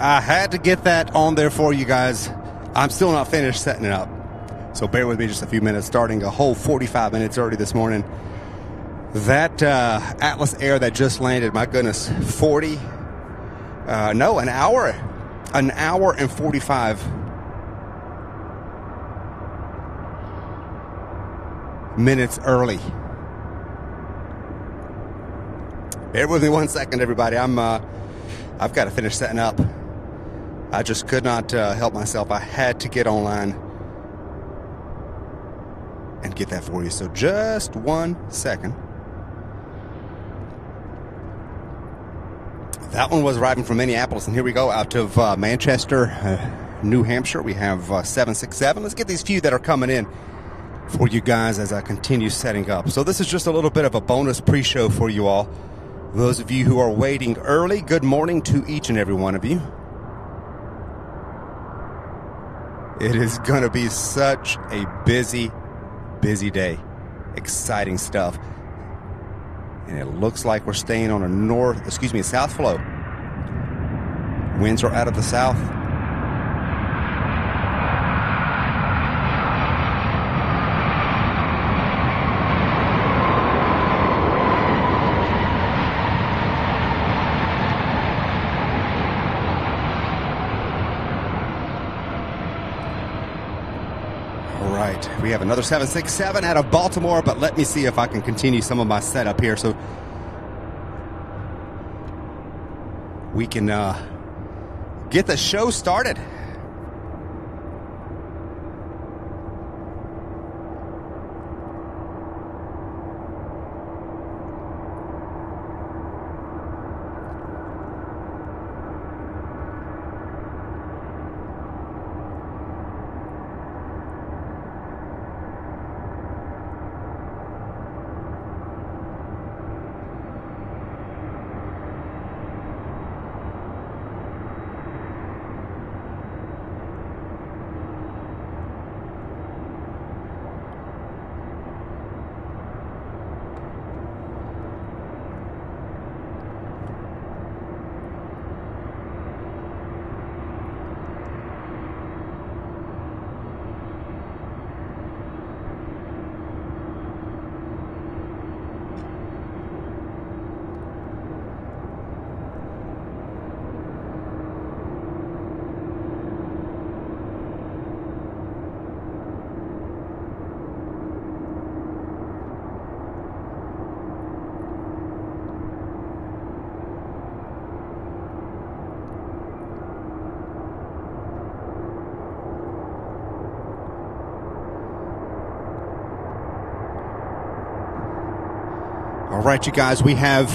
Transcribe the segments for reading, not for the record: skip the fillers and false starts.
I had to get that on there for you guys. I'm still not finished setting it up, so bear with me just a few minutes, starting a whole 45 minutes early this morning. That Atlas Air that just landed, my goodness, an hour and 45 minutes early. Bear with me 1 second, everybody. I've got to finish setting up. I just could not help myself. I had to get online and get that for you. So just 1 second. That one was arriving from Minneapolis, and here we go out of Manchester, New Hampshire. We have 767. Let's get these few that are coming in for you guys as I continue setting up. So this is just a little bit of a bonus pre-show for you all. Those of you who are waiting early, good morning to each and every one of you. It is going to be such a busy day. Exciting stuff. And it looks like we're staying on a south flow. Winds are out of the south. We have another 767 out of Baltimore, but let me see if I can continue some of my setup here so we can get the show started. All right, you guys, we have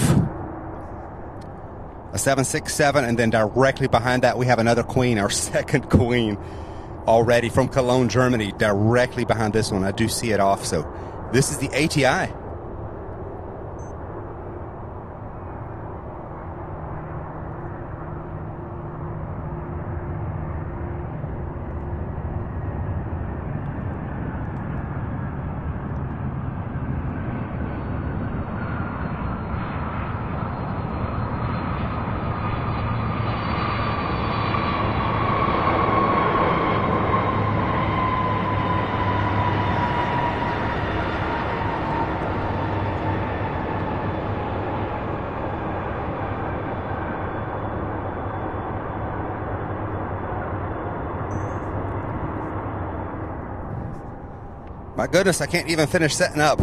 a 767, and then directly behind that we have another Queen, our second Queen, already from Cologne, Germany, directly behind this one. I do see it off, so this is the ATI. My goodness, I can't even finish setting up.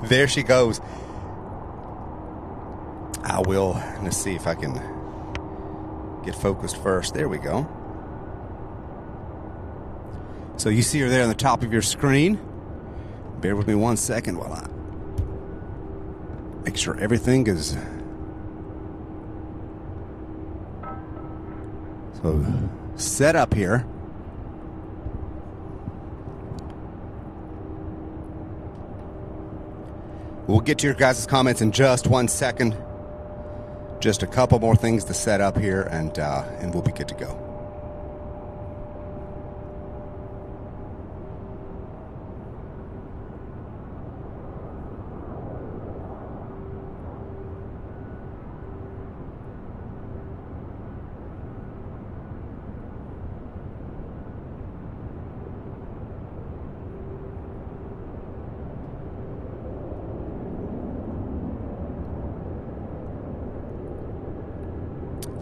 There she goes. I will. Let's see if I can get focused first. There we go. So you see her there on the top of your screen. Bear with me 1 second while I make sure everything is so set up here. We'll get to your guys' comments in just 1 second. Just a couple more things to set up here, and we'll be good to go.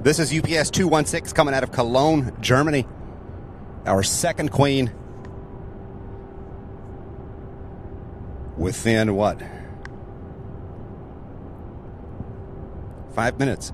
This is UPS 216 coming out of Cologne, Germany. Our second queen. Within what? 5 minutes.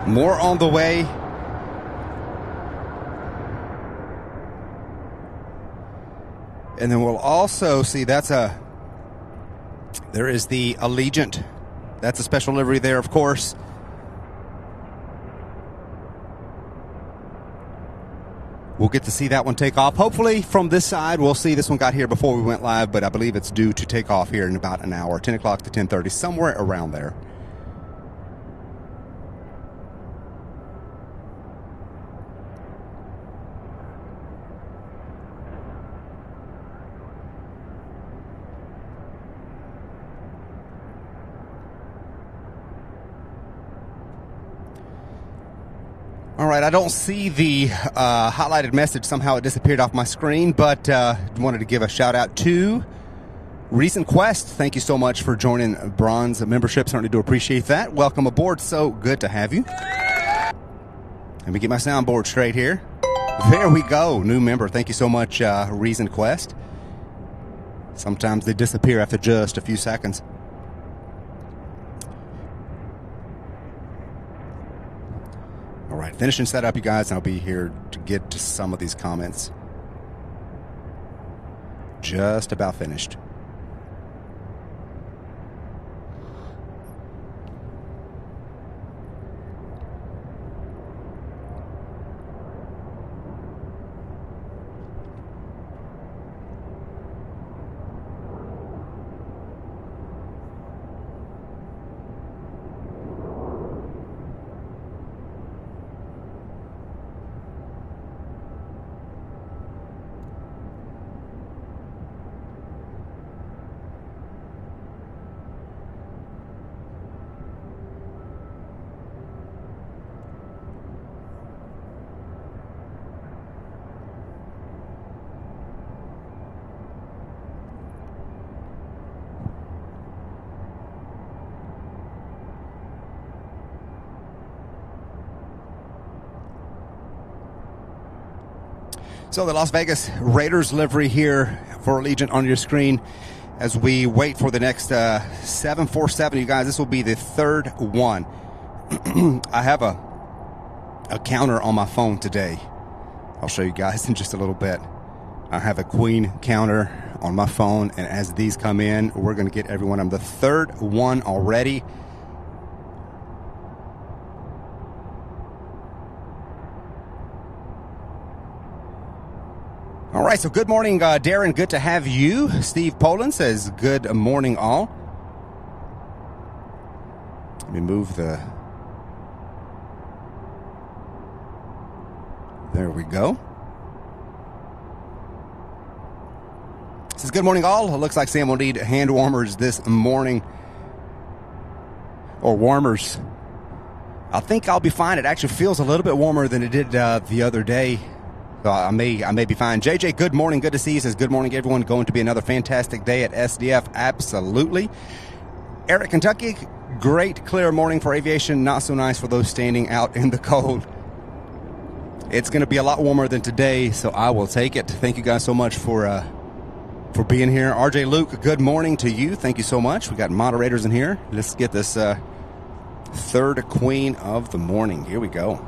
More on the way. And then we'll also see there is the Allegiant. That's a special livery there, of course. We'll get to see that one take off. Hopefully from this side, we'll see. This one got here before we went live, but I believe it's due to take off here in about an hour, 10 o'clock to 10:30, somewhere around there. All right, I don't see the highlighted message. Somehow it disappeared off my screen, but wanted to give a shout out to Recent Quest. Thank you so much for joining Bronze membership. Certainly do appreciate that. Welcome aboard. So good to have you. Let me get my soundboard straight here. There we go. New member. Thank you so much, Recent Quest. Sometimes they disappear after just a few seconds. All right, finishing setup, you guys. I'll be here to get to some of these comments. Just about finished. So the Las Vegas Raiders livery here for Allegiant on your screen as we wait for the next 747. You guys, this will be the third one. I have a counter on my phone today. I'll show you guys in just a little bit. I have a queen counter on my phone, and as these come in, we're going to get everyone. I'm the third one already. All right, so good morning, Darren. Good to have you. Steve Poland says, good morning, all. Let me move the... There we go. Says, good morning, all. It looks like Sam will need hand warmers this morning. Or warmers. I think I'll be fine. It actually feels a little bit warmer than it did the other day. So I may be fine. JJ, good morning. Good to see you. Says, good morning, everyone. Going to be another fantastic day at SDF. Absolutely. Eric, Kentucky, great clear morning for aviation. Not so nice for those standing out in the cold. It's going to be a lot warmer than today, so I will take it. Thank you guys so much for being here. RJ Luke, good morning to you. Thank you so much. We got moderators in here. Let's get this third queen of the morning. Here we go.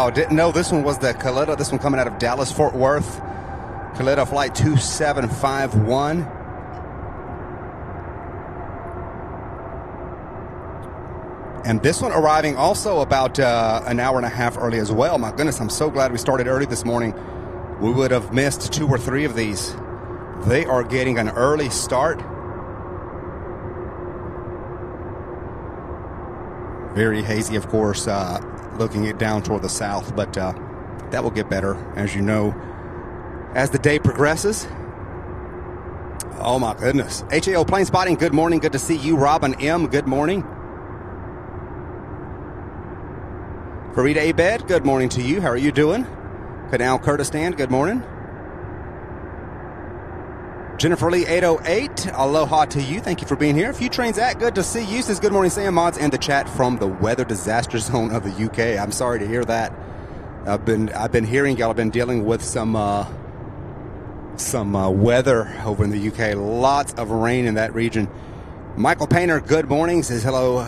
wow, didn't know this one was the Kalitta. This one coming out of Dallas, Fort Worth. Kalitta flight 2751. And this one arriving also about an hour and a half early as well. My goodness, I'm so glad we started early this morning. We would have missed 2 or 3 of these. They are getting an early start. Very hazy, of course, looking it down toward the south, but that will get better, as you know, as the day progresses. Oh, my goodness. HAO plane spotting, good morning. Good to see you. Robin M., good morning. Farida Abed, good morning to you. How are you doing? Canal Kurdistan, good morning. Jennifer Lee 808, aloha to you. Thank you for being here. A few trains at, good to see you. Says good morning, Sam Mods in the chat from the weather disaster zone of the UK. I'm sorry to hear that. I've been hearing y'all have been dealing with some weather over in the UK. Lots of rain in that region. Michael Painter, good morning. Says hello.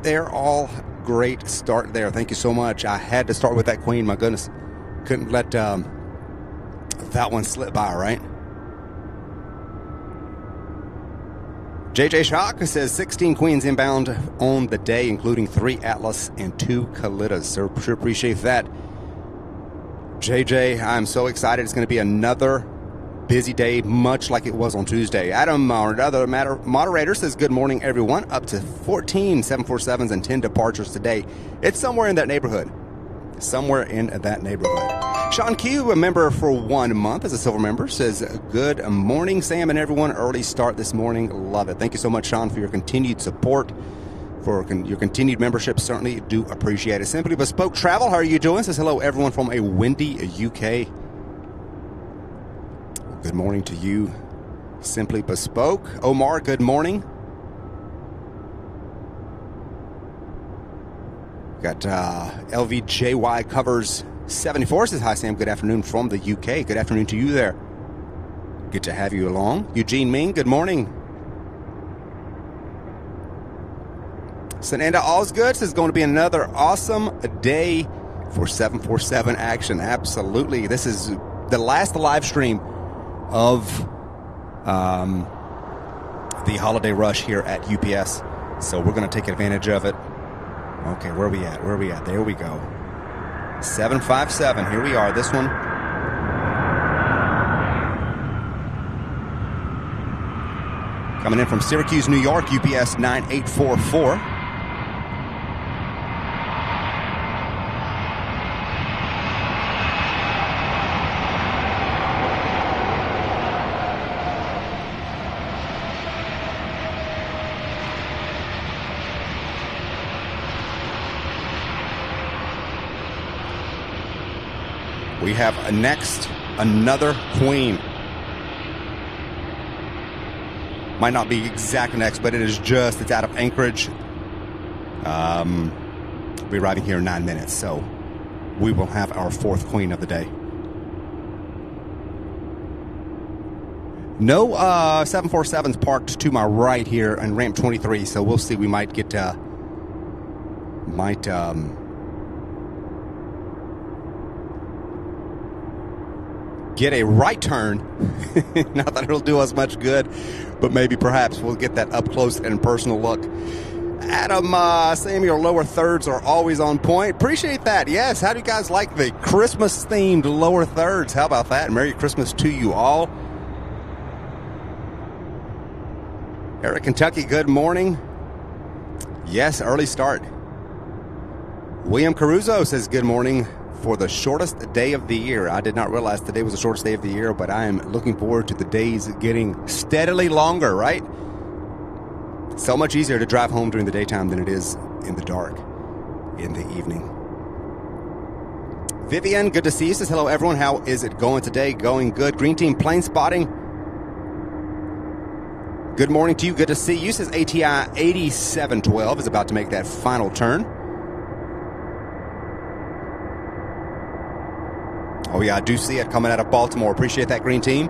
They're all great start there. Thank you so much. I had to start with that queen. My goodness, couldn't let that one slip by, right? JJ Shock says 16 queens inbound on the day, including 3 Atlas and 2 Kalittas. So sure appreciate that. JJ, I'm so excited. It's going to be another busy day, much like it was on Tuesday. Adam, our other moderator, says good morning, everyone. Up to 14 747s and 10 departures today. It's somewhere in that neighborhood. Somewhere in that neighborhood. Sean Q, a member for 1 month as a silver member, says good morning, Sam and everyone. Early start this morning. Love it. Thank you so much, Sean, for your continued support, for your continued membership. Certainly do appreciate it. Simply Bespoke Travel, how are you doing? Says hello, everyone from a windy UK. Good morning to you, Simply Bespoke. Omar, good morning. Got LVJY covers 74. Says hi, Sam. Good afternoon from the UK. Good afternoon to you there. Good to have you along. Eugene Ming, good morning. Sananda Osgood says going to be another awesome day for 747 action. Absolutely. This is the last live stream of the holiday rush here at UPS. So we're going to take advantage of it. Okay, where are we at? Where are we at? There we go. 757. Here we are. This one. Coming in from Syracuse, New York, UPS 9844. We have next another queen. Might not be exact next, but it's out of Anchorage. We'll be arriving here in 9 minutes, so we will have our 4th queen of the day. No 747s parked to my right here on ramp 23, so we'll see. We might get get a right turn. Not that it'll do us much good, but maybe perhaps we'll get that up close and personal look. Adam, Sam, your lower thirds are always on point. Appreciate that. Yes, how do you guys like the Christmas-themed lower thirds? How about that? Merry Christmas to you all. Eric, Kentucky, good morning. Yes, early start. William Caruso says good morning. For the shortest day of the year. I did not realize today was the shortest day of the year, but I am looking forward to the days getting steadily longer, right? So much easier to drive home during the daytime than it is in the dark in the evening. Vivian, good to see you. Says hello, everyone. How is it going today? Going good. Green Team plane spotting. Good morning to you. Good to see you. Says ATI 8712 is about to make that final turn. Oh, yeah, I do see it coming out of Baltimore. Appreciate that, Green Team.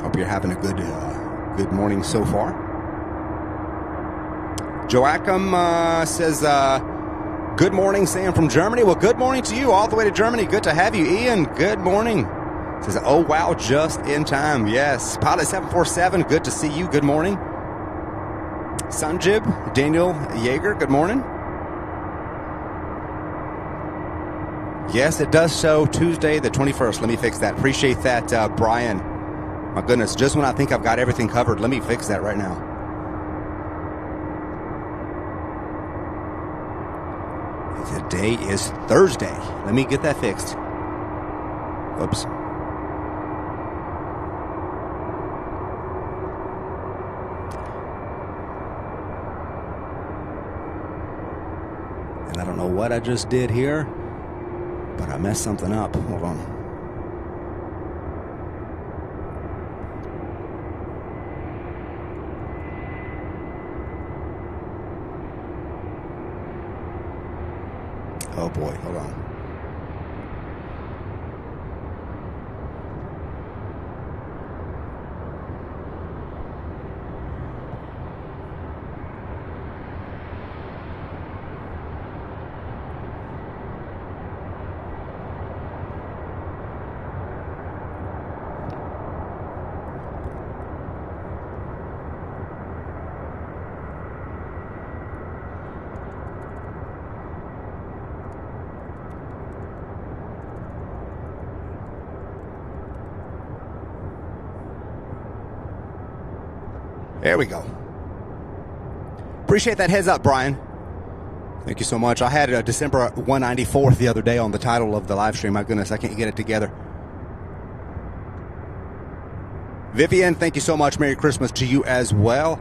Hope you're having a good morning so far. Joachim says, Good morning, Sam from Germany. Well, good morning to you all the way to Germany. Good to have you, Ian. Good morning. Says, oh, wow, just in time. Yes. Pilot 747, good to see you. Good morning. Sanjib, Daniel Yeager, good morning. Yes, it does show Tuesday the 21st. Let me fix that. Appreciate that, Brian. My goodness, just when I think I've got everything covered, let me fix that right now. Today is Thursday. Let me get that fixed. Oops. And I don't know what I just did here, but I messed something up. Hold on. Oh boy, hold on. There we go. Appreciate that heads up, Brian. Thank you so much. I had a December 194th the other day on the title of the live stream. My goodness, I can't get it together. Vivian, thank you so much. Merry Christmas to you as well.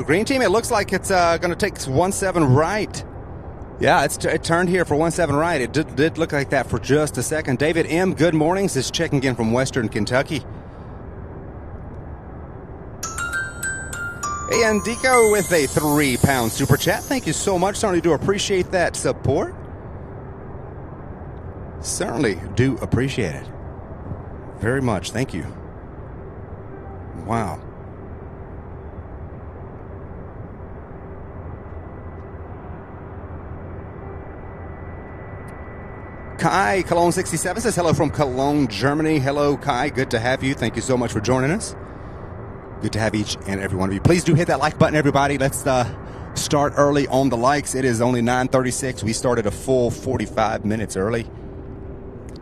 Green team, it looks like it's going to take 17 right. Yeah, it turned here for 17 right. It did look like that for just a second. David M., good mornings. This is checking in from Western Kentucky. And Deco with a £3 super chat. Thank you so much. Certainly do appreciate that support. Certainly do appreciate it. Very much. Thank you. Wow. Kai, Cologne 67 says hello from Cologne, Germany. Hello, Kai. Good to have you. Thank you so much for joining us. Good to have each and every one of you. Please do hit that like button, everybody. Let's start early on the likes. It is only 9:36. We started a full 45 minutes early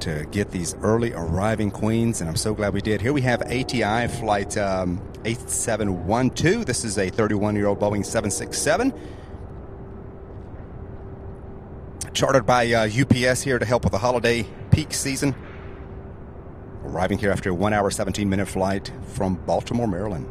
to get these early arriving queens, and I'm so glad we did. Here we have ATI flight 8712. This is a 31-year-old Boeing 767. Chartered by UPS here to help with the holiday peak season. Arriving here after a 1 hour, 17-minute flight from Baltimore, Maryland.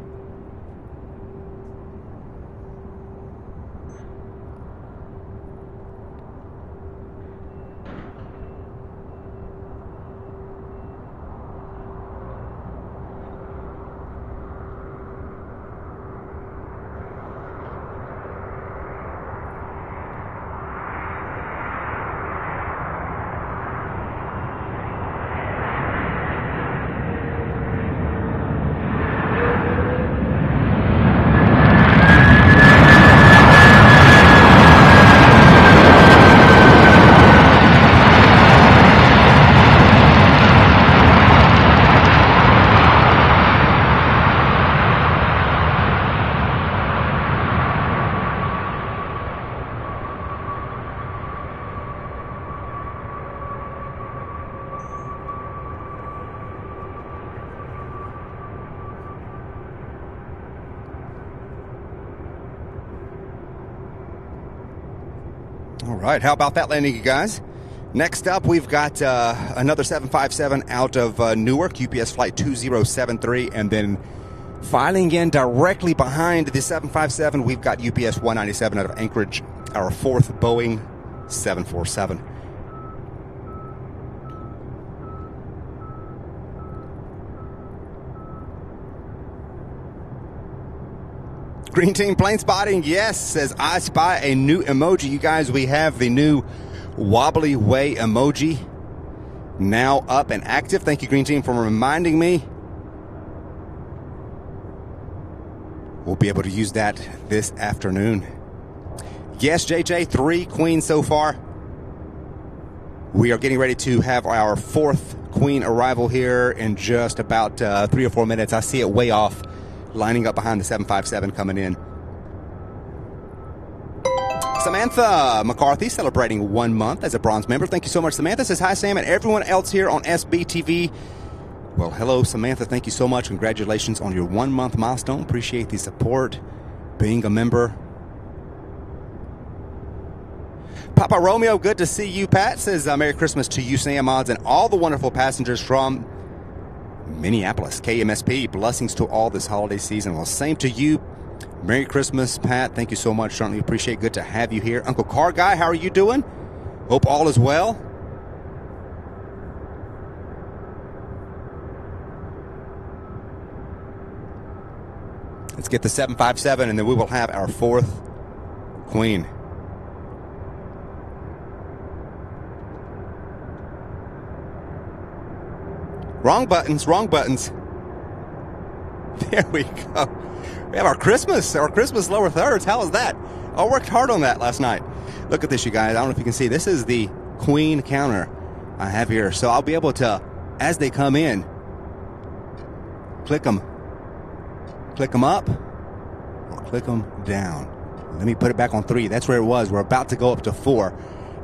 All right, how about that landing, you guys? Next up, we've got another 757 out of Newark, UPS flight 2073, and then filing in directly behind the 757, we've got UPS 197 out of Anchorage, our fourth Boeing 747. Green team plane spotting, yes, says I spy a new emoji. You guys, we have the new wobbly way emoji now up and active. Thank you, Green team, for reminding me. we'll be able to use that this afternoon. Yes, JJ, 3 queens so far. We are getting ready to have our 4th queen arrival here in just about 3 or 4 minutes. I see it way off, lining up behind the 757 coming in. Samantha McCarthy celebrating 1 month as a bronze member. Thank you so much, Samantha. Says hi, Sam, and everyone else here on SBTV. Well, hello, Samantha. Thank you so much. Congratulations on your 1 month milestone. Appreciate the support, being a member. Papa Romeo, good to see you. Pat says Merry Christmas to you, Sam, Odds, and all the wonderful passengers from Minneapolis. KMSP, blessings to all this holiday season. Well, same to you. Merry Christmas, Pat. Thank you so much. Certainly appreciate. Good to have you here. Uncle Car Guy, how are you doing? Hope all is well. Let's get the 757, and then we will have our 4th queen. Wrong buttons, wrong buttons. There we go. We have our Christmas lower thirds. How is that? I worked hard on that last night. Look at this, you guys. I don't know if you can see. This is the queen counter I have here. So I'll be able to, as they come in, click them up or click them down. Let me put it back on 3. That's where it was. We're about to go up to 4.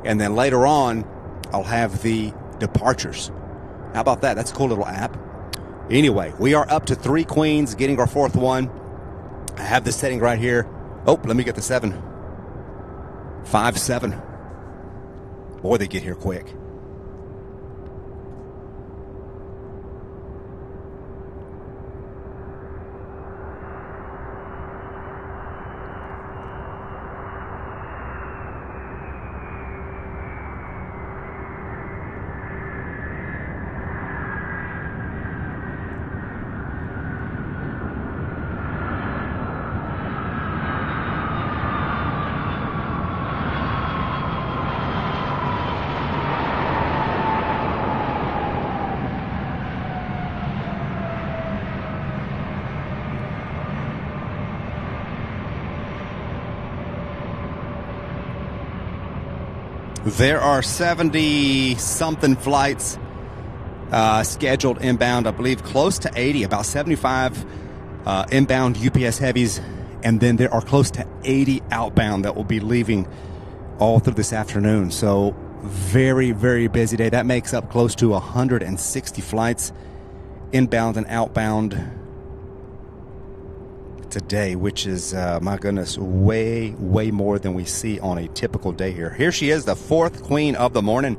And then later on, I'll have the departures. How about that? That's a cool little app. Anyway, we are up to 3 queens, getting our 4th one. I have the setting right here. Oh, let me get the 757. Boy, they get here quick. There are 70-something flights scheduled inbound, I believe close to 80, about 75 inbound UPS heavies, and then there are close to 80 outbound that will be leaving all through this afternoon. So very, very busy day. That makes up close to 160 flights inbound and outbound today, which is, my goodness, way, way more than we see on a typical day here. Here she is, the 4th queen of the morning.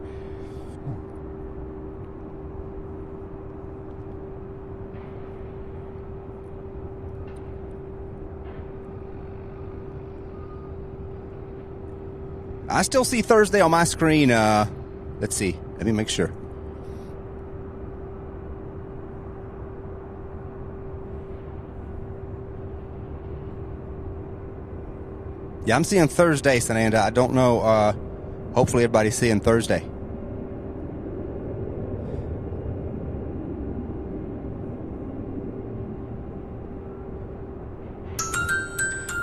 I still see Thursday on my screen. Let's see. Let me make sure. Yeah, I'm seeing Thursday, Sananda. I don't know. Hopefully everybody's seeing Thursday.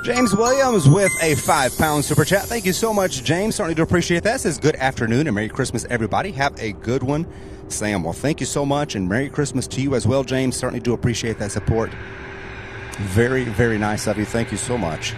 James Williams with a £5 super chat. Thank you so much, James. Certainly do appreciate that. Says good afternoon and Merry Christmas, everybody. Have a good one, Sam. Well, thank you so much, and Merry Christmas to you as well, James. Certainly do appreciate that support. Very, very nice of you. Thank you so much.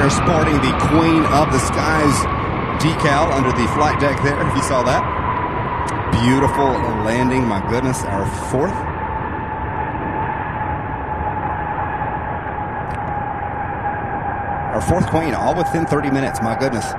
Sporting the Queen of the Skies decal under the flight deck there, if you saw that. Beautiful landing, my goodness, our 4th. Our 4th queen, all within 30 minutes, my goodness.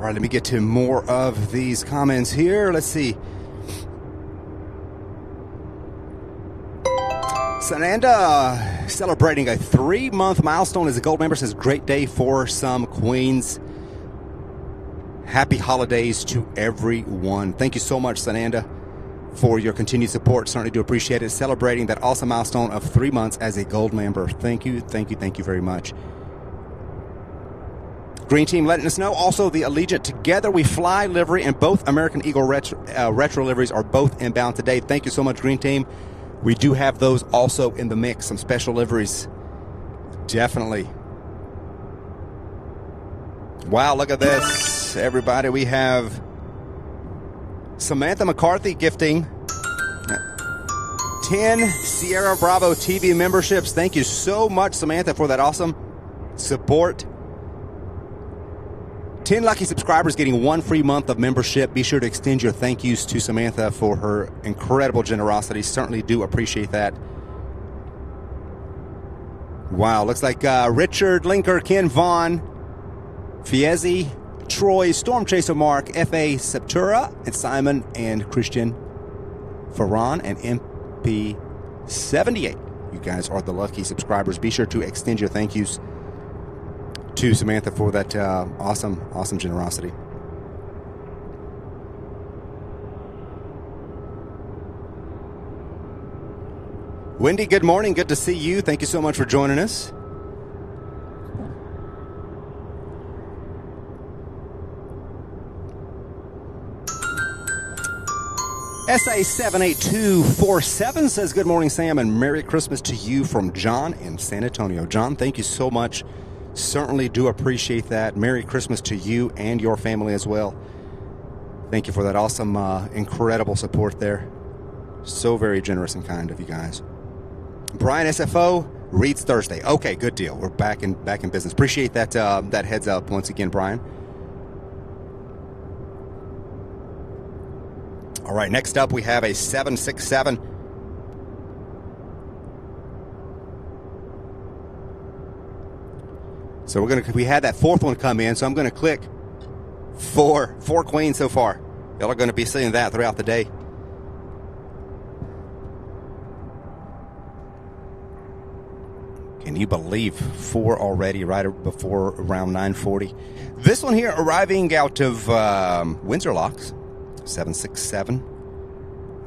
right, let me get to more of these comments here. Let's see. Sananda celebrating a 3-month milestone as a gold member, says great day for some queens. Happy holidays to everyone. Thank you so much, Sananda, for your continued support. Certainly do appreciate it. Celebrating that awesome milestone of 3 months as a gold member. Thank you, thank you, thank you very much. Green Team letting us know. Also, the Allegiant Together We Fly livery and both American Eagle retro liveries are both inbound today. Thank you so much, Green Team. We do have those also in the mix. Some special liveries. Definitely. Wow, look at this. Everybody, we have Samantha McCarthy gifting 10 Sierra Bravo TV memberships. Thank you so much, Samantha, for that awesome support. 10 lucky subscribers getting 1 free month of membership. Be sure to extend your thank yous to Samantha for her incredible generosity. Certainly do appreciate that. Wow, looks like Richard Linker, Ken Vaughn, Fiezi, Troy, Storm Chaser Mark, F.A. Septura, and Simon and Christian Ferran and MP78. You guys are the lucky subscribers. Be sure to extend your thank yous to Samantha for that awesome generosity. Wendy, good morning. Good to see you. Thank you so much for joining us. SA78247 says, good morning, Sam, and Merry Christmas to you from John in San Antonio. John, thank you so much. Certainly do appreciate that. Merry Christmas to you and your family as well. Thank you for that awesome, incredible support there. So very generous and kind of you guys. Brian SFO reads Thursday. Okay, good deal. We're back in business. Appreciate that that heads up once again, Brian. All right, next up we have a 767. So we had that fourth one come in, so I'm gonna click four queens so far. Y'all are gonna be seeing that throughout the day. Can you believe 4 already right before around 9:40? This one here arriving out of Windsor Locks, 767,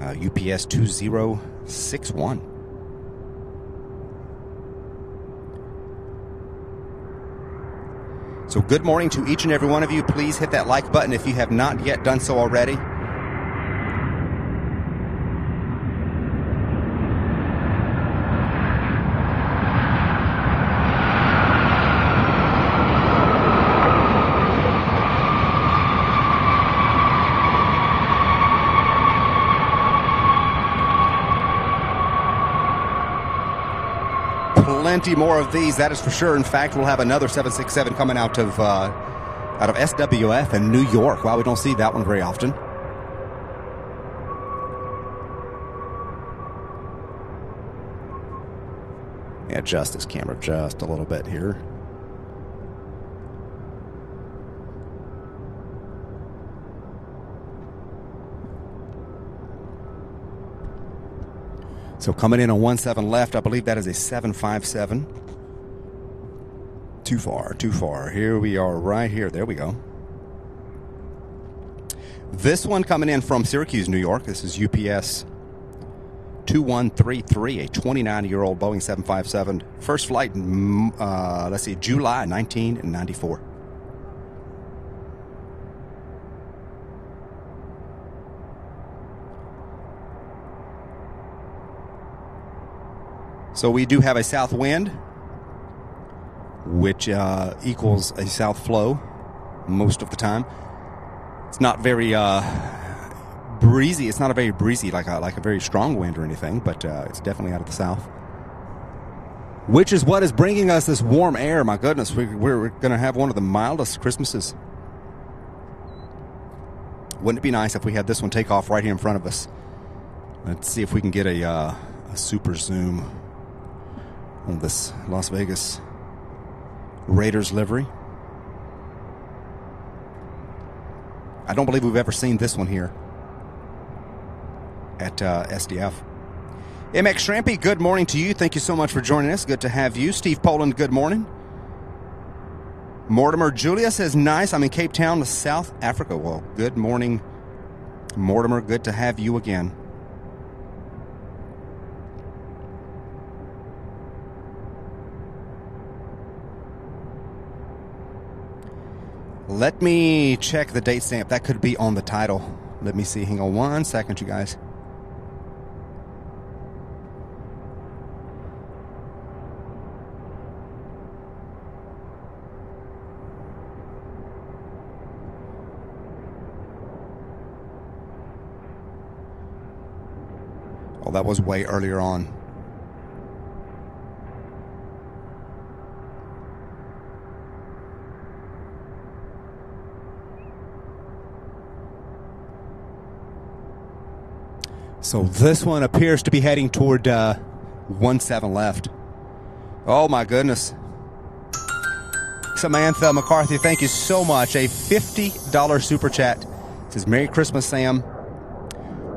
UPS 2061. So good morning to each and every one of you. Please hit that like button if you have not yet done so already. Plenty more of these, that is for sure. In fact, we'll have another 767 coming out of SWF in New York. Wow, we don't see that one very often. Yeah, adjust this camera just a little bit here. So coming in on 17 left, I believe that is a 757. Too far. Here we are right here. There we go. This one coming in from Syracuse, New York. This is UPS 2133, a 29-year-old Boeing 757. First flight, let's see, July 1994. So we do have a south wind, which equals a south flow most of the time. It's not very breezy. It's not a very breezy, like a very strong wind or anything, but it's definitely out of the south, which is what is bringing us this warm air. My goodness, we're going to have one of the mildest Christmases. Wouldn't it be nice if we had this one take off right here in front of us? Let's see if we can get a super zoom on this Las Vegas Raiders livery. I don't believe we've ever seen this one here at SDF. MX Shrampy, good morning to you. Thank you so much for joining us. Good to have you. Steve Poland, good morning. Mortimer Julia says, nice. I'm in Cape Town, South Africa. Well, good morning, Mortimer. Good to have you again. Let me check the date stamp. That could be on the title. Let me see. Hang on one second, you guys. Oh, that was way earlier on. So this one appears to be heading toward 17 left. Oh my goodness. Samantha McCarthy, thank you so much. A $50 super chat. It says, Merry Christmas, Sam.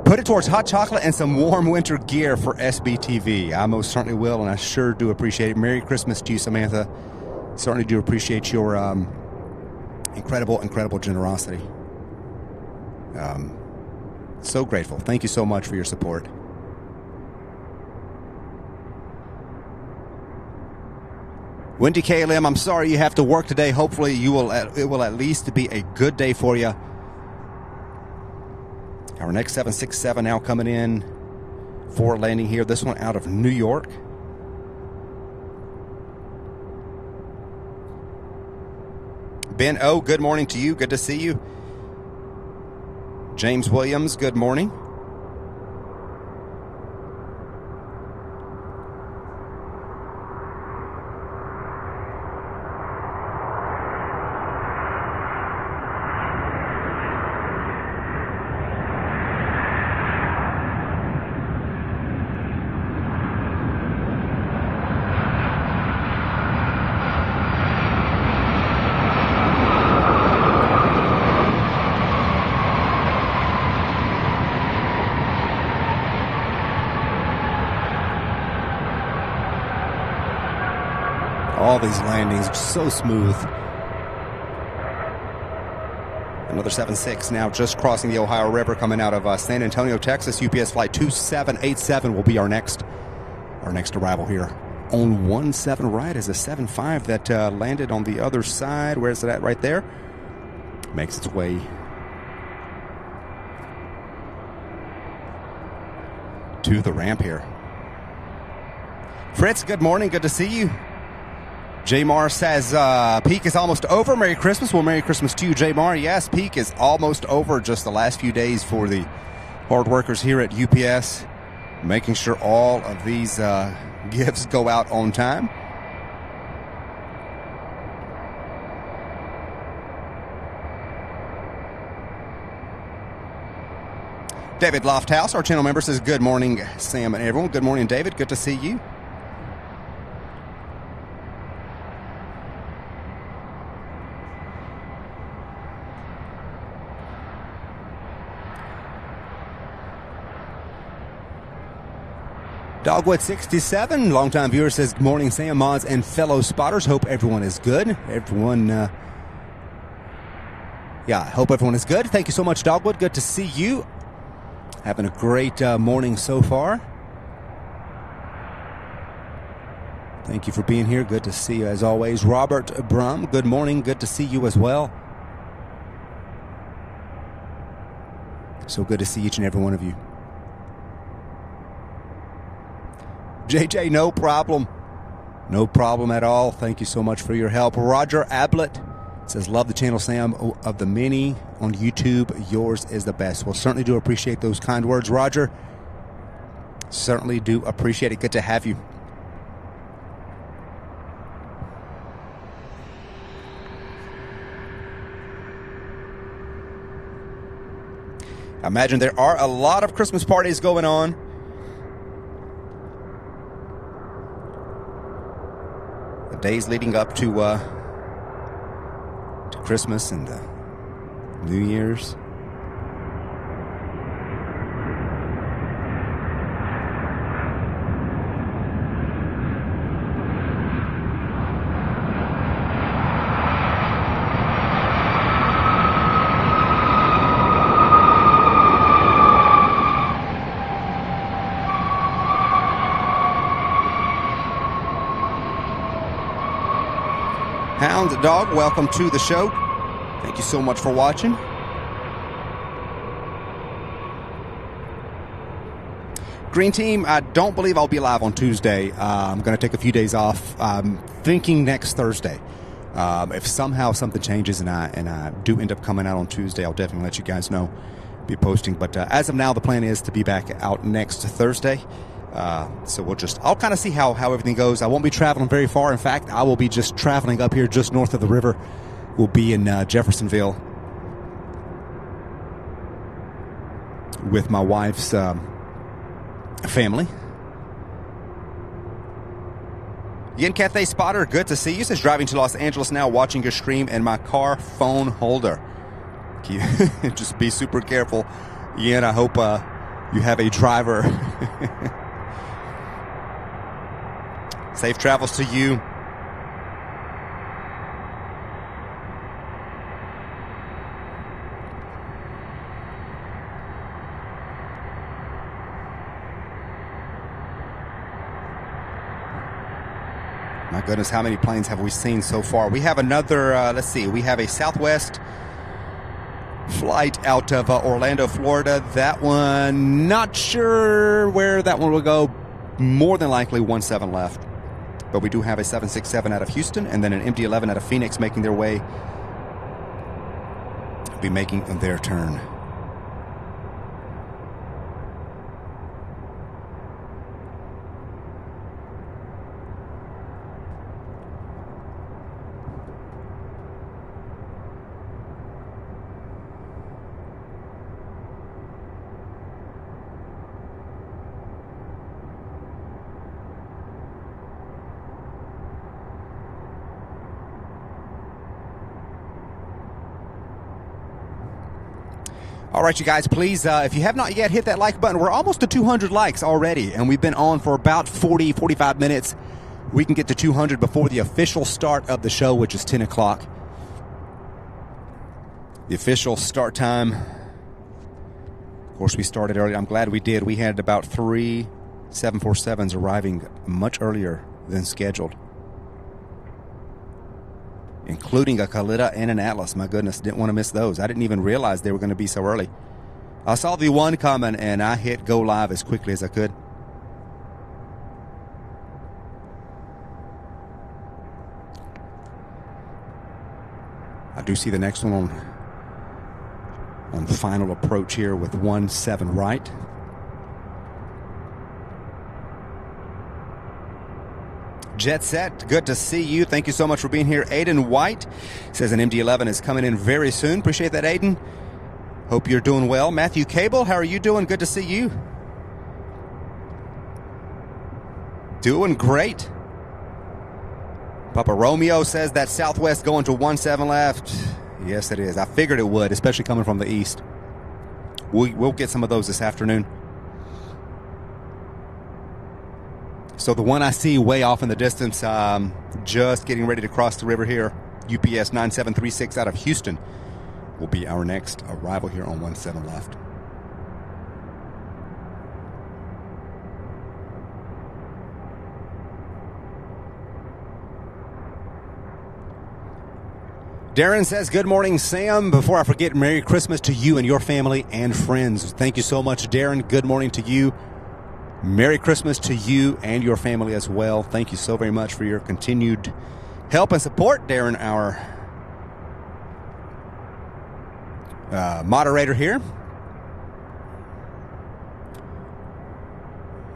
Put it towards hot chocolate and some warm winter gear for SBTV. I most certainly will, and I sure do appreciate it. Merry Christmas to you, Samantha. Certainly do appreciate your incredible generosity. So grateful. Thank you so much for your support. Wendy KLM, I'm sorry you have to work today. Hopefully it will at least be a good day for you. Our next 767 now coming in for landing here. This one out of New York. Ben O, good morning to you. Good to see you. James Williams, good morning. All these landings are so smooth. Another 7-6 now just crossing the Ohio River coming out of San Antonio, Texas. UPS flight 2787 will be our next arrival here. On 17 right is a 75 that landed on the other side. Where's it at? Right there. Makes its way to the ramp here. Fritz, good morning. Good to see you. J Mar says, peak is almost over. Merry Christmas. Well, Merry Christmas to you, J Mar. Yes, peak is almost over. Just the last few days for the hard workers here at UPS, making sure all of these gifts go out on time. David Lofthouse, our channel member, says, good morning, Sam and everyone. Good morning, David. Good to see you. Dogwood67, longtime viewer, says, good morning, Sam, mods, and fellow spotters. Hope everyone is good. Everyone, hope everyone is good. Thank you so much, Dogwood. Good to see you. Having a great morning so far. Thank you for being here. Good to see you as always. Robert Brum, good morning. Good to see you as well. So good to see each and every one of you. JJ, no problem. No problem at all. Thank you so much for your help. Roger Ablett says, love the channel, Sam. Of the many on YouTube, yours is the best. Well, certainly do appreciate those kind words, Roger. Certainly do appreciate it. Good to have you. I imagine there are a lot of Christmas parties going on. The days leading up to Christmas and the New Year's. Hound Dog, welcome to the show. Thank you so much for watching. Green Team, I don't believe I'll be live on Tuesday. I'm going to take a few days off. I'm thinking next Thursday. If somehow something changes and I do end up coming out on Tuesday, I'll definitely let you guys know. Be posting. But as of now, the plan is to be back out next Thursday. So I'll kind of see how everything goes. I won't be traveling very far. In fact, I will be just traveling up here just north of the river. We'll be in Jeffersonville with my wife's family. Yin Cathay Spotter, good to see you. Says driving to Los Angeles now, watching your stream in my car phone holder. Just be super careful. Yin, I hope you have a driver. Safe travels to you. My goodness, how many planes have we seen so far? We have another, let's see, we have a Southwest flight out of Orlando, Florida. That one, not sure where that one will go. More than likely 17 left. But we do have a 767 out of Houston and then an MD-11 out of Phoenix making their way, be making their turn. All right, you guys, please, if you have not yet, hit that like button. We're almost to 200 likes already, and we've been on for about 40, 45 minutes. We can get to 200 before the official start of the show, which is 10 o'clock. The official start time. Of course, we started early. I'm glad we did. We had about 3 747s arriving much earlier than scheduled, including a Kalita and an Atlas. My goodness, didn't want to miss those. I didn't even realize they were going to be so early. I saw the one coming, and I hit go live as quickly as I could. I do see the next one on final approach here with 17 right. Jet Set, good to see you. Thank you so much for being here. Aiden White says an MD-11 is coming in very soon. Appreciate that, Aiden. Hope you're doing well. Matthew Cable, how are you doing? Good to see you. Doing great. Papa Romeo says that Southwest going to 17 left. Yes, it is. I figured it would, especially coming from the east. We'll get some of those this afternoon. So the one I see way off in the distance, just getting ready to cross the river here, UPS 9736 out of Houston, will be our next arrival here on 17 left. Darren says, good morning, Sam. Before I forget, Merry Christmas to you and your family and friends. Thank you so much, Darren. Good morning to you. Merry Christmas to you and your family as well. Thank you so very much for your continued help and support, Darren, our moderator here.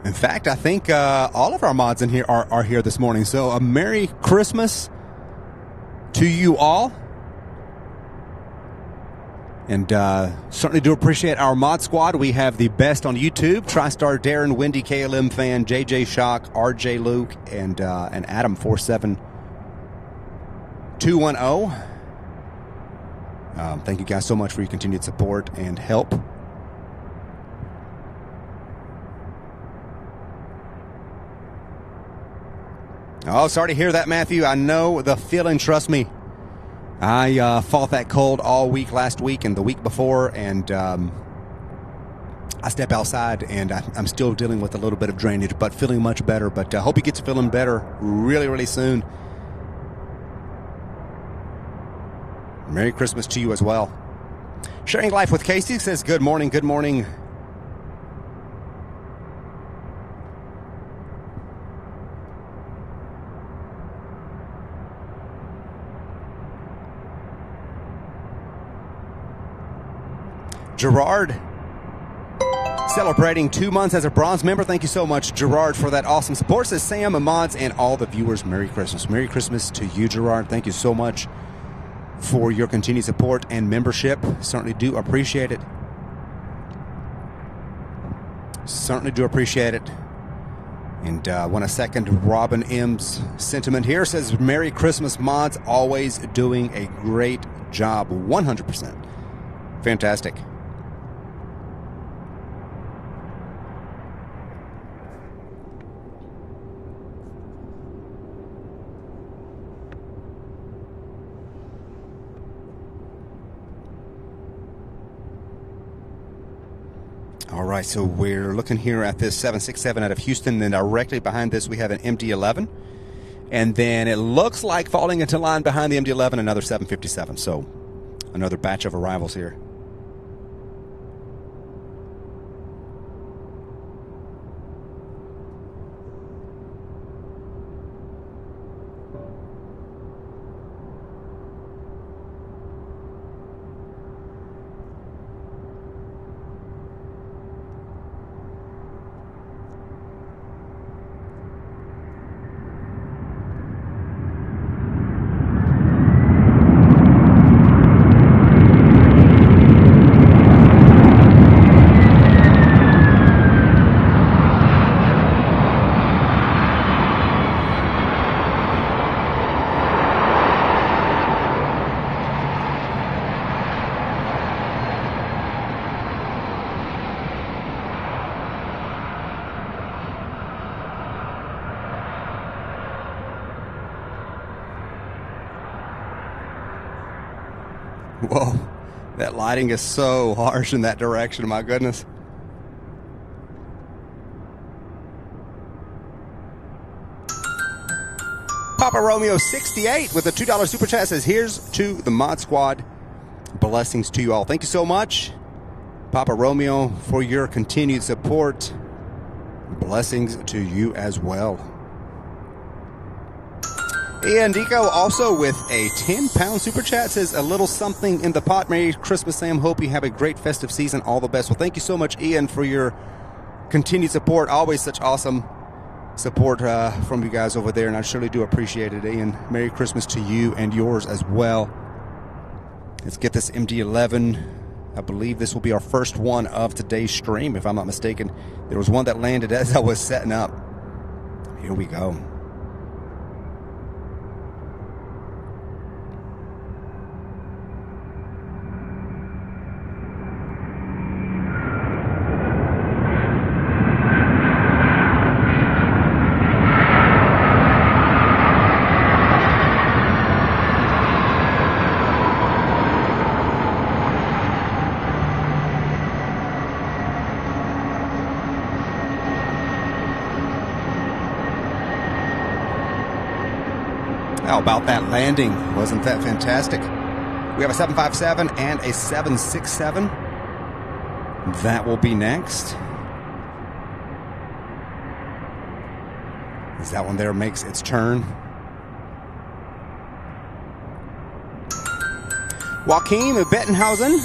In fact, I think all of our mods in here are here this morning. So a Merry Christmas to you all. And certainly do appreciate our mod squad. We have the best on YouTube: TriStar Darren, Wendy, KLM Fan, JJ Shock, RJ Luke, and Adam 47210. Thank you guys so much for your continued support and help. Oh, sorry to hear that, Matthew. I know the feeling. Trust me. I fought that cold all week last week and the week before, and I step outside, and I'm still dealing with a little bit of drainage, but feeling much better. But I hope you get to feeling better really, really soon. Merry Christmas to you as well. Sharing Life with Casey says, good morning, good morning. Gerard, celebrating 2 months as a bronze member. Thank you so much, Gerard, for that awesome support. Says Sam and mods and all the viewers, Merry Christmas. Merry Christmas to you, Gerard. Thank you so much for your continued support and membership. Certainly do appreciate it. Certainly do appreciate it. And want to second Robin M's sentiment here. Says Merry Christmas, mods. Always doing a great job. 100%. Fantastic. All right, so we're looking here at this 767 out of Houston, and directly behind this we have an MD-11, and then it looks like falling into line behind the MD-11 another 757, so another batch of arrivals here. Whoa, that lighting is so harsh in that direction, my goodness. Papa Romeo 68 with a $2 super chat says, here's to the mod squad. Blessings to you all. Thank you so much, Papa Romeo, for your continued support. Blessings to you as well. Ian Dico also with a 10-pound super chat says, a little something in the pot. Merry Christmas, Sam. Hope you have a great festive season. All the best. Well, thank you so much, Ian, for your continued support. Always such awesome support from you guys over there, and I surely do appreciate it, Ian. Merry Christmas to you and yours as well. Let's get this MD-11. I believe this will be our first one of today's stream, if I'm not mistaken. There was one that landed as I was setting up. Here we go. How about that landing? Wasn't that fantastic? We have a 757 and a 767. That will be next. As that one there makes its turn. Joaquin Bettenhausen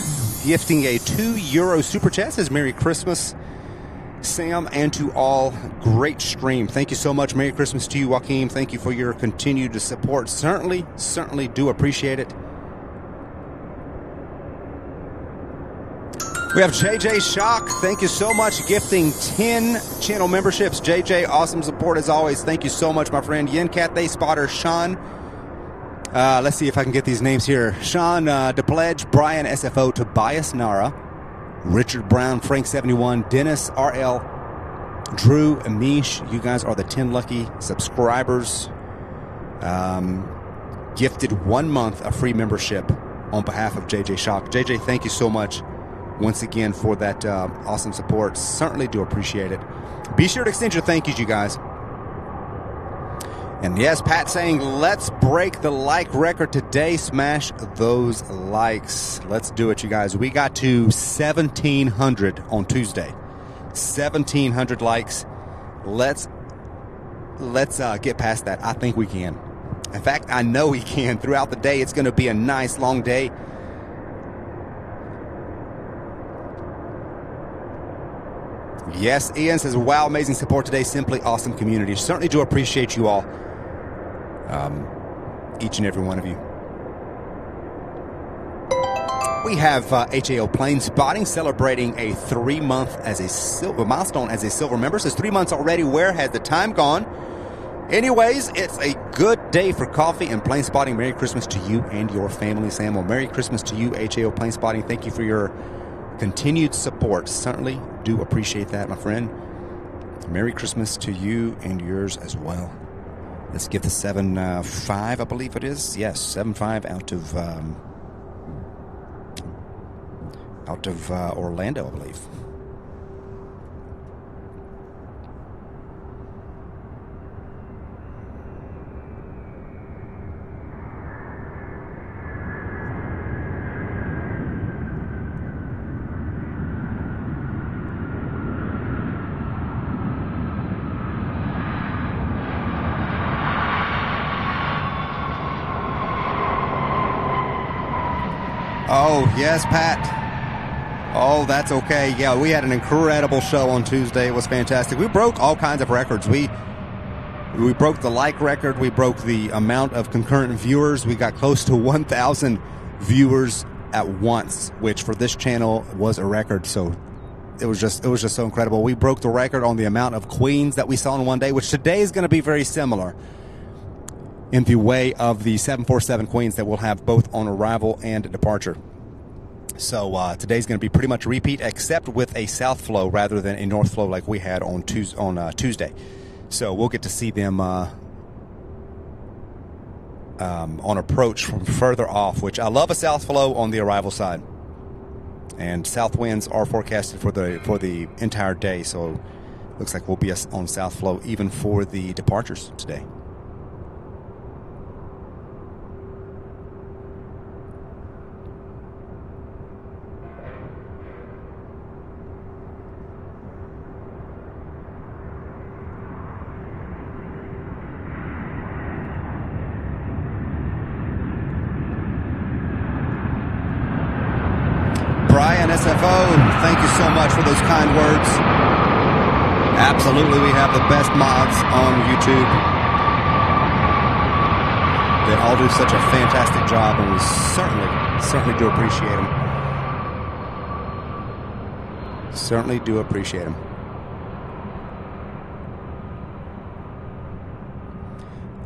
gifting a €2 super chat says, Merry Christmas, Sam, and to all. Great stream. Thank you so much. Merry Christmas to you, Joaquin. Thank you for your continued support. Certainly do appreciate it. We have JJ Shock. Thank you so much. Gifting 10 channel memberships. JJ, awesome support as always. Thank you so much, my friend. Yen Cathay Spotter, Sean, Let's see if I can get these names here. Sean DePledge, Brian SFO, Tobias Nara, Richard Brown, Frank 71, Dennis RL, Drew Amish. You guys are the 10 lucky subscribers. Gifted 1 month of free membership on behalf of JJ Shock. JJ, thank you so much once again for that awesome support. Certainly do appreciate it. Be sure to extend your thank yous, you guys. And yes, Pat saying, let's break the like record today. Smash those likes. Let's do it, you guys. We got to 1,700 on Tuesday. 1,700 likes. Let's get past that. I think we can. In fact, I know we can. Throughout the day, it's going to be a nice long day. Yes, Ian says, wow, amazing support today. Simply awesome community. Certainly do appreciate you all. Each and every one of you. We have HAO Plane Spotting celebrating a 3-month as a silver milestone as a silver member. Says 3 months already. Where has the time gone? Anyways, it's a good day for coffee and plane spotting. Merry Christmas to you and your family, Sam. Well, Merry Christmas to you, HAO Plane Spotting. Thank you for your continued support. Certainly do appreciate that, my friend. Merry Christmas to you and yours as well. Let's give the 7.5, I believe it is. Yes, 7.5 out of Orlando, I believe. Oh, yes, Pat. Oh, that's okay. Yeah, we had an incredible show on Tuesday. It was fantastic. We broke all kinds of records. We broke the like record. We broke the amount of concurrent viewers. We got close to 1,000 viewers at once, which for this channel was a record. So it was just so incredible. We broke the record on the amount of queens that we saw in one day, which today is going to be very similar in the way of the 747 queens that we'll have both on arrival and departure. So today's going to be pretty much a repeat, except with a south flow rather than a north flow like we had on Tuesday. So we'll get to see them on approach from further off, which I love a south flow on the arrival side. And south winds are forecasted for the entire day, so looks like we'll be on south flow even for the departures today. Brian SFO, thank you so much for those kind words. Absolutely, we have the best mods on YouTube. They all do such a fantastic job, and we certainly do appreciate them. Certainly do appreciate them.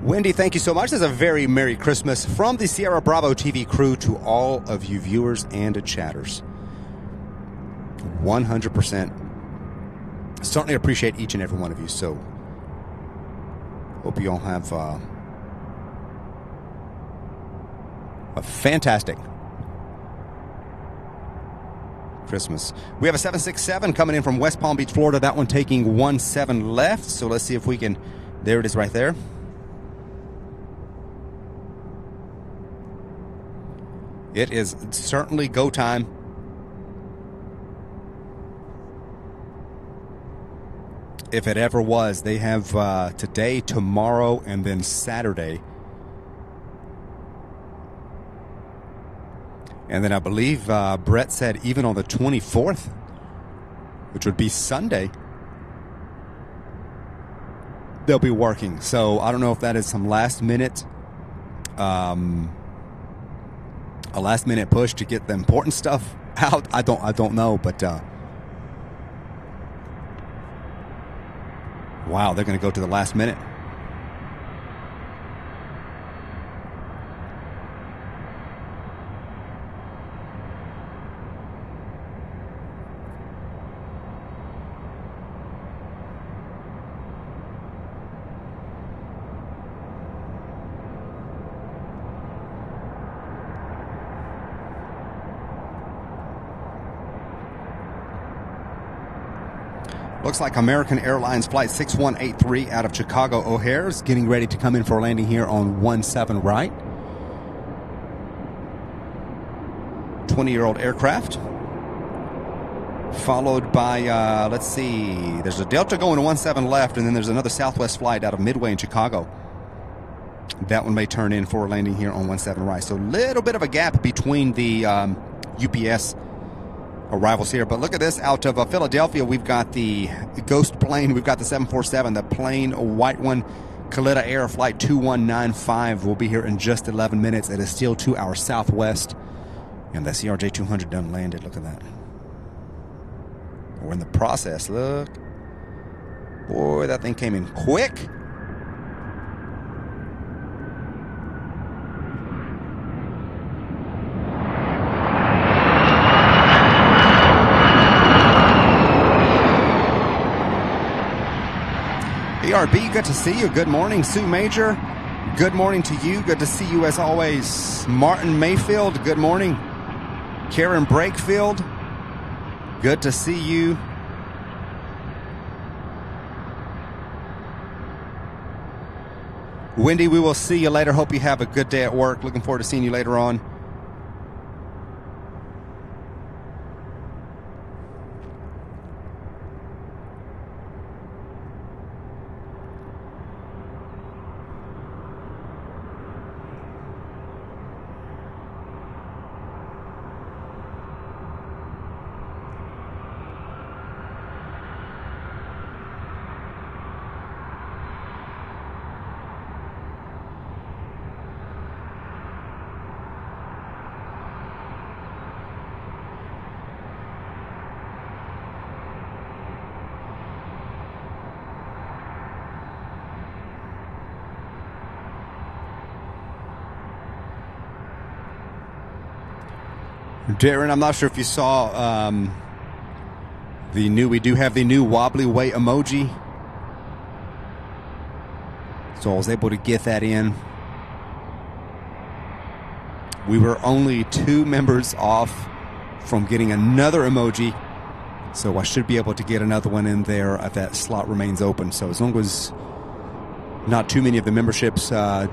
Wendy, thank you so much. This is a very Merry Christmas from the Sierra Bravo TV crew to all of you viewers and chatters. 100%. Certainly appreciate each and every one of you. So, hope you all have a fantastic Christmas. We have a 767 coming in from West Palm Beach, Florida. That one taking 17 left. So let's see if we can. There it is, right there. It is certainly go time. If it ever was. They have today, tomorrow, and then Saturday. And then I believe Brett said even on the 24th, which would be Sunday, they'll be working. So I don't know if that is some last minute, a last minute push to get the important stuff out. I don't know, but wow, they're going to go to the last minute. Looks like American Airlines Flight 6183 out of Chicago O'Hare is getting ready to come in for a landing here on 17 right. 20-year-old aircraft. Followed by, let's see, there's a Delta going to 17 left, and then there's another Southwest flight out of Midway in Chicago. That one may turn in for a landing here on 17 right. So a little bit of a gap between the UPS arrivals here. But look at this. Out of Philadelphia, we've got the Ghost plane. We've got the 747, the plain white one. Kalitta Air Flight 2195 will be here in just 11 minutes. It is still to our southwest. And the CRJ-200 done landed. Look at that. We're in the process. Look. Boy, that thing came in quick. BRB, good to see you. Good morning, Sue Major. Good morning to you. Good to see you as always. Martin Mayfield, good morning. Karen Brakefield, good to see you. Wendy, we will see you later. Hope you have a good day at work. Looking forward to seeing you later on. Darren, I'm not sure if you saw we do have the new wobbly way emoji. So I was able to get that in. We were only 2 members off from getting another emoji. So I should be able to get another one in there if that slot remains open. So as long as not too many of the memberships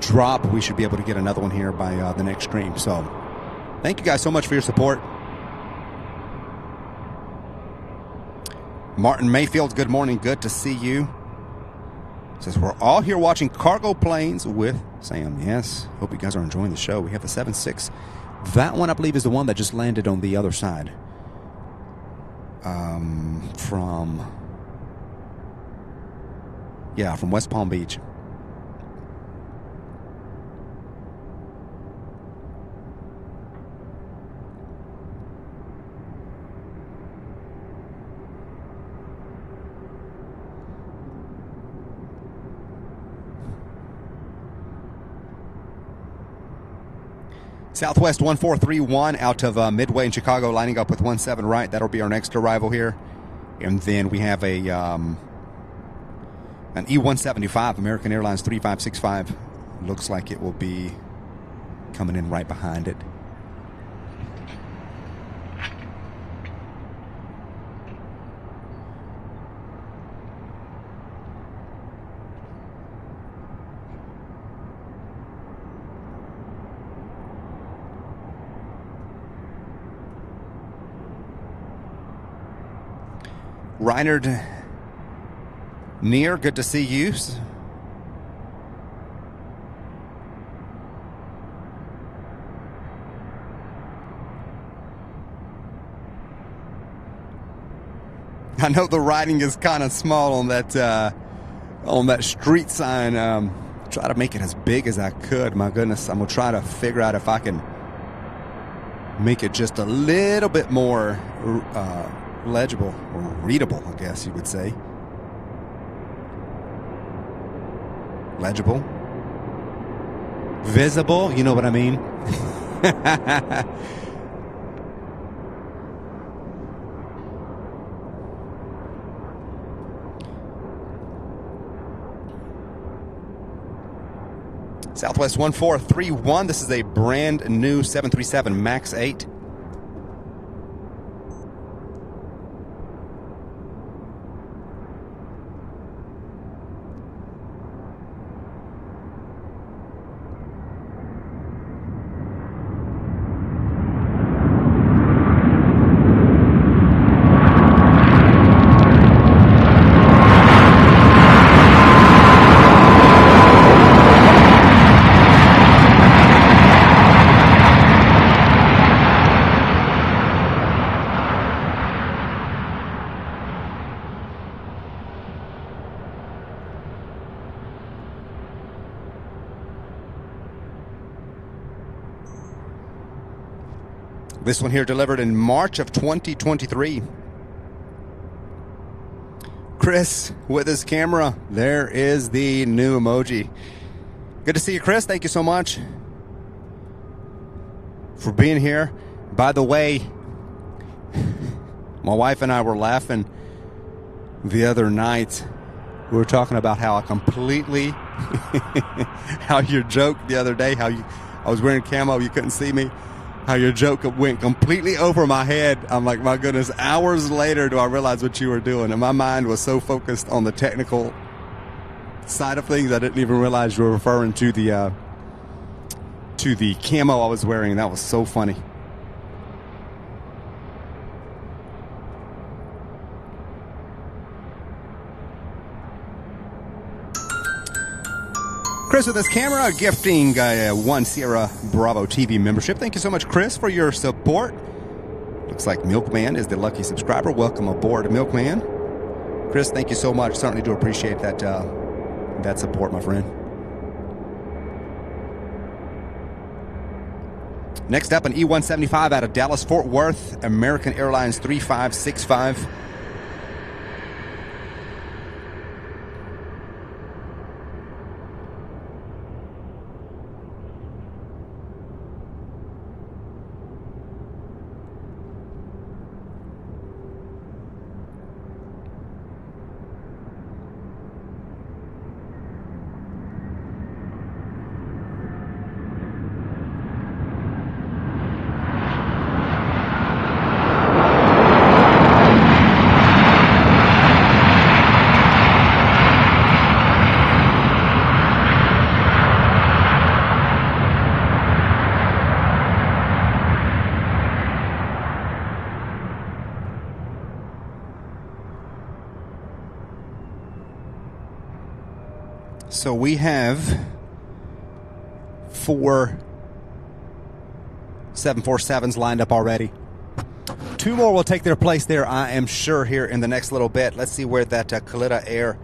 drop, we should be able to get another one here by the next stream. So thank you guys so much for your support. Martin Mayfield, good morning. Good to see you. Says we're all here watching cargo planes with Sam. Yes. Hope you guys are enjoying the show. We have the 7.6. That one, I believe, is the one that just landed on the other side. From West Palm Beach. Southwest 1431 out of Midway in Chicago, lining up with 17 right. That'll be our next arrival here. And then we have an E-175, American Airlines 3565. Looks like it will be coming in right behind it. Reinhard Near, good to see you. I know the writing is kind of small on that street sign. Try to make it as big as I could. My goodness, I'm gonna try to figure out if I can make it just a little bit more legible or readable, I guess you would say. Legible, visible, you know what I mean. Southwest 1431. This is a brand new 737 MAX 8. This one here delivered in March of 2023. Chris with his camera. There is the new emoji. Good to see you, Chris. Thank you so much for being here. By the way, my wife and I were laughing the other night. We were talking about how I completely, how your joke the other day, I was wearing camo, you couldn't see me, how your joke went completely over my head. I'm like, my goodness, hours later do I realize what you were doing. And my mind was so focused on the technical side of things, I didn't even realize you were referring to the camo I was wearing. That was so funny. Chris with this camera, gifting one Sierra Bravo TV membership. Thank you so much, Chris, for your support. Looks like Milkman is the lucky subscriber. Welcome aboard, Milkman. Chris, thank you so much. Certainly do appreciate that support, my friend. Next up, an E-175 out of Dallas-Fort Worth, American Airlines 3565. So we have 4 747s lined up already. 2 more will take their place there, I am sure, here in the next little bit. Let's see where that Kalitta Air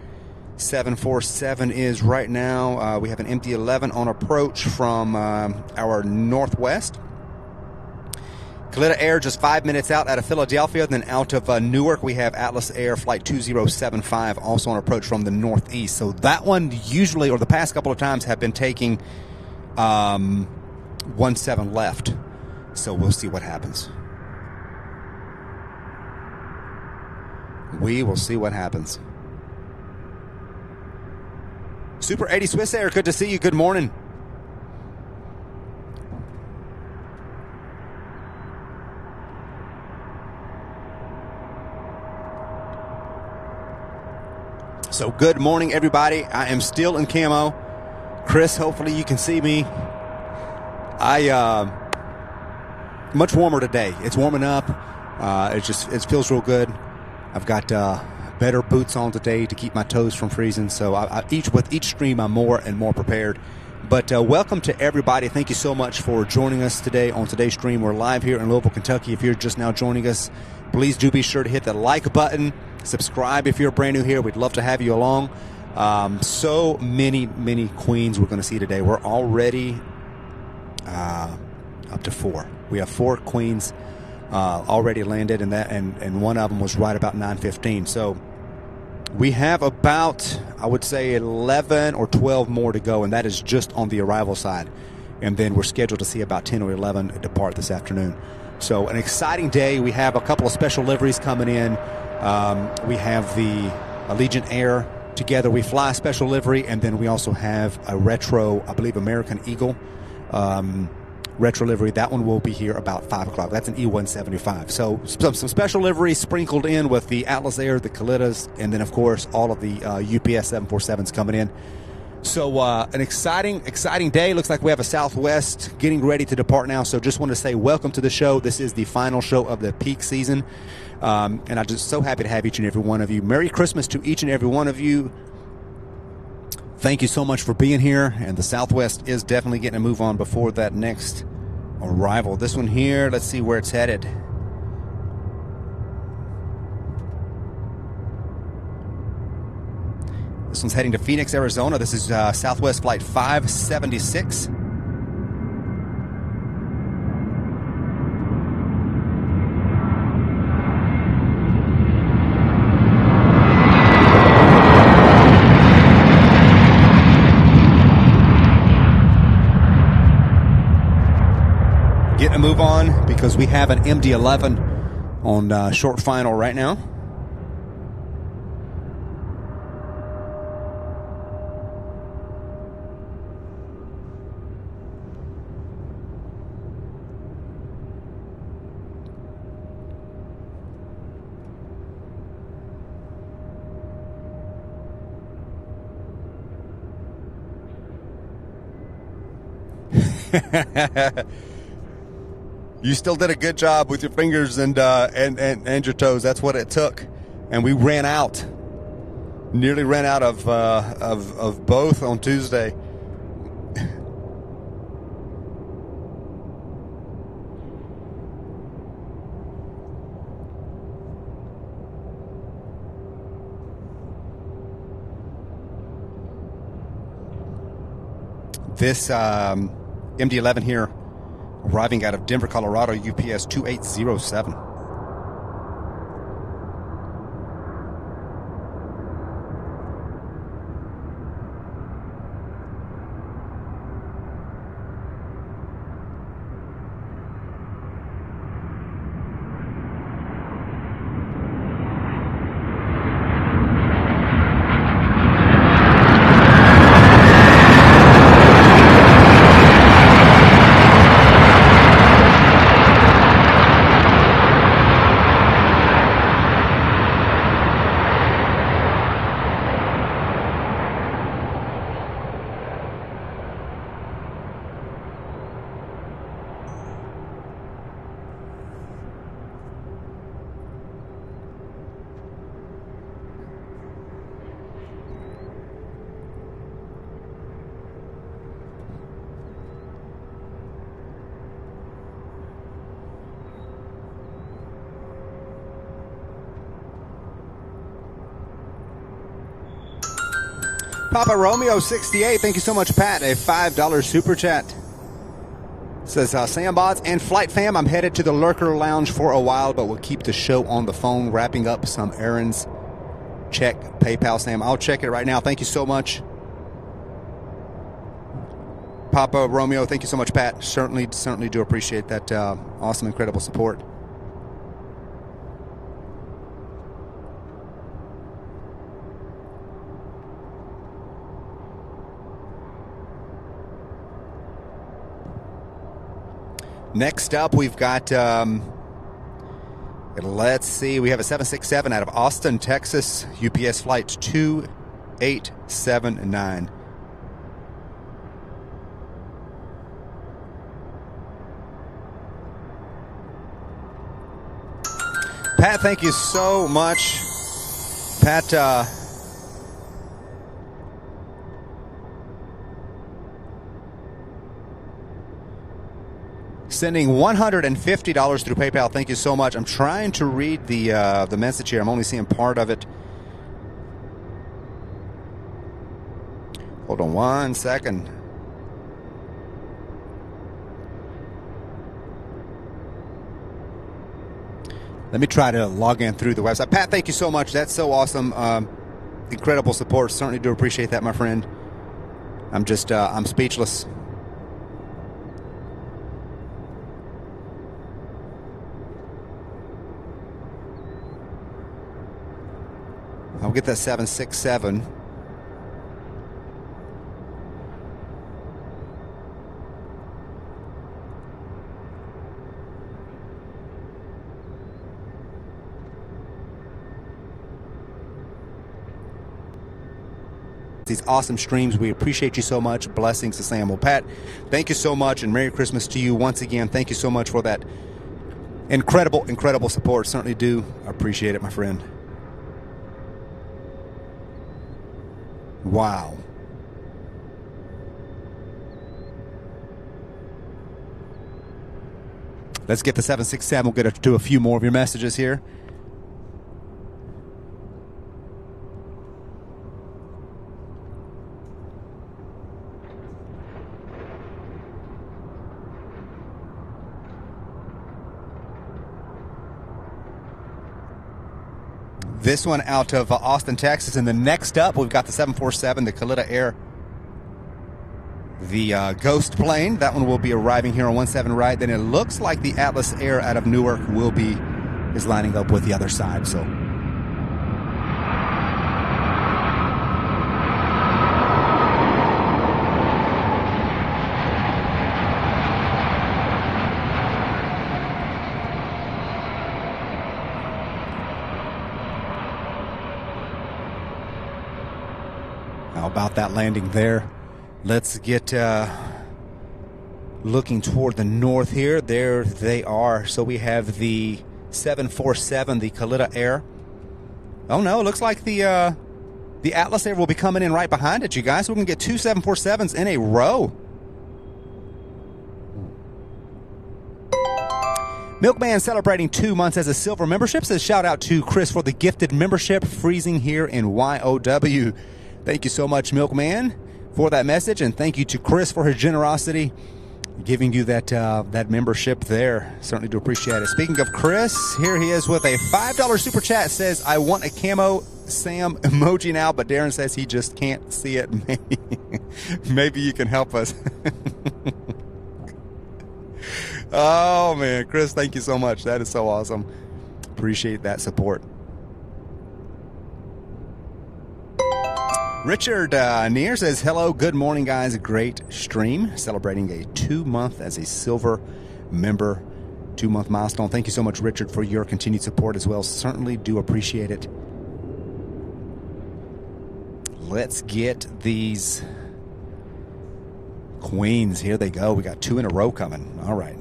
747 is right now. We have an empty 11 on approach from our northwest. Kalitta Air just 5 minutes out of Philadelphia. Then out of Newark, we have Atlas Air Flight 2075, also on approach from the northeast. So that one usually, or the past couple of times, have been taking 17 left. So we'll see what happens. We will see what happens. Super 80 Swiss Air, good to see you. Good morning. So good morning, everybody. I am still in camo. Chris, hopefully you can see me. Much warmer today. It's warming up. It feels real good. I've got better boots on today to keep my toes from freezing. So with each stream, I'm more and more prepared. But welcome to everybody. Thank you so much for joining us today on today's stream. We're live here in Louisville, Kentucky. If you're just now joining us, please do be sure to hit the like button. Subscribe if you're brand new here. We'd love to have you along. So many queens we're going to see today. We're already up to 4. We have 4 queens already landed, and one of them was right about 9:15. So we have about, I would say, 11 or 12 more to go, and that is just on the arrival side. And then we're scheduled to see about 10 or 11 depart this afternoon. So an exciting day. We have a couple of special liveries coming in. We have the Allegiant Air together. We fly a special livery, and then we also have a retro, I believe, American Eagle retro livery. That one will be here about 5 o'clock. That's an E-175. So some special liveries sprinkled in with the Atlas Air, the Kalittas, and then, of course, all of the UPS 747s coming in. So an exciting day. Looks like we have a Southwest getting ready to depart now. So just want to say welcome to the show. This is the final show of the peak season. And I'm just so happy to have each and every one of you. Merry Christmas to each and every one of you. Thank you so much for being here. And the Southwest is definitely getting a move on before that next arrival. This one here, let's see where it's headed. This one's heading to Phoenix, Arizona. This is Southwest Flight 576. move on because we have an MD-11 on short final right now. You still did a good job with your fingers and your toes. That's what it took, and we ran out. Nearly ran out of both on Tuesday. This MD-11 here, arriving out of Denver, Colorado, UPS 2807. Papa Romeo 68, thank you so much, Pat. A $5 super chat. Says, Sam Bods and Flight Fam, I'm headed to the Lurker Lounge for a while, but we'll keep the show on the phone, wrapping up some errands. Check PayPal, Sam. I'll check it right now. Thank you so much. Papa Romeo, thank you so much, Pat. Certainly do appreciate that awesome, incredible support. Next up, we've got, let's see, we have a 767 out of Austin, Texas, UPS flight 2879. Pat, thank you so much. Pat, sending $150 through PayPal. Thank you so much. I'm trying to read the message here. I'm only seeing part of it. Hold on one second. Let me try to log in through the website. Pat, thank you so much. That's so awesome. Incredible support. Certainly do appreciate that, my friend. I'm just, I'm speechless. I'll get that 767. These awesome streams, we appreciate you so much. Blessings to Sam. Well, Pat, thank you so much, and Merry Christmas to you once again. Thank you so much for that incredible support. Certainly do appreciate it, my friend. Wow. Let's get the 767. We'll get to a few more of your messages here. This one out of Austin, Texas. And the next up, we've got the 747, the Kalita Air the Ghost plane. That one will be arriving here on 17 right. Then it looks like the Atlas Air out of Newark is lining up with the other side. So how about that landing there? Let's get looking toward the north here. There they are. So we have the 747, the Kalita Air. Oh no, it looks like the Atlas Air will be coming in right behind it, you guys. We're going to get two 747s in a row. Milkman celebrating 2 months as a silver membership. Says shout out to Chris for the gifted membership. Freezing here in YOW. Thank you so much, Milkman, for that message, and thank you to Chris for his generosity, giving you that membership there. Certainly do appreciate it. Speaking of Chris, here he is with a $5 super chat. Says, I want a camo Sam emoji now, but Darren says he just can't see it. Maybe you can help us. Oh, man. Chris, thank you so much. That is so awesome. Appreciate that support. Richard Neer says, hello, good morning, guys. Great stream. Celebrating a 2 month as a silver member, 2 month milestone. Thank you so much, Richard, for your continued support as well. Certainly do appreciate it. Let's get these queens. Here they go. We got 2 in a row coming. All right.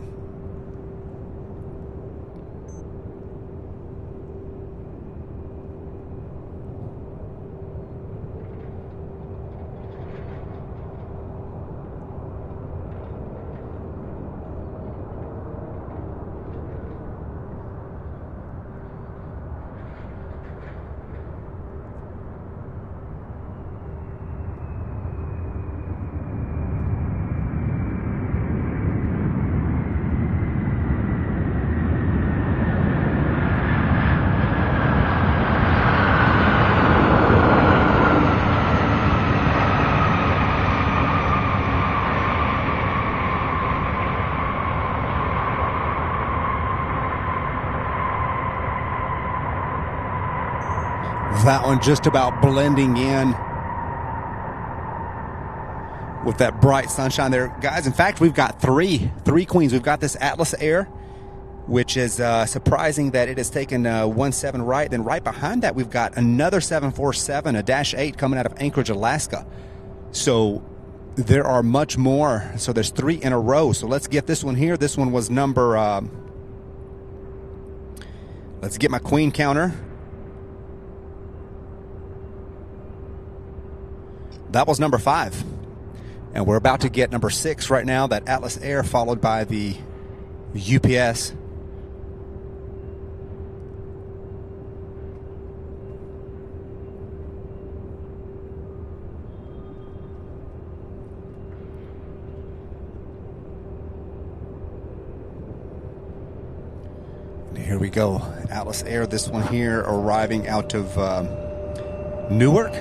That one just about blending in with that bright sunshine there. Guys, in fact, we've got three queens. We've got this Atlas Air, which is surprising that it has taken 17 right. Then right behind that, we've got another 747, a -8 coming out of Anchorage, Alaska. So there are much more. So there's 3 in a row. So let's get this one here. This one was number, let's get my queen counter. That was number 5. And we're about to get number 6 right now, that Atlas Air, followed by the UPS. And here we go. Atlas Air, this one here, arriving out of Newark.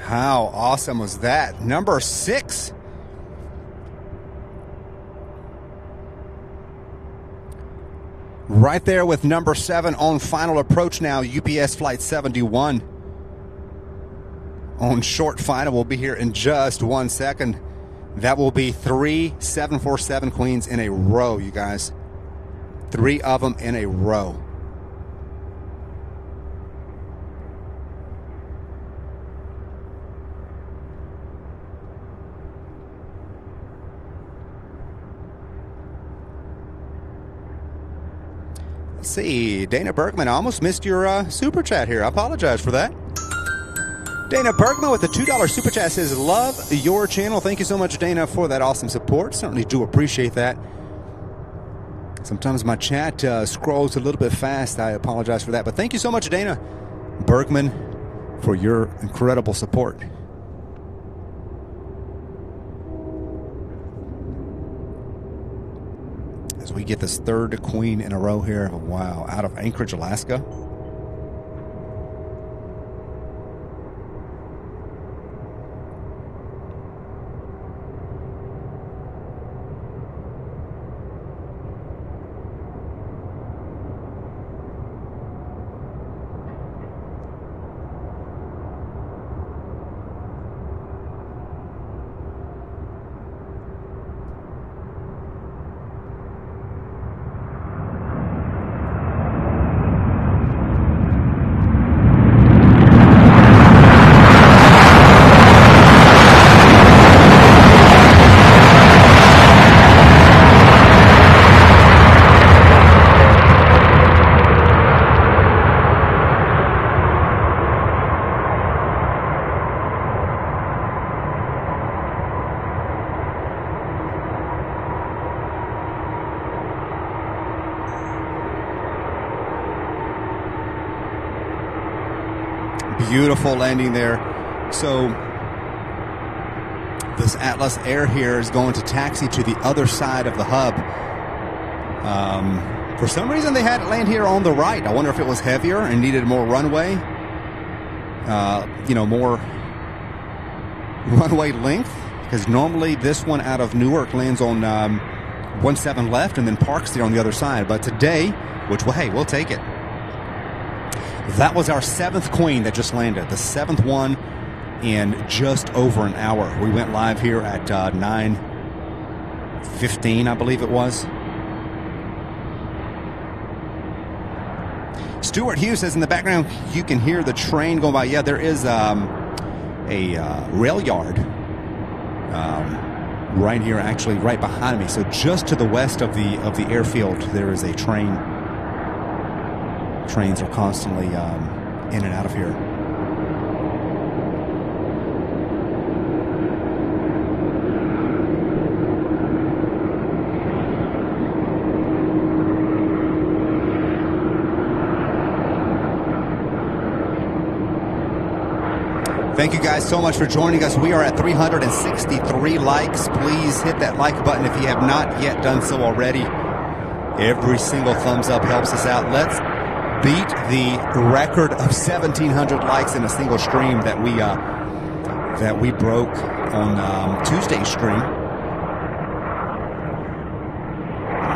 How awesome was that? Number 6. Right there with number 7 on final approach now, UPS Flight 71. On short final, we'll be here in just 1 second. That will be 3 747 queens in a row, you guys. 3 of them in a row. Let's see, Dana Bergman, I almost missed your super chat here. I apologize for that. Dana Bergman with the $2 super chat says, love your channel. Thank you so much, Dana, for that awesome support. Certainly do appreciate that. Sometimes my chat scrolls a little bit fast. I apologize for that. But thank you so much, Dana Bergman, for your incredible support. As we get this 3rd queen in a row here. Wow, out of Anchorage, Alaska. Beautiful landing there. So this Atlas Air here is going to taxi to the other side of the hub. For some reason they had it land here on the right. I wonder if it was heavier and needed more runway. More runway length, because normally this one out of Newark lands on 17 left and then parks there on the other side. But today, hey, we'll take it. That was our 7th queen that just landed, the 7th one in just over an hour. We went live here at 9:15, I believe it was. Stuart Hughes says in the background you can hear the train going by. Yeah, there is a rail yard right here, actually right behind me. So just to the west of the airfield, there is a train. Trains are constantly in and out of here. Thank you guys so much for joining us. We are at 363 likes. Please hit that like button if you have not yet done so already. Every single thumbs up helps us out. Let's beat the record of 1,700 likes in a single stream that we broke on Tuesday's stream.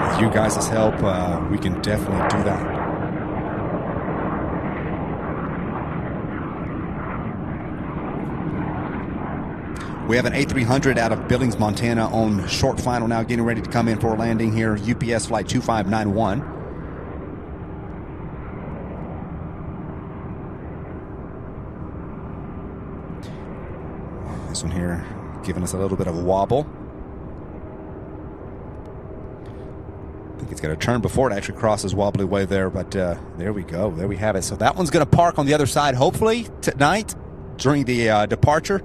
With you guys' help, we can definitely do that. We have an A300 out of Billings, Montana on short final now, getting ready to come in for a landing here. UPS Flight 2591. This one here giving us a little bit of a wobble. I think it's got to turn before it actually crosses wobbly way there, but there we go. There we have it. So that one's going to park on the other side, hopefully tonight during the departure.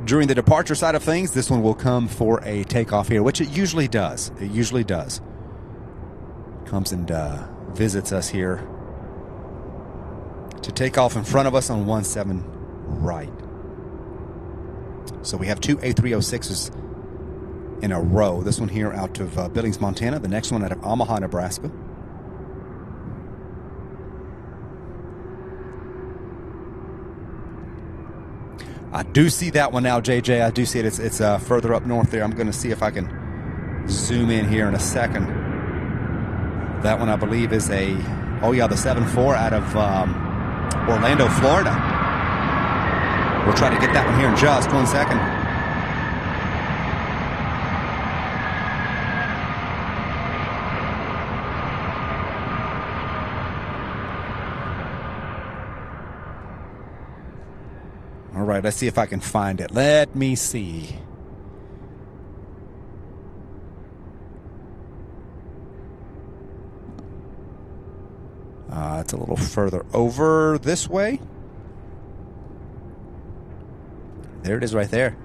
During the departure side of things, this one will come for a takeoff here, which it usually does. It usually does. Comes and visits us here to take off in front of us on 17 right. So we have 2 A306s in a row. This one here out of Billings, Montana. The next one out of Omaha, Nebraska. I do see that one now, JJ. I do see it. It's further up north there. I'm going to see if I can zoom in here in a second. That one, I believe, is the 7-4 out of Orlando, Florida. We'll try to get that one here in just 1 second. All right, let's see if I can find it. Let me see. It's a little further over this way. There it is right there.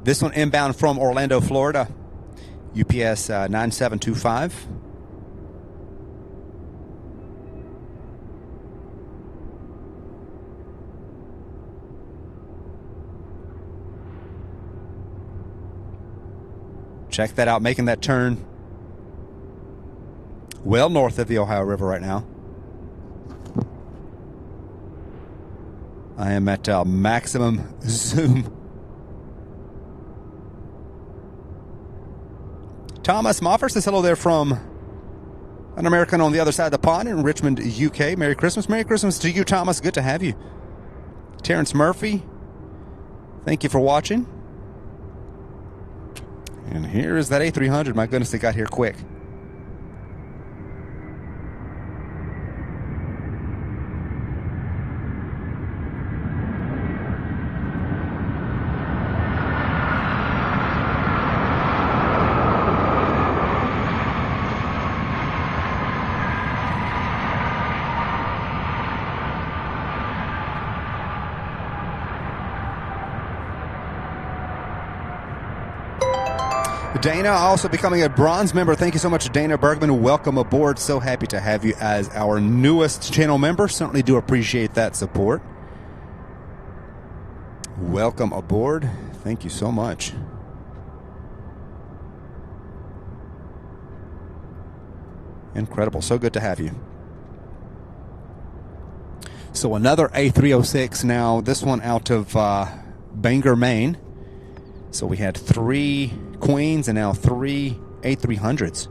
This one inbound from Orlando, Florida. UPS 9725. Check that out, making that turn well north of the Ohio River right now. I am at maximum zoom. Thomas Moffer says hello there from an American on the other side of the pond in Richmond, UK. Merry Christmas. Merry Christmas to you, Thomas. Good to have you. Terrence Murphy, thank you for watching. And here is that A300. My goodness, they got here quick. Dana also becoming a bronze member. Thank you so much, Dana Bergman. Welcome aboard. So happy to have you as our newest channel member. Certainly do appreciate that support. Welcome aboard. Thank you so much. Incredible. So good to have you. So another A306 now. This one out of Bangor, Maine. So we had 3 Queens and now 3 A300s.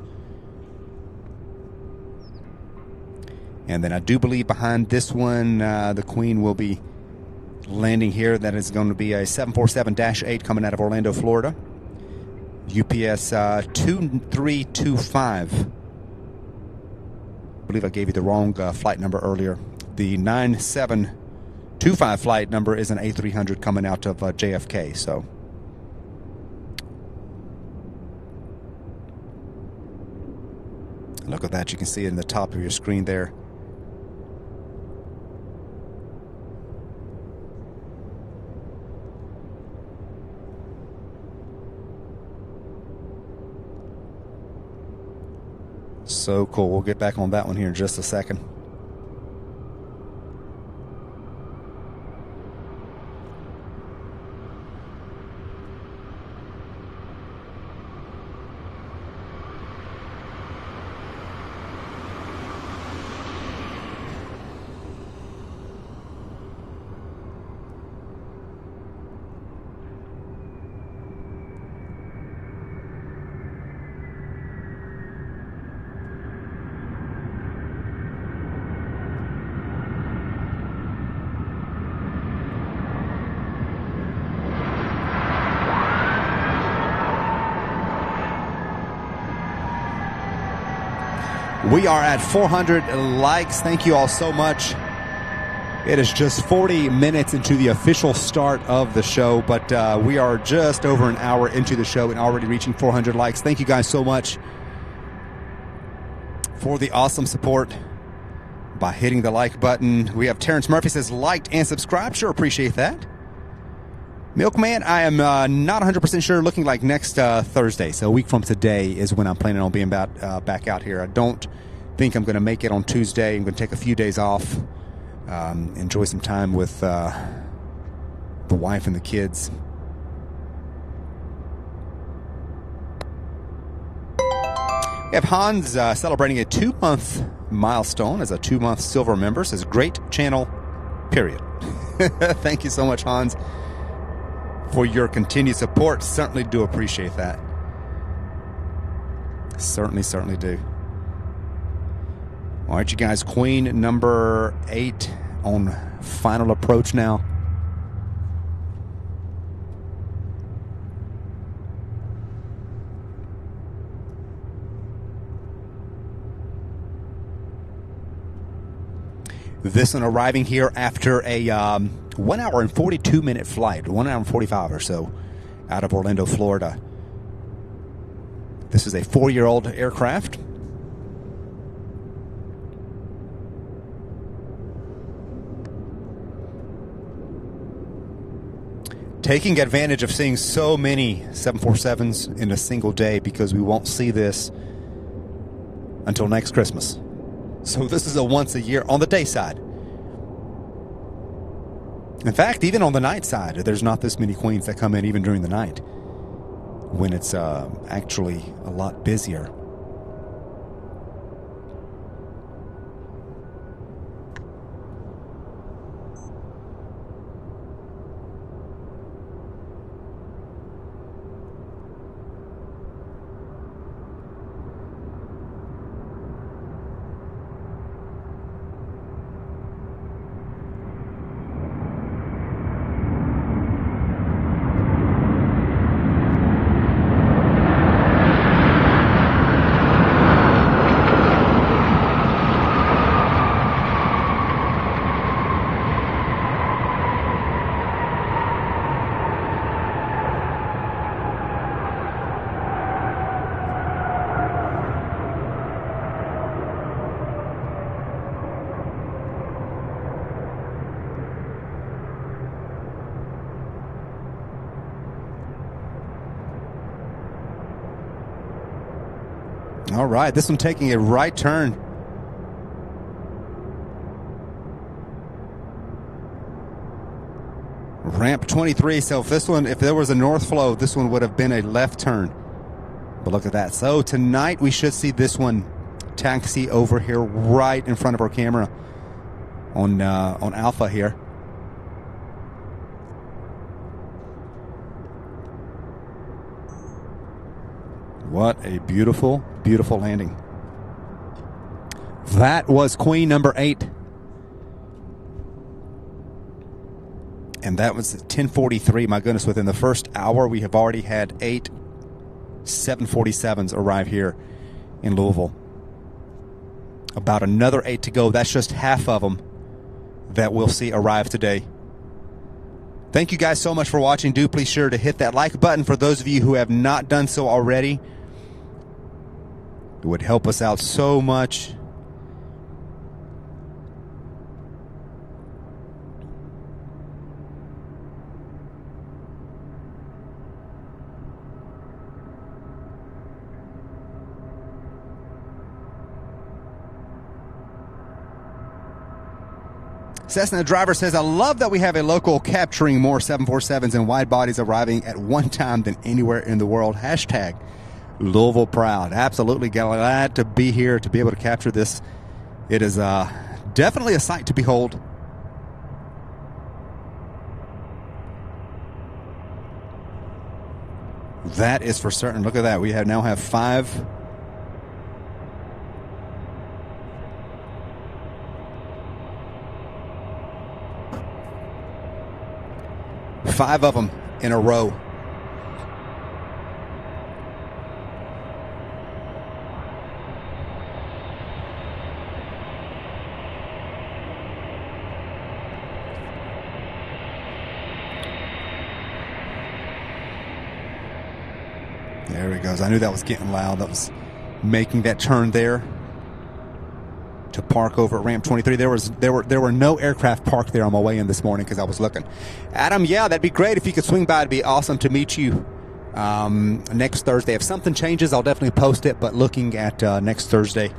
And then I do believe behind this one, the Queen will be landing here. That is going to be a 747-8 coming out of Orlando, Florida. UPS 2325. I believe I gave you the wrong flight number earlier. The 9725 flight number is an A300 coming out of JFK. So look at that. You can see it in the top of your screen there. So cool. We'll get back on that one here in just a second. We are at 400 likes. Thank you all so much. It is just 40 minutes into the official start of the show, but we are just over an hour into the show and already reaching 400 likes. Thank you guys so much for the awesome support by hitting the like button. We have Terrence Murphy says liked and subscribed. Sure, appreciate that. Milkman, I am not 100% sure. Looking like next Thursday, so a week from today is when I'm planning on being back out here. I don't think I'm going to make it on Tuesday. I'm going to take a few days off, enjoy some time with the wife and the kids. We have Hans celebrating a 2-month milestone as a 2-month silver member. Says, great channel, period. Thank you so much, Hans, for your continued support. Certainly do appreciate that. Certainly do. All right, you guys, queen number 8 on final approach now. This one arriving here after a 1 hour and 42 minute flight, 1 hour and 45 or so, out of Orlando, Florida. This is a 4-year-old aircraft. Taking advantage of seeing so many 747s in a single day, because we won't see this until next Christmas. So this is a once a year on the day side. In fact, even on the night side, there's not this many queens that come in even during the night, when it's actually a lot busier. All right, this one taking a right turn. Ramp 23, so if this one, if there was a north flow, this one would have been a left turn. But look at that. So tonight we should see this one taxi over here right in front of our camera on Alpha here. What a beautiful, beautiful landing. That was queen number 8. And that was 10:43. My goodness, within the first hour, we have already had 8 747s arrive here in Louisville. About another 8 to go. That's just half of them that we'll see arrive today. Thank you guys so much for watching. Do please sure to hit that like button for those of you who have not done so already. It would help us out so much. Cessna driver says, I love that we have a local capturing more 747s and wide bodies arriving at one time than anywhere in the world. Hashtag Louisville proud. Absolutely glad to be here to be able to capture this. It is definitely a sight to behold. That is for certain. Look at that. We now have 5. Five of them in a row. There he goes. I knew that was getting loud. That was making that turn there to park over at ramp 23. There were no aircraft parked there on my way in this morning because I was looking. Adam, yeah, that'd be great if you could swing by. It'd be awesome to meet you next Thursday. If something changes, I'll definitely post it, but looking at next Thursday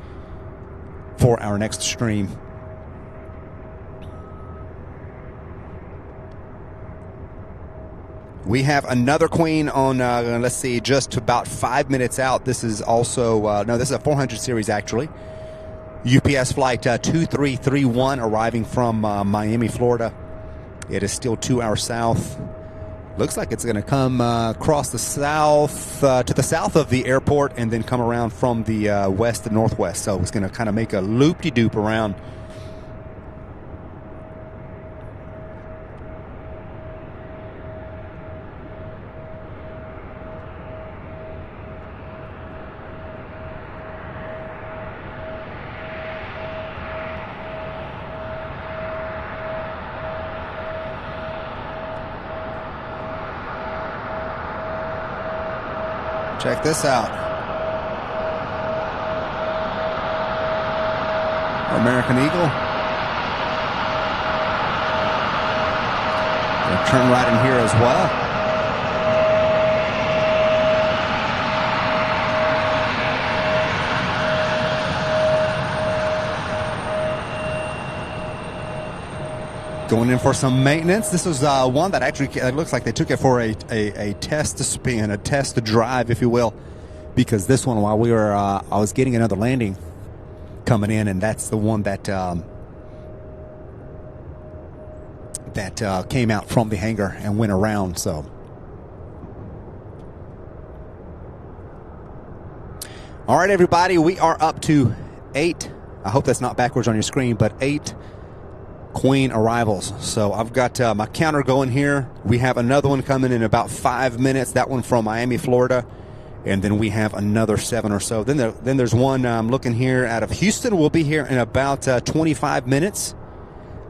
for our next stream. We have another queen on, let's see, just about 5 minutes out. This is also, no, this is a 400 series actually. UPS flight 2331 arriving from Miami, Florida. It is still 2 hours south. Looks like it's going to come across the south, to the south of the airport, and then come around from the west to northwest. So it's going to kind of make a loop-de-doop around. Check this out. American Eagle. Gonna turn right in here as well. Going in for some maintenance. This was one that actually, it looks like they took it for a test spin, a test drive, if you will, because this one, while we were, I was getting another landing coming in, and that's the one that came out from the hangar and went around. So, all right, everybody, we are up to 8. I hope that's not backwards on your screen, but 8 queen arrivals. So I've got my counter going here. We have another one coming in about 5 minutes. That one from Miami, Florida, and then we have another 7 or so. Then there's one I'm looking here out of Houston. We'll be here in about 25 minutes.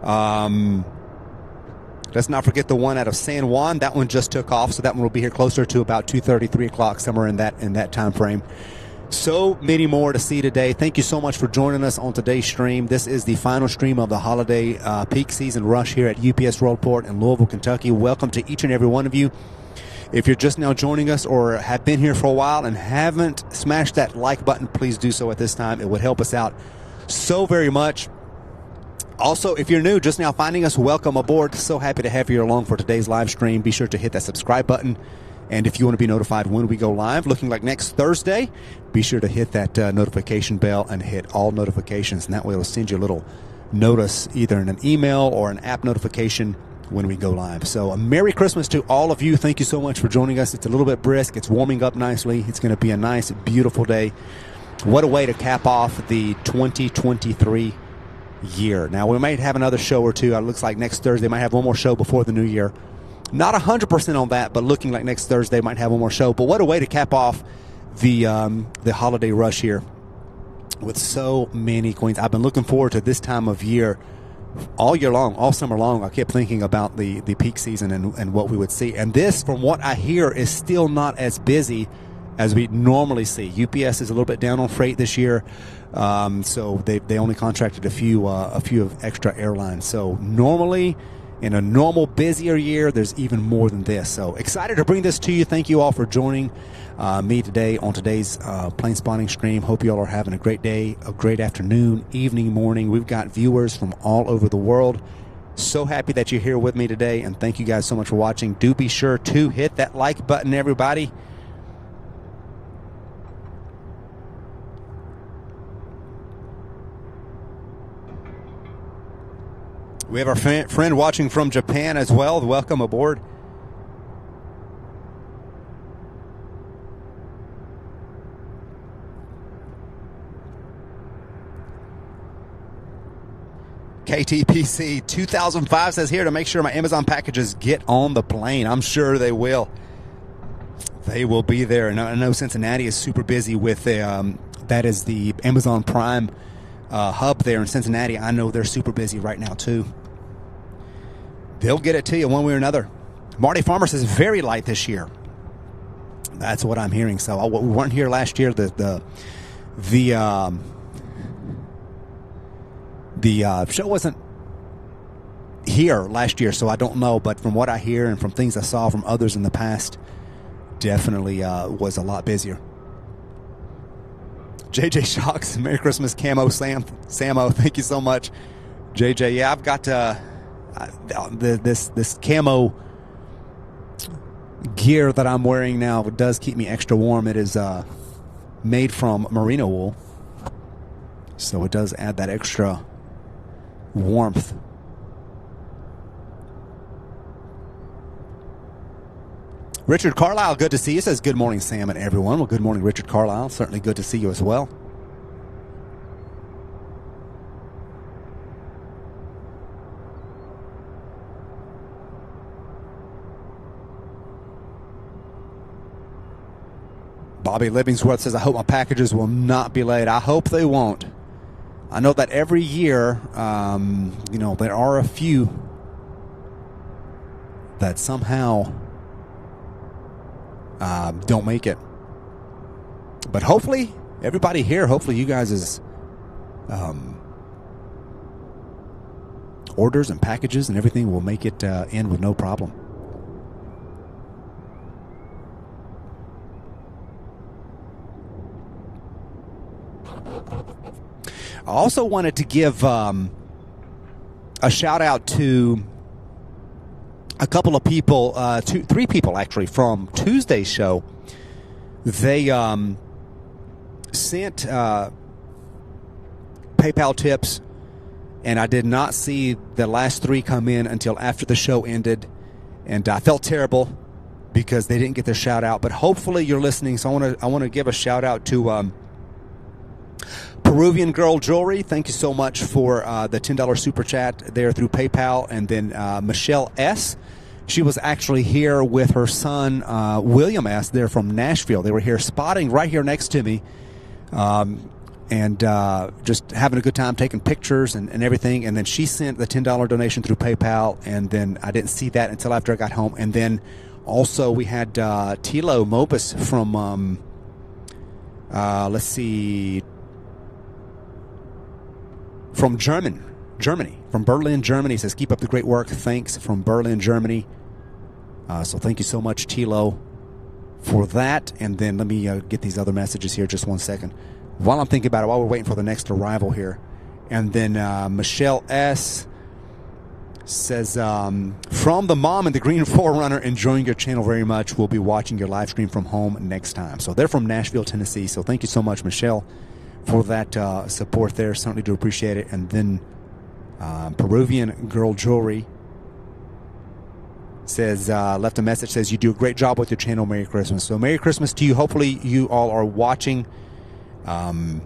Let's not forget the one out of San Juan. That one just took off, so that one will be here closer to about 2:30, 3 o'clock, somewhere in that time frame. So many more to see today. Thank you so much for joining us on today's stream. This is the final stream of the holiday peak season rush here at UPS Worldport in Louisville, Kentucky. Welcome to each and every one of you. If you're just now joining us or have been here for a while and haven't smashed that like button, please do so at this time. It would help us out so very much. Also, if you're new, just now finding us, welcome aboard. So happy to have you along for today's live stream. Be sure to hit that subscribe button. And if you want to be notified when we go live, looking like next Thursday, be sure to hit that notification bell and hit all notifications. And that way it'll send you a little notice, either in an email or an app notification when we go live. So a Merry Christmas to all of you. Thank you so much for joining us. It's a little bit brisk. It's warming up nicely. It's going to be a nice, beautiful day. What a way to cap off the 2023 year. Now, we might have another show or two. It looks like next Thursday might have one more show before the new year. Not 100% on that, but looking like next Thursday might have one more show. But what a way to cap off the holiday rush here with so many queens. I've been looking forward to this time of year all year long, all summer long. I kept thinking about the peak season and what we would see. And this, from what I hear, is still not as busy as we normally see. UPS is a little bit down on freight this year, so they only contracted a few of extra airlines. So normally, in a normal, busier year, there's even more than this. So excited to bring this to you. Thank you all for joining me today on today's plane spotting stream. Hope you all are having a great day, a great afternoon, evening, morning. We've got viewers from all over the world. So happy that you're here with me today, and thank you guys so much for watching. Do be sure to hit that like button, everybody. We have our friend watching from Japan as well. Welcome aboard. KTPC 2005 says here to make sure my Amazon packages get on the plane. I'm sure they will. They will be there. And I know Cincinnati is super busy with that is the Amazon Prime hub there in Cincinnati. I know they're super busy right now too. They'll get it to you one way or another. Marty Farmer says very light this year. That's what I'm hearing. So we weren't here last year. The show wasn't here last year, so I don't know. But from what I hear and from things I saw from others in the past, definitely was a lot busier. JJ Shocks, Merry Christmas, Camo Samo. Thank you so much, JJ. Yeah, I've got this camo gear that I'm wearing now does keep me extra warm. It is made from merino wool, so it does add that extra warmth. Richard Carlisle, good to see you. Says good morning, Sam and everyone. Well, good morning, Richard Carlisle. Certainly good to see you as well. Bobby Livingworth says, I hope my packages will not be late. I hope they won't. I know that every year, there are a few that somehow don't make it. But hopefully, everybody here, hopefully you guys' orders and packages and everything will make it in with no problem. I also wanted to give a shout out to a couple of people, three people actually from Tuesday's show. They sent PayPal tips, and I did not see the last three come in until after the show ended, and I felt terrible because they didn't get their shout out. But hopefully you're listening, so I want to give a shout out to Peruvian Girl Jewelry. Thank you so much for the $10 super chat there through PayPal. And then Michelle S. She was actually here with her son, William S. They're from Nashville. They were here spotting right here next to me and just having a good time taking pictures and everything. And then she sent the $10 donation through PayPal. And then I didn't see that until after I got home. And then also we had Tilo Mobus from, let's see, from Germany, from Berlin, Germany. Says, keep up the great work. Thanks, from Berlin, Germany. So thank you so much, Tilo, for that. And then let me get these other messages here just one second. While I'm thinking about it, while we're waiting for the next arrival here. And then Michelle S. says, from the mom and the Green Forerunner, enjoying your channel very much. We'll be watching your live stream from home next time. So they're from Nashville, Tennessee. So thank you so much, Michelle, for that support there. Certainly do appreciate it. And then Peruvian Girl Jewelry says, left a message, says, you do a great job with your channel. Merry Christmas. So Merry Christmas to you. Hopefully you all are watching. Wanted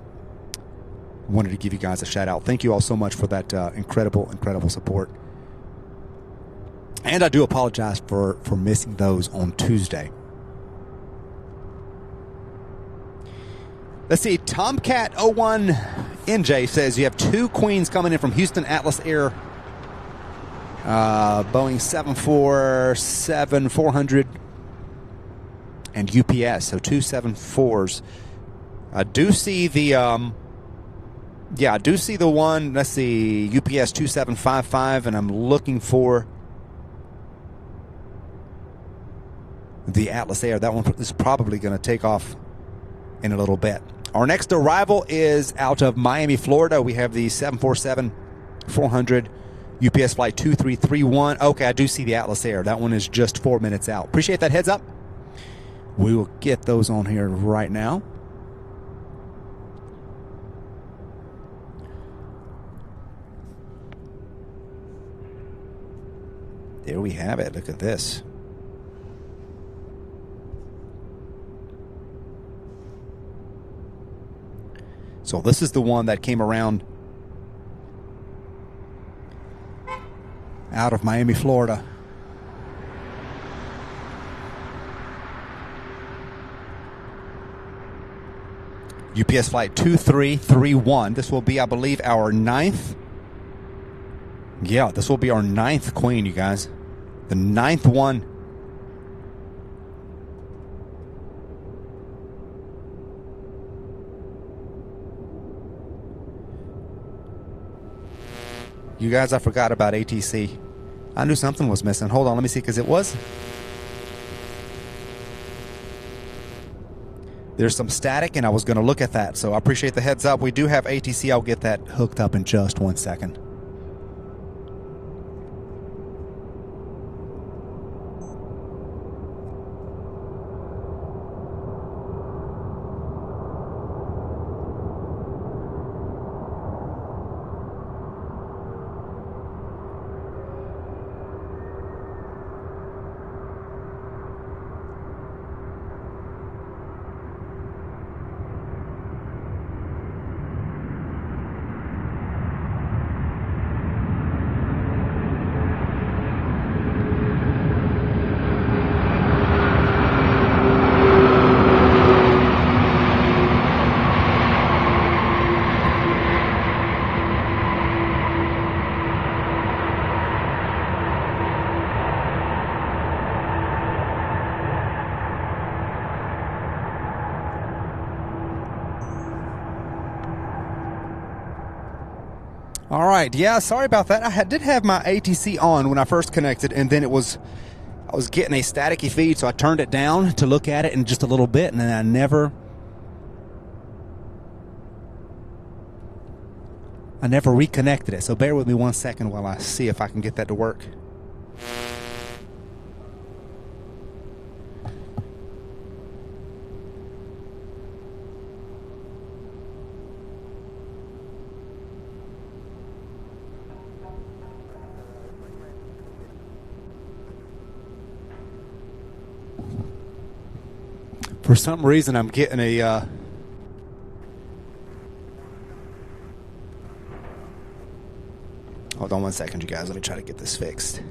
to give you guys a shout out. Thank you all so much for that incredible support. And I do apologize for missing those on Tuesday. Let's see, Tomcat01NJ says you have two queens coming in from Houston Atlas Air, Boeing 747-400 and UPS, so two 747s. I do see the I do see the one, let's see, UPS 2755, and I'm looking for the Atlas Air. That one is probably going to take off in a little bit. Our next arrival is out of Miami, Florida. We have the 747-400 UPS flight 2331. Okay, I do see the Atlas Air. That one is just 4 minutes out. Appreciate that heads up. We will get those on here right now. There we have it. Look at this. So this is the one that came around out of Miami, Florida. UPS flight 2331. This will be, I believe, our 9th. Yeah, this will be our 9th queen, you guys. The 9th one. You guys, I forgot about ATC. I knew something was missing. Hold on, let me see, because it was. There's some static, and I was going to look at that. So I appreciate the heads up. We do have ATC. I'll get that hooked up in just 1 second. All right, yeah, sorry about that. I did have my ATC on when I first connected, and then I was getting a staticky feed, so I turned it down to look at it in just a little bit, and then I never reconnected it. So bear with me 1 second while I see if I can get that to work. For some reason, I'm getting a hold on 1 second, you guys. Let me try to get this fixed.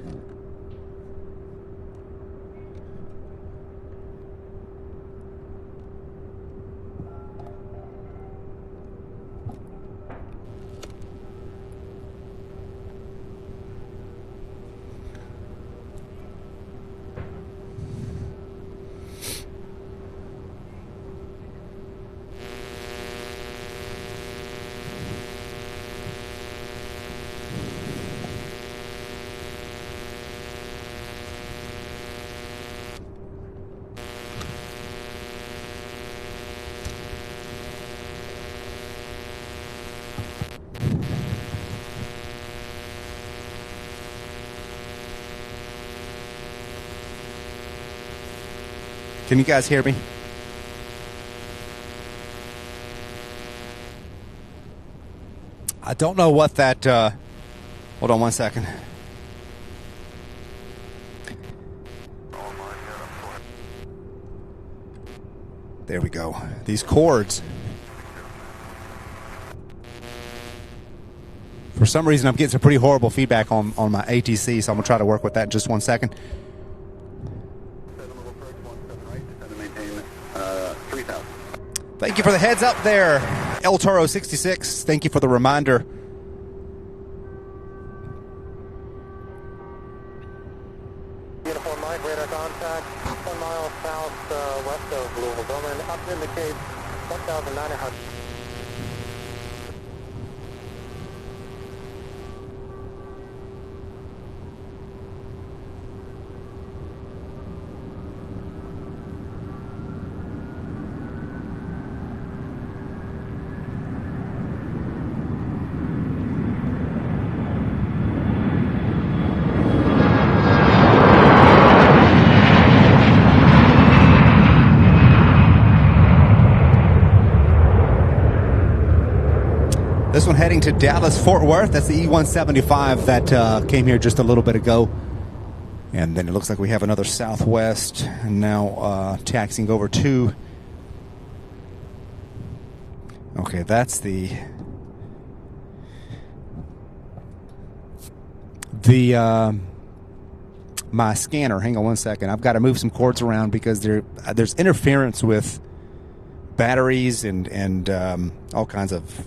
Can you guys hear me? I don't know what that, hold on 1 second. There we go. These cords. For some reason, I'm getting some pretty horrible feedback on my ATC, so I'm going to try to work with that in just 1 second. Thank you for the heads up there, El Toro 66. Thank you for the reminder. Uniform Mike, radar contact, 10 miles southwest of Louisville. Bowman, up to indicate 1,900. This one heading to Dallas, Fort Worth. That's the E-175 that came here just a little bit ago. And then it looks like we have another Southwest, and now taxiing over to... Okay, that's my scanner. Hang on 1 second. I've got to move some cords around because there's interference with batteries and all kinds of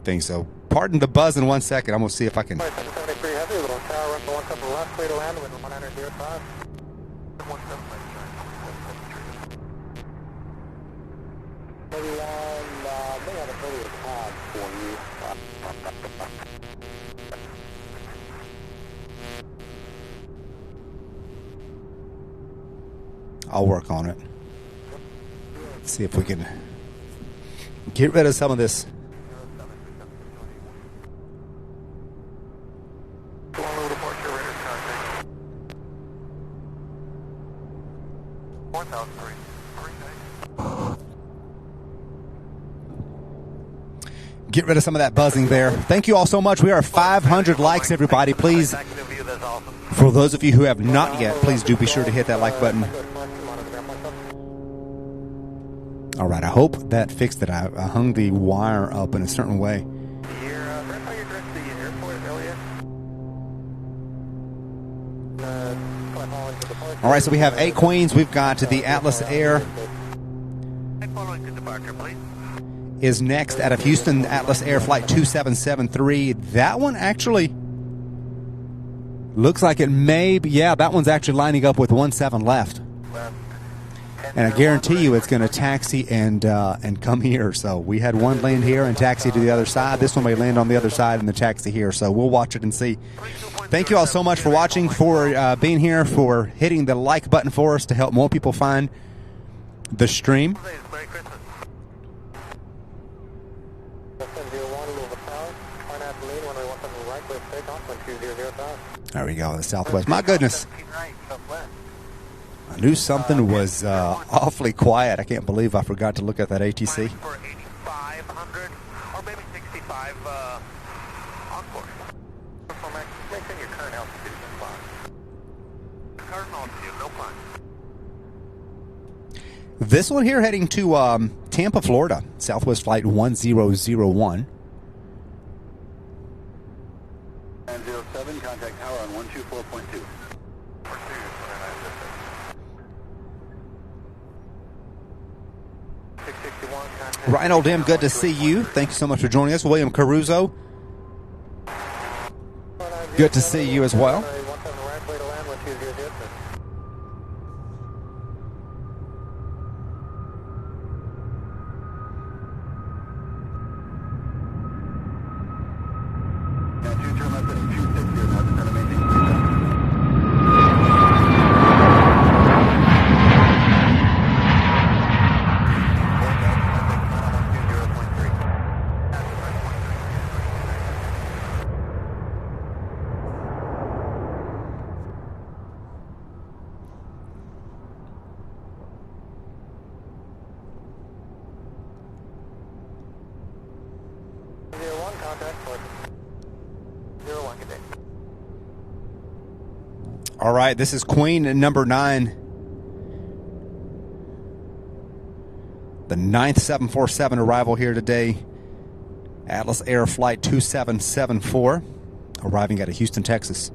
things. So pardon the buzz in 1 second. I'm going to see if I can... 773 heavy, little tower run for 1 couple left, clear to land, wind 105. Maybe may have a pretty pad for you. I'll work on it. See if we can get rid of some of this. Get rid of some of that buzzing there. Thank you all so much. We are 500 likes, everybody. Please, for those of you who have not yet, please do be sure to hit that like button. All right, I hope that fixed it. I hung the wire up in a certain way. All right, so we have 8 Queens. We've got the Atlas Air is next out of Houston. Atlas Air Flight 2773. That one actually looks like it may be, yeah, that one's actually lining up with 17 left. And I guarantee you it's going to taxi and come here. So we had one land here and taxi to the other side. This one may land on the other side and the taxi here. So we'll watch it and see. Thank you all so much for watching, for being here, for hitting the like button for us to help more people find the stream. There we go, the southwest. My goodness. I knew something was awfully quiet. I can't believe I forgot to look at that ATC. For 8,500 or maybe 65 on course. Maintain your current altitude and climb. Current altitude, no climb. This one here heading to Tampa, Florida. Southwest flight 1001. 907, contact tower on 124.2. Ryan Oldham, good to see you. Thank you so much for joining us. William Caruso, good to see you as well. All right, this is Queen number 9. The 9th 747 arrival here today. Atlas Air Flight 2774, arriving out of Houston, Texas.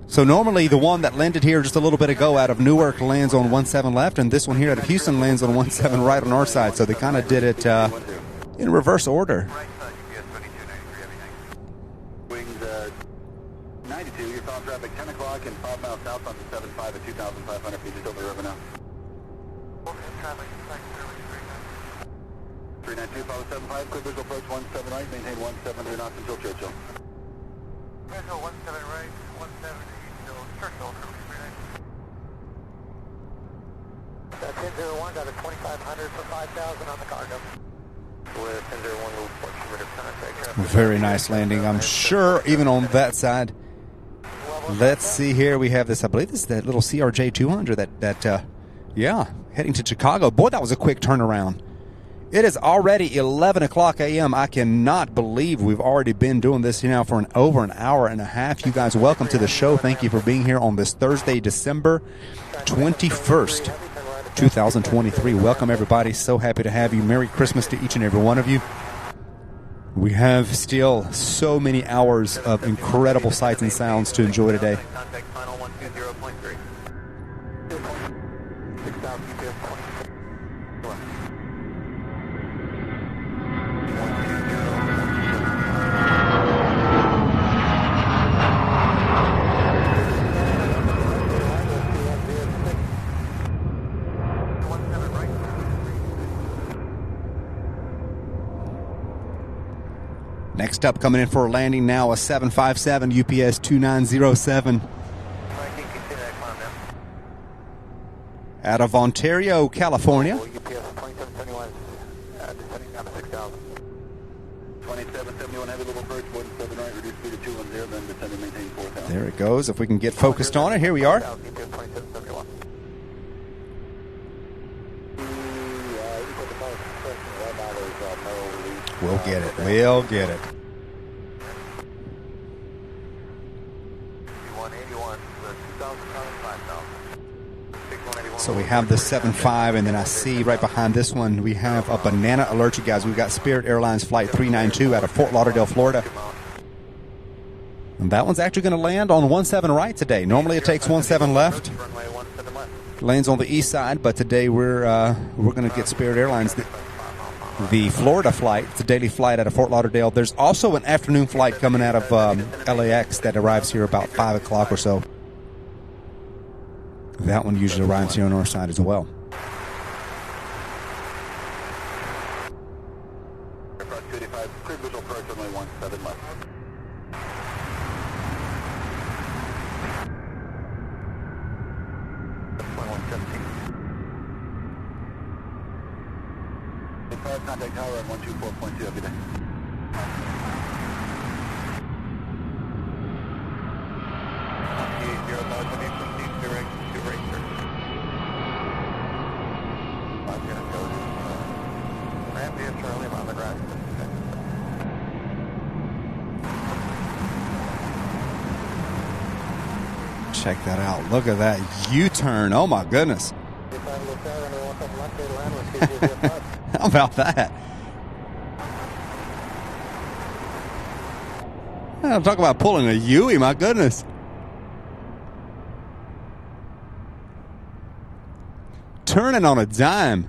So normally the one that landed here just a little bit ago out of Newark lands on 17 left, and this one here out of Houston lands on 17 right on our side. So they kind of did it in reverse order. Wings 92, you're found traffic 10 o'clock and 5 miles south on the 75 at 2,500 feet just over the river now. Traffic, 392, follow 75, quick visual approach 17 right, maintain 17 knots until Churchill. Visual 17 right, 17 until Churchill, 392. That's 1001, got a 2,500 for 5,000 on the cargo. With 1001 Louisville, contact. Very nice landing, I'm sure, even on that side. Let's see here. We have this, I believe this is that little CRJ 200 yeah, heading to Chicago. Boy, that was a quick turnaround. It is already 11 o'clock a.m. I cannot believe we've already been doing this here now for over an hour and a half. You guys, welcome to the show. Thank you for being here on this Thursday, December 21st, 2023. Welcome, everybody. So happy to have you. Merry Christmas to each and every one of you. We have still so many hours of incredible sights and sounds to enjoy today. Next up, coming in for a landing now, a 757 UPS 2907. Out of Ontario, California. UPS 2771, descending down to 6,000. 2771, heavy level approach, 17 right, reduce speed to 210, then descend and maintain 4,000. There it goes. If we can get focused on it, here we are. We'll get it. We'll get it. So we have the 7.5, and then I see right behind this one we have a banana alert, you guys. We've got Spirit Airlines Flight 392 out of Fort Lauderdale, Florida. And that one's actually going to land on 17 right today. Normally it takes 17 left. Lands on the east side, but today we're going to get Spirit Airlines the Florida flight. It's a daily flight out of Fort Lauderdale. There's also an afternoon flight coming out of LAX that arrives here about 5 o'clock or so. That one usually arrives here on our side as well. Aircraft 285, clear visual approach, runway 17 left. Contact tower on 124.2, every day. Check that out. Look at that U-turn. Oh my goodness. How about that? I'm talking about pulling a Yui, my goodness. Turning on a dime.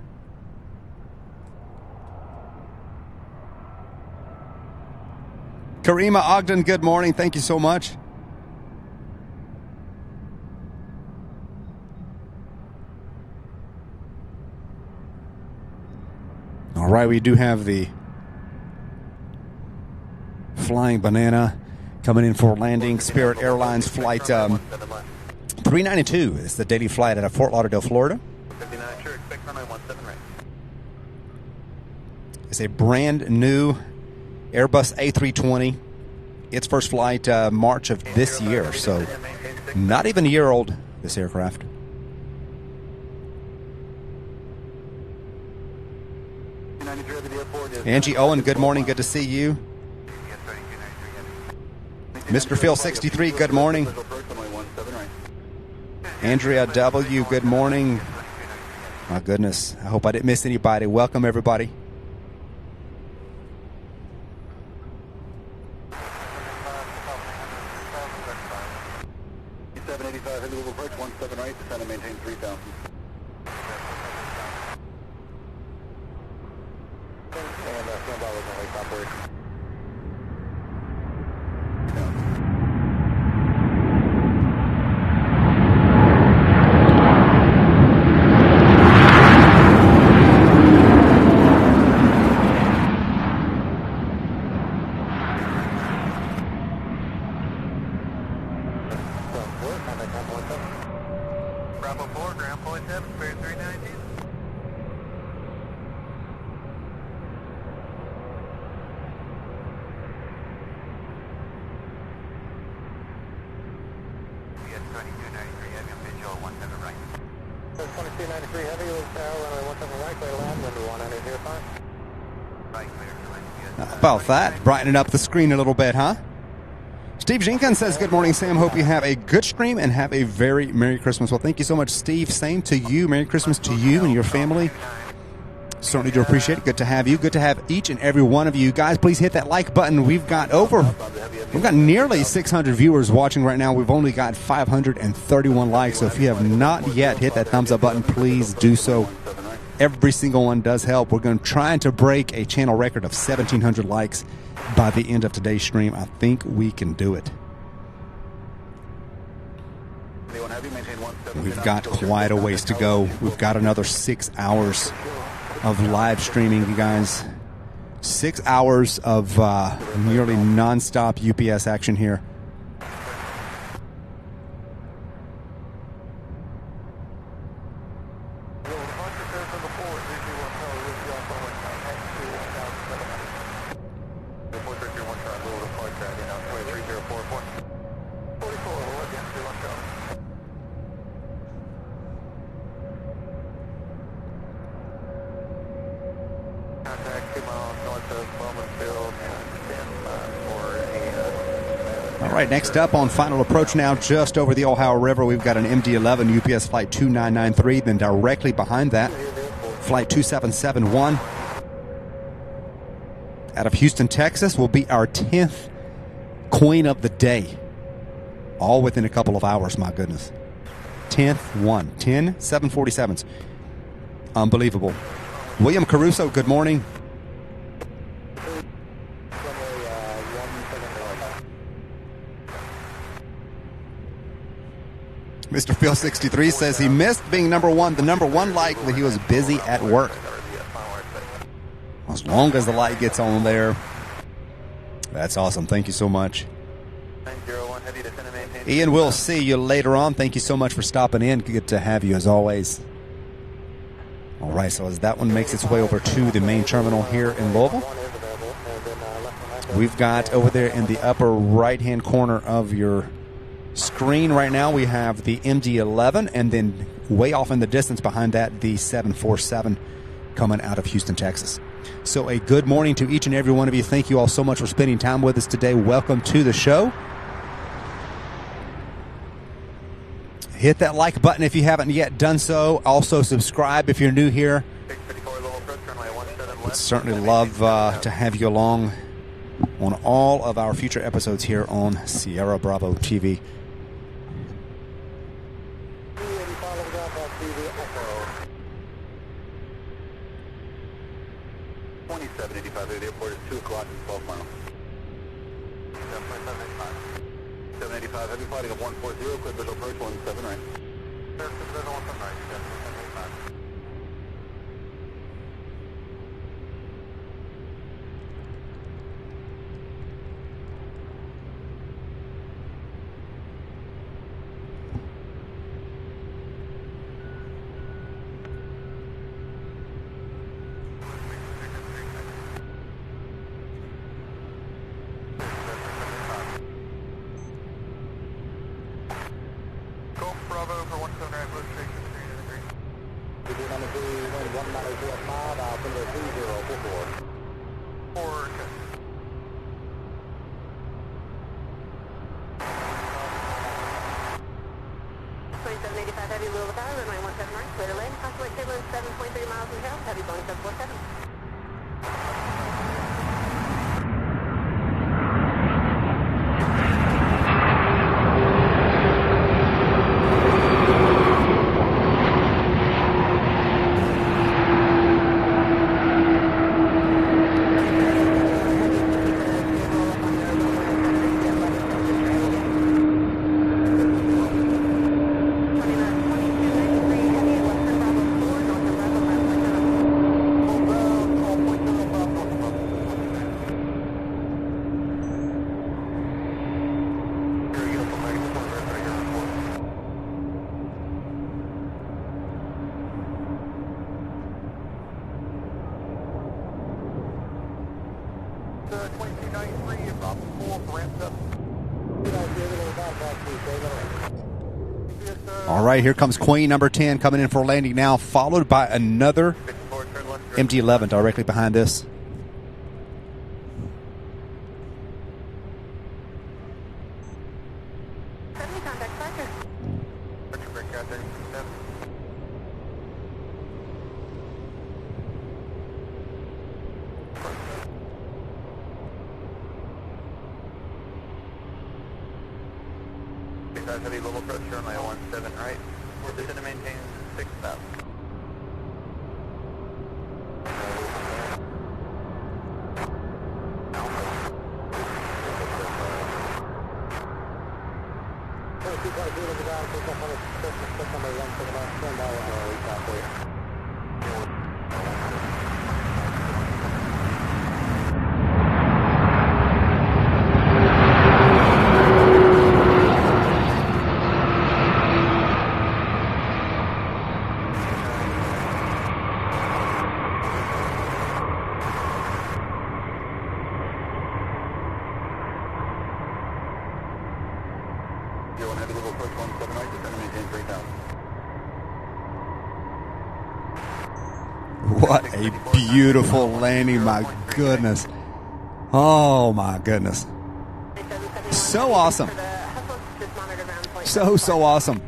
Karima Ogden, good morning. Thank you so much. All right, we do have the Flying Banana coming in for landing. Spirit Airlines flight 392 is the daily flight out of Fort Lauderdale, Florida. 59, sure, expect runway 17 right. It's a brand new Airbus A320. Its first flight March of this year, so not even a year old, this aircraft. Angie Owen, good morning. Good to see you. Mr. Phil 63, good morning. Andrea W, good morning. My goodness, I hope I didn't miss anybody. Welcome, everybody. About that, brightening up the screen a little bit, huh? Steve Jenkins says, good morning, Sam. Hope you have a good stream and have a very Merry Christmas. Well, thank you so much, Steve. Same to you. Merry Christmas to you and your family. Certainly do appreciate it. Good to have you. Good to have each and every one of you. Guys, please hit that like button. We've got nearly 600 viewers watching right now. We've only got 531 likes. So if you have not yet hit that thumbs up button, please do so. Every single one does help. We're going to try to break a channel record of 1,700 likes by the end of today's stream. I think we can do it. We've got quite a ways to go. We've got another 6 hours of live streaming, you guys. 6 hours of nearly nonstop UPS action here. All right, next up on final approach now, just over the Ohio River, we've got an MD-11 UPS flight 2993. Then directly behind that, flight 2771 out of Houston, Texas, will be our 10th coin of the day. All within a couple of hours, my goodness. 10th one. 10 747s. Unbelievable. William Caruso, good morning. Mr. Phil 63 says he missed being number one. The number one light, he was busy at work. As long as the light gets on there, that's awesome. Thank you so much. 901, heavy descend and maintain. Ian, we'll see you later on. Thank you so much for stopping in. Good to have you as always. All right, so as that one makes its way over to the main terminal here in Louisville, we've got over there in the upper right-hand corner of your screen right now, we have the MD-11, and then way off in the distance behind that, the 747 coming out of Houston, Texas. So a good morning to each and every one of you. Thank you all so much for spending time with us today. Welcome to the show. Hit that like button if you haven't yet done so. Also subscribe if you're new here. Would certainly love to have you along on all of our future episodes here on Sierra Bravo TV. 2785 at the airport is 2 o'clock and 12 miles. 785, heavy fighting of 140, clear visual approach 17 right. Clear visual 17 right, 785. Heavy Louisville Tower, runway 17 right, clear to land. Constellate turbulence 7.3 miles in total. Heavy Boeing 747. All right, here comes Queen number 10 coming in for landing now, followed by another MD-11 directly behind this. Heavy level approach, runway 17 right. We're descend to maintain 6 knots. What a beautiful landing, my goodness. Oh, my goodness. So awesome. So awesome.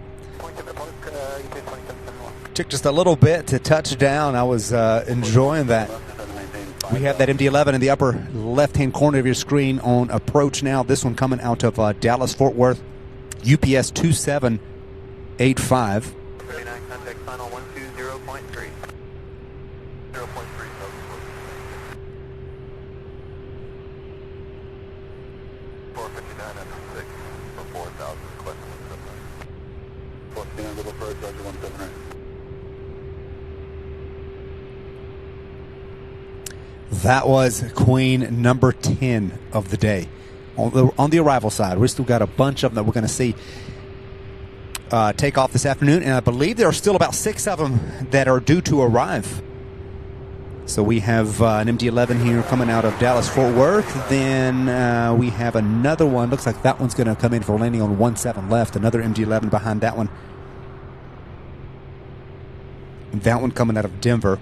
Took just a little bit to touch down. I was enjoying that. We have that MD-11 in the upper left-hand corner of your screen on approach now. This one coming out of Dallas-Fort Worth, UPS 2785. 39, contact final 120.3. 0.3. 459 and 6 for 4,000. Little Bird, Roger 179. That was Queen number 10 of the day. On the arrival side, we still got a bunch of them that we're going to see take off this afternoon, and I believe there are still about 6 of them that are due to arrive. So we have an MD-11 here coming out of Dallas-Fort Worth. Then we have another one. Looks like that one's going to come in for landing on 17 left. Another MD-11 behind that one. And that one coming out of Denver.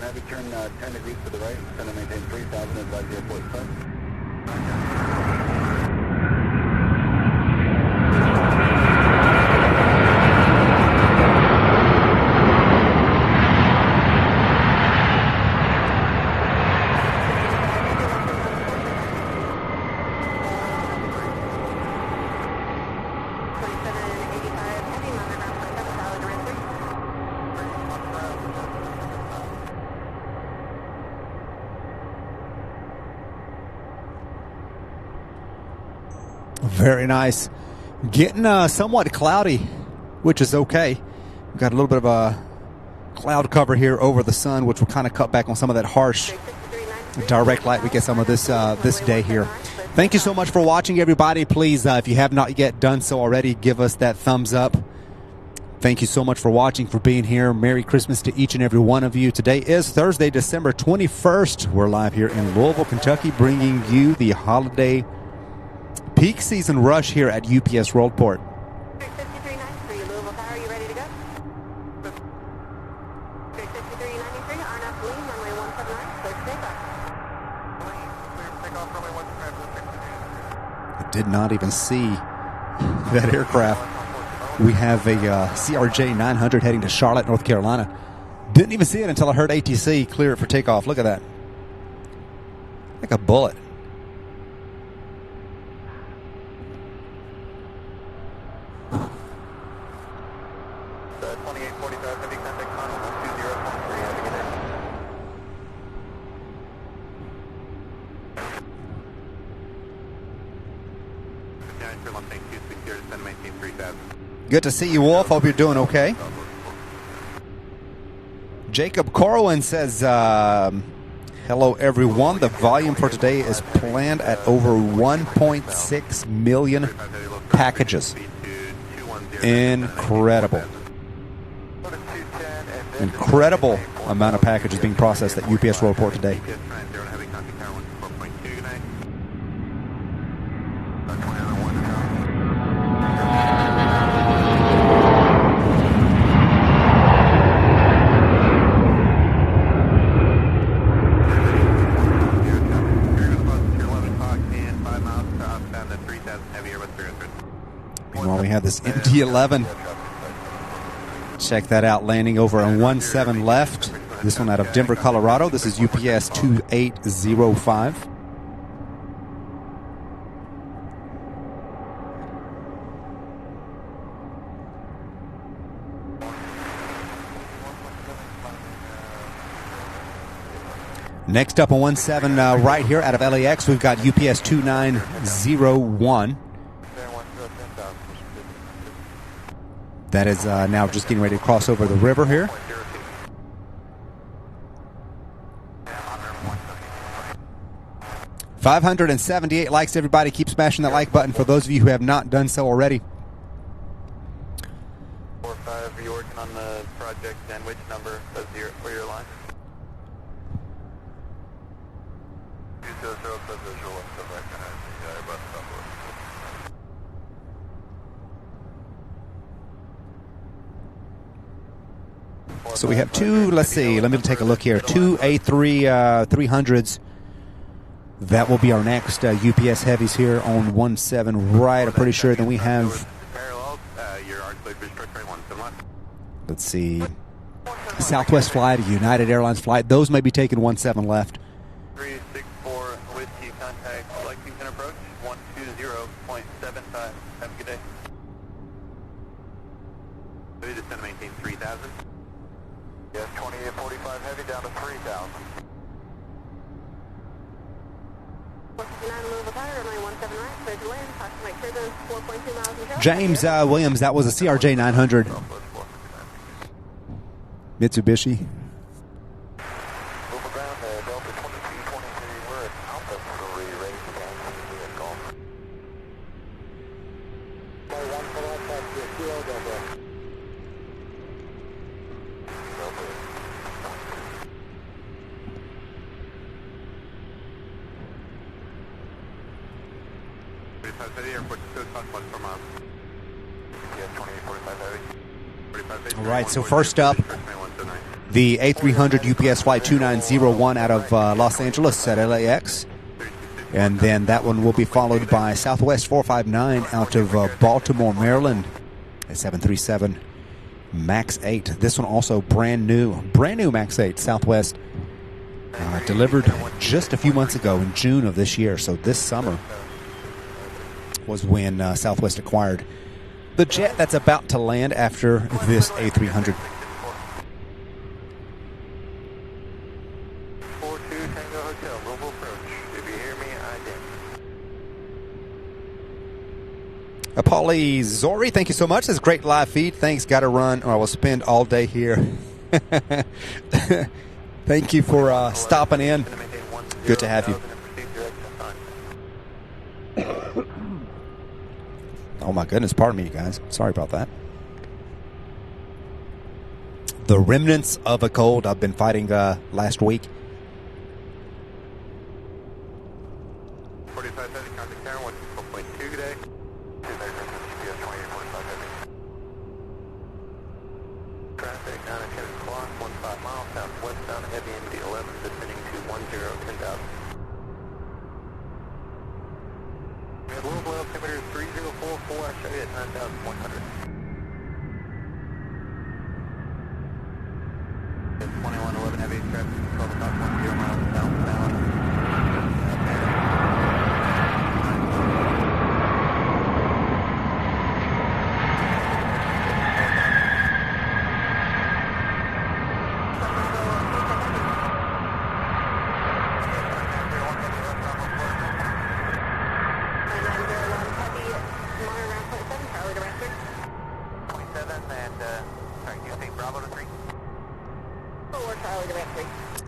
Have you turn 10 degrees to the right, trying to maintain 3,000 advise the airport side. Very nice. Getting somewhat cloudy, which is okay. We've got a little bit of a cloud cover here over the sun, which will kind of cut back on some of that harsh direct light we get some of this this day here. Thank you so much for watching, everybody. Please, if you have not yet done so already, give us that thumbs up. Thank you so much for watching, for being here. Merry Christmas to each and every one of you. Today is Thursday, December 21st. We're live here in Louisville, Kentucky, bringing you the holiday peak season rush here at UPS Worldport. 5393, Louisville Tower, you ready to go? 5393, RNF Lean, runway 179, clear for takeoff. Runway 179. I did not even see that aircraft. We have a CRJ 900 heading to Charlotte, North Carolina. Didn't even see it until I heard ATC clear it for takeoff. Look at that. Like a bullet. Good to see you, Wolf. Hope you're doing okay. Jacob Corwin says, hello, everyone. The volume for today is planned at over 1.6 million packages. Incredible. Incredible amount of packages being processed at UPS Worldport today. We have this MD-11. Check that out, landing over on 17 left. This one out of Denver, Colorado. This is UPS 2805. Next up on 17 right here out of LAX, we've got UPS 2901. That is now just getting ready to cross over the river here. $578 likes, everybody. Keep smashing that like button for those of you who have not done so already. 45, are you working on the project and which number is for your line? 200 visual and stuff like that. Yeah, about the number. So we have two, let's see, let me take a look here. Two A3 300s. That will be our next UPS heavies here on 17 right. I'm pretty sure. Then we have, let's see, Southwest flight, a United Airlines flight. Those may be taking 17 left. 364 Whiskey, contact Lexington approach, 120.75. Have a good day. We just gonna maintain 3,000. Yes, 2845 heavy down to 3,000. 159 Louisville Tower, runway 17 right, clear to land, approximate clear zone 4.2 miles in James Williams, that was a CRJ 900 Mitsubishi. All right, so first up, the A300 UPS flight 2901 out of Los Angeles at LAX. And then that one will be followed by Southwest 459 out of Baltimore, Maryland, a 737 MAX 8. This one also brand new MAX 8, Southwest, delivered just a few months ago in June of this year. So this summer was when Southwest acquired the jet that's about to land after this A300. 42 Tango Hotel, Louisville approach. If you hear me, I did. Paulie Zori, thank you so much. That's a great live feed. Thanks. Got to run, or I will spend all day here. Thank you for stopping in. Good to have you. Oh my goodness, pardon me, you guys. Sorry about that. The remnants of a cold I've been fighting last week. 45 heavy, contact Karen, 1.2 today. Traffic 9 at 10 o'clock, 15 miles southwestbound, heavy MD 11, descending to 10,000. We have Louisville altimeter 3044, I show you at 9,100. 2111 heavy traffic, 12 o'clock, 10 miles southbound.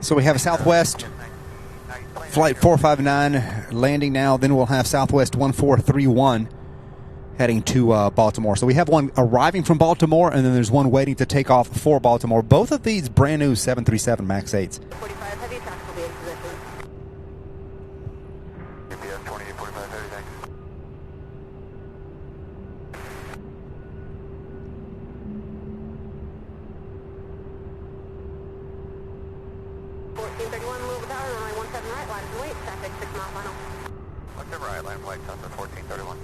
So we have a Southwest flight 459 landing now. Then we'll have Southwest 1431 heading to Baltimore. So we have one arriving from Baltimore, and then there's one waiting to take off for Baltimore. Both of these brand new 737 MAX 8s. 45 heavy, traffic will be in position. UPS 2845 heavy, thanks. Louisville Tower, runway 17 right, line and wait, traffic 6 mile final. What's the right line flight south of 1431?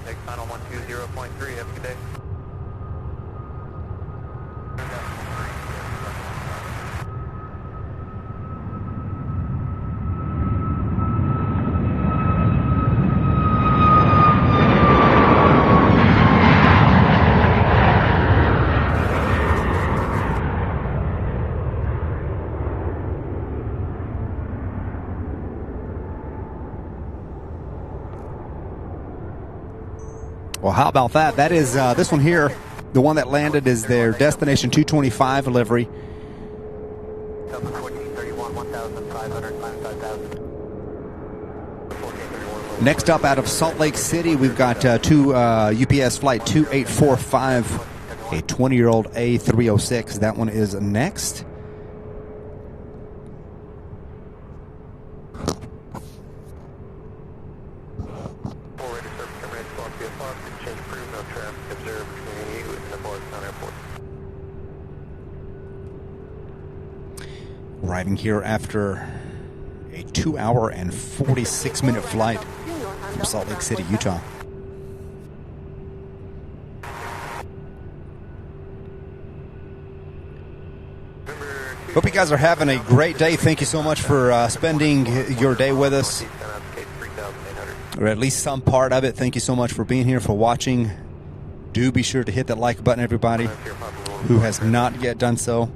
Take final 120.3, have a good day. Well, how about that? That is this one here. The one that landed is their Destination 225 livery. Delta 1431, 1,500, 95,000. Next up out of Salt Lake City, we've got UPS Flight 2845, a 20-year-old A306. That one is next. Arriving here after a 2-hour and 46-minute flight from Salt Lake City, Utah. Hope you guys are having a great day. Thank you so much for spending your day with us, or at least some part of it. Thank you so much for being here, for watching. Do be sure to hit that like button, everybody who has not yet done so.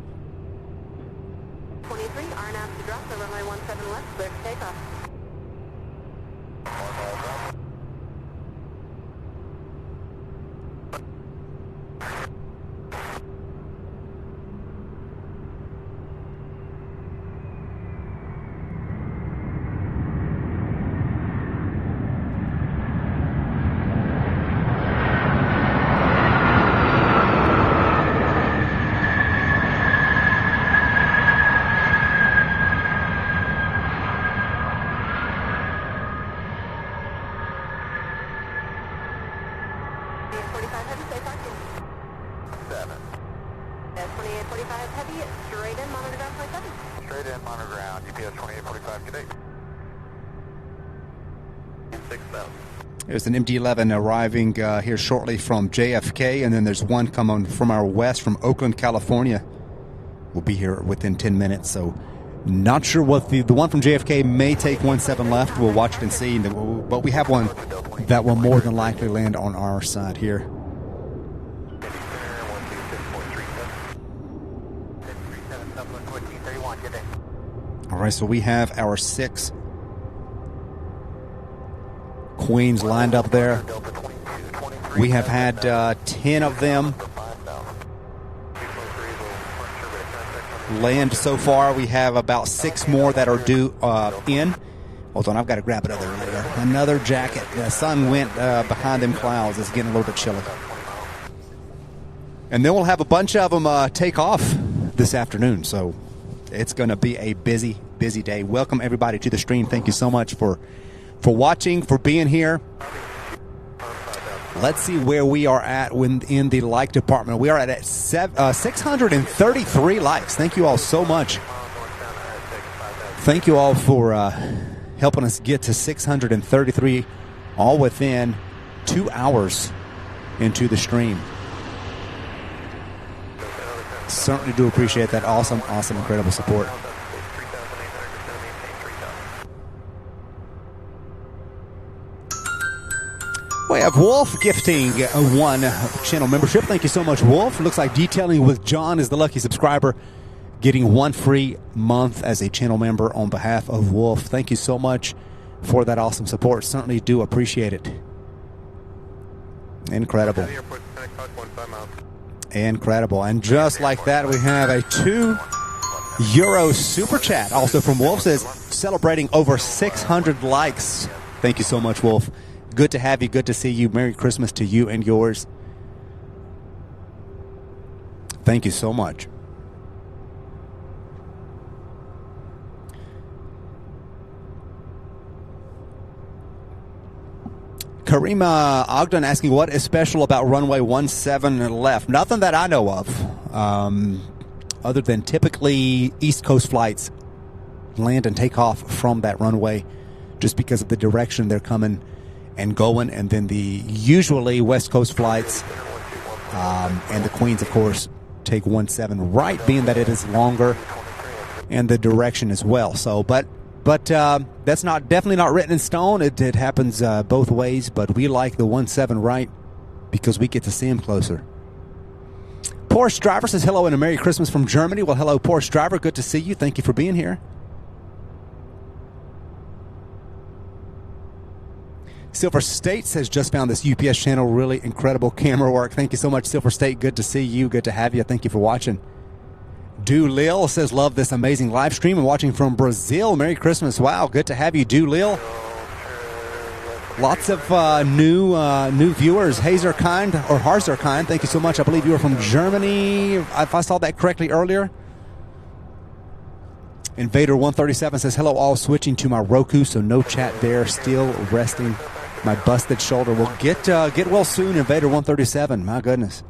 There's an MD-11 arriving here shortly from JFK, and then there's one coming from our west from Oakland, California. We'll be here within 10 minutes, so not sure what the one from JFK may take 17 left. We'll watch it and see, but we have one that will more than likely land on our side here. All right, so we have our 6 Queens lined up there. We have had 10 of them land so far. We have about 6 more that are due in. Hold on, I've got to grab another jacket. The sun went behind them clouds. It's getting a little bit chilly. And then we'll have a bunch of them take off this afternoon. So it's going to be a busy, busy day. Welcome everybody to the stream. Thank you so much for watching, for being here. Let's see where we are at in the like department. We are at 633 likes. Thank you all so much. Thank you all for helping us get to 633, all within 2 hours into the stream. Certainly do appreciate that awesome, incredible support. We have Wolf gifting one channel membership. Thank you so much, Wolf. Looks like Detailing with John is the lucky subscriber, getting 1 free month as a channel member on behalf of Wolf. Thank you so much for that awesome support. Certainly do appreciate it. Incredible. Incredible. And just like that, we have a €2 super chat also from Wolf. Says celebrating over 600 likes. Thank you so much, Wolf. Good to have you. Good to see you. Merry Christmas to you and yours. Thank you so much. Karima Ogden asking, what is special about runway 17 left? Nothing that I know of, other than typically East Coast flights land and take off from that runway just because of the direction they're coming and going, and then the usually West Coast flights and the Queens, of course, take 17 right, being that it is longer and the direction as well. So, but that's definitely not written in stone. It happens both ways, but we like the 17 right because we get to see them closer. Porsche Driver says hello and a Merry Christmas from Germany. Well, hello, Porsche Driver. Good to see you. Thank you for being here. Silver State says, just found this UPS channel. Really incredible camera work. Thank you so much, Silver State. Good to see you. Good to have you. Thank you for watching. Doolil says, love this amazing live stream and watching from Brazil. Merry Christmas. Wow, good to have you, Doolil. Lots of new viewers. Hazerkind or Harzerkind, thank you so much. I believe you were from Germany, if I saw that correctly earlier. Invader 137 says, hello all, switching to my Roku, so no chat there, still resting my busted shoulder. Well, get well soon, Invader 137. My goodness.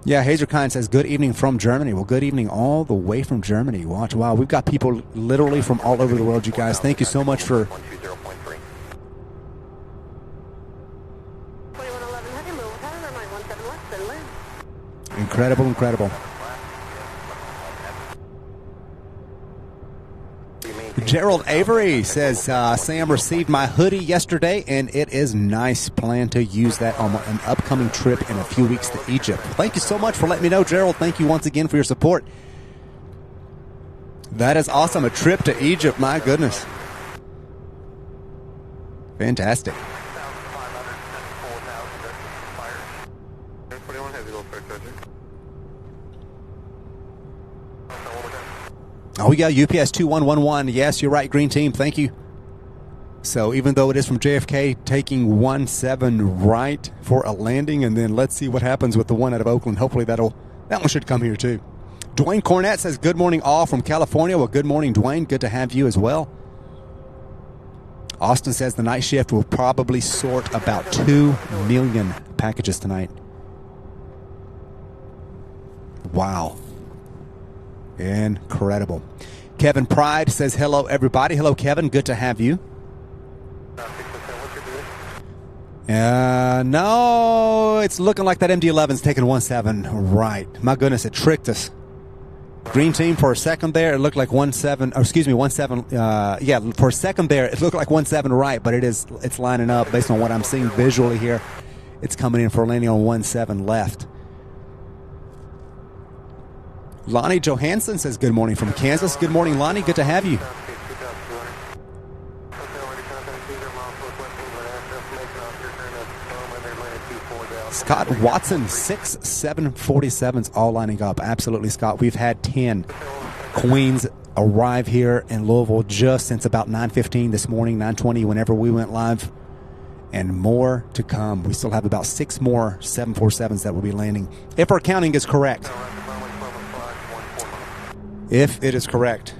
Yeah, Hazerkind says, good evening from Germany. Well, good evening all the way from Germany. Watch, wow, we've got people literally from all over the world, you guys. Thank you so much for... 2111 heavy move, pattern runway 17 left, and land. Incredible, incredible. Gerald Avery says, Sam received my hoodie yesterday, and it is nice. Plan to use that on an upcoming trip in a few weeks to Egypt. Thank you so much for letting me know, Gerald. Thank you once again for your support. That is awesome. A trip to Egypt. My goodness. Fantastic. Oh, we got UPS 2111. Yes, you're right, Green Team. Thank you. So even though it is from JFK, taking 17 right for a landing, and then let's see what happens with the one out of Oakland. Hopefully that one should come here too. Dwayne Cornett says, good morning all from California. Well, good morning, Dwayne. Good to have you as well. Austin says the night shift will probably sort about 2 million packages tonight. Wow. Incredible. Kevin Pride says, hello, everybody. Hello, Kevin. Good to have you. No, it's looking like that MD-11's taking 17 right. My goodness, it tricked us. Green Team, for a second there, it looked like 17, or excuse me, 17, yeah, for a second there, it looked like 17 right, but it's lining up based on what I'm seeing visually here. It's coming in for landing on 17 left. Lonnie Johansson says, good morning from Kansas. Good morning, Lonnie. Good to have you. Scott Watson, 6 747s all lining up. Absolutely, Scott. We've had 10 Queens arrive here in Louisville just since about 9:15 this morning, 9:20 whenever we went live, and more to come. We still have about 6 more 747s that will be landing, if our counting is correct. If it is correct.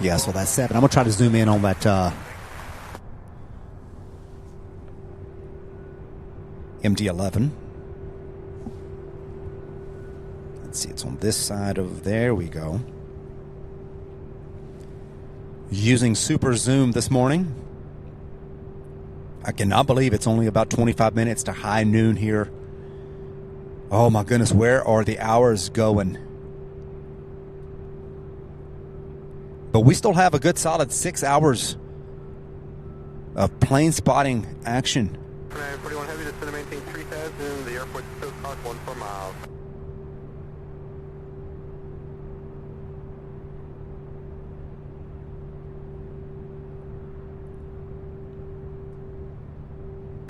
Yeah, so that's 7. I'm going to try to zoom in on that MD-11. Let's see, it's on this side of, there we go. Using super zoom this morning. I cannot believe it's only about 25 minutes to high noon here. Oh my goodness, where are the hours going? But we still have a good solid 6 hours of plane spotting action. 41 heavy, descend to maintain 3000. The airport's still cost 14 miles.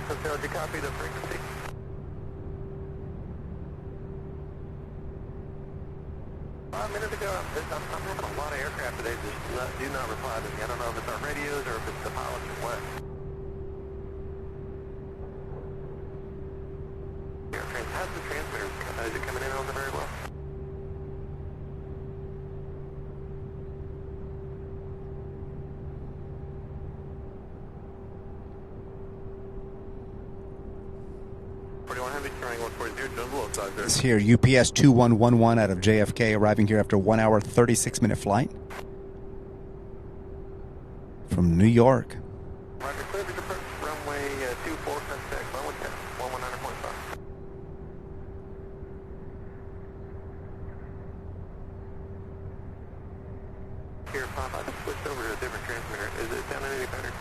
Hotel, did you copy the frequency? A minute ago, I'm having a lot of aircraft today that do not reply to me. I don't know if it's our radios or if it's the pilots or what. How's the transmitter? Is it coming in on the very well? Heavy Triangle 140, jungle outside there. It's here, UPS 2111 out of JFK, arriving here after 1 hour, 36-minute flight from New York. Roger, clear to depart, runway 24, contact, 110, 119.5. Here, Pop, I just switched over to a different transmitter. Is it sounding any better?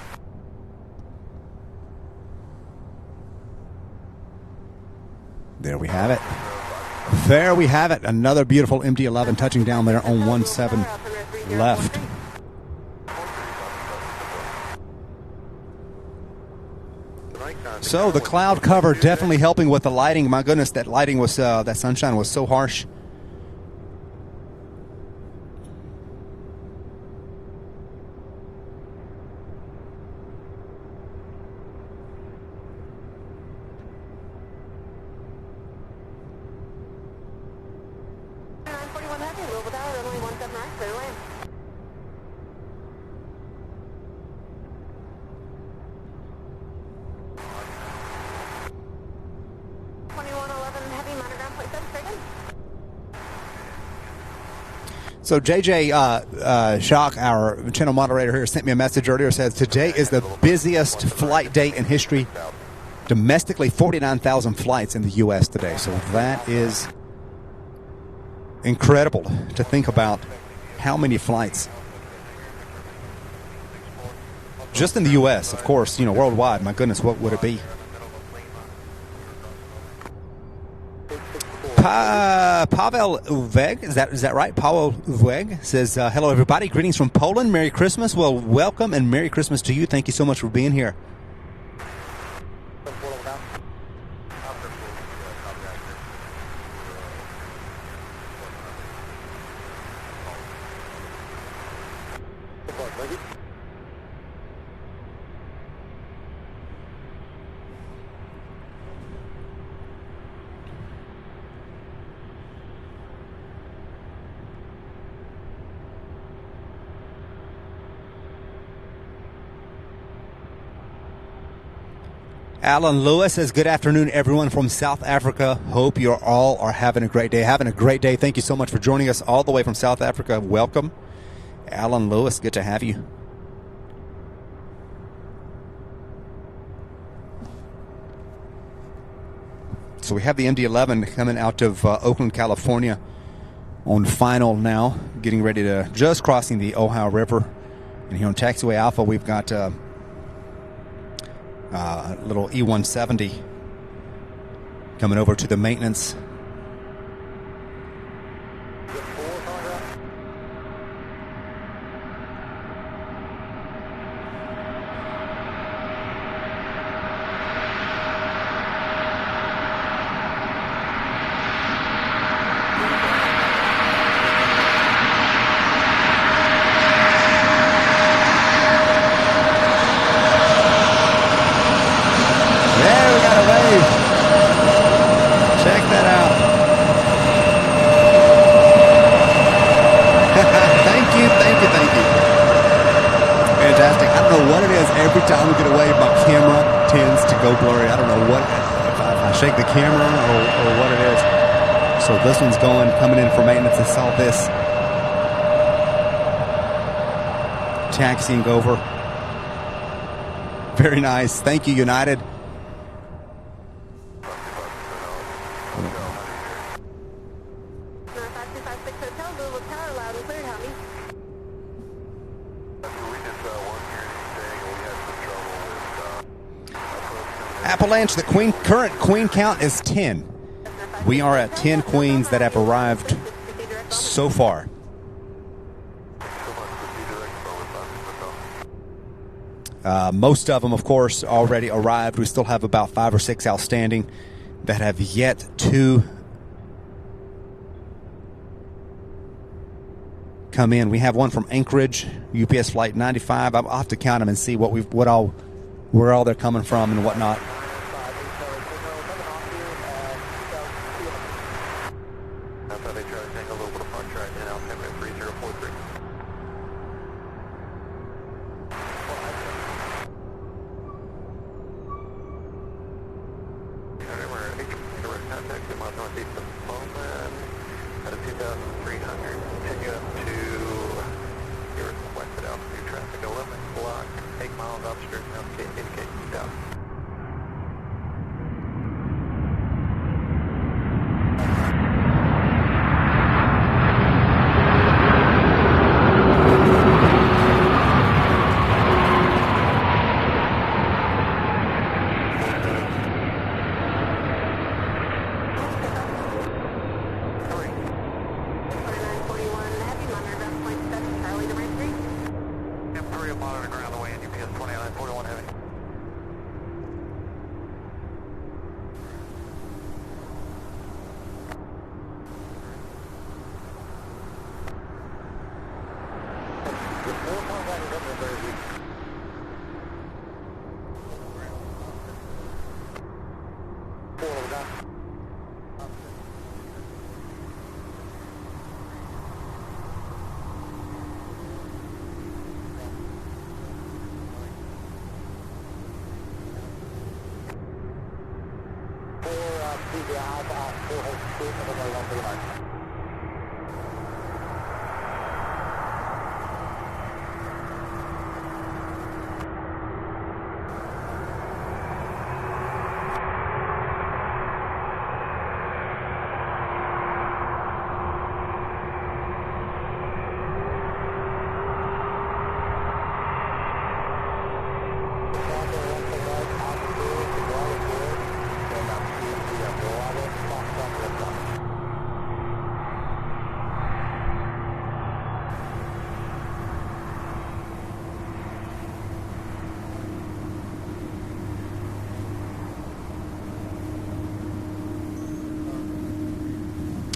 There we have it. There we have it. Another beautiful MD-11 touching down there on 17 left. So the cloud cover definitely helping with the lighting. My goodness, that lighting was, that sunshine was so harsh. Louisville Tower, runway 17 right, clear to land. So JJ Shock, our channel moderator here, sent me a message earlier. Says today is the busiest flight day in history. Domestically, 49,000 flights in the U.S. today. So that is incredible to think about how many flights. Just in the U.S., of course, you know, worldwide. My goodness, what would it be? Pavel Uveg, is that right? Pavel Uveg says, hello everybody, greetings from Poland, Merry Christmas. Well, welcome and Merry Christmas to you. Thank you so much for being here. Alan Lewis says, good afternoon, everyone from South Africa. Hope you all are having a great day. Having a great day. Thank you so much for joining us all the way from South Africa. Welcome. Alan Lewis, good to have you. So we have the MD-11 coming out of Oakland, California on final now, getting ready to just crossing the Ohio River. And here on Taxiway Alpha, we've got little E-170 coming over to the maintenance. Shake the camera or what it is. So this one's coming in for maintenance. I saw this taxiing over. Very nice. Thank you, United. Appalachian, the current queen count is 10. We are at 10 queens that have arrived so far. Most of them, of course, already arrived. We still have about 5 or 6 outstanding that have yet to come in. We have one from Anchorage, UPS Flight 95. I'll have to count them and see where all they're coming from and whatnot. contact 2 miles northeast of Bowman at a 2,300. Continue up to your requested altitude. Traffic 11 block, 8 miles upstairs, now indicate 2,000.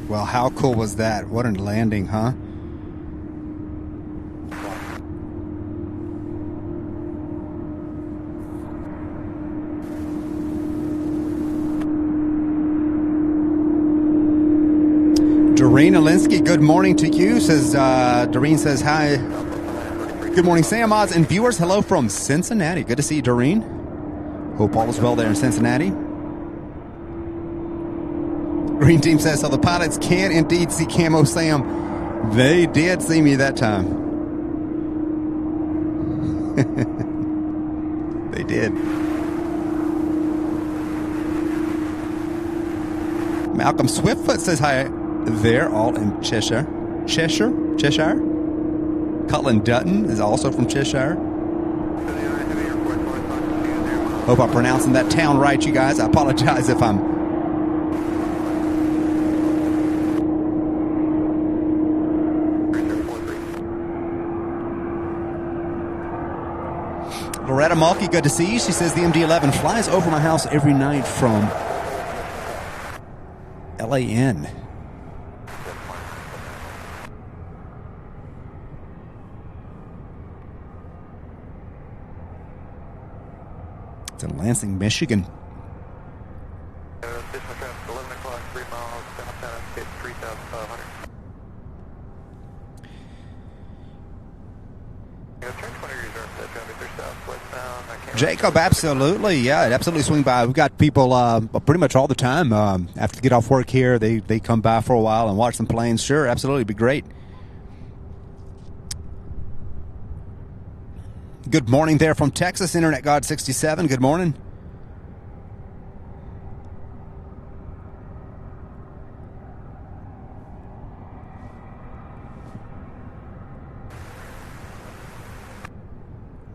Well, how cool was that? What a landing, huh? Doreen Alinsky, good morning to you. Says Doreen says hi. Good morning, Sam, Oz, and viewers. Hello from Cincinnati. Good to see you, Doreen. Hope all is well there in Cincinnati. Green Team says, so the pilots can indeed see Camo Sam. They did see me that time. They did. Malcolm Swiftfoot says hi. They're all in Cheshire. Cheshire? Cullen Dutton is also from Cheshire. Hope I'm pronouncing that town right, you guys. I apologize if I'm... Loretta Mulkey, good to see you. She says the MD-11 flies over my house every night from LAN. It's in Lansing, Michigan. Additional traffic, 11 o'clock, 3 miles, southbound, 3,500. Turn 20 degrees north, that's going to be 3 southwestbound. Jacob, absolutely. Yeah, it absolutely swing by. We've got people pretty much all the time. After they get off work here, they come by for a while and watch some planes. Sure, absolutely. It'd be great. Good morning there from Texas, Internet God 67. Good morning.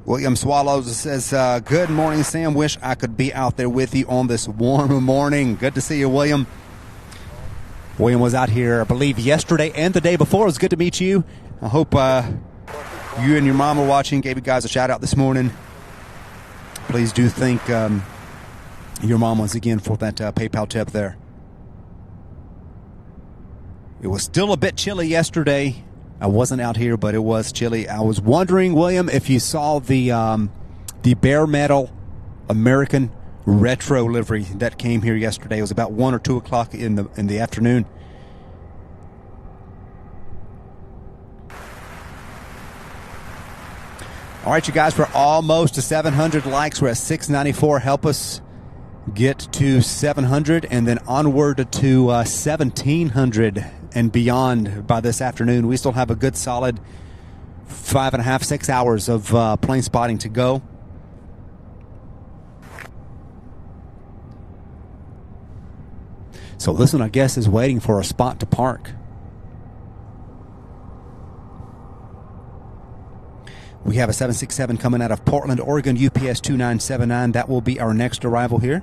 William Swallows says, good morning, Sam. Wish I could be out there with you on this warm morning. Good to see you, William. William was out here, I believe, yesterday and the day before. It was good to meet you. I hope you and your mom are watching. Gave you guys a shout out this morning. Please do thank your mom once again for that PayPal tip there. It was still a bit chilly yesterday. I wasn't out here, but it was chilly. I was wondering, William, if you saw the bare metal American retro livery that came here yesterday. It was about 1 or 2 o'clock in the afternoon. All right, you guys, we're almost to 700 likes. We're at 694. Help us get to 700 and then onward to 1700 and beyond by this afternoon. We still have a good solid 5.5, 6 hours of plane spotting to go. So this one, I guess, is waiting for a spot to park. We have a 767 coming out of Portland, Oregon, UPS 2979. That will be our next arrival here.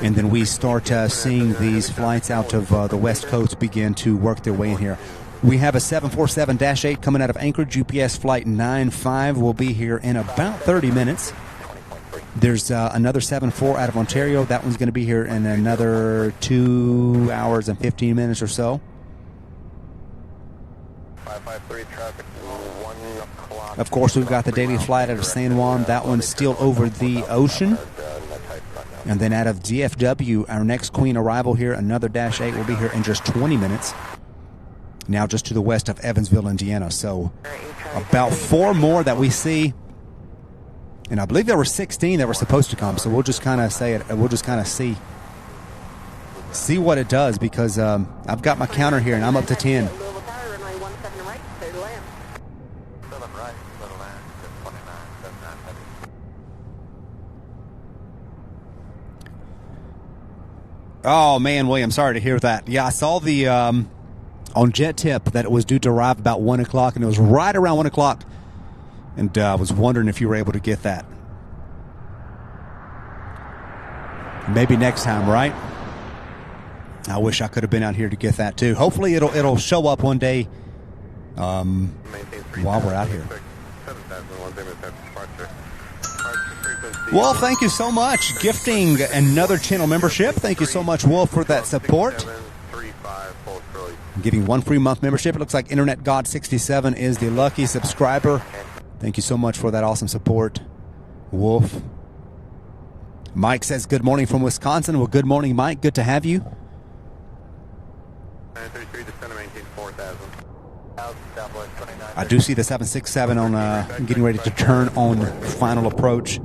And then we start seeing these flights out of the West Coast begin to work their way in here. We have a 747-8 coming out of Anchorage, UPS flight 95 will be here in about 30 minutes. There's another 74 out of Ontario. That one's going to be here in another 2 hours and 15 minutes or so. 553 traffic, 1 o'clock. Of course, we've got the daily flight out of San Juan. That one's still over the ocean. And then out of DFW, our next Queen arrival here, another -8 will be here in just 20 minutes. Now just to the west of Evansville, Indiana. So about 4 more that we see. And I believe there were 16 that were supposed to come. So we'll just kind of say it. We'll just kind of see what it does, because I've got my counter here and I'm up to 10. Oh, man, William, sorry to hear that. Yeah, I saw the on Jet Tip that it was due to arrive about 1 o'clock, and it was right around 1 o'clock. And I was wondering if you were able to get that. Maybe next time, right? I wish I could have been out here to get that, too. Hopefully it'll show up one day while we're out here. Well, thank you so much. Gifting another channel membership. Thank you so much, Wolf, for that support. Giving 1 free month membership. It looks like Internet God 67 is the lucky subscriber. Thank you so much for that awesome support, Wolf. Mike says good morning from Wisconsin. Well, good morning, Mike. Good to have you. I do see the 767 on getting ready to turn on final approach.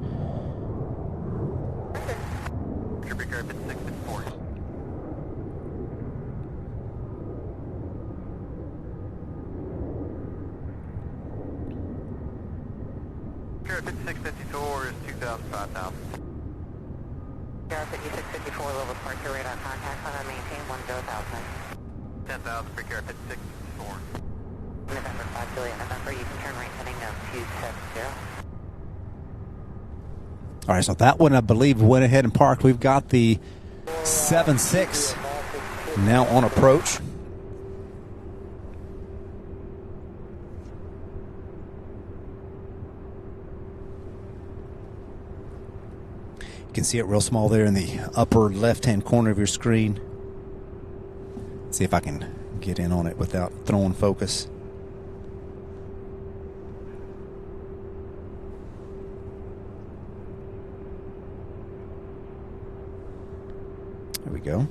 All right, so that one, I believe, went ahead and parked. We've got the 7.6 now on approach. You can see it real small there in the upper left-hand corner of your screen. See if I can get in on it without throwing focus. There we go.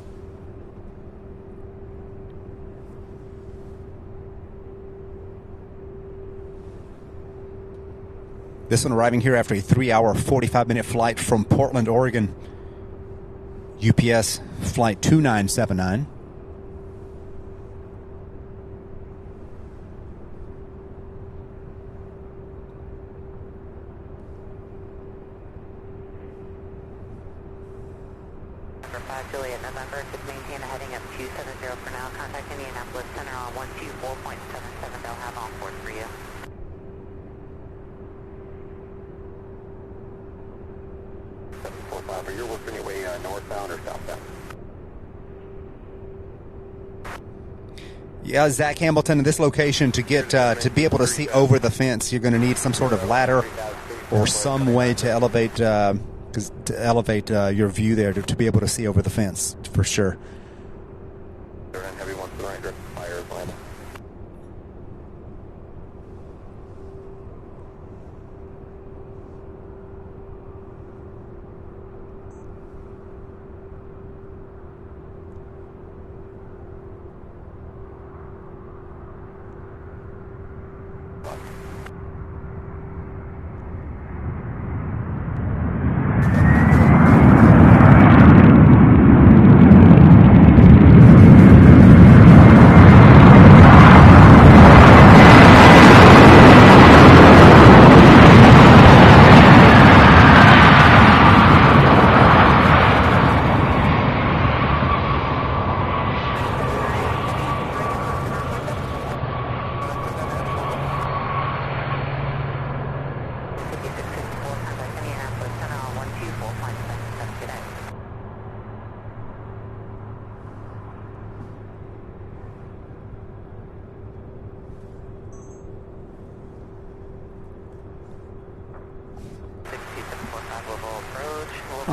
This one arriving here after a 3-hour, 45-minute flight from Portland, Oregon. UPS flight 2979. Juliet November, just maintain a heading up 270 for now. Contact Indianapolis Center on 124.77. They'll have on board for you. Are you working your way northbound or southbound? Yeah, Zach Hamilton, in this location, to get to be able to see over the fence, you're going to need some sort of ladder or some way to elevate your view there to be able to see over the fence, for sure.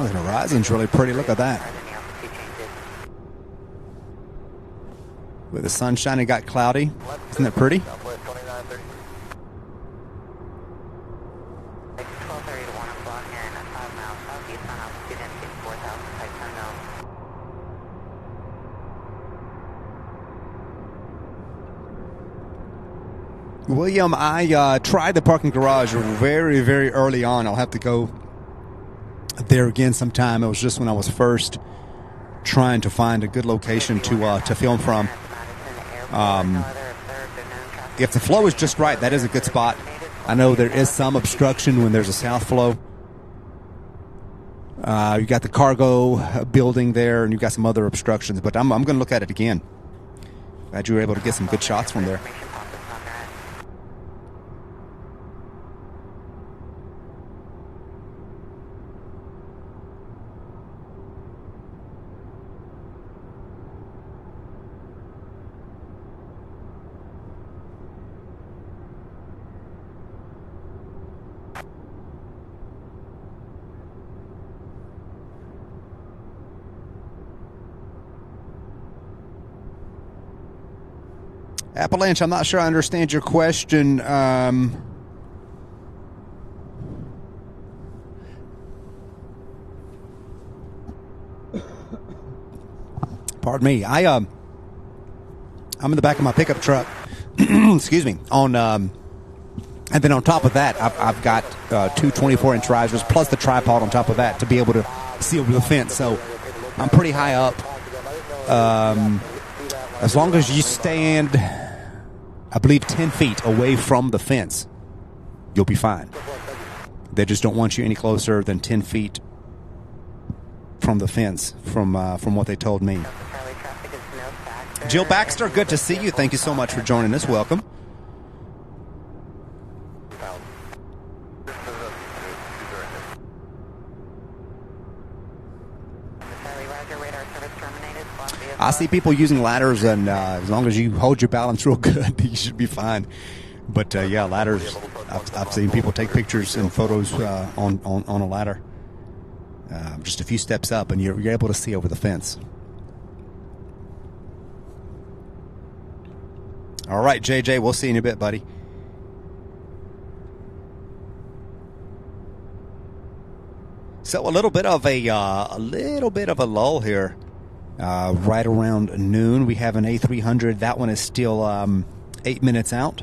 Oh, the horizon's really pretty. Look at that. With the sun shining, got cloudy. Isn't that pretty? Southwest 2930. 12:30 to 1 o'clock here and at 5 miles southeast on altitude indicating 4,000 type 10 known. William, I tried the parking garage very, very early on. I'll have to go there again sometime. It was just when I was first trying to find a good location to film from. If the flow is just right, that is a good spot. I know there is some obstruction when there's a south flow. You got the cargo building there, and you've got some other obstructions. But I'm going to look at it again. Glad you were able to get some good shots from there. Appalachian, I'm not sure I understand your question. Pardon me. I'm in the back of my pickup truck. Excuse me. And then on top of that, I've got two 24-inch risers plus the tripod on top of that to be able to see over the fence. So I'm pretty high up. As long as you stand, I believe, 10 feet away from the fence, you'll be fine. They just don't want you any closer than 10 feet from the fence, from what they told me. Jill Baxter, good to see you. Thank you so much for joining us. Welcome. I see people using ladders, and as long as you hold your balance real good, you should be fine. But yeah, ladders. I've seen people take pictures and photos on a ladder, just a few steps up, and you're able to see over the fence. All right, JJ, we'll see you in a bit, buddy. So a little bit of a lull here. Right around noon, we have an A300. That one is still 8 minutes out.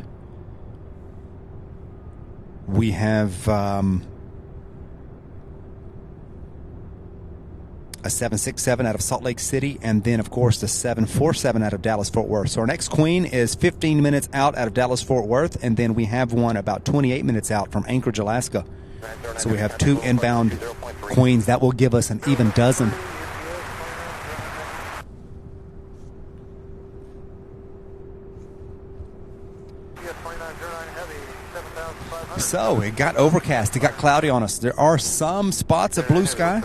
We have a 767 out of Salt Lake City, and then, of course, the 747 out of Dallas-Fort Worth. So our next Queen is 15 minutes out of Dallas-Fort Worth, and then we have one about 28 minutes out from Anchorage, Alaska. So we have two inbound Queens. That will give us an even dozen. So it got overcast. It got cloudy on us. There are some spots of blue sky,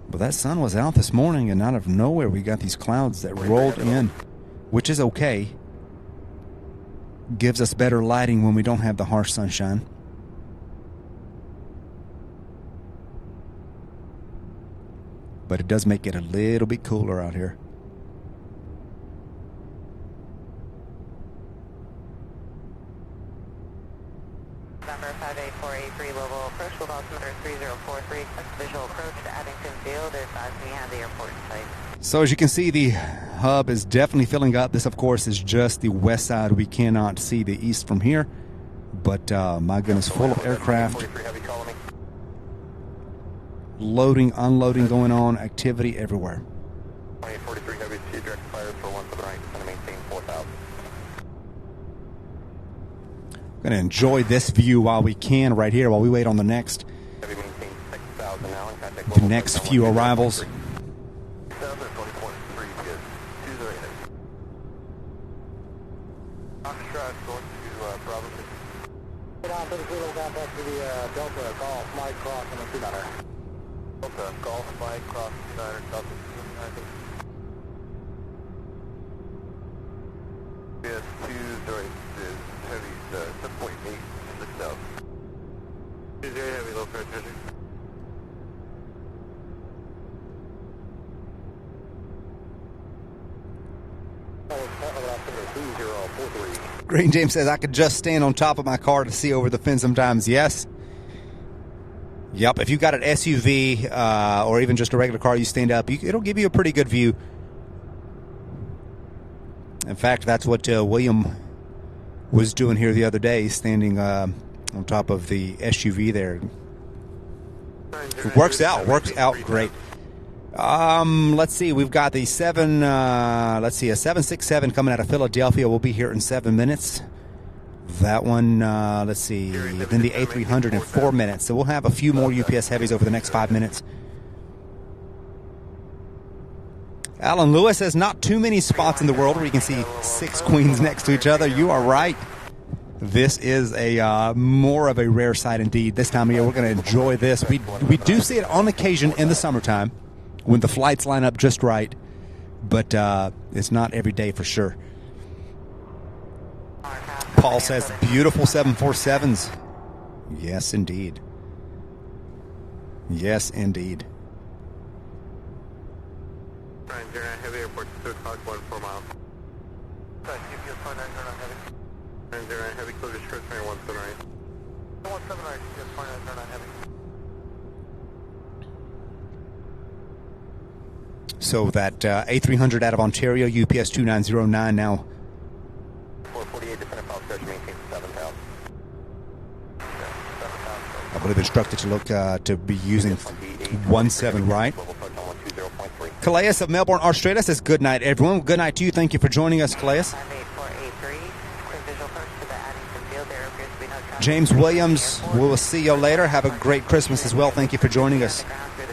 but that sun was out this morning, and out of nowhere we got these clouds that rolled in, which is okay. Gives us better lighting when we don't have the harsh sunshine. But it does make it a little bit cooler out here. Number 58483 Louisville approach with altimeter 3043. Visual approach to Addington Field. Advise me have the airport in sight. So as you can see, the hub is definitely filling up. This, of course, is just the west side. We cannot see the east from here. But my goodness, full of aircraft. Loading, unloading going on, activity everywhere. 2843 Heavy, see direct fires for one for the right, going to maintain 4,000. Going to enjoy this view while we can right here, while we wait on the next few arrivals. Delta, Golf, Mike Cross, and a 2-9er. Delta, Golf, Mike Cross, 2-9er, Delta, 2-9er. Yes, 2-0 is heavy, 7.8, 6 out. 2-0 heavy, low pressure. Green James says, I could just stand on top of my car to see over the fence sometimes. Yes. Yep, if you've got an SUV or even just a regular car, you stand up, it'll give you a pretty good view. In fact, that's what William was doing here the other day, standing on top of the SUV there. It works out great. Let's see, we've got the a 767 coming out of Philadelphia. We'll be here in 7 minutes. That one, let's see, then the A300 in 4 minutes. So we'll have a few more UPS heavies over the next 5 minutes. Alan Lewis says, not too many spots in the world where you can see 6 queens next to each other. You are right. This is a more of a rare sight indeed. This time of year, we're going to enjoy this. We do see it on occasion in the summertime when the flights line up just right, but it's not every day for sure. Paul says, beautiful 747s. Yes, indeed. Yes, indeed. Heavy airport, 2 o'clock, 1 miles. Heavy closure, short 179. 179, just 49 heavy. So that A300 out of Ontario, UPS 2909 now. 448, descendant file stretch, maintain 7,000. I believe instructed to look to be using 17 right. Calais of Melbourne, Australia says good night, everyone. Good night to you. Thank you for joining us, Calais. James Williams, we will see you later. Have a great Christmas as well. Thank you for joining us.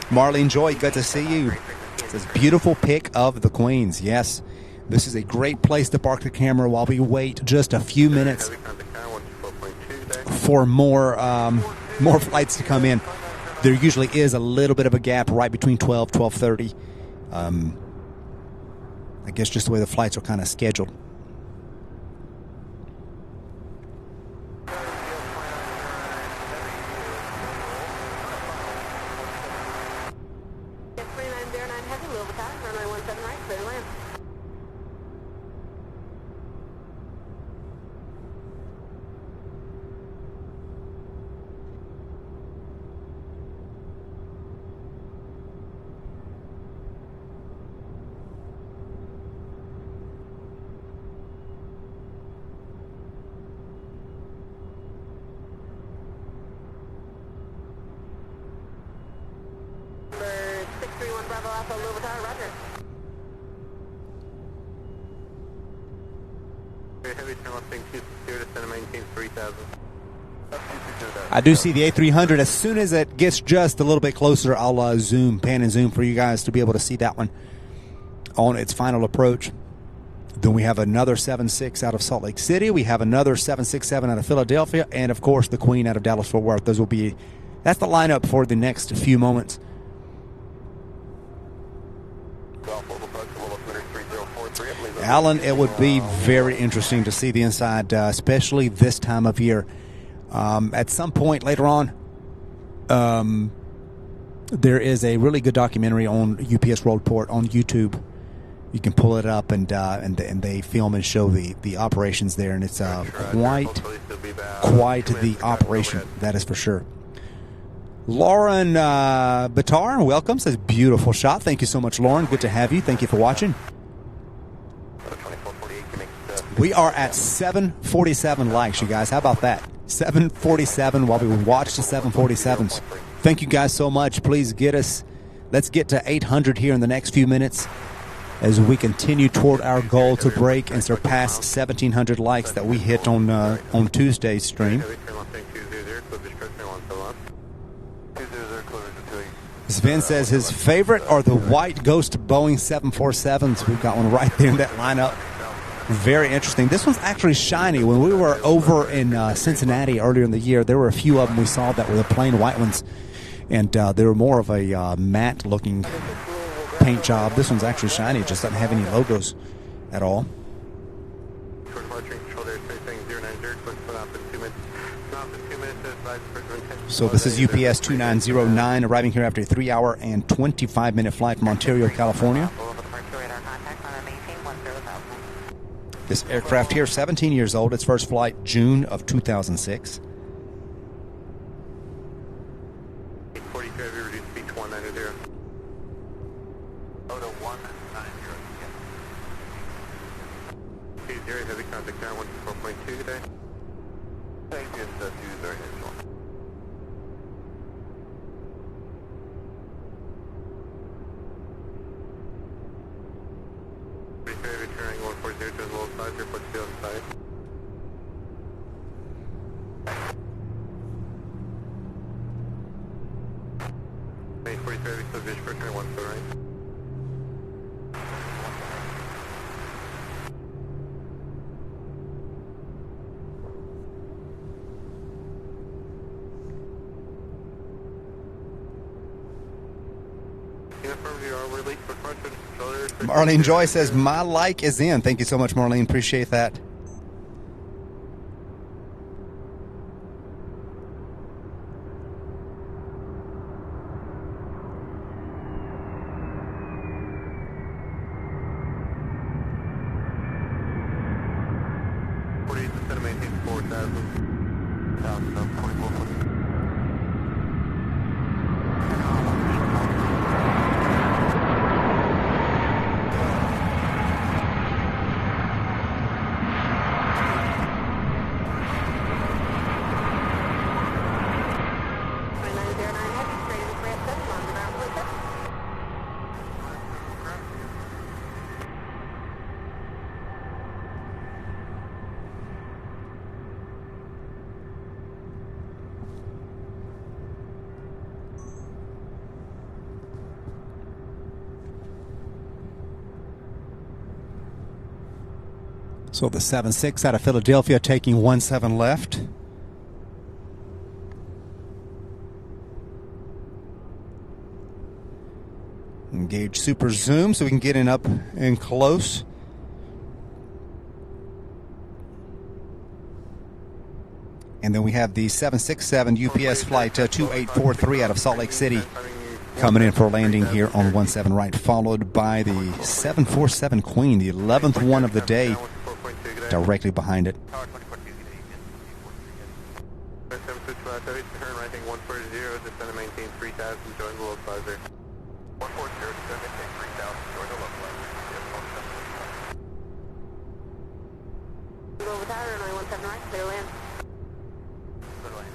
Marlene Joy, good to see you. It says beautiful pic of the Queens. Yes, this is a great place to park the camera while we wait just a few minutes for more flights to come in. There usually is a little bit of a gap right between 12:30. I guess just the way the flights are kind of scheduled. I do see the A300. As soon as it gets just a little bit closer, I'll pan and zoom for you guys to be able to see that one on its final approach. Then we have another 7.6 out of Salt Lake City. We have another 767 out of Philadelphia, and of course the Queen out of Dallas-Fort Worth. That's the lineup for the next few moments. Alan, it would be very interesting to see the inside, especially this time of year. At some point later on, there is a really good documentary on UPS Worldport on YouTube. You can pull it up, and they film and show the operations there, and it's quite the operation, that is for sure. Lauren Batar, welcome, says beautiful shot. Thank you so much, Lauren. Good to have you. Thank you for watching. We are at 747 likes, you guys. How about that? 747 while we watch the 747s. Thank you guys so much. Please let's get to 800 here in the next few minutes as we continue toward our goal to break and surpass 1,700 likes that we hit on Tuesday's stream. Sven says his favorite are the white Ghost Boeing 747s. We've got one right there in that lineup. Very interesting. This one's actually shiny. When we were over in Cincinnati earlier in the year, there were a few of them we saw that were the plain white ones, and they were more of a matte-looking paint job. This one's actually shiny. It just doesn't have any logos at all. So this is UPS 2909 arriving here after a 3-hour and 25-minute flight from Ontario, California. This aircraft here, 17 years old. Its first flight, June of 2006. 842, have you reduced speed to 190? Oh, to 190, yeah. 20, heavy contact down, 124.2 today. Thank you, it's 20 initial. 43, returning 140 to the low side, report still inside. Hey, 43, we still vision for turn 1 to the right. Marlene Joy says, my like is in. Thank you so much, Marlene. Appreciate that. So the 7-6 out of Philadelphia taking 1-7 left. Engage super zoom so we can get in up and close. And then we have the 767 UPS flight 2843 out of Salt Lake City coming in for landing here on 17 right, followed by the 747 Queen, the 11th one of the day, directly behind it. Turn right, 140, descend and maintain 3000, join the localizer. 140, descend and maintain 3000, join the localizer. Go over tower, runway 17 right, clear land. Clear land.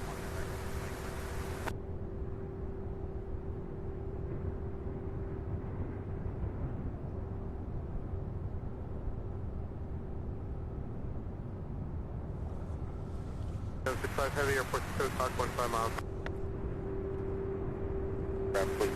Heavy airport code, talk 15 miles. Grab, please.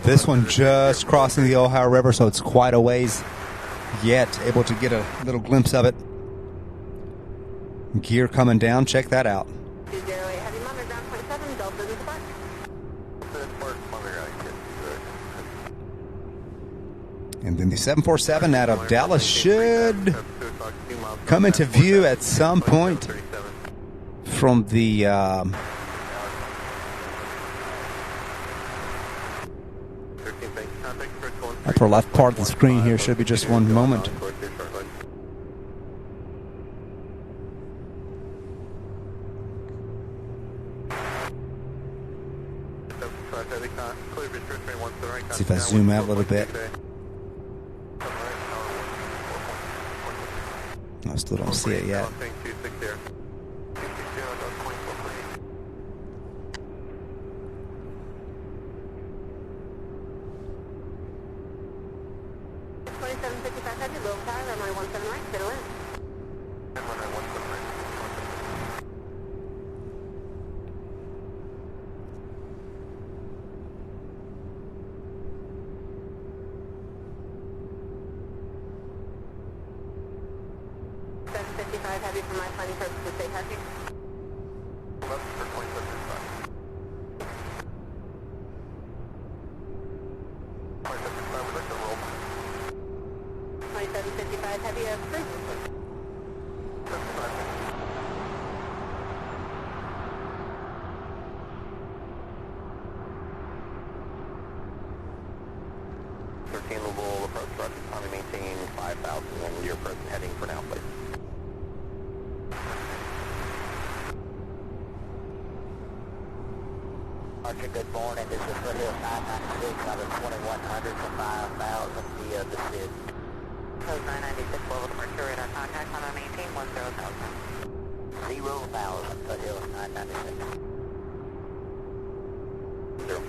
This one just crossing the Ohio River, so it's quite a ways yet. Able to get a little glimpse of it. Gear coming down. Check that out. 208, heavy monitor ground 27, Delta to depart. And then the 747 out of Dallas should come into view at some point from the upper left part of the screen here. Should be just one moment. See if I zoom out a little bit. I still don't see it yet. Heavy for my planning purposes, stay heavy. Left for 27.5. 27.5, we'd like to roll. 2755 heavy, free. 75. maintain 5,000 and your present heading for now, please. Archer, good morning. This is Foothills 996 out of 2100 for 5,000 via the SID. Code 996, level departure radar contact on a maintain 10,000. 0,000 Foothills 996. 0.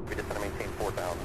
We just want to maintain 4,000.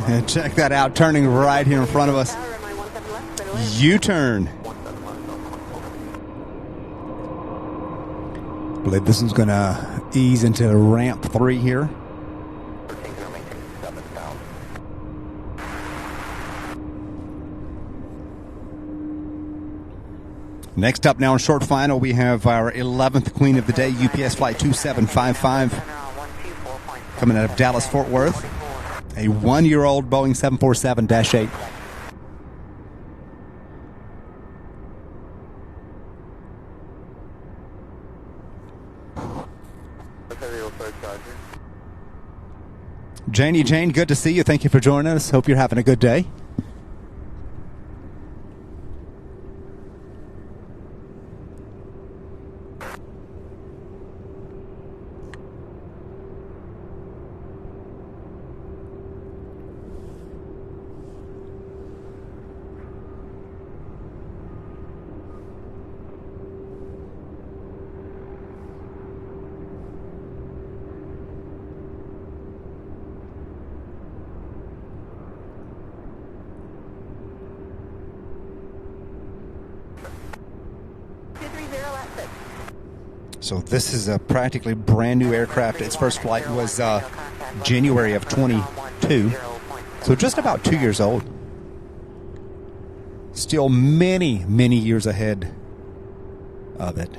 And check that out, turning right here in front of us. U-turn. I believe this is going to ease into ramp 3 here. Next up now in short final, we have our 11th Queen of the Day, UPS Flight 2755, coming out of Dallas, Fort Worth. A 1-year-old Boeing 747-8. Jane, good to see you. Thank you for joining us. Hope you're having a good day. So this is a practically brand new aircraft. Its first flight was January of 22, so just about 2 years old. Still many, many years ahead of it.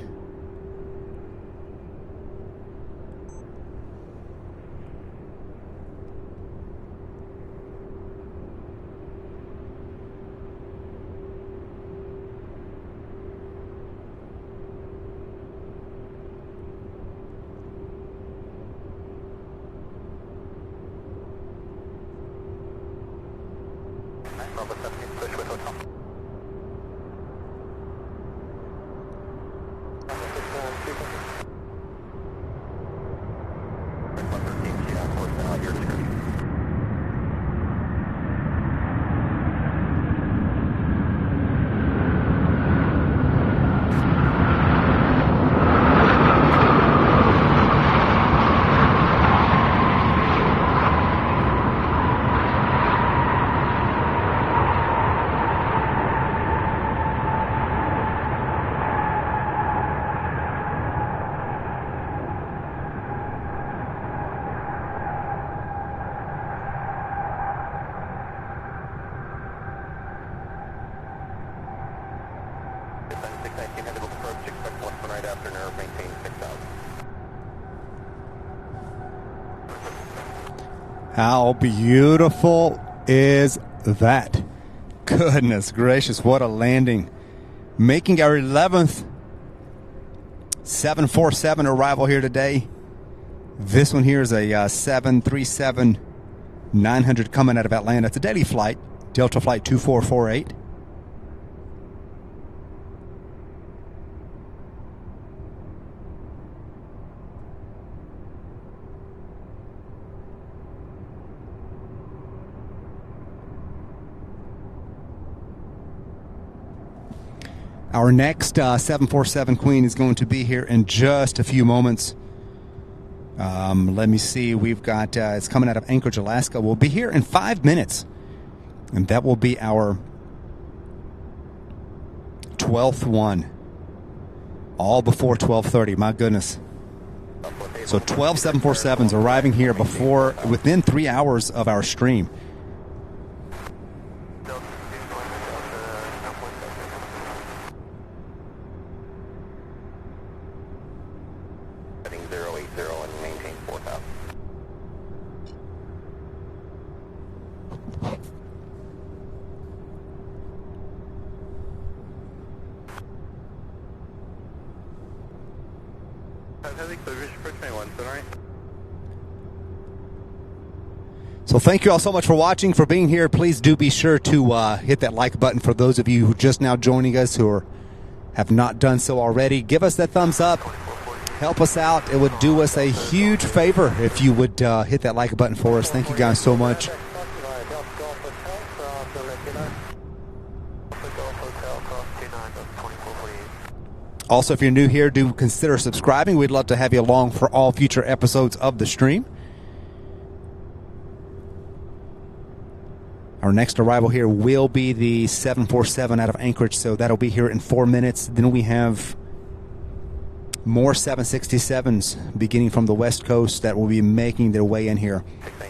How beautiful is that? Goodness gracious, what a landing. Making our 11th 747 arrival here today. This one here is a 737-900 coming out of Atlanta. It's a daily flight, Delta Flight 2448. Our next 747 Queen is going to be here in just a few moments. Let me see. We've got, it's coming out of Anchorage, Alaska. We'll be here in 5 minutes. And that will be our 12th one. All before 12:30. My goodness. So 12 747s arriving here within 3 hours of our stream. Heading 080 and maintain 4000. So thank you all so much for watching, for being here. Please do be sure to hit that like button for those of you who are just now joining us who have not done so already. Give us that thumbs up. Help us out. It would do us a huge favor if you would hit that like button for us. Thank you guys so much. Also, if you're new here, do consider subscribing. We'd love to have you along for all future episodes of the stream. Our next arrival here will be the 747 out of Anchorage, so that'll be here in 4 minutes. Then we have more 767s beginning from the West Coast that will be making their way in here.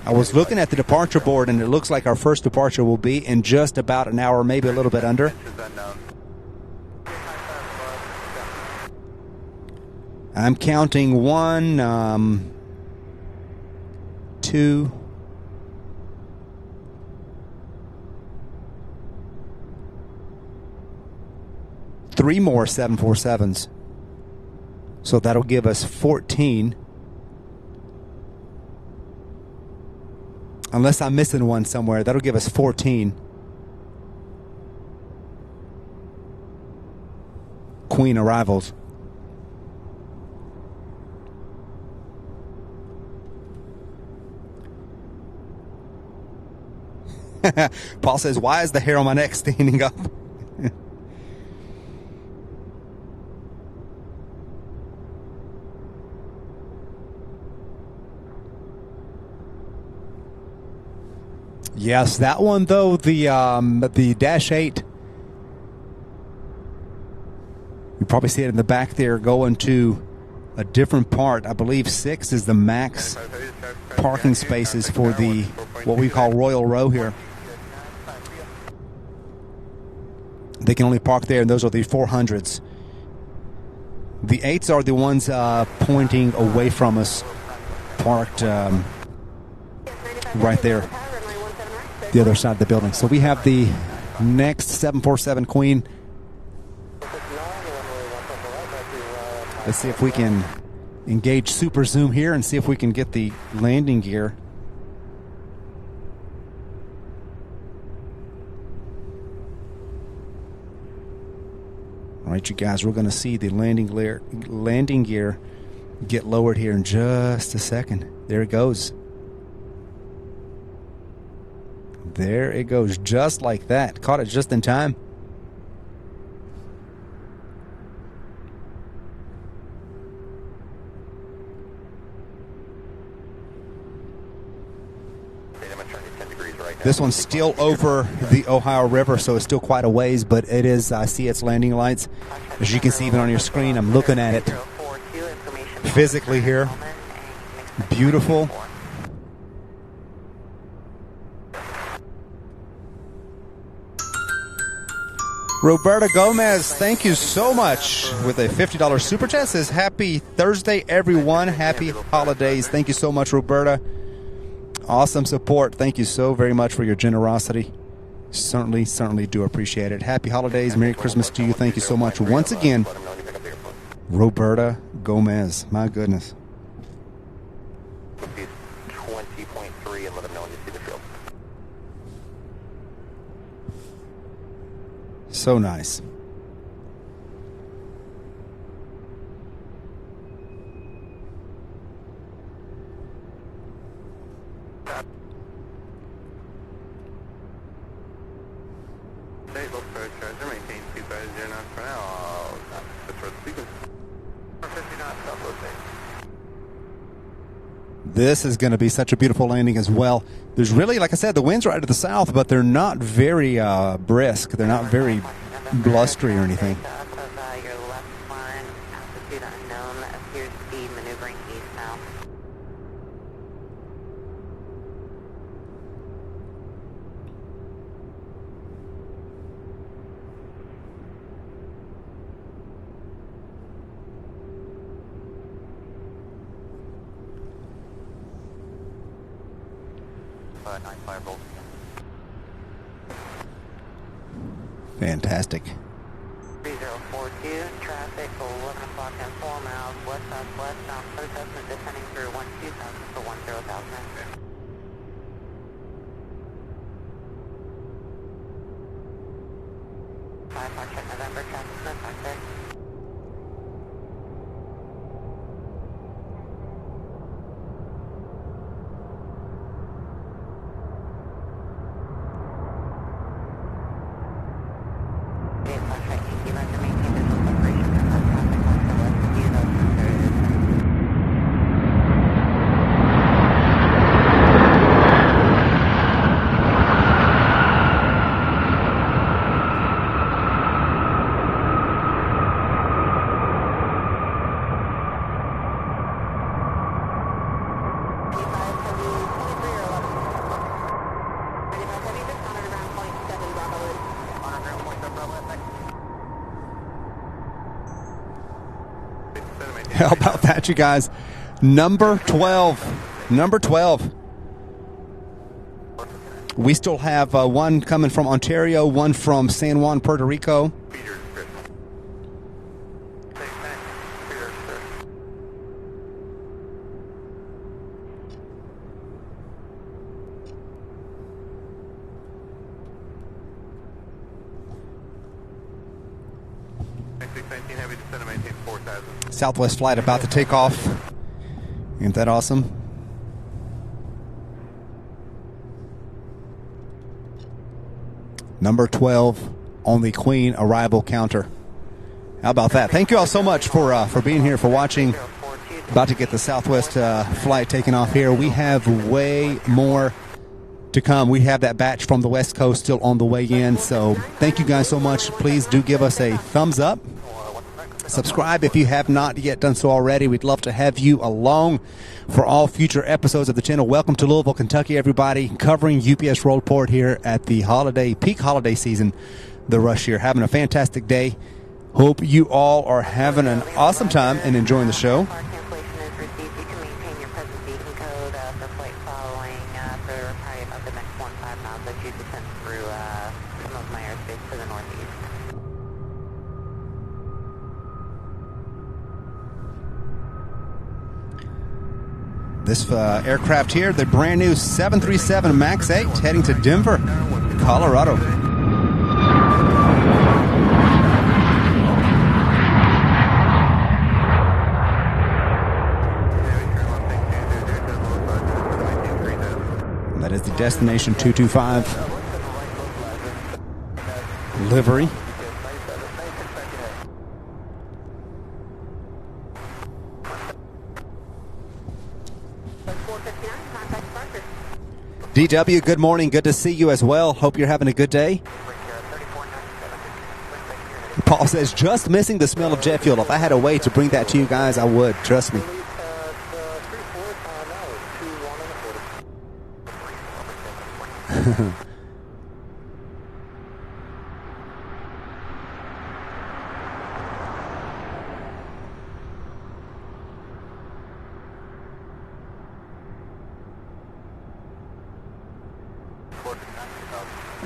I was looking at the departure board, and it looks like our first departure will be in just about an hour, maybe a little bit under. I'm counting 1, 2, 3 more 747s. So that'll give us 14. Unless I'm missing one somewhere, that'll give us 14. Queen arrivals. Paul says, why is the hair on my neck standing up? Yes, that one though, the Dash 8, you probably see it in the back there going to a different part. I believe 6 is the max parking spaces for the what we call Royal Row here. They can only park there, and those are the 400s. The 8s are the ones pointing away from us, parked right there, the other side of the building. So we have the next 747 Queen. Let's see if we can engage super zoom here and see if we can get the landing gear. All right, you guys, we're going to see the landing gear get lowered here in just a second. There it goes. There it goes, just like that. Caught it just in time. This one's still over the Ohio River, so it's still quite a ways, but it is, I see its landing lights. As you can see even on your screen, I'm looking at it physically here. Beautiful. Roberta Gomez, thank you so much with a $50 super chat. Says, happy Thursday, everyone. Happy holidays. Thank you so much, Roberta. Awesome support. Thank you so very much for your generosity. Certainly do appreciate it. Happy holidays. Merry Christmas to you. Thank you so much once again, Roberta Gomez. My goodness. 20.3 and let them know when you see the field. So nice. State local charger maintain keep that 0 knots for now. That's for the speaker. 50 knots, Southwest 8. This is going to be such a beautiful landing as well. There's really, like I said, the winds are out to the south, but they're not very brisk. They're not very blustery or anything. Your left one, altitude unknown, appears to be maneuvering east now. Fantastic. 3042, traffic 11 o'clock and 4 miles west-southwest, bound Cessna descending through 12,000 for 10,000. 5 March at November, traffic Smith, back there. How about that, you guys? Number 12. Number 12. We still have one coming from Ontario, one from San Juan, Puerto Rico. Southwest flight about to take off. Ain't that awesome? Number 12 on the Queen arrival counter. How about that? Thank you all so much for being here, for watching. About to get the Southwest flight taken off here. We have way more to come. We have that batch from the West Coast still on the way in. So thank you guys so much. Please do give us a thumbs up. Subscribe if you have not yet done so already. We'd love to have you along for all future episodes of the channel. Welcome to Louisville, Kentucky, everybody. Covering UPS Worldport here at the peak holiday season, the rush here. Having a fantastic day. Hope you all are having an awesome time and enjoying the show. Cancellation is received. You can maintain your present beacon code for flight following for probably about the next 15 miles that you descend through some of my airspace to the northeast. This aircraft here, the brand new 737 MAX 8, heading to Denver, Colorado. And that is the destination 225 livery. DW, good morning. Good to see you as well. Hope you're having a good day. Paul says, just missing the smell of jet fuel. If I had a way to bring that to you guys, I would. Trust me.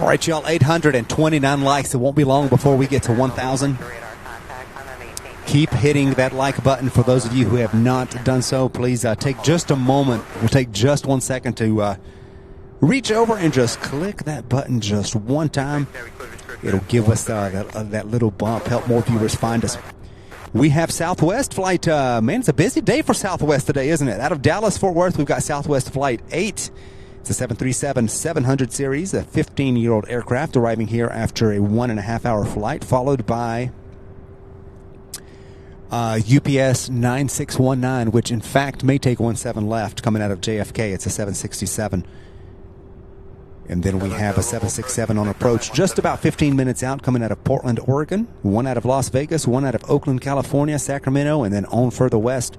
All right, y'all, 829 likes. It won't be long before we get to 1,000. Keep hitting that like button. For those of you who have not done so, please take just a moment. We'll take just 1 second to reach over and just click that button just one time. It'll give us that little bump, help more viewers find us. We have Southwest flight. Man, it's a busy day for Southwest today, isn't it? Out of Dallas, Fort Worth, we've got Southwest flight 8. It's a 737-700 series, a 15-year-old aircraft arriving here after a 1.5-hour flight, followed by UPS 9619, which in fact may take 17 left coming out of JFK. It's a 767. And then we have a 767 on approach just about 15 minutes out coming out of Portland, Oregon, one out of Las Vegas, one out of Oakland, California, Sacramento, and then on further west.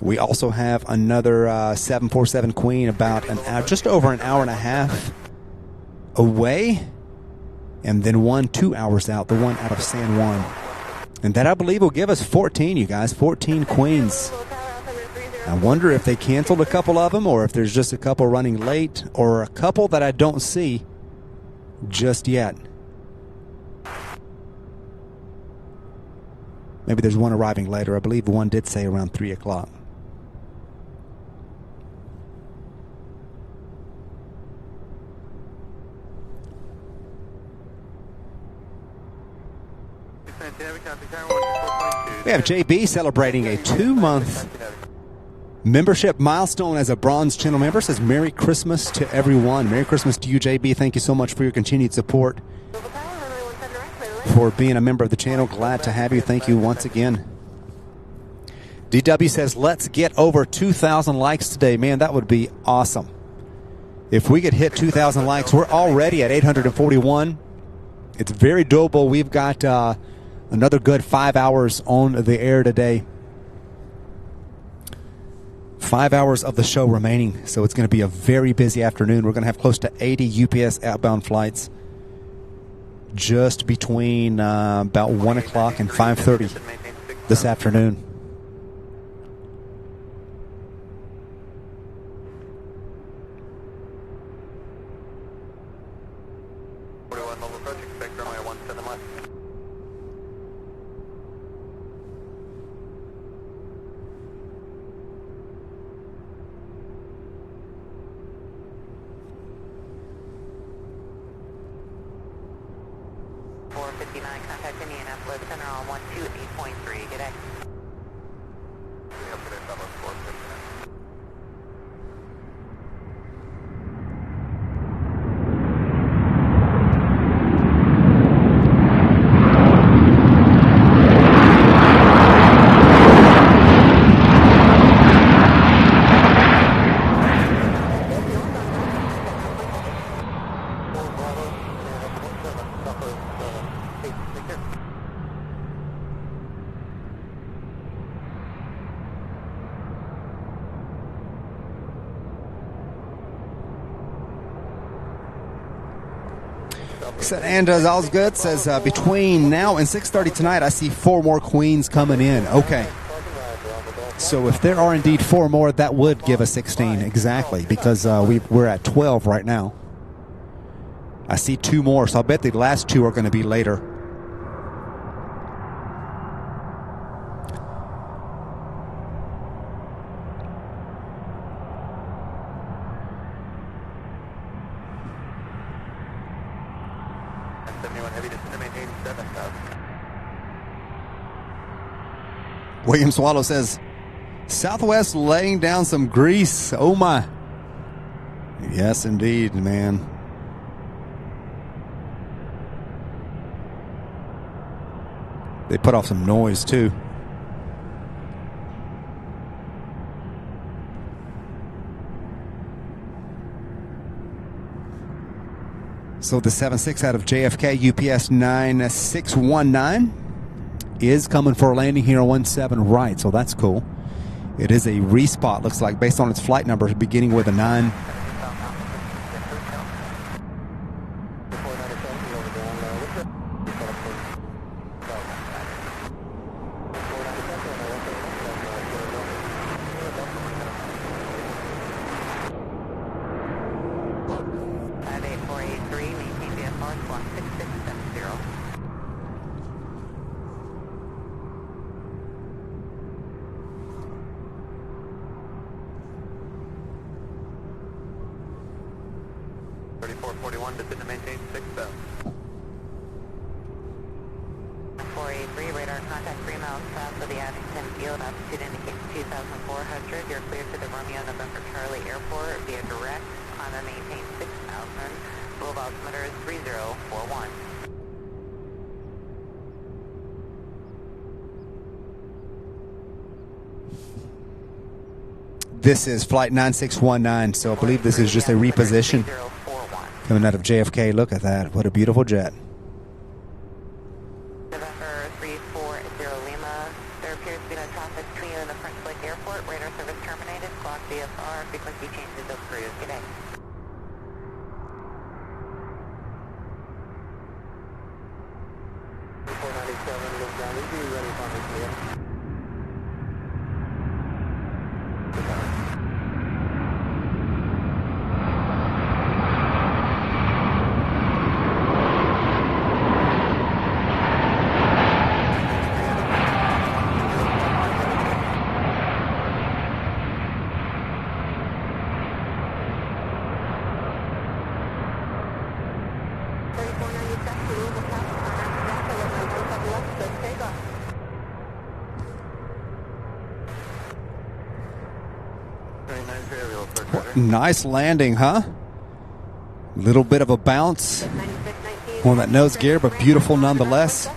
We also have another 747 Queen about an hour, just over an hour and a half away, and then 2 hours out, the one out of San Juan. And that, I believe, will give us 14, you guys, 14 Queens. I wonder if they canceled a couple of them, or if there's just a couple running late, or a couple that I don't see just yet. Maybe there's one arriving later. I believe one did say around 3 o'clock. We have JB celebrating a 2-month membership milestone as a bronze channel member. Says Merry Christmas to everyone. Merry Christmas to you, JB. Thank you so much for your continued support, for being a member of the channel. Glad to have you. Thank you once again. DW says, let's get over 2,000 likes today. Man, that would be awesome. If we could hit 2,000 likes, we're already at 841. It's very doable. We've got another good 5 hours on the air today. 5 hours of the show remaining, so it's going to be a very busy afternoon. We're going to have close to 80 UPS outbound flights just between about 1 o'clock and 5:30 this afternoon. And all's good. Says between now and 6:30 tonight, I see 4 more Queens coming in. Okay. So if there are indeed 4 more, that would give us 16 exactly, because we're at 12 right now. I see 2 more, so I bet the last 2 are going to be later. William Swallow says, Southwest laying down some grease. Oh my. Yes, indeed, man. They put off some noise too. So the 7-6 out of JFK, UPS 9619. Is coming for a landing here on 17 right, so that's cool. It is a respot, looks like, based on its flight number, beginning with a 9. 483, radar contact 3 miles south of the Addington Field, altitude indicates 2,400. You're cleared to the Romeo November Charlie Airport via direct. Climb and maintain 6,000. Global altimeter is 3041. This is flight 9619, so I believe this is just a reposition coming out of JFK. Look at that. What a beautiful jet. November 340 Lima. There appears to be no traffic between you and the French Lake Airport. Radar service terminated. Clock VFR. Frequency changes approved. Good day. Nice landing, huh? Little bit of a bounce on that nose gear, but beautiful nonetheless.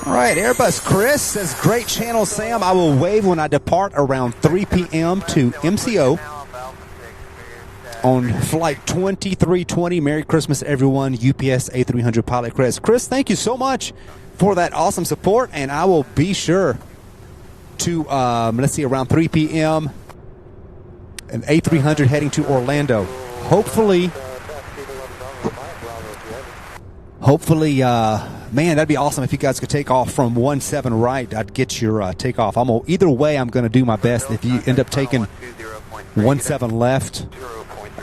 All right, Airbus Chris says, great channel, Sam. I will wave when I depart around 3 p.m. to MCO on flight 2320. Merry Christmas, everyone. UPS A300 pilot Chris. Chris, thank you so much for that awesome support, and I will be sure to, let's see, around 3 p.m. an A300 heading to Orlando. Hopefully, man, that'd be awesome if you guys could take off from 17 right. I'd get your takeoff. Either way, I'm going to do my best. If you end up taking 17 left,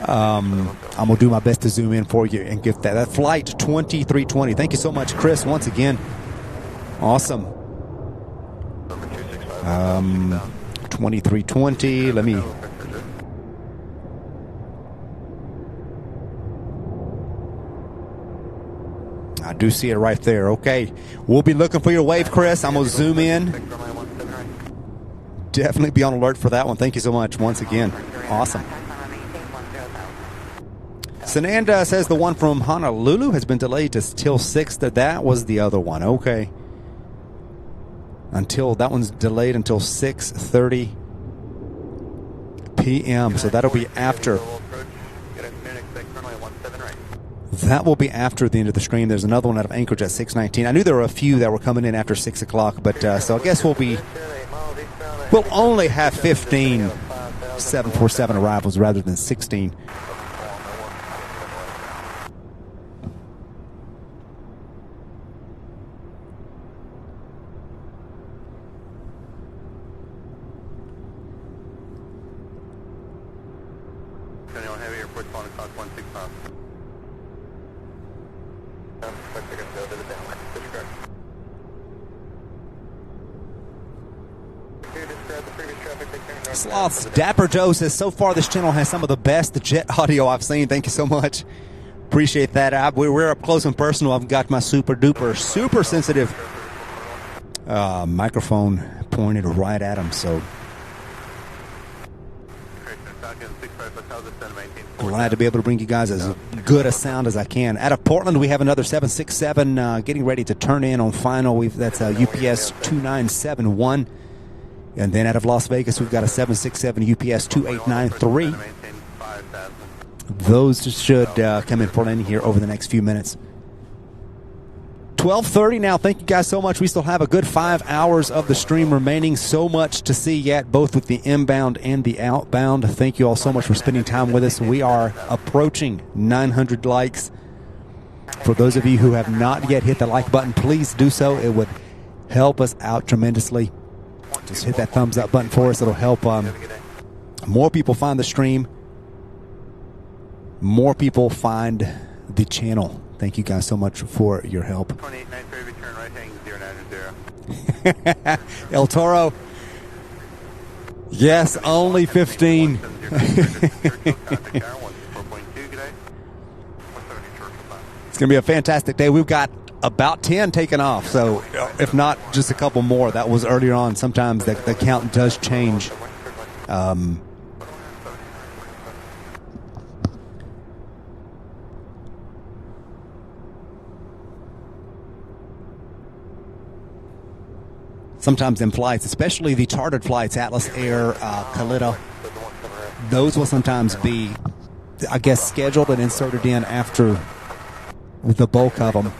I'm going to do my best to zoom in for you and give that flight 2320. Thank you so much, Chris, once again. Awesome. 2320. Let me... I do see it right there. Okay. We'll be looking for your wave, Chris. I'm going to zoom in. Definitely be on alert for that one. Thank you so much once again. Awesome. Sananda says the one from Honolulu has been delayed till 6. That was the other one. Okay. That one's delayed until 6:30 p.m. So that'll be after. That will be after the end of the stream. There's another one out of Anchorage at 6:19. I knew there were a few that were coming in after 6 o'clock, but so I guess we'll only have 15 747 arrivals rather than 16. Sloths. Dapper Joe says, so far this channel has some of the best jet audio I've seen. Thank you so much. Appreciate that. We're up close and personal. I've got my super sensitive microphone pointed right at him. So glad to be able to bring you guys as good a sound as I can. Out of Portland, we have another 767 getting ready to turn in on final. That's UPS 2971. And then out of Las Vegas, we've got a 767 UPS 2893. Those should come in for landing here over the next few minutes. 12:30 now. Thank you guys so much. We still have a good 5 hours of the stream remaining. So much to see yet, both with the inbound and the outbound. Thank you all so much for spending time with us. We are approaching 900 likes. For those of you who have not yet hit the like button, please do so. It would help us out tremendously. Just hit that thumbs up button for us. It'll help more people find the stream. more people find the channel. Thank you guys so much for your help. 2893, return right hang 090. El Toro. Yes, only 15. It's going to be a fantastic day. We've got about 10 taken off, so if not just a couple more. That was earlier on. Sometimes the count does change. Sometimes in flights, especially the chartered flights, Atlas Air, Kalita, those will sometimes be, I guess, scheduled and inserted in after the bulk of them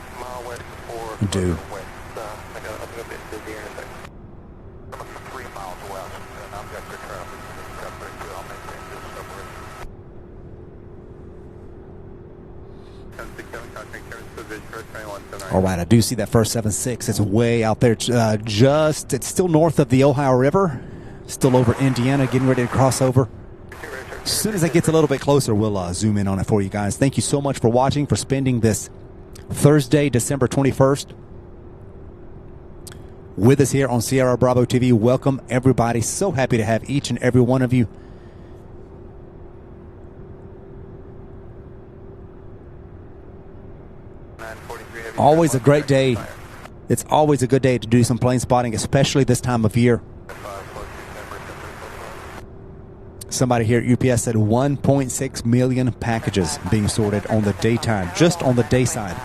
do. All right, I do see that first 7.6. It's way out there. It's still north of the Ohio River, still over Indiana, getting ready to cross over. As soon as it gets a little bit closer, we'll zoom in on it for you guys. Thank you so much for watching, for spending this Thursday, December 21st, with us here on Sierra Bravo TV. Welcome, everybody. So happy to have each and every one of you. Always a great day. It's always a good day to do some plane spotting, especially this time of year. Somebody here at UPS said 1.6 million packages being sorted on the daytime, just on the day side,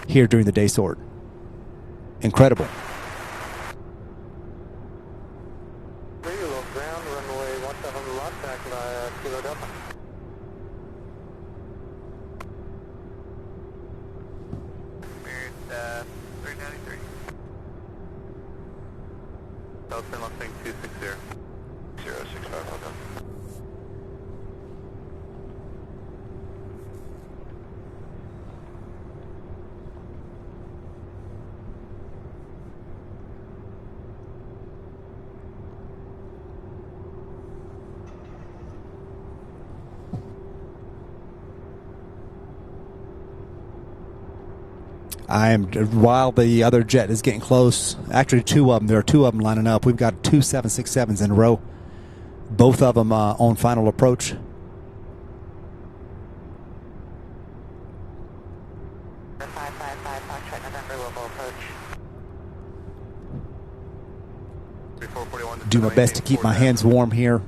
here during the day sort. Incredible. While the other jet is getting close, actually two of them, there are two of them lining up. We've got two 767s in a row, both of them on final approach. Do my best to keep my hands warm here.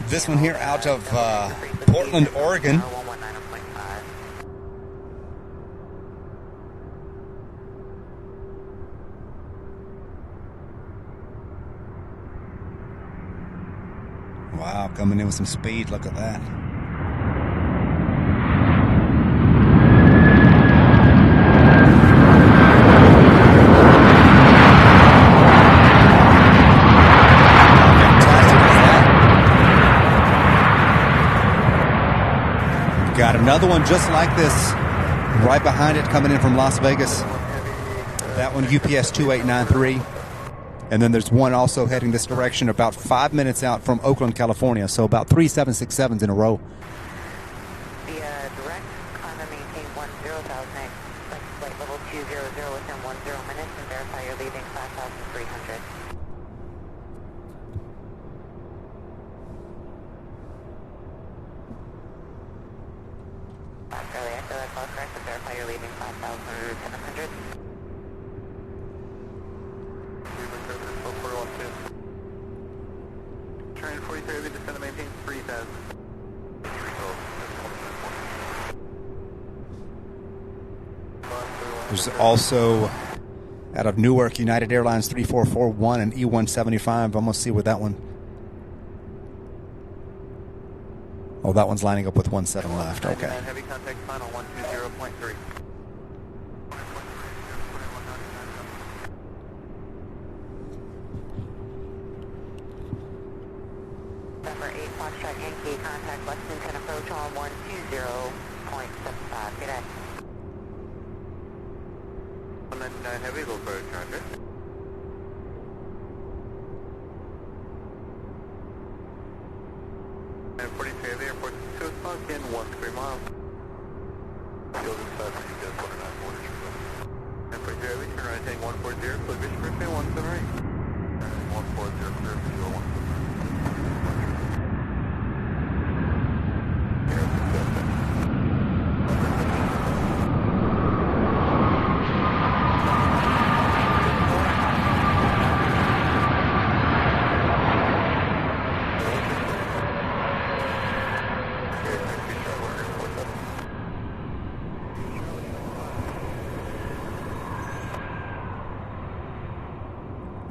This one here out of Portland, Oregon. Wow, coming in with some speed. Look at that. Got another one just like this Right behind it, coming in from Las Vegas. That one, UPS 2893. And then there's one also heading this direction about 5 minutes out from Oakland, California. So about 3 767s in a row. The direct climb and maintain 10,000, flight level 200 within 10 minutes, and verify you're leaving 5,300. Charlie, echo that call correct, and verify you're leaving 5,700. Train 43, we descend to maintain 3,000. There's also out of Newark, United Airlines 3441 and E175. I'm going to see with that one. Oh, that one's lining up with 17 left. Okay. Heavy contact final 120.3. Number 8, Foxtrot Yankee, contact Lexington approach on 120.75. Good day. 199 heavy, low approach, Roger. And 43 heavy, airport 2 o'clock in 13 miles. Field inside, you get 109 orders. And 43 heavy, turn right, heading 140, clear vision for 178. 140, clear visual 170.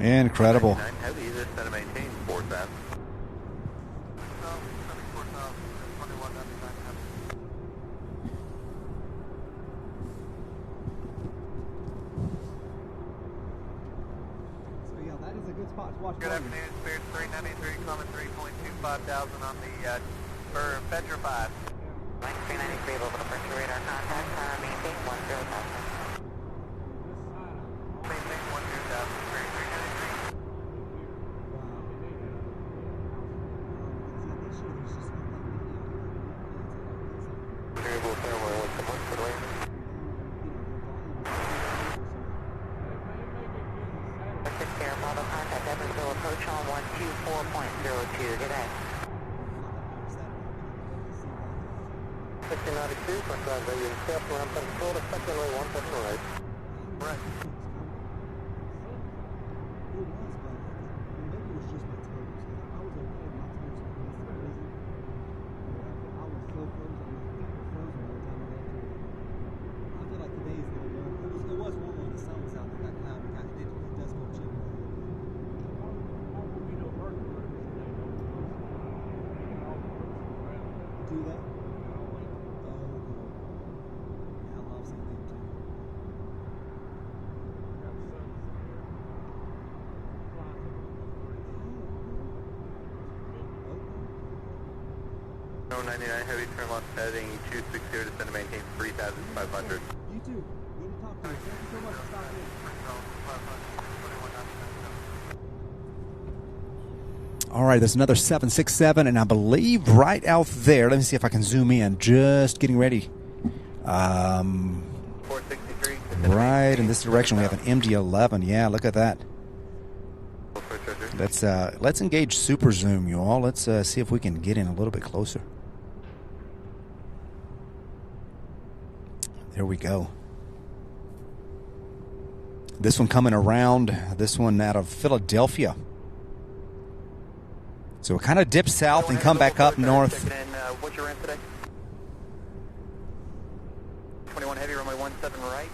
Incredible. Heavy, this is to maintain 4,000. Good afternoon, Spirit 393, coming 3.25 thousand on the, for Petra 5. Mike 393, level departure radar contact, maintain 10,000. Maintain 10,000, Spirit 393. Variable firmware, what's the point for the way? Air model contact Evansville approach on 124.02. Good day. 1692, front drive radio step, ramp and control, second way, 1 second right. Right. No 99 heavy, turn left heading 260, descend to maintain 3,500. You too. Good to talk to you. Thank you so much for stopping in. All right, there's another 767, and I believe right out there, let me see if I can zoom in, just getting ready. 463. Right in this direction, we have an MD-11. Yeah, look at that. Let's engage super zoom, you all. Let's see if we can get in a little bit closer. There we go. This one coming around, this one out of Philadelphia. So it kind of dips south and come back up north. What's your ramp today? 21 heavy, runway 17 right.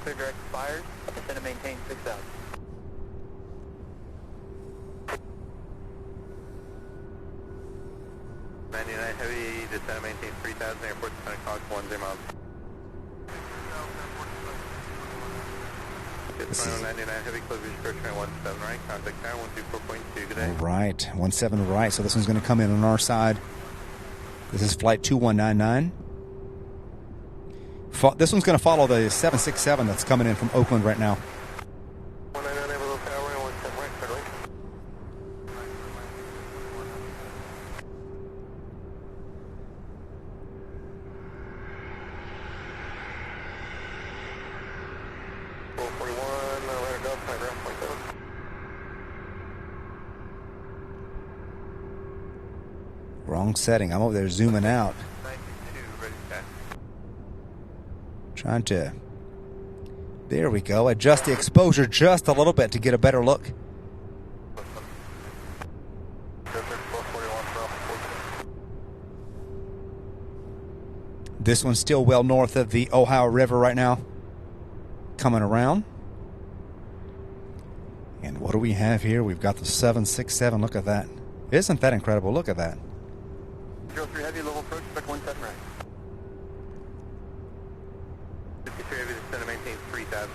Clear direct fires. Descend to maintain 6,000. Heavy, descend to maintain 3,000. Airport 10 o'clock, 10 miles. This is 99 heavy, close vision approach train 17 right. Contact tower 124.2. Good day. all right, 17 right. So this one's going to come in on our side. This is flight 2199. This one's going to follow the 767 that's coming in from Oakland right now. 199 below tower, 17 right, clear to link. Wrong setting. I'm over there zooming out. 92, ready to tack. Trying to... There we go. Adjust the exposure just a little bit to get a better look. This one's still well north of the Ohio River right now. Coming around. And what do we have here? We've got the 767. Look at that. Isn't that incredible? Look at that. 03 heavy, level approach, spec 17 right. 53 heavy, descend and maintain 3000.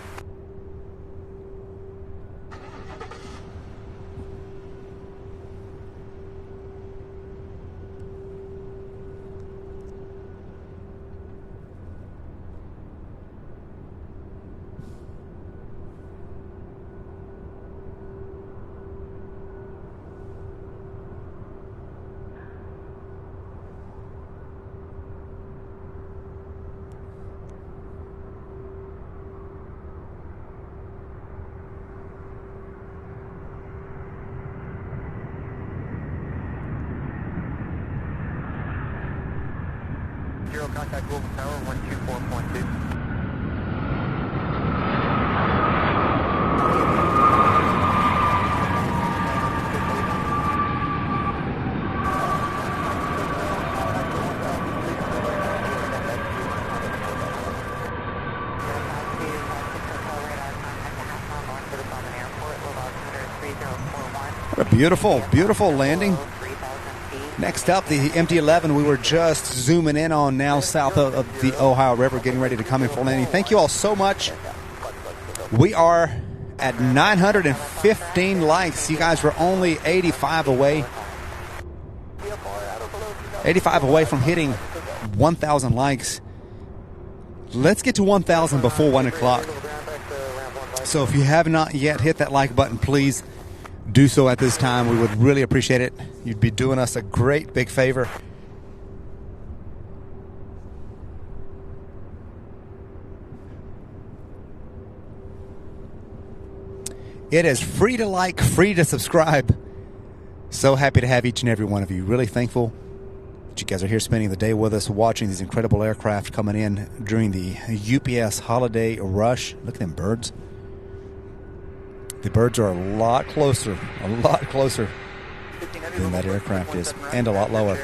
Zero contact Louisville Tower, 124.2. What a beautiful, beautiful landing. Next up, the MD-11 we were just zooming in on now south of the Ohio River, getting ready to come in for landing. Thank you all so much. We are at 915 likes. You guys were only 85 away. 85 away from hitting 1,000 likes. Let's get to 1,000 before 1 o'clock. So if you have not yet hit that like button, please do so at this time. We would really appreciate it. You'd be doing us a great big favor. It is free to like, free to subscribe. So happy to have each and every one of you. Really thankful that you guys are here spending the day with us, watching these incredible aircraft coming in during the UPS holiday rush. Look at them birds. The birds are a lot closer than that aircraft is, and a lot lower.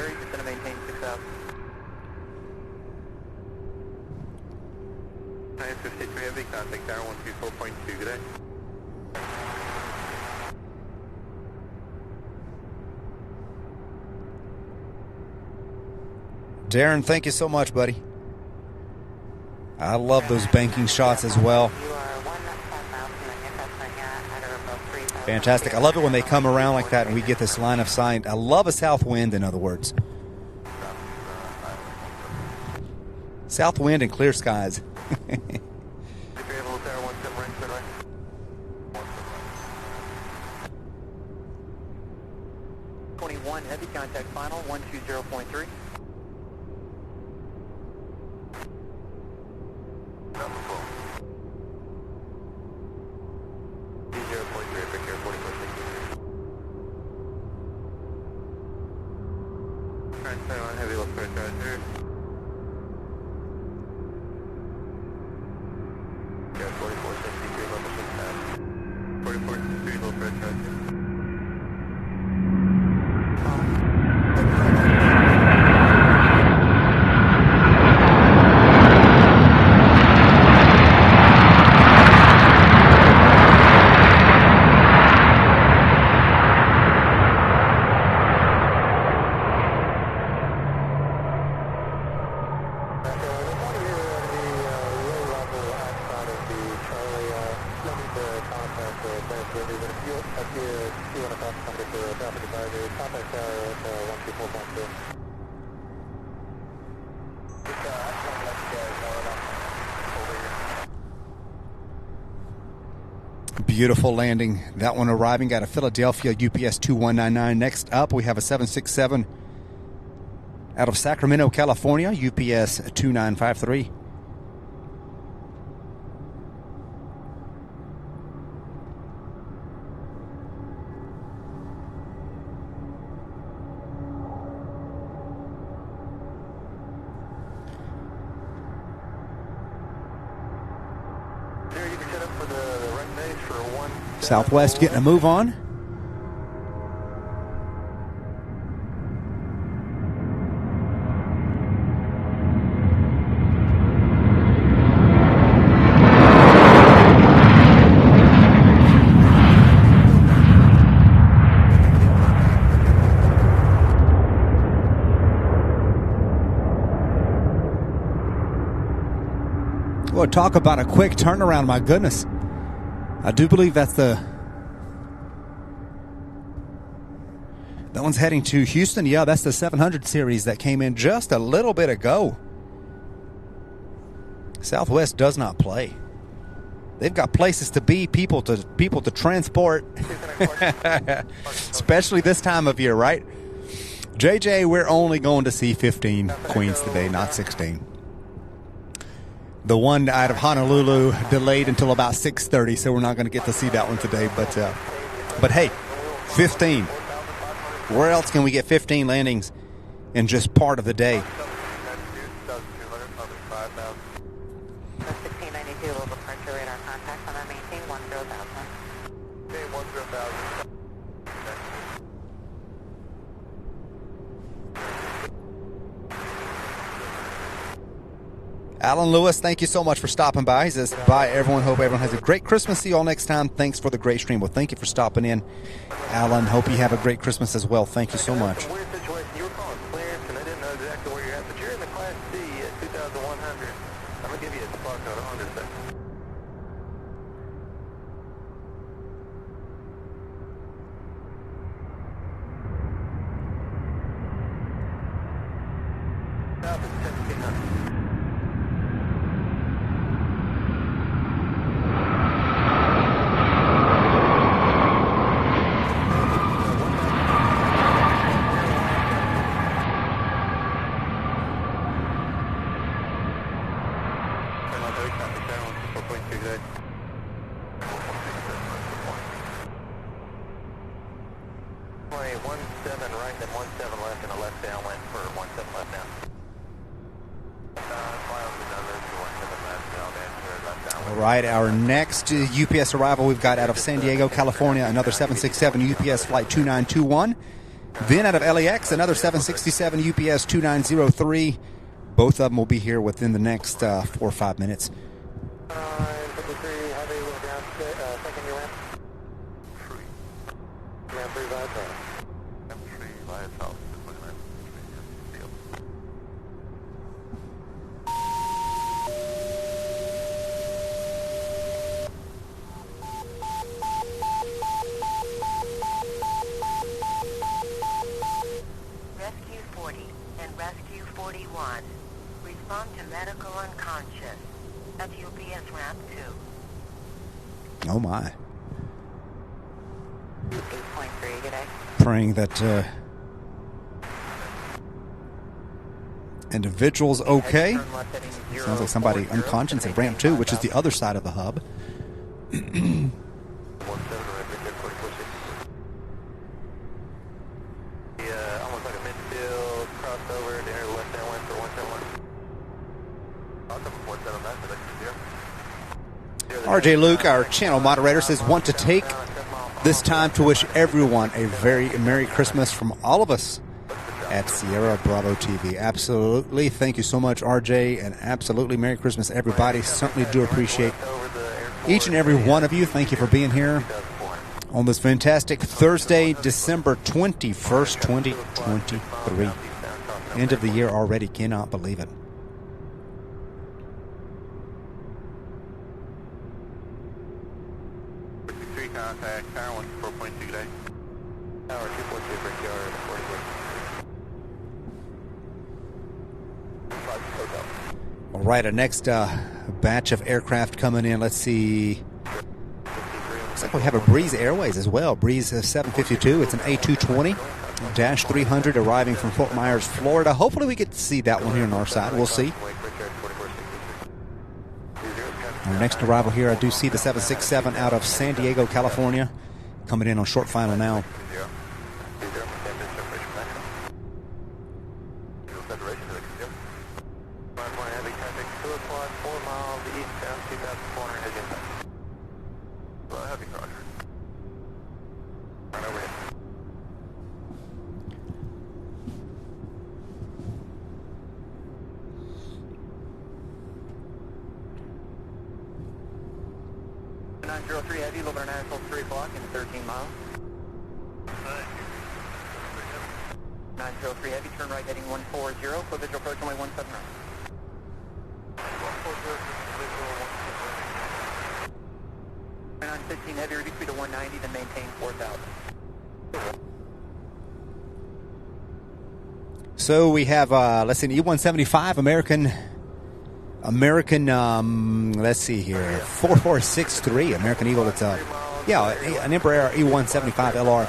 Darren, thank you so much, buddy. I love those banking shots as well. Fantastic. I love it when they come around like that and we get this line of sight. I love a south wind, in other words. South wind and clear skies. 21 heavy contact final 120.3. Heavy low pressure here. Yeah, 4463 level 6 4463 low pressure here. Beautiful landing. That one arriving out of Philadelphia, UPS 2199. Next up, we have a 767 out of Sacramento, California, UPS 2953. Southwest getting a move on. Well, talk about a quick turnaround, my goodness. I do believe that's that one's heading to Houston. Yeah, that's the 700 series that came in just a little bit ago. Southwest does not play. They've got places to be, people to transport, especially this time of year, right? JJ, we're only going to see 15 Queens today, not 16. The one out of Honolulu delayed until about 6:30, so we're not going to get to see that one today. But hey, 15. Where else can we get 15 landings in just part of the day? 1692, local departure radar contact on our maintain 10,000. Okay, 10,000. Alan Lewis, thank you so much for stopping by. He says, bye, everyone. Hope everyone has a great Christmas. See you all next time. Thanks for the great stream. Well, thank you for stopping in. Alan, hope you have a great Christmas as well. Thank you so much. Weird situation. You were calling clearance, and I didn't know exactly where you're at, but you're in the Class C at 2,100. I'm going to give you a spot code. Hold on a second. South is 1,700. Our next UPS arrival we've got out of San Diego, California, another 767 UPS flight 2921. Then out of LAX, another 767 UPS 2903. Both of them will be here within the next 4 or 5 minutes. Oh my. 8.3, good day. Praying that individual's okay. Sounds like somebody unconscious at ramp 2, which is the other side of the hub. Almost like a midfield crossover there, left downwind for 171. Awesome, 179, RJ Luke, our channel moderator, says, want to take this time to wish everyone a very Merry Christmas from all of us at Sierra Bravo TV. Absolutely. Thank you so much, RJ, and absolutely Merry Christmas, everybody. Certainly do appreciate each and every one of you. Thank you for being here on this fantastic Thursday, December 21st, 2023. End of the year already. Cannot believe it. Contact, Tower 4.2 today. Tower 2.2, Brickyard, 44. All right, our next batch of aircraft coming in. Let's see. Looks like we have a Breeze Airways as well. Breeze 752. It's an A220-300 arriving from Fort Myers, Florida. Hopefully we get to see that one here on our side. We'll see. Our next arrival here, I do see the 767 out of San Diego, California, coming in on short final now. Heavy, Louisville International 3 o'clock and 13 miles. 903 Heavy, turn right heading 140, for visual approach only 179. 915 Heavy, reduce speed to 190, then maintain 4,000. So we have, let's see, an E-175 American, let's see here, 4463 American Eagle. It's an Embraer E-175 LR.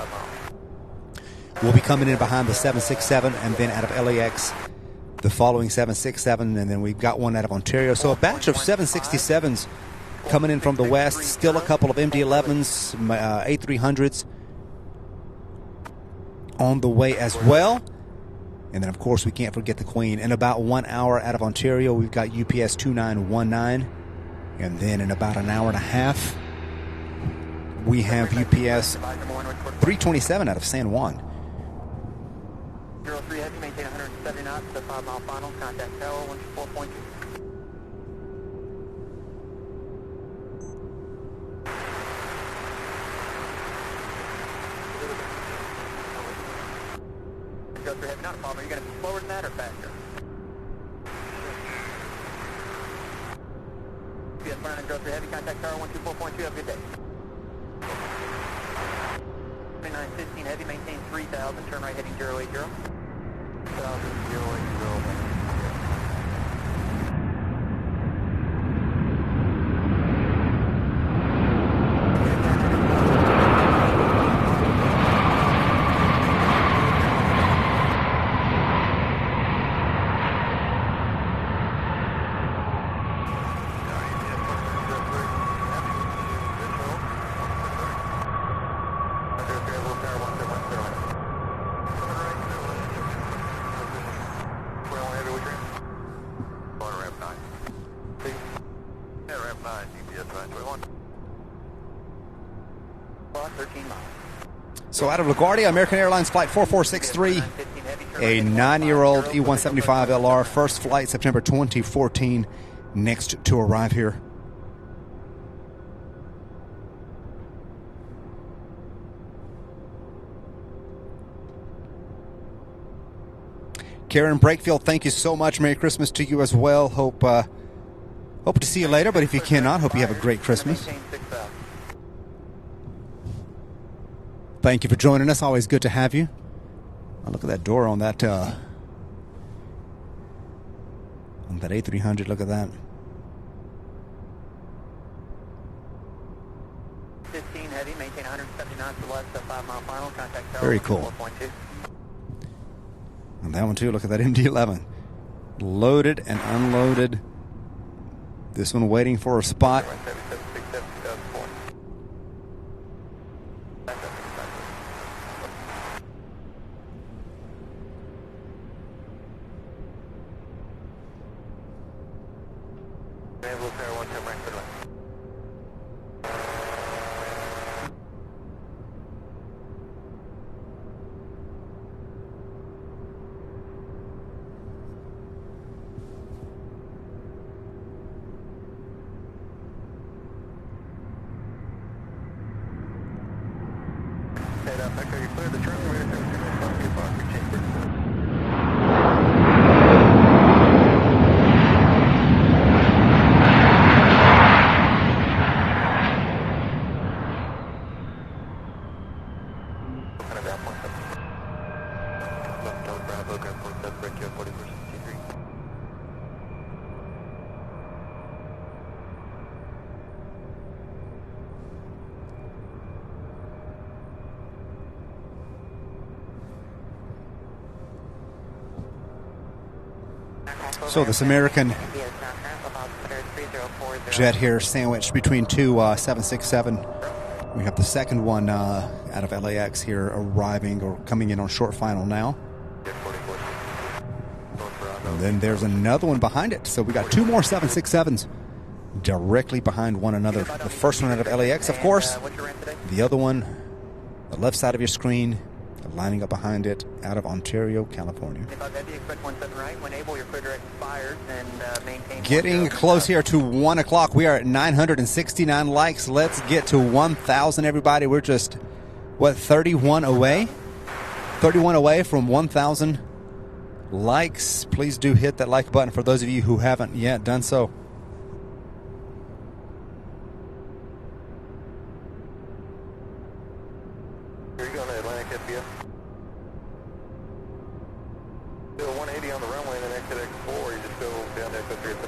Will be coming in behind the 767, and then out of LAX, the following 767, and then we've got one out of Ontario. So a batch of 767s coming in from the west. Still a couple of MD-11s, A300s on the way as well. And then, of course, we can't forget the Queen. In about 1 hour out of Ontario, we've got UPS 2919. And then in about an hour and a half, we have UPS 327 out of San Juan. 03 Heavy, maintain 170 knots, the 5-mile final, contact tower 124.2. Heavy, not a problem. Are you going to be slower than that or faster? UPS 4903 Heavy, contact tower 124.2. Have a good day. 2915 Heavy, maintain 3000, turn right heading 080. 080. So out of LaGuardia, American Airlines Flight 4463, a 9-year-old E-175 LR, first flight September 2014, next to arrive here. Karen Brakefield, thank you so much. Merry Christmas to you as well. Hope to see you later, but if you cannot, hope you have a great Christmas. Thank you for joining us. Always good to have you. Oh, look at that door on that A300. Look at that. 15 Heavy, maintain 170 knots or less, 5-mile final, contact tower. Very cool. 4.2. And that one too. Look at that MD-11. Loaded and unloaded. This one waiting for a spot. So this American jet here sandwiched between two 767. We have the second one out of LAX here arriving or coming in on short final now. And then there's another one behind it. So we got two more 767s directly behind one another. The first one out of LAX, of course. The other one, the left side of your screen, lining up behind it out of Ontario, California. Getting close here to 1 o'clock. We are at 969 likes. Let's get to 1,000, everybody. We're just, what, 31 away? 31 away from 1,000 likes. Please do hit that like button for those of you who haven't yet done so. Here you go, Atlantic SDF. Do a 180 on the runway and then exit X4. You just go down to X3 at 50.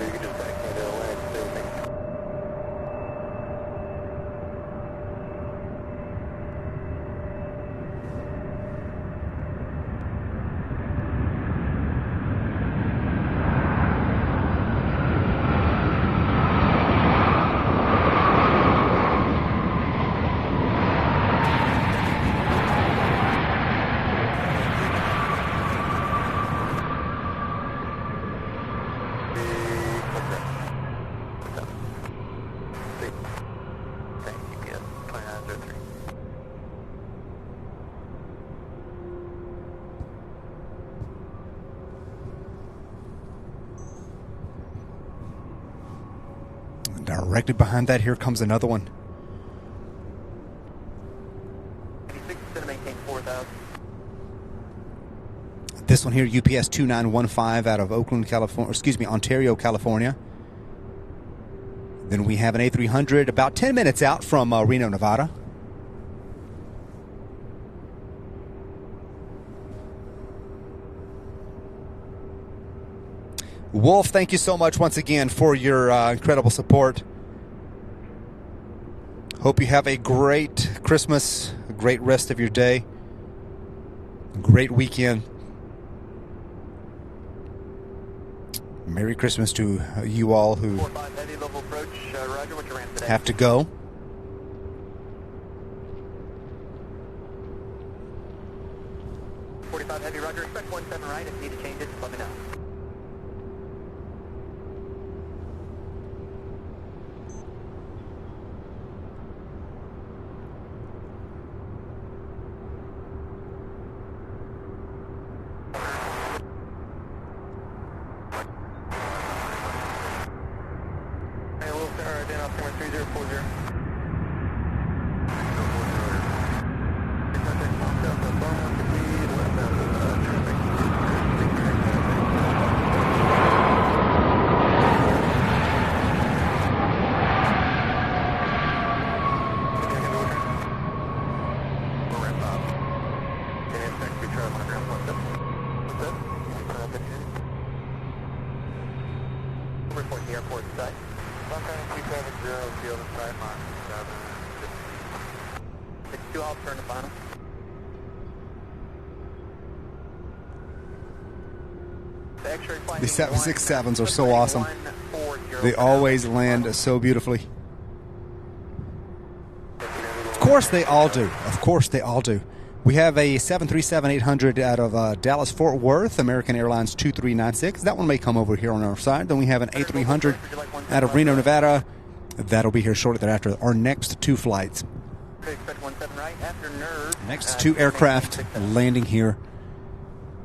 You can just taxi into Atlantic City. Directly behind that, here comes another one. This one here, UPS 2915 out of Oakland, California, Ontario, California. Then we have an A300 about 10 minutes out from Reno, Nevada. Wolf, thank you so much once again for your incredible support. Hope you have a great Christmas, a great rest of your day, a great weekend. Merry Christmas to you all who have to go. Heavy, Roger. Expect 17 right. If you need to change it, let me know. Hey, Will Center, Dan Oscar 3040. Report the airport site. 19270, field and site mark 750. 62, I'll turn to final. The 767s are so awesome. They always land so beautifully. Of course they all do. Of course they all do. We have a 737-800 out of Dallas-Fort Worth, American Airlines 2396. That one may come over here on our side. Then we have an A300 out of Reno, Nevada. That'll be here shortly thereafter. Our next two flights. Next two aircraft landing here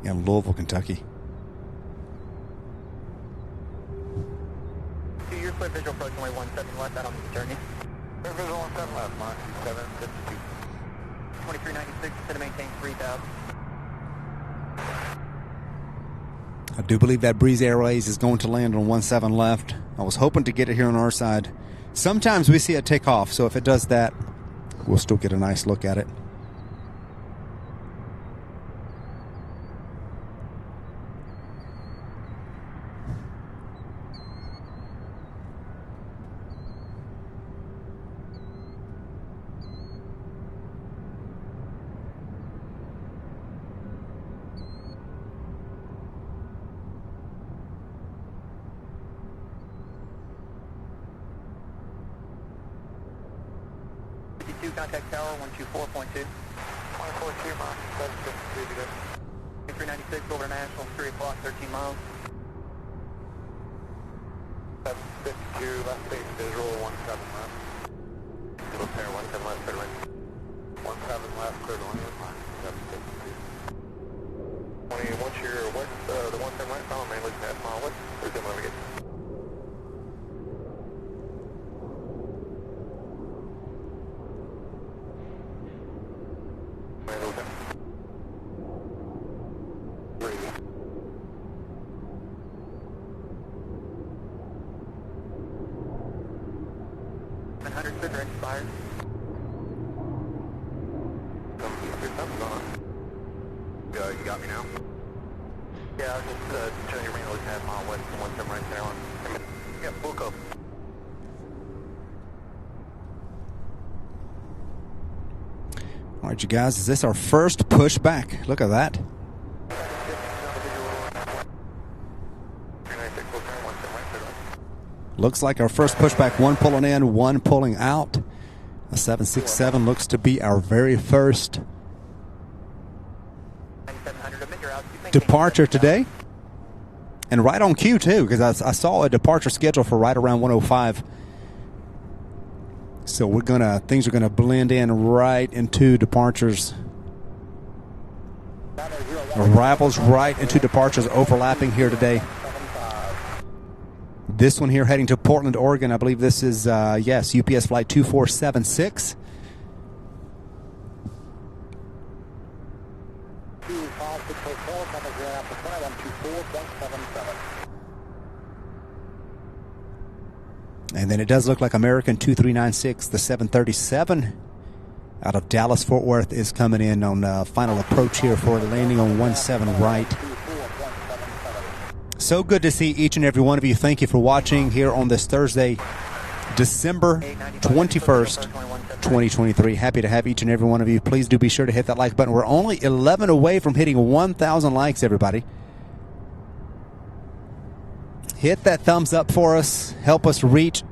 in Louisville, Kentucky. To your clear visual approach, only 17 left. I don't need to turn you. Clear visual 17 left, mark 752. 2396 to maintain 3000. I do believe that Breeze Airways is going to land on 17 left. I was hoping to get it here on our side. Sometimes we see it take off, so if it does that, we'll still get a nice look at it. 2, contact tower 124.2. 142 miles, 752 to go. 396 over National, 3 o'clock, 13 miles. 752, left base visual, 17 left. Little pair, 17 left, clear to land. 17 left, clear to land, 752. Once you're west, the 17 right, follow me, look past mile west, there's him over again. Expired. Something's on. You got me now? Yeah, I was just showing you ring, looking at mile west and 17 right there on. Yeah, we'll go. All right, you guys, is this our first pushback? Look at that. Looks like our first pushback, one pulling in, one pulling out. A 767 looks to be our very first departure today. And right on cue, too, because I saw a departure schedule for right around 105. So things are gonna blend in right into departures. Arrivals right into departures overlapping here today. This one here heading to Portland, Oregon. I believe this is, yes, UPS flight 2476. And then it does look like American 2396, the 737 out of Dallas Fort Worth is coming in on final approach here for landing on 17 right. So good to see each and every one of you. Thank you for watching here on this Thursday, December 21st, 2023. Happy to have each and every one of you. Please do be sure to hit that like button. We're only 11 away from hitting 1,000 likes, everybody. Hit that thumbs up for us. Help us reach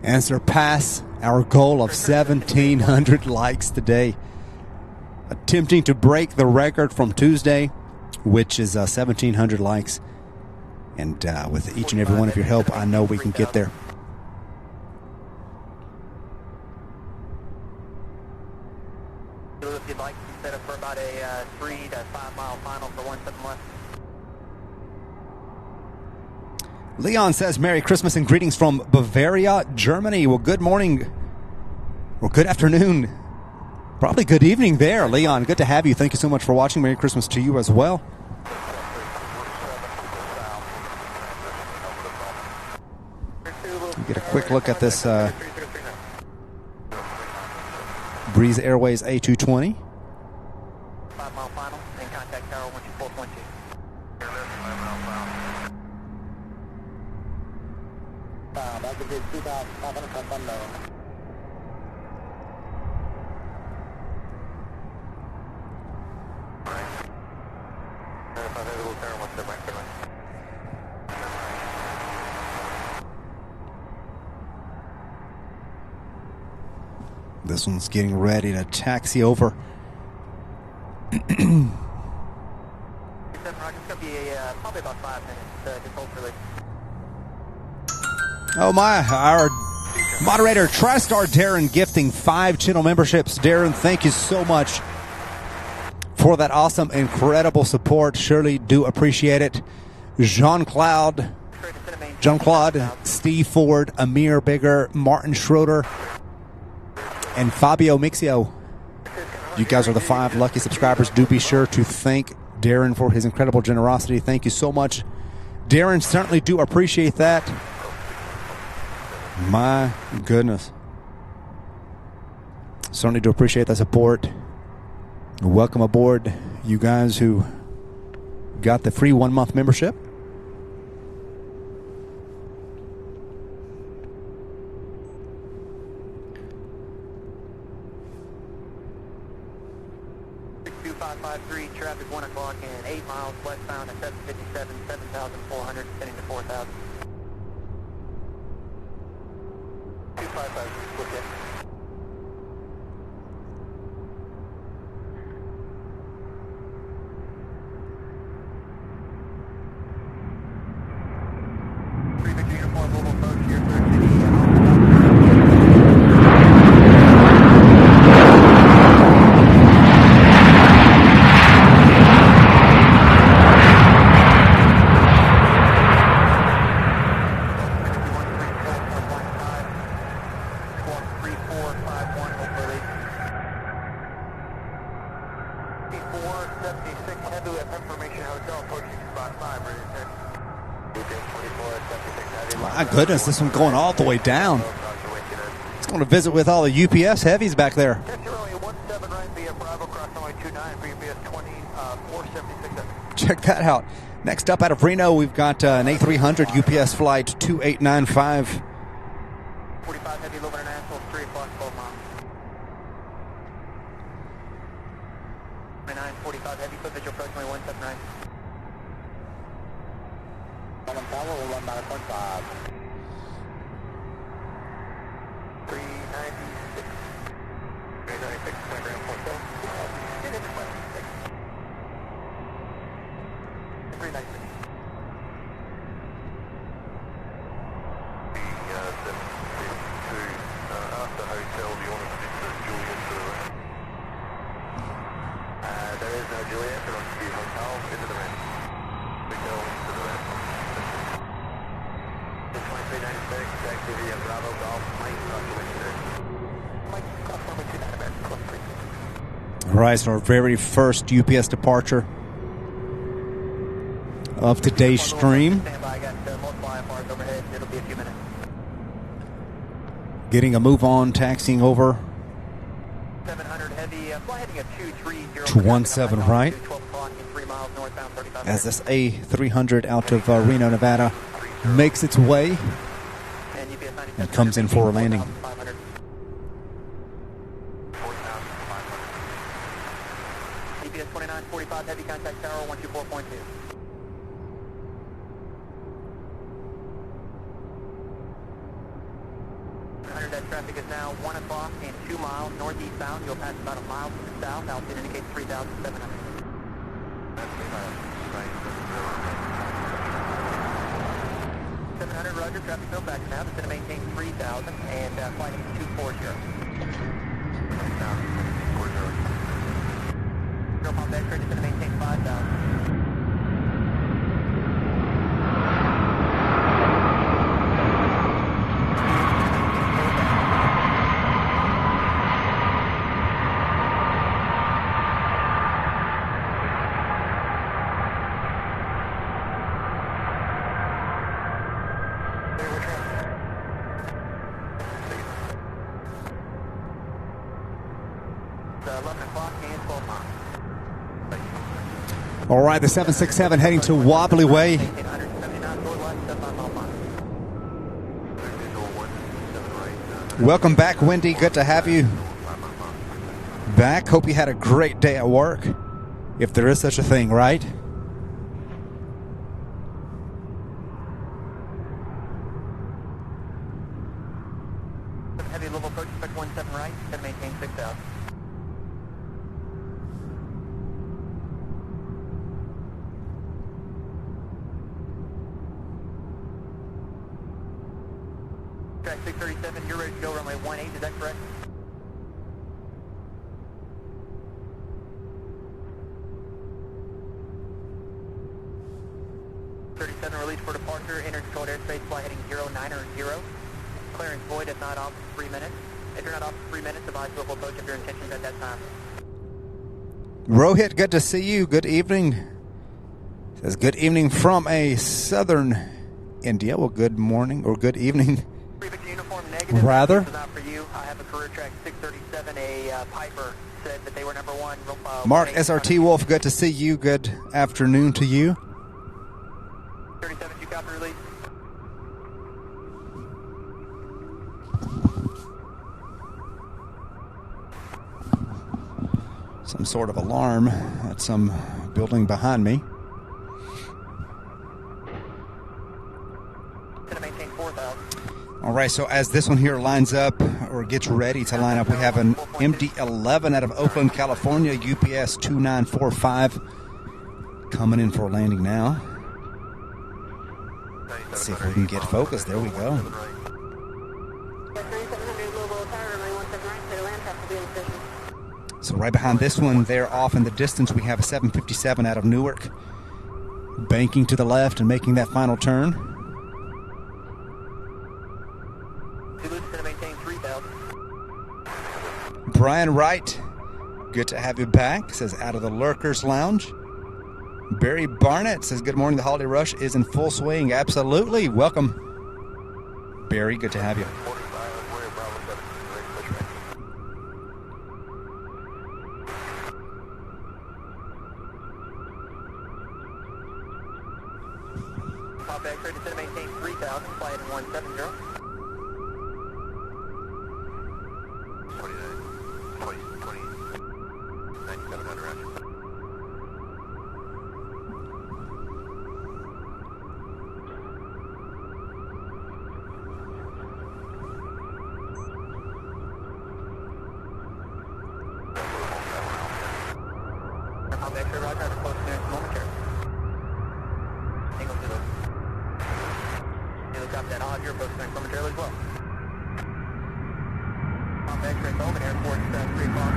and surpass our goal of 1,700 likes today. Attempting to break the record from Tuesday, which is 1,700 likes. And with each and every one of your help, I know we can get there. If you'd like to set up for about a 3 to 5 mile final for 17 left. Leon says, Merry Christmas and greetings from Bavaria, Germany. Well, good morning, or good afternoon, probably good evening there, Leon. Good to have you. Thank you so much for watching. Merry Christmas to you as well. Get a quick look at this Breeze Airways A220. 5 mile final and contact tower 124.2. That's a good 2,500 come unknown. This one's getting ready to taxi over. It's going to be probably about 5 minutes, just hopefully. Oh my, our moderator TriStar Darren gifting 5 channel memberships. Darren, thank you so much for that awesome, incredible support. Surely do appreciate it. Jean-Claude, Steve Ford, Amir Bigger, Martin Schroeder, and Fabio Mixio. You guys are the 5 lucky subscribers. Do be sure to thank Darren for his incredible generosity. Thank you so much, Darren. Certainly do appreciate that. My goodness. Certainly do appreciate that support. Welcome aboard, you guys who got the free 1-month membership. Traffic 1 o'clock and 8 miles westbound at 757, 7,400, heading to 4,000. 255, look in. Louisville approach here, third city. My goodness, this one going all the way down. It's going to visit with all the UPS heavies back there. Check that out. Next up out of Reno, we've got an A300 UPS flight 2895. 45 heavy, Louisville International, 3 o'clock, 12 miles. 945 heavy, foot visual approximately 179. Tower, 1.5. 396. 396, ground point. 396. After hotel, do you want to stick to Juliet? There is no Juliet, there wants to be hotel, into the ramp. Hotel, into the ramp. 2396, activity at Bravo Golf, Mike, Mike, Golf number 29, American Club 3. All right, so our very first UPS departure of today's stream. Stand by, I got multiple IFRs overhead, it'll be a few minutes. Getting a move on, taxiing over 700 heavy, fly heading at 230. to 17 right. 12 o'clock in 3 miles northbound, 35 As this A300 out of Reno, Nevada makes its way and comes in for a landing. EPS 2945, heavy contact tower 124.2. 100, that traffic is now 1 o'clock and 2 miles northeast bound. You'll pass about a mile to the south. Altitude indicates 3,700. 700, roger. Traffic no back now. It's going to maintain 3,000 and flight is 240. Drop off that train is going to maintain 5,000. All right, the 767 heading to Wobbly Way. Welcome back, Wendy. Good to have you back. Hope you had a great day at work, if there is such a thing, right? Heavy level approach, expect 17 right, going to maintain 6,000. Track 637, you're ready to go runway 18, is that correct? Release for departure, enter controlled airspace, fly heading 090. Clearance void if not off for 3 minutes. If you're not off for 3 minutes, advise local approach of your intentions at that time. Rohit, good to see you. Good evening. Says good evening from a southern India. Well, good morning or good evening. Uniform negative. Rather. This is not for you. I have a career track 637. A Piper said that they were number one. Mark SRT Wolf, good to see you. Good afternoon to you. 37, you copy release. Some sort of alarm at some building behind me. Going to maintain 4,000. All right, so as this one here lines up or gets ready to line up, we have an MD-11 out of Oakland, California, UPS 2945 coming in for a landing now. Let's see if we can get focused. There we go. 3700 Louisville Tower, runway 17 right, clear land traffic will be in position. So right behind this one, there off in the distance, we have a 757 out of Newark, banking to the left and making that final turn. Two loops going to maintain 3000. Brian Wright, good to have you back, says out of the Lurkers Lounge. Barry Barnett says, good morning, the holiday rush is in full swing. Absolutely. Welcome, Barry. Good to have you. Pop X-ray is going to maintain 3000, fly in 170. 9700 roger. Pop X-ray, roger, have a close clearance momentarily. Single Zulu. Zulu, copy that. I'll have your close clearance momentarily as well. Pop X-ray, Bowman Airport, 3 o'clock.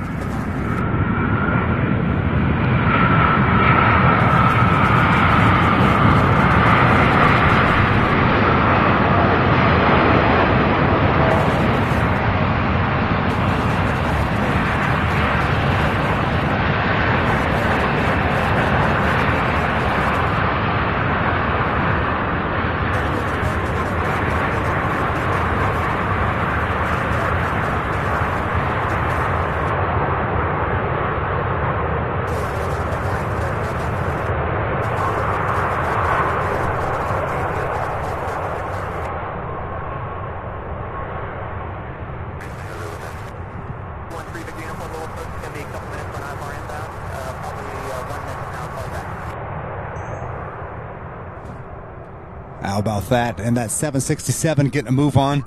How about that? And that 767 getting a move on.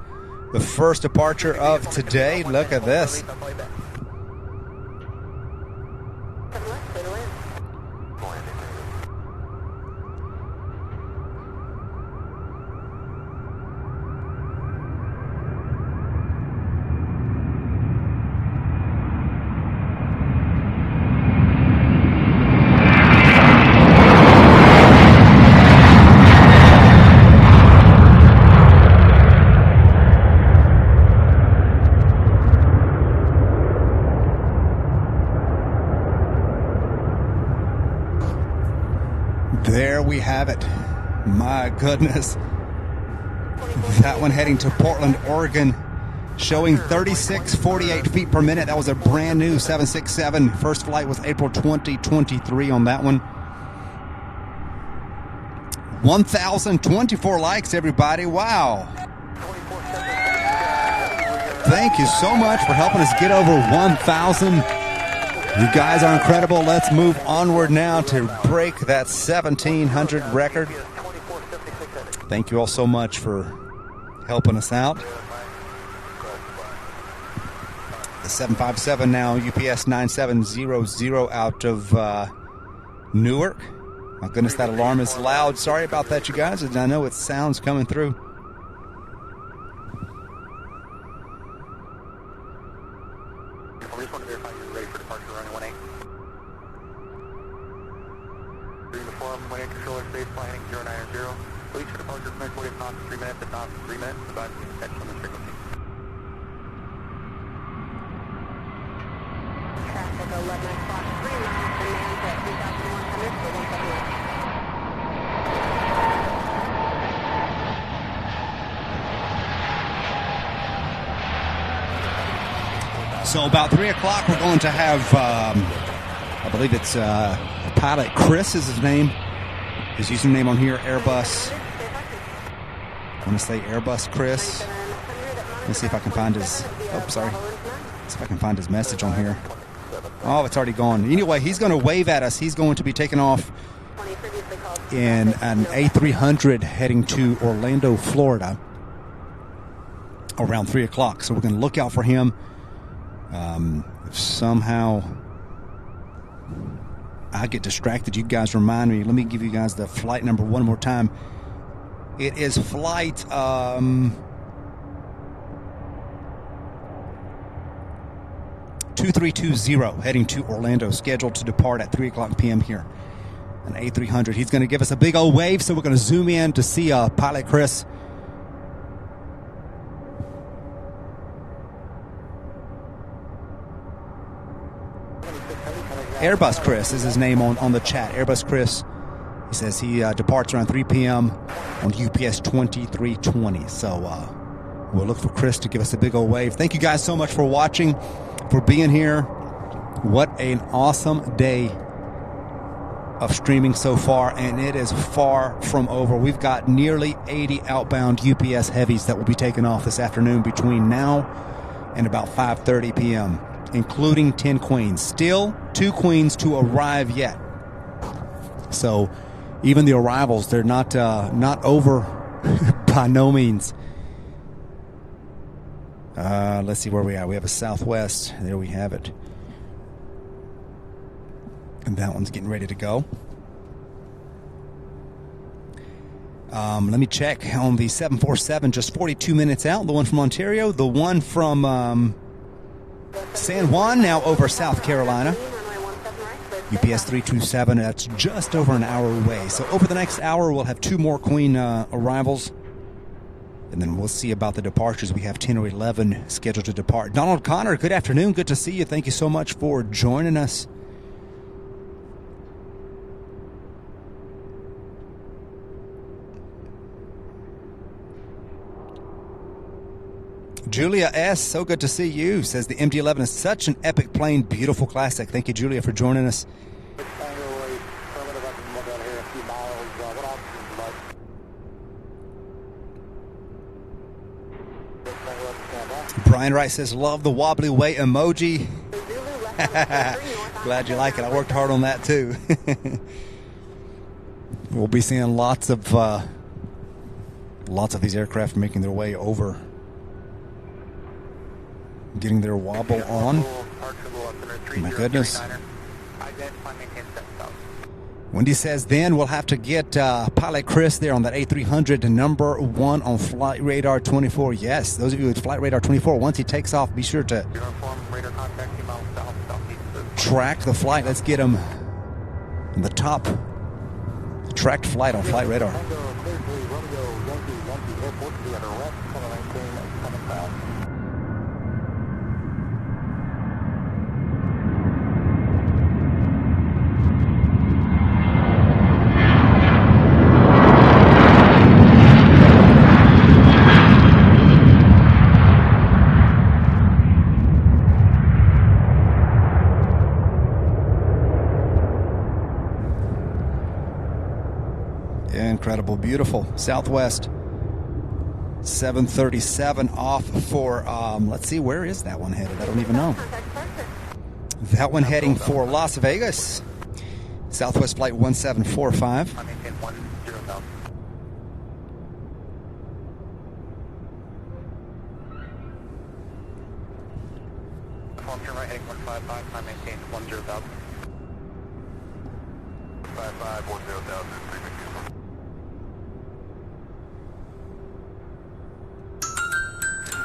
The first departure of today. Look at this. There we have it. My goodness. That one heading to Portland, Oregon, showing 36.48 feet per minute. That was a brand new 767. First flight was April 2023 on that one. 1,024 likes, everybody. Wow. Thank you so much for helping us get over 1,000. You guys are incredible. Let's move onward now to break that 1,700 record. Thank you all so much for helping us out. The 757 now, UPS 9700 out of Newark. My goodness, that alarm is loud. Sorry about that, you guys. I know it sounds coming through. I just want to verify you're ready for departure runway 18. Uniform, wind controller, space planning 090. Release for departure from 40 knots in 3 minutes, at knots in 3 minutes. Advise me to catch on this frequency. Traffic 11 o'clock, 3 miles, demand at 3,100 for 171. So about 3 o'clock, we're going to have, I believe it's pilot Chris is his name. His username on here, Airbus. I want to say Airbus Chris. Let's see if I can find his, oh, sorry. Let's see if I can find his message on here. Oh, it's already gone. Anyway, he's going to wave at us. He's going to be taking off in an A300 heading to Orlando, Florida around 3 o'clock. So we're going to look out for him. If somehow I get distracted, you guys remind me. Let me give you guys the flight number one more time. It is flight 2320 heading to Orlando, scheduled to depart at 3 o'clock p.m. here. An A300. He's going to give us a big old wave, so we're going to zoom in to see Pilot Chris. Airbus Chris is his name on the chat. Airbus Chris. He says he departs around 3 p.m. on UPS 2320. So we'll look for Chris to give us a big old wave. Thank you guys so much for watching, for being here. What an awesome day of streaming so far, and it is far from over. We've got nearly 80 outbound UPS heavies that will be taking off this afternoon between now and about 5:30 p.m., including 10 queens. Still 2 queens to arrive yet. So even the arrivals, they're not over by no means. Let's see where we are. We have a Southwest. There we have it. And that one's getting ready to go. Let me check on the 747, just 42 minutes out. The one from Ontario, the one from San Juan, now over South Carolina. UPS 327, that's just over an hour away. So over the next hour, we'll have 2 more Queen arrivals. And then we'll see about the departures. We have 10 or 11 scheduled to depart. Donald Connor, good afternoon. Good to see you. Thank you so much for joining us. Julia S., so good to see you. Says the MD-11 is such an epic plane, beautiful classic. Thank you, Julia, for joining us. Brian Wright says, love the wobbly way emoji. Glad you like it. I worked hard on that too. We'll be seeing lots of these aircraft making their way over, getting their wobble on. My goodness. Wendy says, then we'll have to get Pilot Chris there on that A300, number 1 on Flight Radar 24. Yes, those of you with Flight Radar 24, once he takes off, be sure to track the flight. Let's get him in the top tracked flight on Flight Radar. Incredible, beautiful. Southwest 737 off for, let's see, where is that one headed? I don't even know. That one heading for Las Vegas. Southwest flight 1745. Right heading 155, I maintain 10,000. 55, 10,000, 350.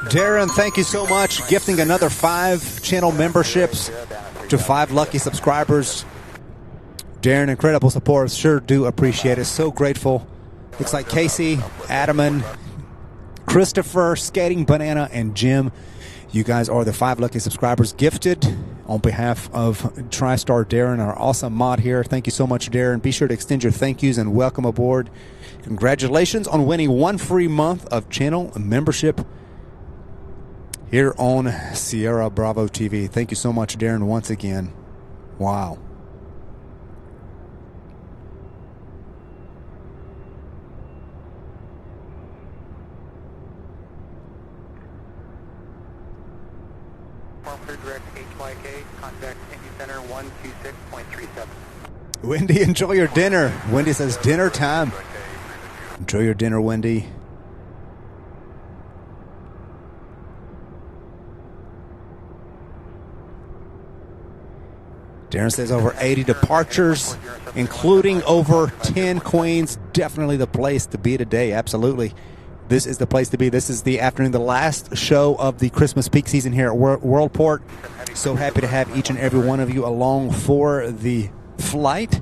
Darren, thank you so much. Gifting another 5 channel memberships to 5 lucky subscribers. Darren, incredible support. Sure do appreciate it. So grateful. Looks like Casey, Adaman, Christopher, Skating Banana, and Jim. You guys are the 5 lucky subscribers gifted on behalf of TriStar Darren, our awesome mod here. Thank you so much, Darren. Be sure to extend your thank yous and welcome aboard. Congratulations on winning 1 free month of channel membership here on Sierra Bravo TV. Thank you so much, Darren, once again. Wow. Direct HYK, contact Indy Center 126.37. Wendy, enjoy your dinner. Wendy says dinner time. Enjoy your dinner, Wendy. Darren says over 80 departures, including over 10 queens. Definitely the place to be today. Absolutely. This is the place to be. This is the afternoon, the last show of the Christmas peak season here at Worldport. So happy to have each and every one of you along for the flight.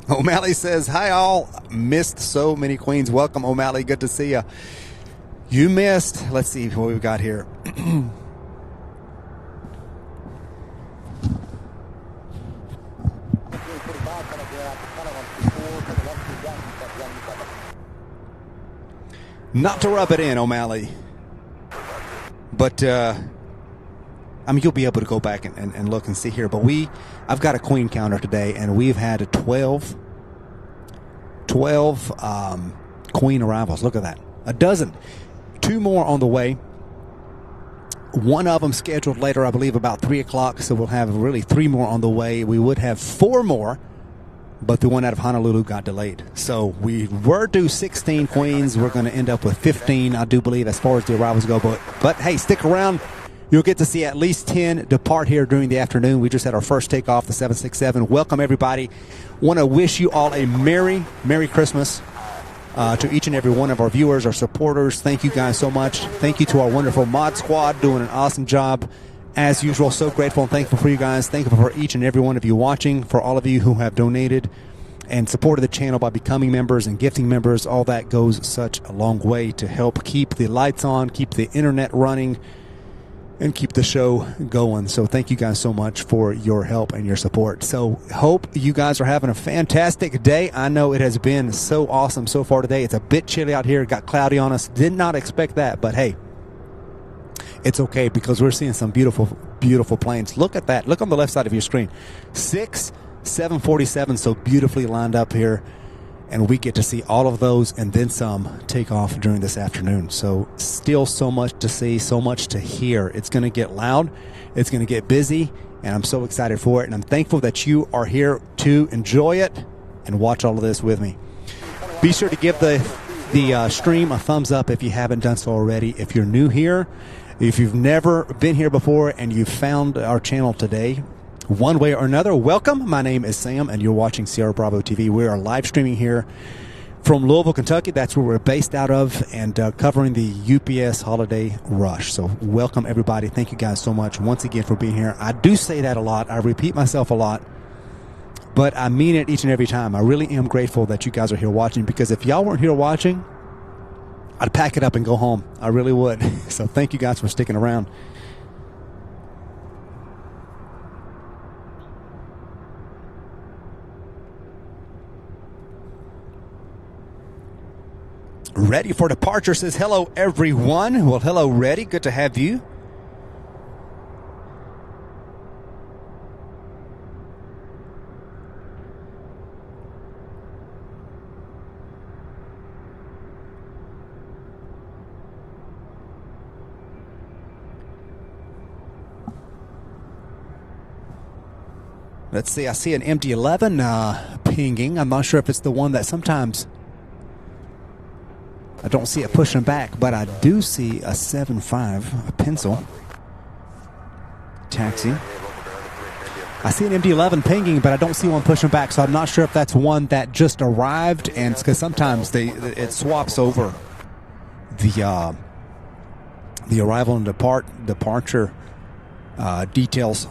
O'Malley says, hi all. Missed so many queens. Welcome, O'Malley. Good to see you. You missed. Let's see what we've got here. Not to rub it in, O'Malley. But, I mean, you'll be able to go back and look and see here. But I've got a queen counter today, and we've had 12 queen arrivals. Look at that. A dozen. 2 more on the way. One of them scheduled later, I believe, about 3 o'clock. So we'll have really 3 more on the way. We would have 4 more, but the one out of Honolulu got delayed. So we were due 16 queens. We're going to end up with 15, I do believe, as far as the arrivals go. But hey, stick around. You'll get to see at least 10 depart here during the afternoon. We just had our first takeoff, the 767. Welcome, everybody. Want to wish you all a Merry Christmas to each and every one of our viewers, our supporters. Thank you guys so much. Thank you to our wonderful mod squad doing an awesome job. As usual, so grateful and thankful for you guys. Thankful for each and every one of you watching, for all of you who have donated and supported the channel by becoming members and gifting members. All that goes such a long way to help keep the lights on, keep the internet running, and keep the show going. So thank you guys so much for your help and your support. So hope you guys are having a fantastic day. I know it has been so awesome so far today. It's a bit chilly out here. It got cloudy on us. Did not expect that, but hey, it's okay because we're seeing some beautiful, beautiful planes. Look at that. Look on the left side of your screen. 6 747 so beautifully lined up here. And we get to see all of those and then some take off during this afternoon. So still so much to see, so much to hear. It's going to get loud. It's going to get busy. And I'm so excited for it. And I'm thankful that you are here to enjoy it and watch all of this with me. Be sure to give the stream a thumbs up if you haven't done so already. If you're new here, if you've never been here before and you found our channel today, one way or another, welcome. My name is Sam, and you're watching Sierra Bravo TV. We are live streaming here from Louisville, Kentucky. That's where we're based out of, and covering the UPS holiday rush. So welcome, everybody. Thank you guys so much once again for being here. I do say that a lot. I repeat myself a lot, but I mean it each and every time. I really am grateful that you guys are here watching, because if y'all weren't here watching, I'd pack it up and go home. I really would. So thank you guys for sticking around. Ready for departure says, hello, everyone. Well, hello, Ready. Good to have you. Let's see. I see an MD-11 pinging. I'm not sure if it's the one that sometimes I don't see it pushing back, but I do see a 7.5, a pencil taxi. I see an MD-11 pinging, but I don't see one pushing back, so I'm not sure if that's one that just arrived, and it's because sometimes it swaps over the arrival and departure details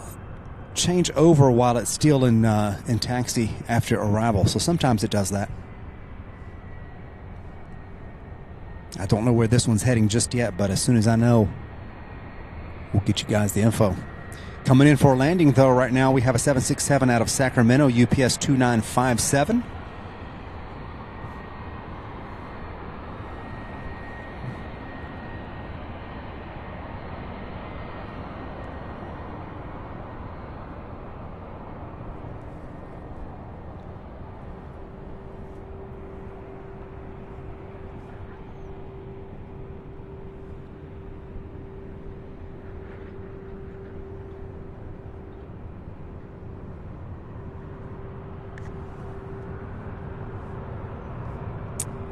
change over while it's still in taxi after arrival. So sometimes it does that. I don't know where this one's heading just yet, but as soon as I know, we'll get you guys the info. Coming in for a landing, though, right now we have a 767 out of Sacramento, UPS 2957.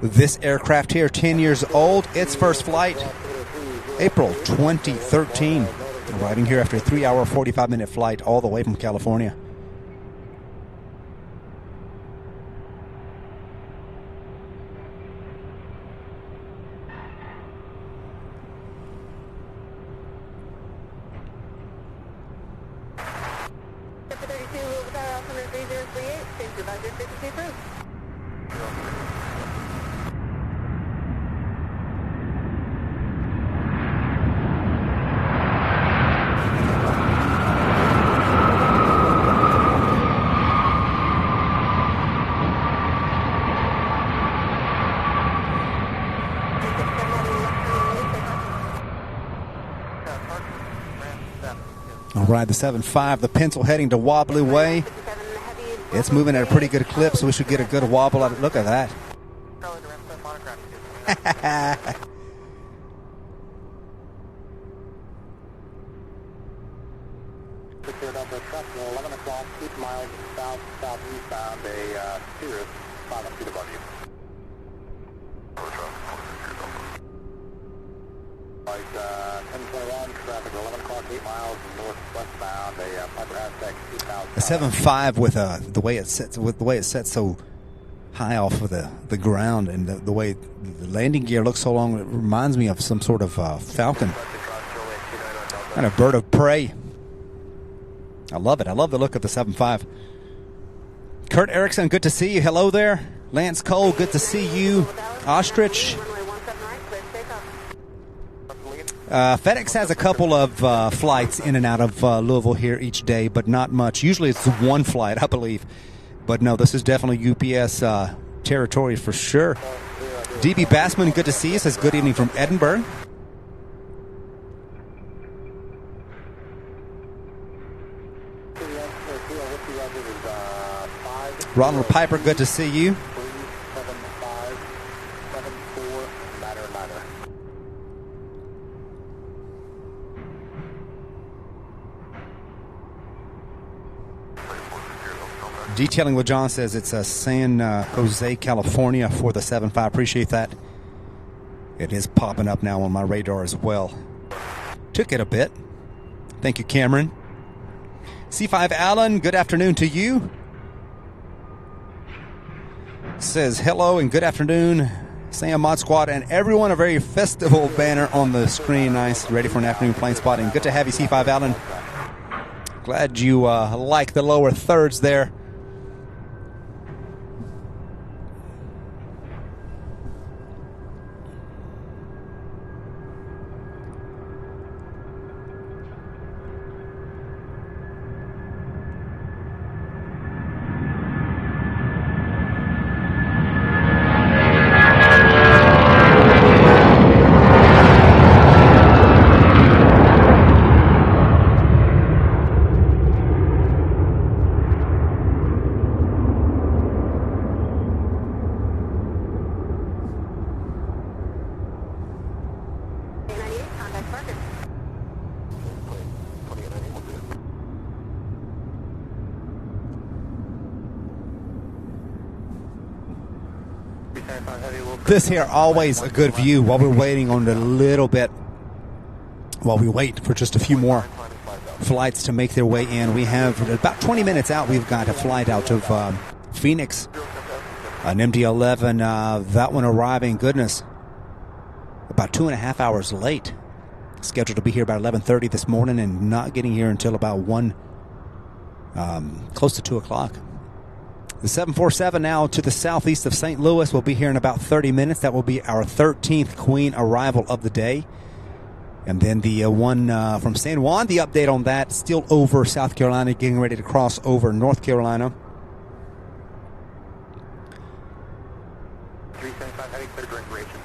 This aircraft here, 10 years old. Its first flight, April 2013. Arriving here after a 3-hour, 45-minute flight all the way from California. All right, the 7.5, the pencil heading to Wobbly Way. It's moving at a pretty good clip, so we should get a good wobble out of it. Look at that. A 7.5 with the way it sets so high off of the ground, and the way the landing gear looks so long, it reminds me of some sort of falcon, kind of bird of prey. I love it. I love the look of the 7.5. Kurt Erickson, good to see you. Hello there. Lance Cole, good to see you. Ostrich. FedEx has a couple of flights in and out of Louisville here each day, but not much. Usually it's one flight, I believe. But no, this is definitely UPS territory for sure. DB Bassman, good to see you. Says good evening from Edinburgh. Ronald Piper, good to see you. Detailing what John says, it's San Jose, California for the 7.5. Appreciate that. It is popping up now on my radar as well. Took it a bit. Thank you, Cameron. C5 Allen, good afternoon to you. Says hello and good afternoon, Sam Mod Squad, and everyone. A very festival banner on the screen. Nice. Ready for an afternoon plane spotting. Good to have you, C5 Allen. Glad you like the lower thirds there. This here, always a good view while we're waiting on a little bit, while we wait for just a few more flights to make their way in. We have about 20 minutes out. We've got a flight out of Phoenix, an MD-11. That one arriving, goodness, about 2.5 hours late. Scheduled to be here about 11:30 this morning and not getting here until about 1, close to 2 o'clock. The 747 now to the southeast of St. Louis will be here in about 30 minutes. That will be our 13th Queen arrival of the day. And then the one from San Juan, the update on that, still over South Carolina, getting ready to cross over North Carolina. 375 heavy, clear during duration.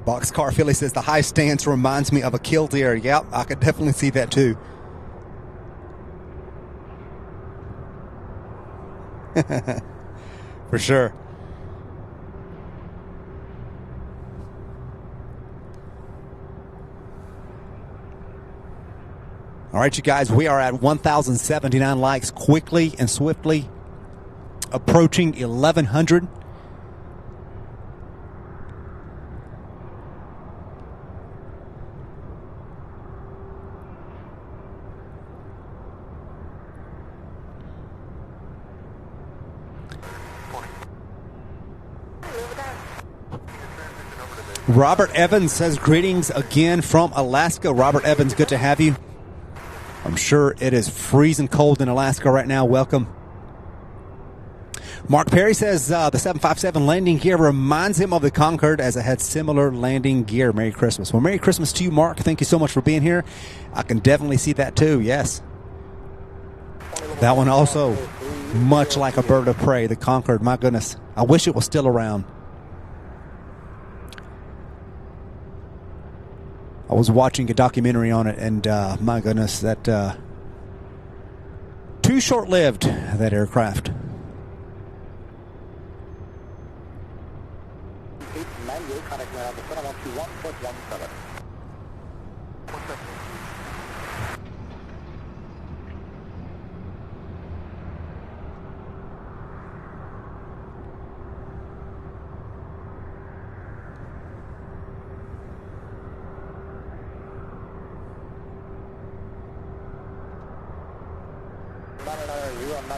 Boxcar Philly says the high stance reminds me of a killdeer. Yep, I could definitely see that too. For sure. All right, you guys, we are at 1,079 likes, quickly and swiftly approaching 1,100. Robert Evans says greetings again from Alaska. Robert Evans, good to have you. I'm sure it is freezing cold in Alaska right now. Welcome. Mark Perry says the 757 landing gear reminds him of the Concorde as it had similar landing gear. Merry Christmas. Well, Merry Christmas to you, Mark. Thank you so much for being here. I can definitely see that too, yes. That one also, much like a bird of prey, the Concorde. My goodness. I wish it was still around. I was watching a documentary on it, and my goodness, that too short-lived, that aircraft.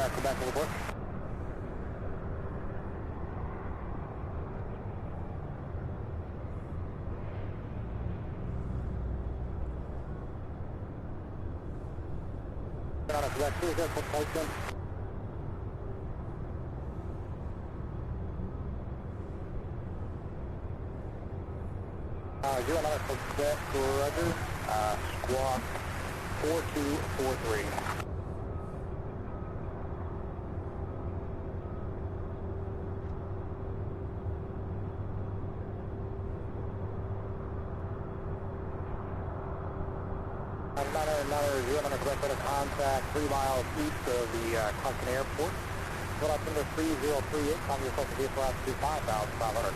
Come back over. You're on our Quebec, Roger. Squawk 4243. You're on a Quebec contact 3 miles east of the Clemson Airport. Well, up number 3038, calm yourself to vehicle out to 5,500.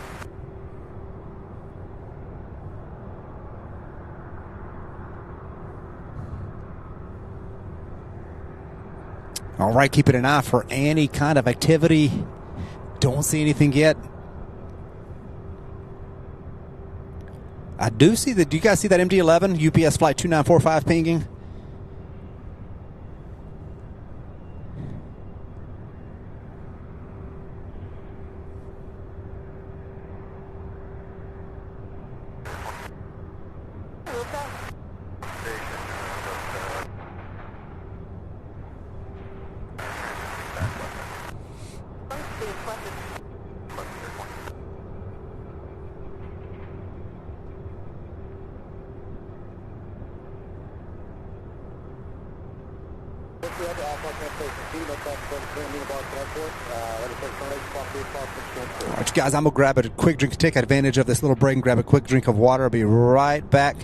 All right, keeping an eye for any kind of activity. Don't see anything yet. I do see that. Do you guys see that MD-11 UPS flight 2945 pinging? All right, guys, I'm going to grab a quick drink, take advantage of this little break and grab a quick drink of water. I'll be right back.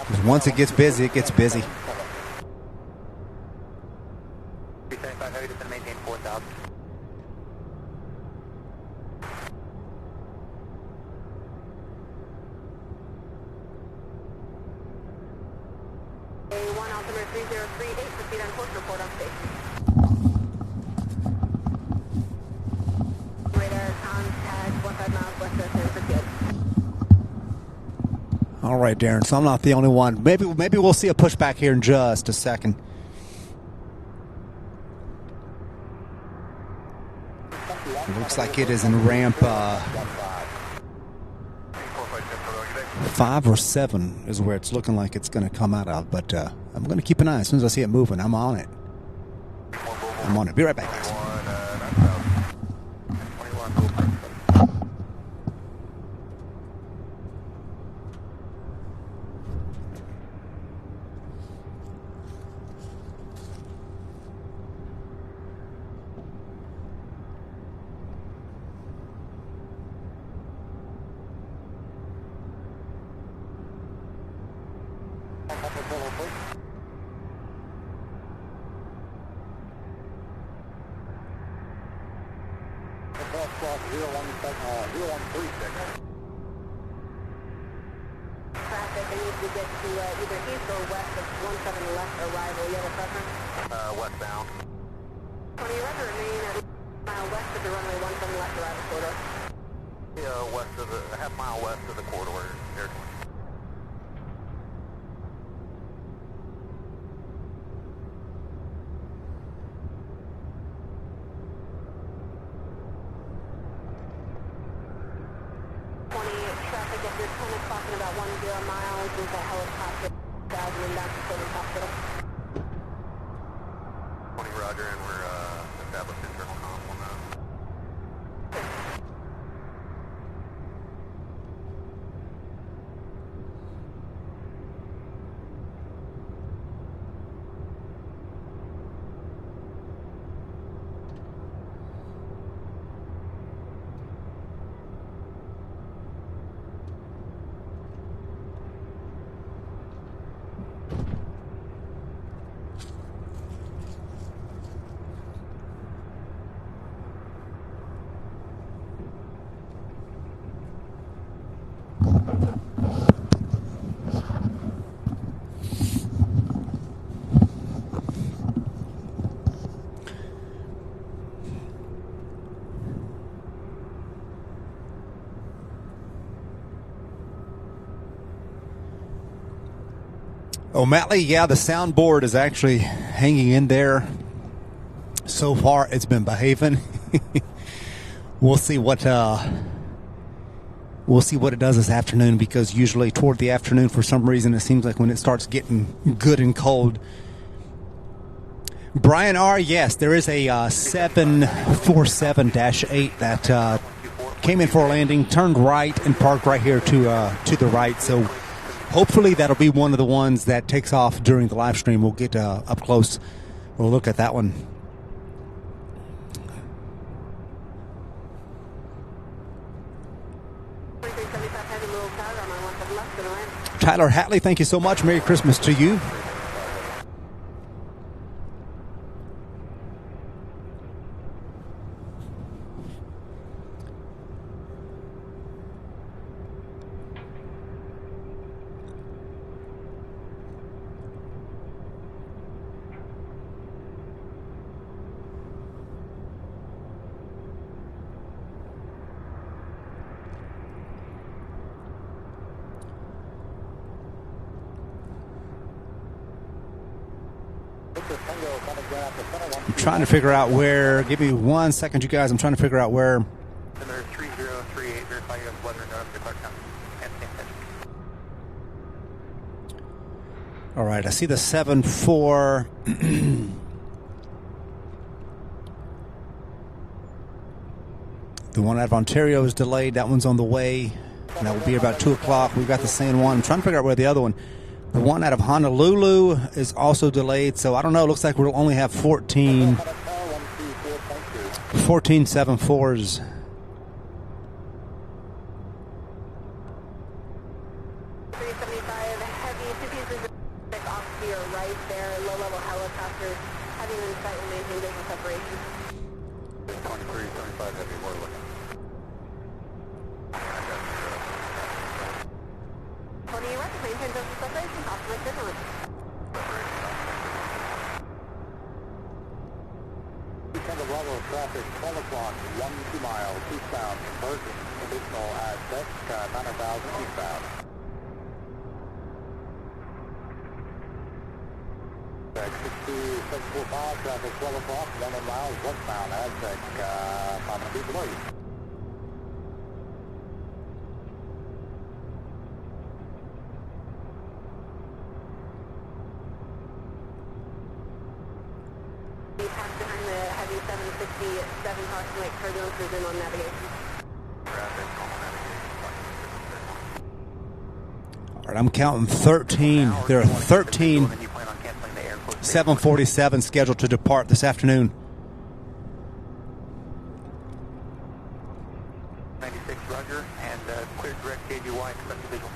Because once it gets busy, it gets busy. All right, Darren, so I'm not the only one. Maybe we'll see a pushback here in just a second. It looks like it is in ramp 5 or 7 is where it's looking like it's going to come out of. But I'm going to keep an eye. As soon as I see it moving, I'm on it. I'm on it. Be right back, guys. cross 0136. Traffic, I need to get to either east or west of 17 left arrival. You have a preference? Westbound. 20, roger, remain at a mile west of the runway 17 left arrival corridor. Yeah, west of the, half mile west of the corridor. Air 20. Traffic at your 10 o'clock in about 10 miles is a helicopter 1000 and back to Children's Hospital. 20 roger, and we're established internal comms on that. O'Malley, yeah, the soundboard is actually hanging in there. So far, it's been behaving. We'll see what it does this afternoon, because usually toward the afternoon, for some reason, it seems like when it starts getting good and cold. Brian R., yes, there is a 747-8 that came in for a landing, turned right, and parked right here to the right. So hopefully that'll be one of the ones that takes off during the live stream. We'll get up close. We'll look at that one. Tyler Hatley, thank you so much. Merry Christmas to you. I'm trying to figure out where. Give me 1 second, you guys. I'm trying to figure out where. Number 3038, verify you have weather notice to Clark County. And same pitch. All right, I see the 7-4. The one out of Ontario is delayed. That one's on the way. And that will be about 2 o'clock. We've got the same one. I'm trying to figure out where the other one. The one out of Honolulu is also delayed. So I don't know. It looks like we'll only have 14 7-4s. Traffic 12 o'clock, 1 mile, eastbound, conversion, additional at deck, 9,000 eastbound. Deck 6645, traffic 12 o'clock, 1 mile, westbound, at deck, 500 feet below you. Behind the heavy 767 crossing Lake turbulence is in on navigation. All right, I'm counting 13. There are 13 747 scheduled to depart this afternoon. 96, roger, and clear direct KGY, expect visual.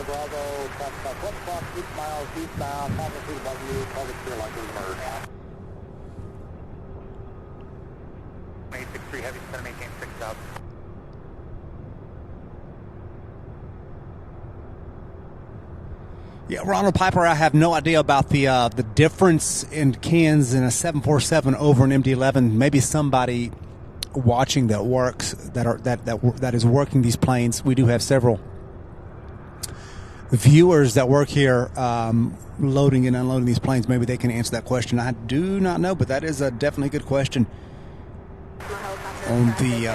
Bravo, traffic south 1 o'clock, 8 miles eastbound, 5 feet above you, target clear likely to merge. 863 heavy, center maintain 6,000. Yeah, Ronald Piper, I have no idea about the difference in cans in a 747 over an MD-11. Maybe somebody watching that works that is working these planes. We do have several viewers that work here loading and unloading these planes. Maybe they can answer that question. I do not know, but that is a definitely good question. On the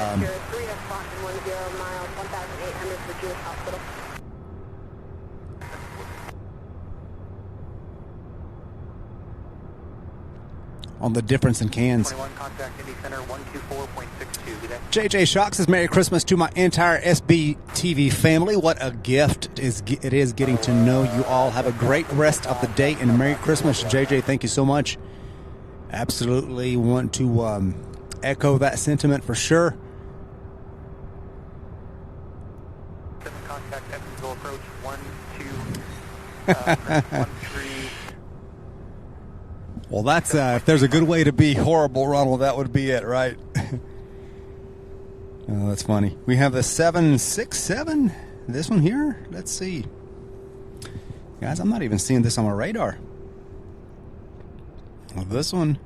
on the difference in cans. 21 contact Indy Center 124.62. JJ Shock says, Merry Christmas to my entire SB TV family. What a gift it is getting to know you all. Have a great rest of the day and Merry Christmas. JJ, thank you so much. Absolutely want to echo that sentiment for sure. 7 contact Evansville approach 1213. Well, that's if there's a good way to be horrible, Ronald, that would be it, right? Oh, that's funny. We have the 767. This one here. Let's see. Guys, I'm not even seeing this on my radar. Well, this one.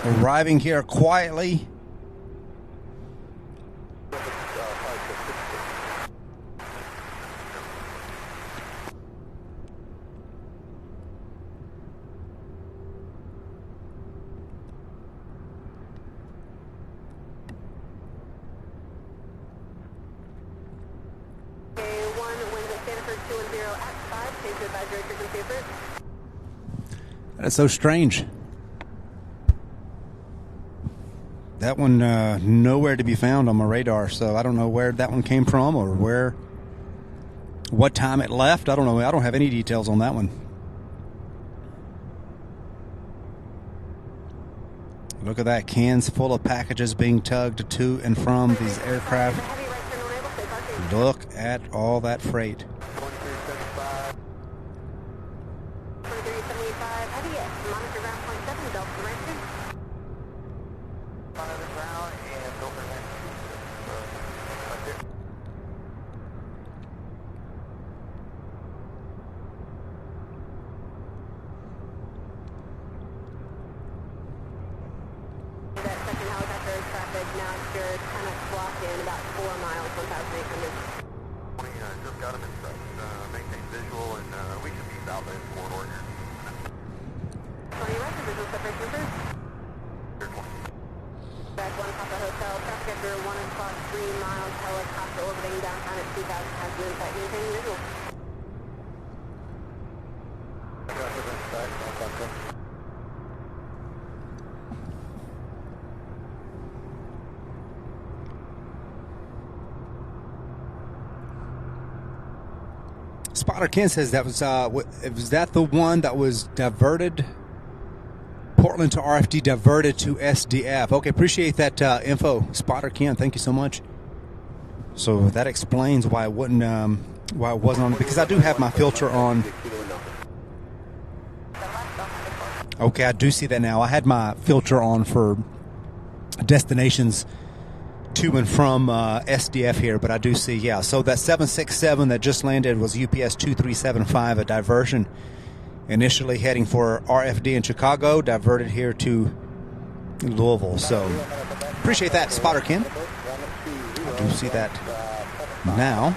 Arriving here quietly. That's so strange. That one nowhere to be found on my radar, so I don't know where that one came from or what time it left. I don't know. I don't have any details on that one. Look at that, cans full of packages being tugged to and from these aircraft. Look at all that freight. Spotter Ken says that was that the one that was diverted? Portland to RFD, diverted to SDF. Okay, appreciate that info, Spotter Ken. Thank you so much. So that explains why it wouldn't, why it wasn't on, because I do have my filter on. Okay, I do see that now. I had my filter on for destinations to and from SDF here, but I do see, yeah. So that 767 that just landed was UPS 2375, a diversion. Initially heading for RFD in Chicago, diverted here to Louisville. So appreciate that, Spotter Ken. I do see that now.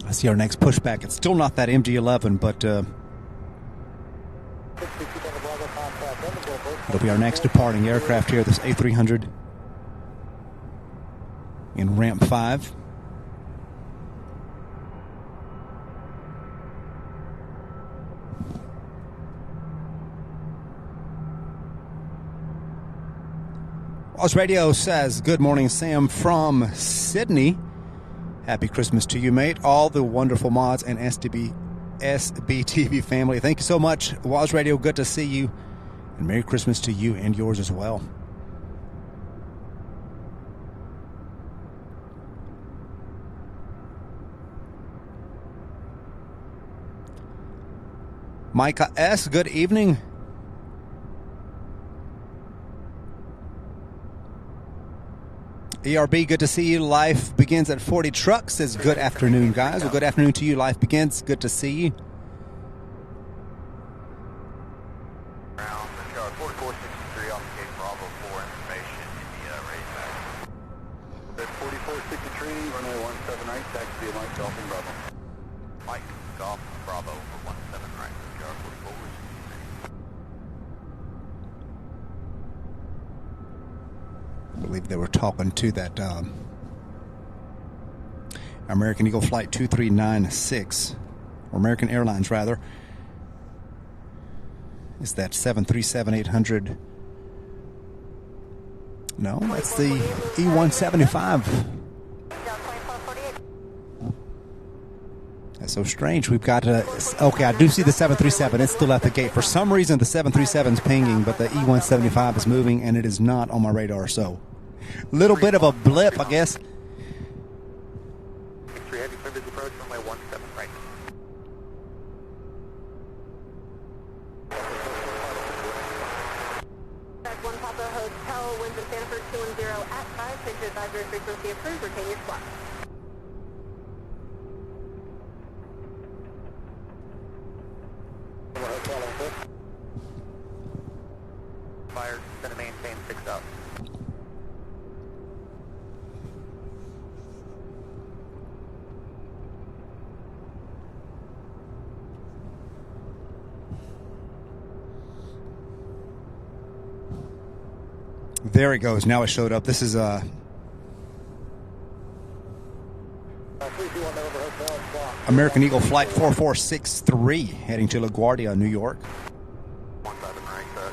I see our next pushback. It's still not that MG-11, but it'll be our next departing aircraft here, this A300 in ramp 5. Oz Radio says, good morning, Sam from Sydney. Happy Christmas to you, mate. All the wonderful mods and SBTV family. Thank you so much. Waz Radio, good to see you. And Merry Christmas to you and yours as well. Micah S., good evening. ERB, good to see you. Life begins at 40 trucks. Says good afternoon, guys. Well, good afternoon to you. Life begins. Good to see you. Ground, 4463 off the gate Bravo 4 information in the raceback. At 4463, runway 17 right, taxi Mike Golf and Bravo. Mike Golf Bravo for 17 right, PR 4463. I believe they were talking to that American Eagle Flight 2396, or American Airlines rather. Is that 737-800? No, that's the E175. That's so strange. We've got okay, I do see the 737. It's still at the gate. For some reason, the 737 is pinging, but the E175 is moving, and it is not on my radar. So, little bit of a blip, I guess. 3 heavy service approach, runway 17 right. That's 1 Papa Hotel, winds in Sanford 210 at 5, change advisory frequency approved, retain your spot. Fire, send a maintain 6 out. There it goes. Now it showed up. This is American Eagle Flight 4463 heading to LaGuardia, New York. 17 right, corridor.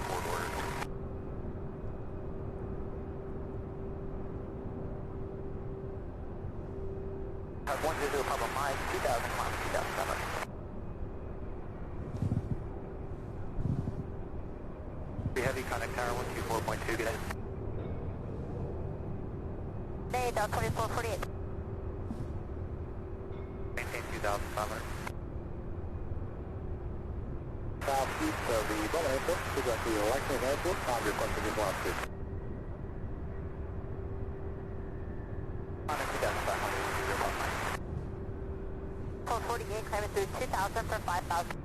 Have 100 Papa Mike, 2000 miles, 2007. Be heavy, contact tower 124.2, get in. Hey, Dow 2448. Maintain 2,500. Southeast of the Bell Airport, we got the Lexington Airport, time your question is 1-2. Contact 2,500, 448, climbing through 2000 for 5,000.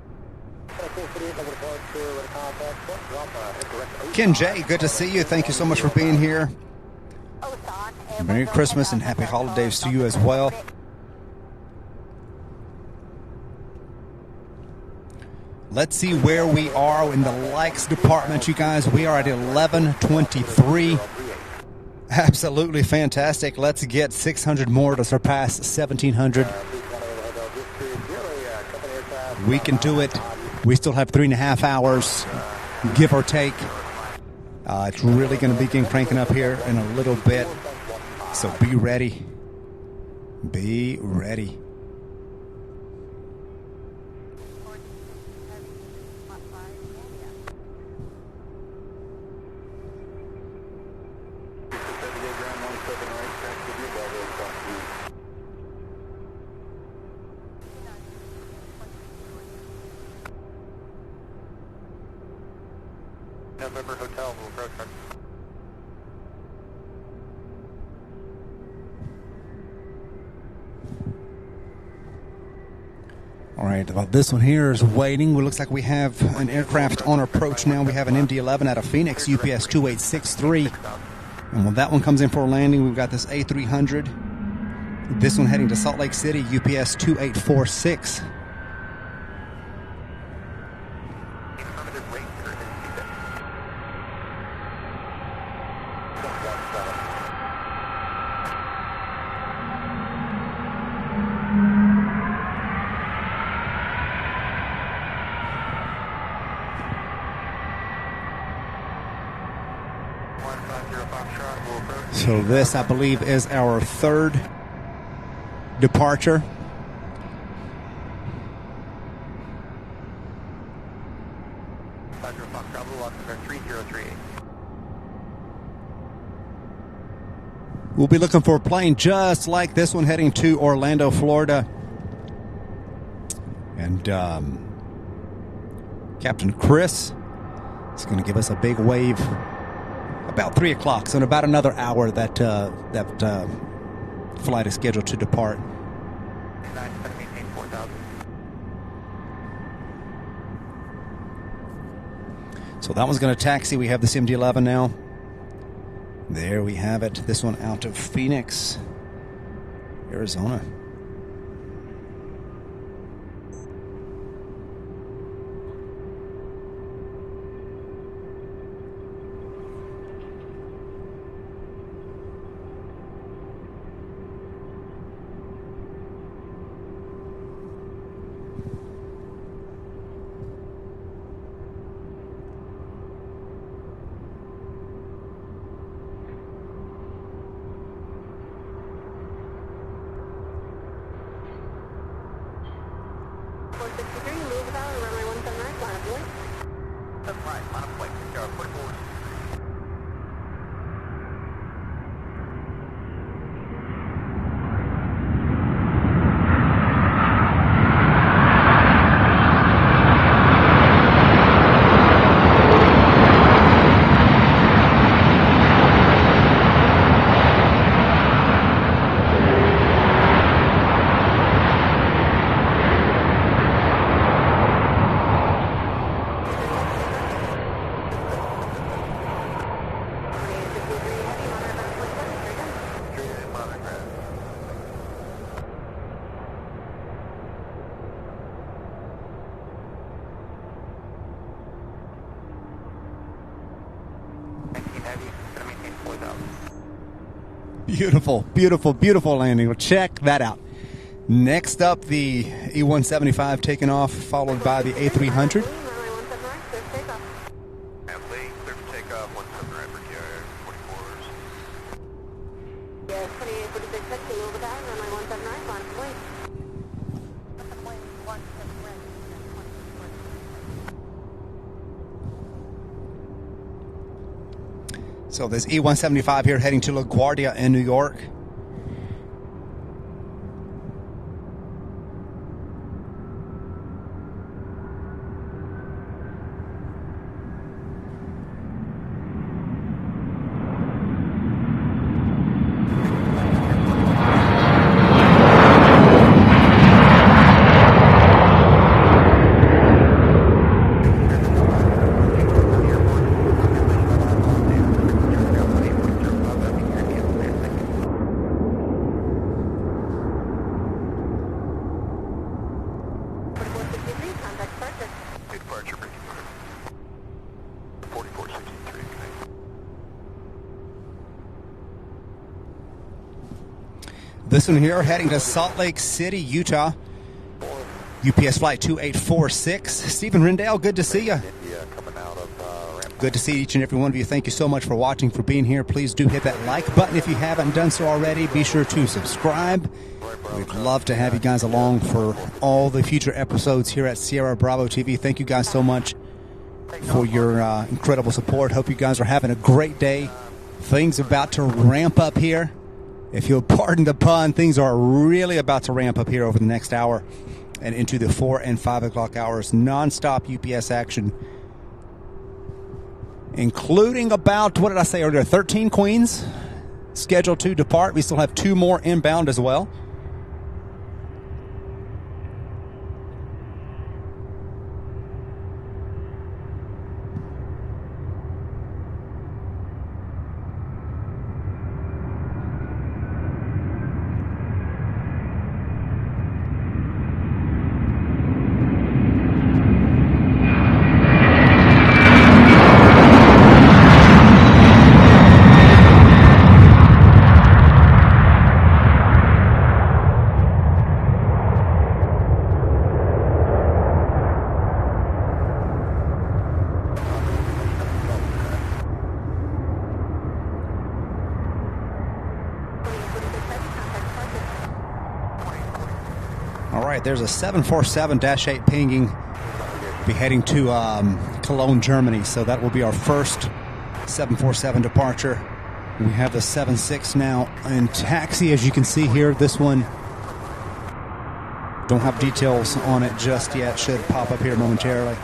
Ken J., good to see you. Thank you so much for being here. Merry Christmas and happy holidays to you as well. Let's see where we are in the likes department, you guys. We are at 1123. Absolutely fantastic. Let's get 600 more to surpass 1700. We can do it. We still have 3.5 hours, give or take. It's really going to begin cranking up here in a little bit. So be ready. Be ready. November Hotel, will approach our... All right, well, this one here is waiting. It looks like we have an aircraft on approach now. We have an MD-11 out of Phoenix, UPS 2863. And when that one comes in for a landing, we've got this A300. This one heading to Salt Lake City, UPS 2846. So this, I believe, is our third departure. Roger, Fox Bravo, altimeter 3038. We'll be looking for a plane just like this one heading to Orlando, Florida. And Captain Chris is going to give us a big wave about 3 o'clock. So in about another hour, that flight is scheduled to depart. 9, maintain 4000. So that one's going to taxi. We have the CMD-11 now. There we have it. This one out of Phoenix, Arizona. Beautiful, beautiful, beautiful landing. Well, check that out. Next up, the E-175 taking off, followed by the A-300. So there's E-175 here heading to LaGuardia in New York. This one here heading to Salt Lake City, Utah. UPS flight 2846. Stephen Rendell, good to see you. Good to see each and every one of you. Thank you so much for watching, for being here. Please do hit that like button if you haven't done so already. Be sure to subscribe. We'd love to have you guys along for all the future episodes here at Sierra Bravo TV. Thank you guys so much for your incredible support. Hope you guys are having a great day. Things about to ramp up here. If you'll pardon the pun, things are really about to ramp up here over the next hour and into the 4 and 5 o'clock hours. Non-stop UPS action, including about, what did I say earlier, 13 Queens scheduled to depart. We still have 2 more inbound as well. right, there's a 747-8 pinging. Be heading to Cologne, Germany. So that will be our first 747 departure. We have the 76 now in taxi, as you can see here. This one, don't have details on it just yet. Should pop up here momentarily.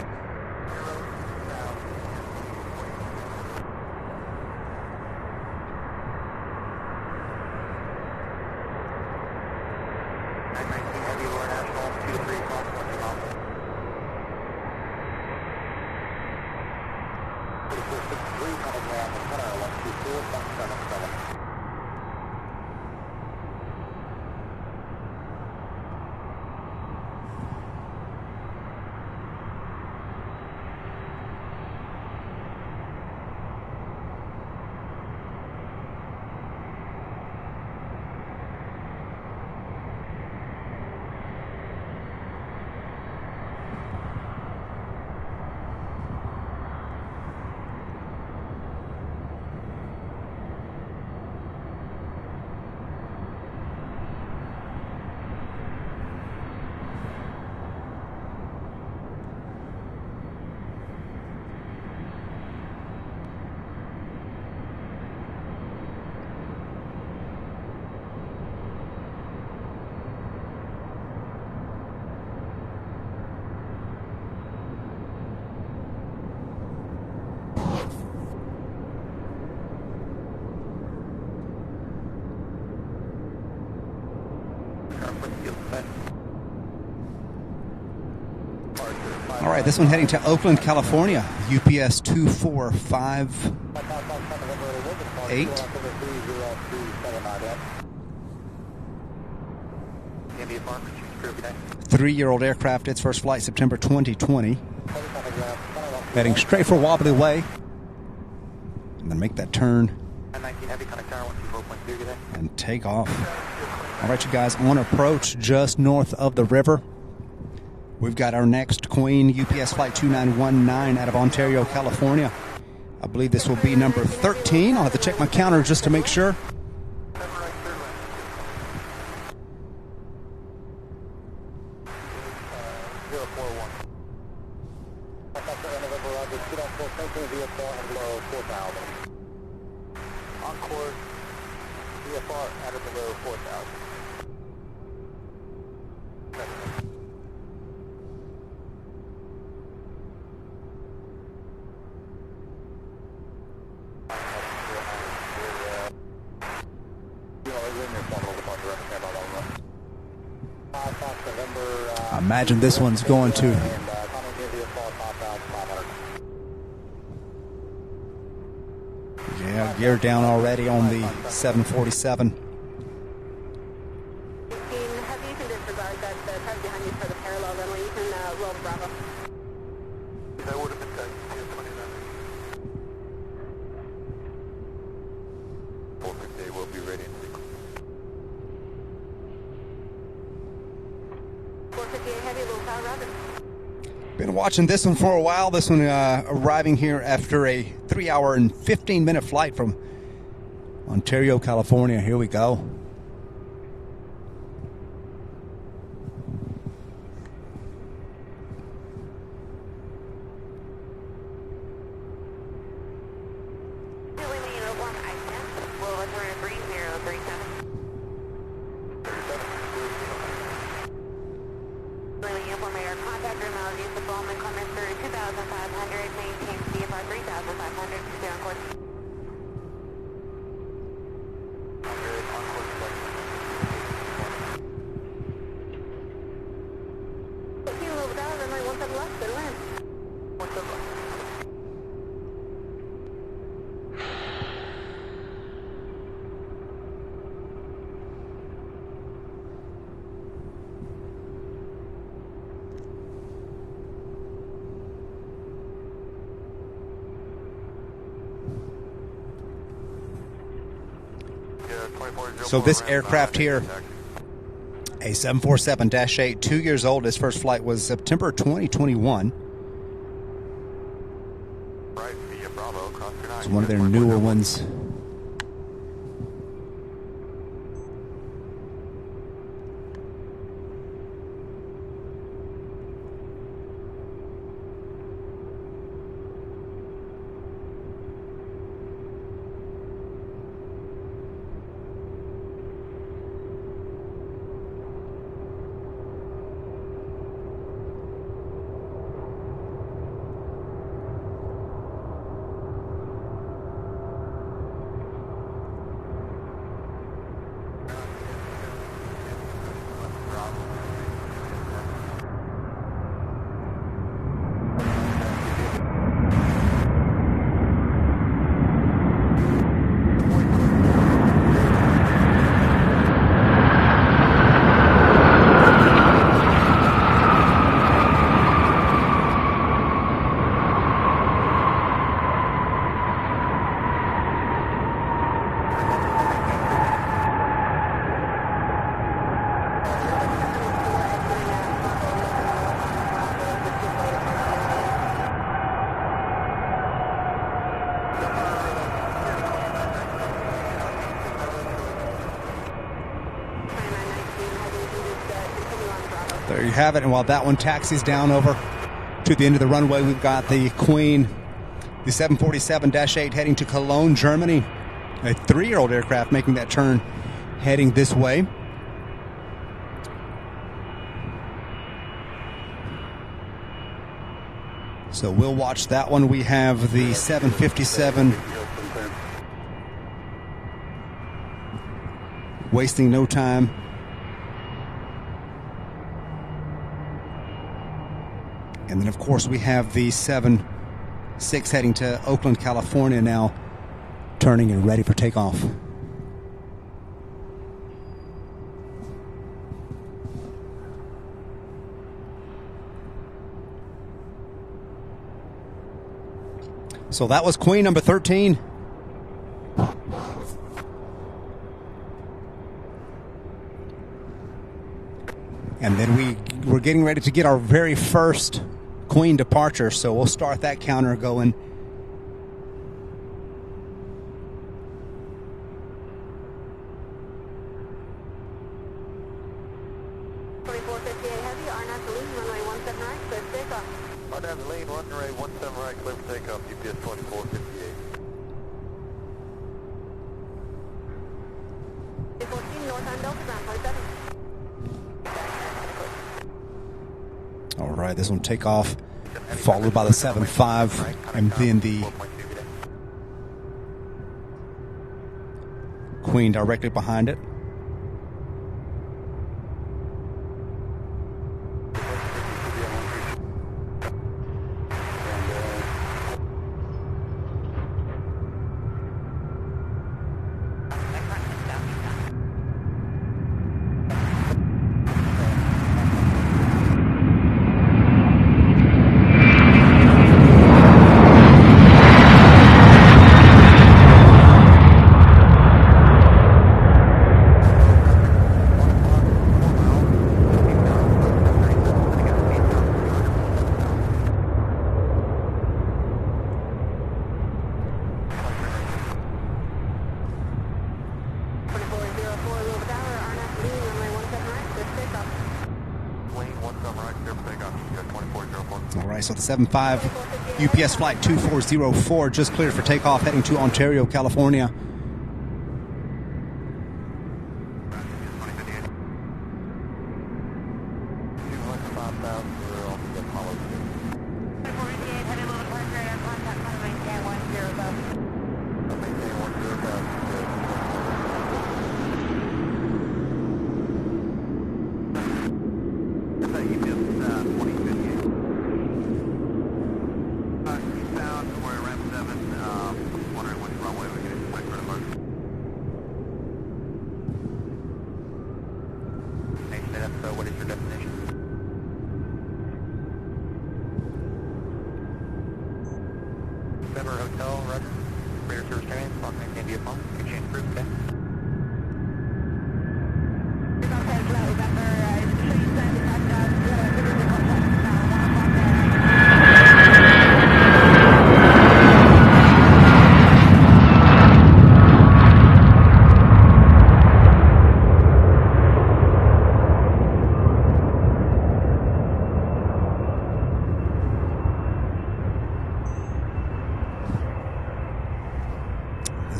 All right, this one heading to Oakland, California. UPS 2458. 3-year-old aircraft. Its first flight September 2020. Heading straight for Wobbly Way. And then make that turn and take off. All right, you guys, on approach just north of the river. We've got our next Queen, UPS Flight 2919 out of Ontario, California. I believe this will be number 13. I'll have to check my counter just to make sure. On course, VFR at or below 4,000. I imagine this one's going to gear down already on the 747. Have you can disregard that the car behind you for the parallel runway? You can roll to Bravo. That would have been done. 450 will be ready in 458 heavy, little power, Robin. Been watching this one for a while. This one arriving here after a 3-hour and 15-minute flight from Ontario, California. Here we go. So this aircraft here, a 747-8, 2 years old. His first flight was September 2021. It's one of their newer ones. There you have it. And while that one taxis down over to the end of the runway, we've got the Queen, the 747-8 heading to Cologne, Germany. A 3-year-old aircraft making that turn, heading this way. So we'll watch that one. We have the 757 wasting no time. And then, of course, we have the 7-6 heading to Oakland, California now, turning and ready for takeoff. So that was Queen number 13. And then we're getting ready to get our very first Queen departure, so we'll start that counter going. All right, this one take off, followed by the 7.5, and then the Queen directly behind it. So the 7.5 UPS flight 2404 just cleared for takeoff, heading to Ontario, California.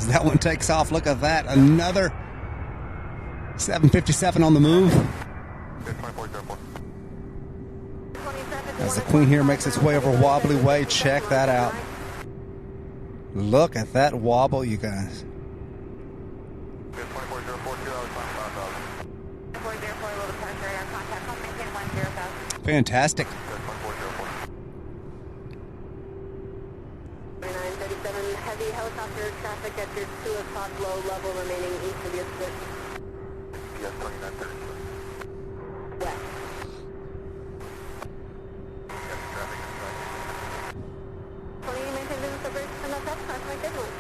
That one takes off. Look at that. Another 757 on the move. As the Queen here makes its way over Wobbly Way, check that out. Look at that wobble, you guys. Fantastic. 937 heavy helicopter traffic at your 2 o'clock low level remaining east of your switch. Yes, 2930. West. Yes, traffic inside. 20, maintain business separation from that traffic, my schedule.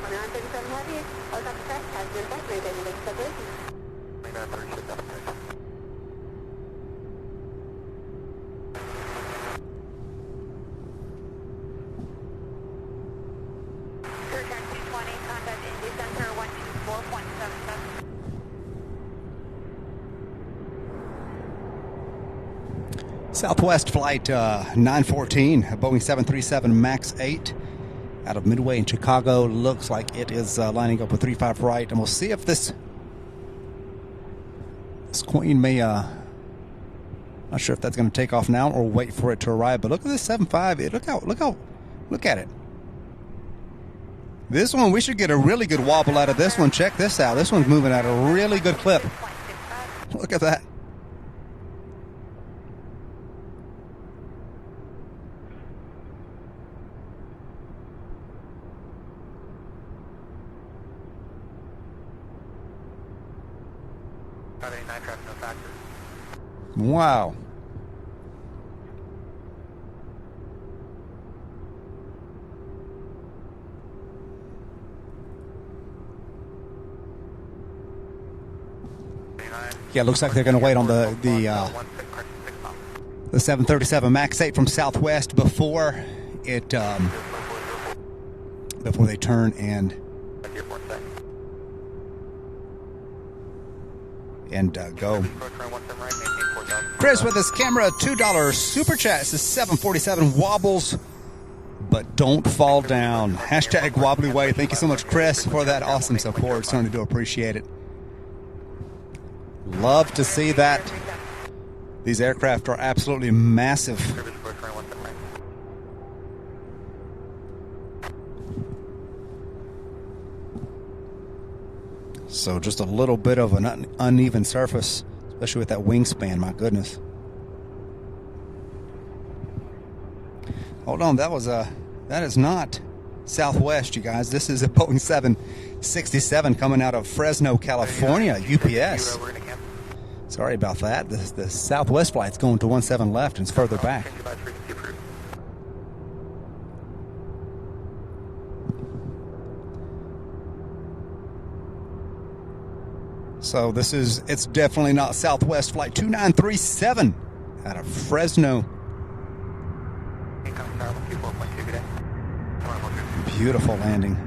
2937 heavy helicopter traffic has been back, maintain business separation. 2936 application. Southwest flight 914, Boeing 737 MAX 8 out of Midway in Chicago. Looks like it is lining up with 35 right, and we'll see if this Queen may, not sure if that's going to take off now or wait for it to arrive, but look at this 75. Look at it. This one, we should get a really good wobble out of this one. Check this out. This one's moving at a really good clip. Look at that. Wow. Yeah, it looks like they're going to wait on the 737 MAX 8 from Southwest before it before they turn and go. Chris with his camera, $2 super chat. This is 747 wobbles, but don't fall down. Hashtag wobbly way. Thank you so much, Chris, for that awesome support. Certainly do appreciate it. Love to see that. These aircraft are absolutely massive. So just a little bit of an uneven surface, especially with that wingspan. My goodness. Hold on, that is not Southwest, you guys. This is a Boeing 767 coming out of Fresno, California, UPS. Sorry about that. The Southwest flight's going to 17 left and it's further back. So it's definitely not Southwest flight 2937 out of Fresno. Beautiful landing.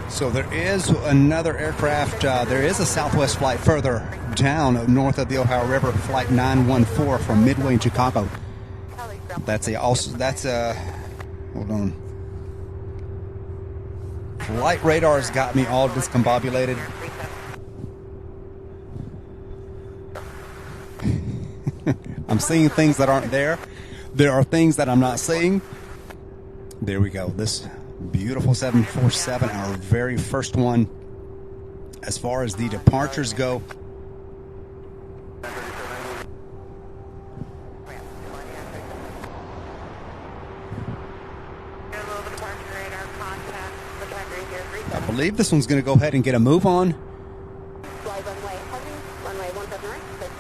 So there is another aircraft. There is a Southwest flight further down north of the Ohio River, flight 914 from Midway in Chicago. That's hold on. Flight radar's got me all discombobulated. I'm seeing things that aren't there. There are things that I'm not seeing. There we go. This beautiful 747, our very first one as far as the departures go. I believe this one's going to go ahead and get a move on.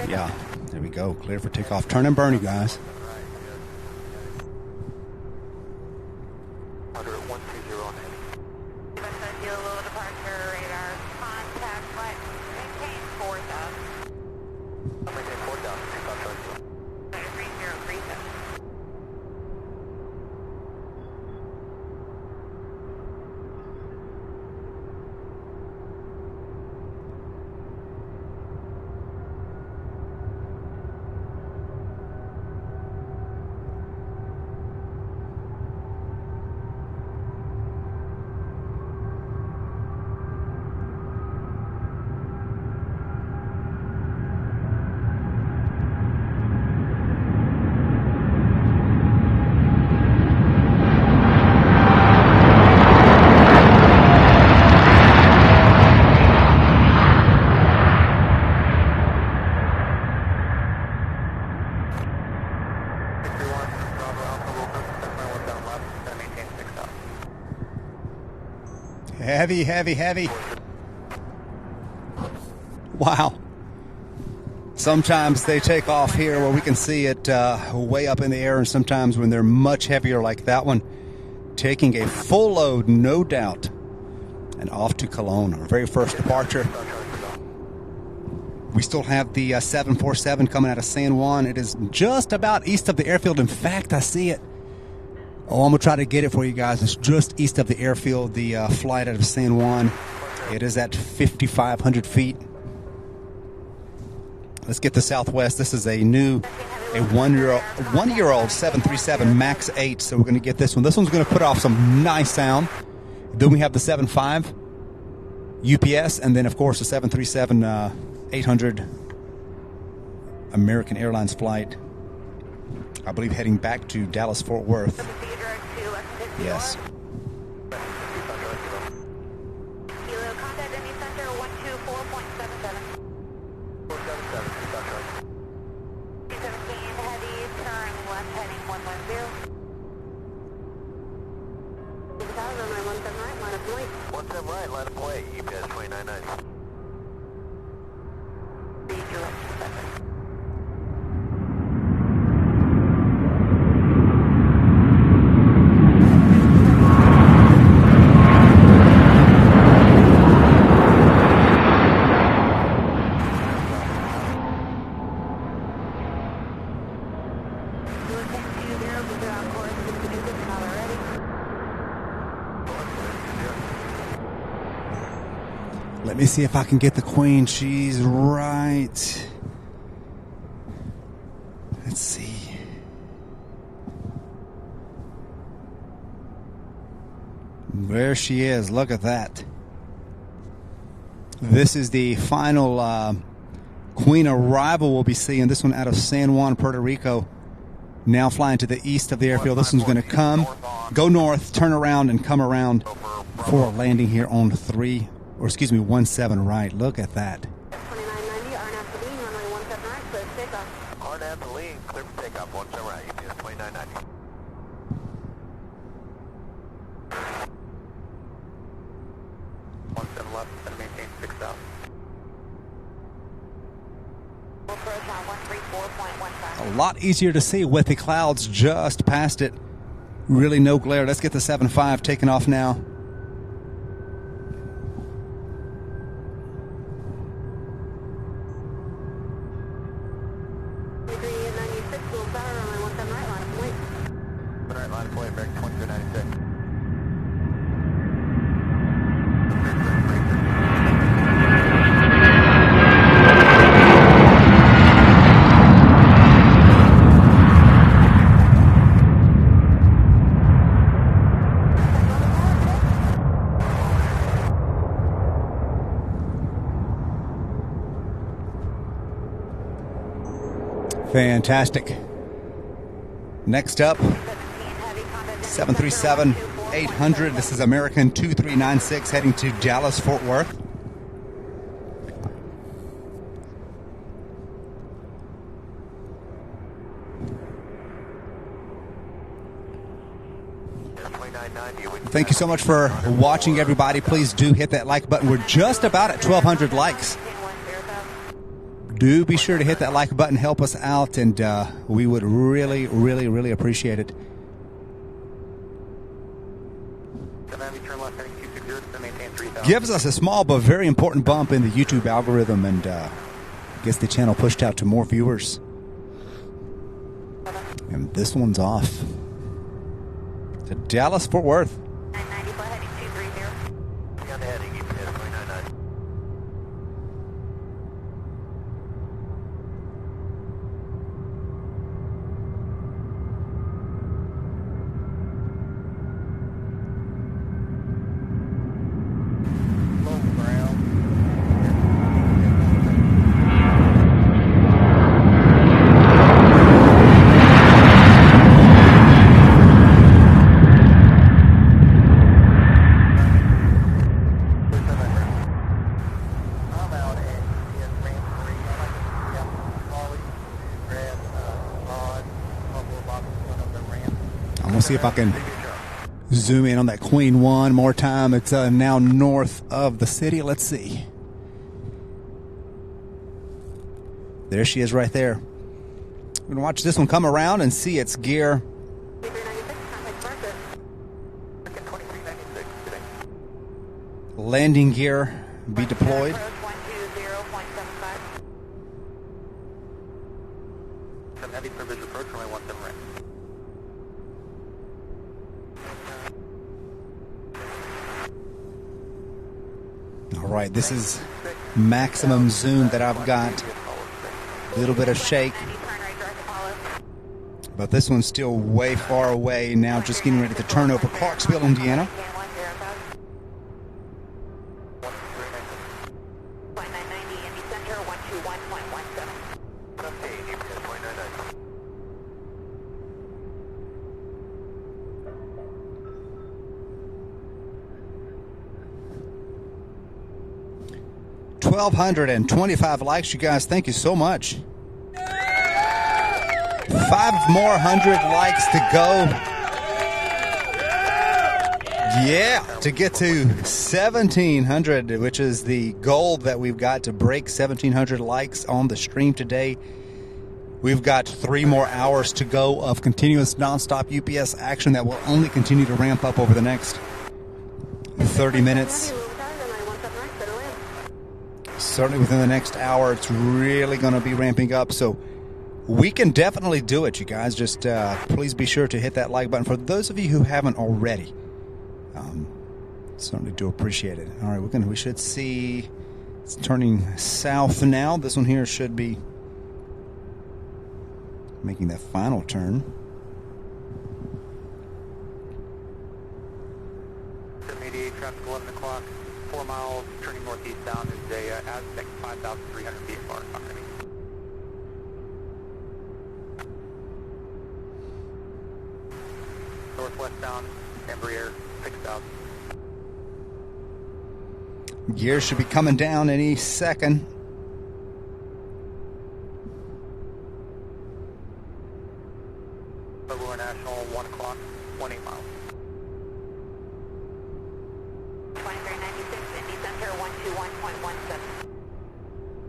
Yeah, there we go. Clear for takeoff. Turn and burn, you guys. Heavy, heavy, heavy. Wow. Sometimes they take off here where we can see it way up in the air, and sometimes when they're much heavier like that one, taking a full load, no doubt, and off to Cologne, our very first departure. We still have the 747 coming out of San Juan. It is just about east of the airfield. In fact, I see it. Oh, I'm going to try to get it for you guys. It's just east of the airfield, the flight out of San Juan. It is at 5,500 feet. Let's get to Southwest. This is a one-year-old 737 MAX 8, so we're going to get this one. This one's going to put off some nice sound. Then we have the 75 UPS, and then, of course, the 737 800 American Airlines flight, I believe heading back to Dallas-Fort Worth. Yes. Kilo, contact any center 124.77. 217 heavy, turn left heading 110. 6,000, runway 17 right, line of point. 17 right, line of play, UPS 2990. Let me see if I can get the Queen. She's right. Let's see. There she is. Look at that. This is the final Queen arrival we'll be seeing. This one out of San Juan, Puerto Rico. Now flying to the east of the airfield. This one's going to go north, turn around, and come around for a landing here on 17 right. Look at that. 2990, RNAV to lean, runway 17 right, clear for takeoff. RNAV to lean, clear for takeoff, 17 right, UPS 2990. Left, and maintain 6,000. A lot easier to see with the clouds just past it. Really no glare. Let's get the 75 taking off now. Fantastic. Next up, 737-800. This is American 2396 heading to Dallas-Fort Worth. Thank you so much for watching, everybody. Please do hit that like button. We're just about at 1,200 likes. Do be sure to hit that like button, help us out, and we would really, really, really appreciate it. Gives us a small but very important bump in the YouTube algorithm and gets the channel pushed out to more viewers. And this one's off to Dallas-Fort Worth. See if I can zoom in on that Queen one more time. It's now north of the city. Let's see. There she is right there. We're going to watch this one come around and see its gear. landing gear be deployed. Approach 120.75. Some heavy privilege approach, runway 17 right. All right, this is maximum zoom that I've got. A little bit of shake, 90, turn right direct Apollo. but this one's still way far away. Now just getting ready to turn over Clarksville, Indiana. Scan 105. 2990, Indy Center, 121.17. Okay, GPS 2990. 1,225 likes, you guys. Thank you so much. 5 more 100 likes to go. Yeah, to get to 1,700, which is the goal that we've got to break 1,700 likes on the stream today. We've got 3 more hours to go of continuous nonstop UPS action that will only continue to ramp up over the next 30 minutes. Certainly within the next hour, it's really going to be ramping up. So we can definitely do it, you guys. Just please be sure to hit that like button. For those of you who haven't already, certainly do appreciate it. All right, we should see it's turning south now. This one here should be making that final turn. Intermediate traffic 11 o'clock, 4 miles, turning northeast down is a Aztec 5,300 VFR economy. Northwest down, Embraer 6,000. Gears should be coming down any second. Lower National 1 o'clock, 18 miles. 2396, Indy Center, 121.17.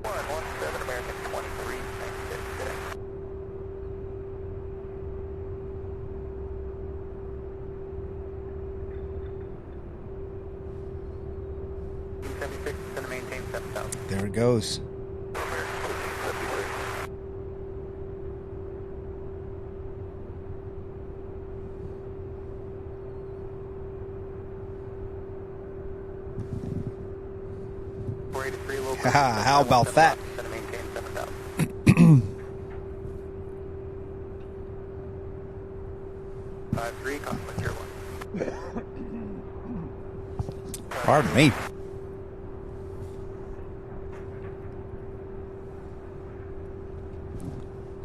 117 American 23, 96 today. .76 is going to maintain 7,000. There it goes. How about that? Pardon me.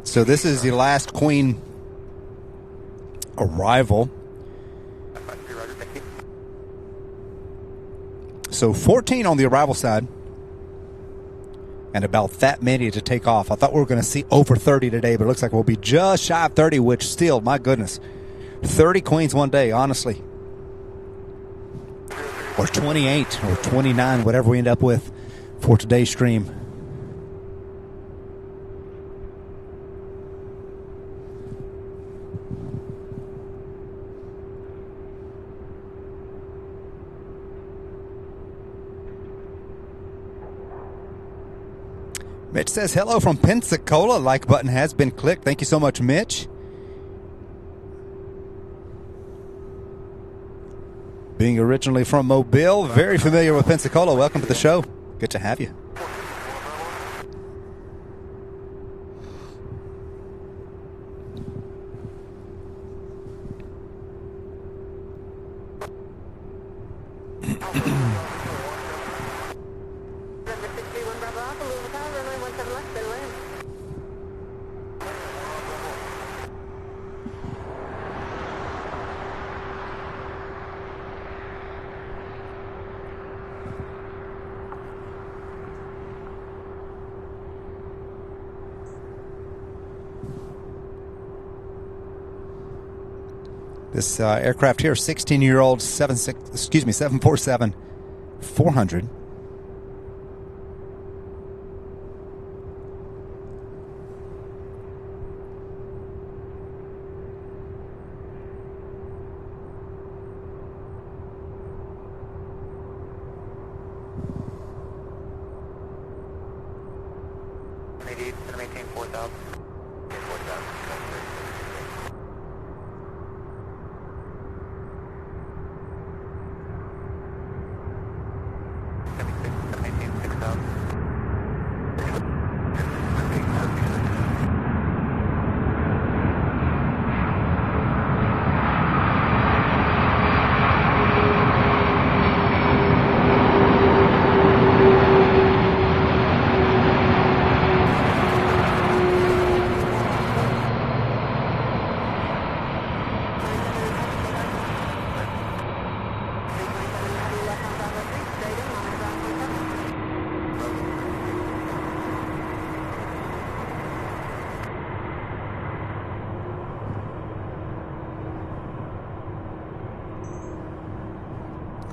So this is the last Queen arrival. So 14 on the arrival side. And about that many to take off. I thought we were going to see over 30 today, but it looks like we'll be just shy of 30, which still, my goodness. 30 Queens one day, honestly. Or 28 or 29, whatever we end up with for today's stream. Mitch says, hello from Pensacola. Like button has been clicked. Thank you so much, Mitch. Being originally from Mobile, very familiar with Pensacola. Welcome to the show. Good to have you. This aircraft here, 16-year-old 747-400. Profanity, it's going to maintain 4,000. Okay, 4,000. 76, it's going to maintain 6,000.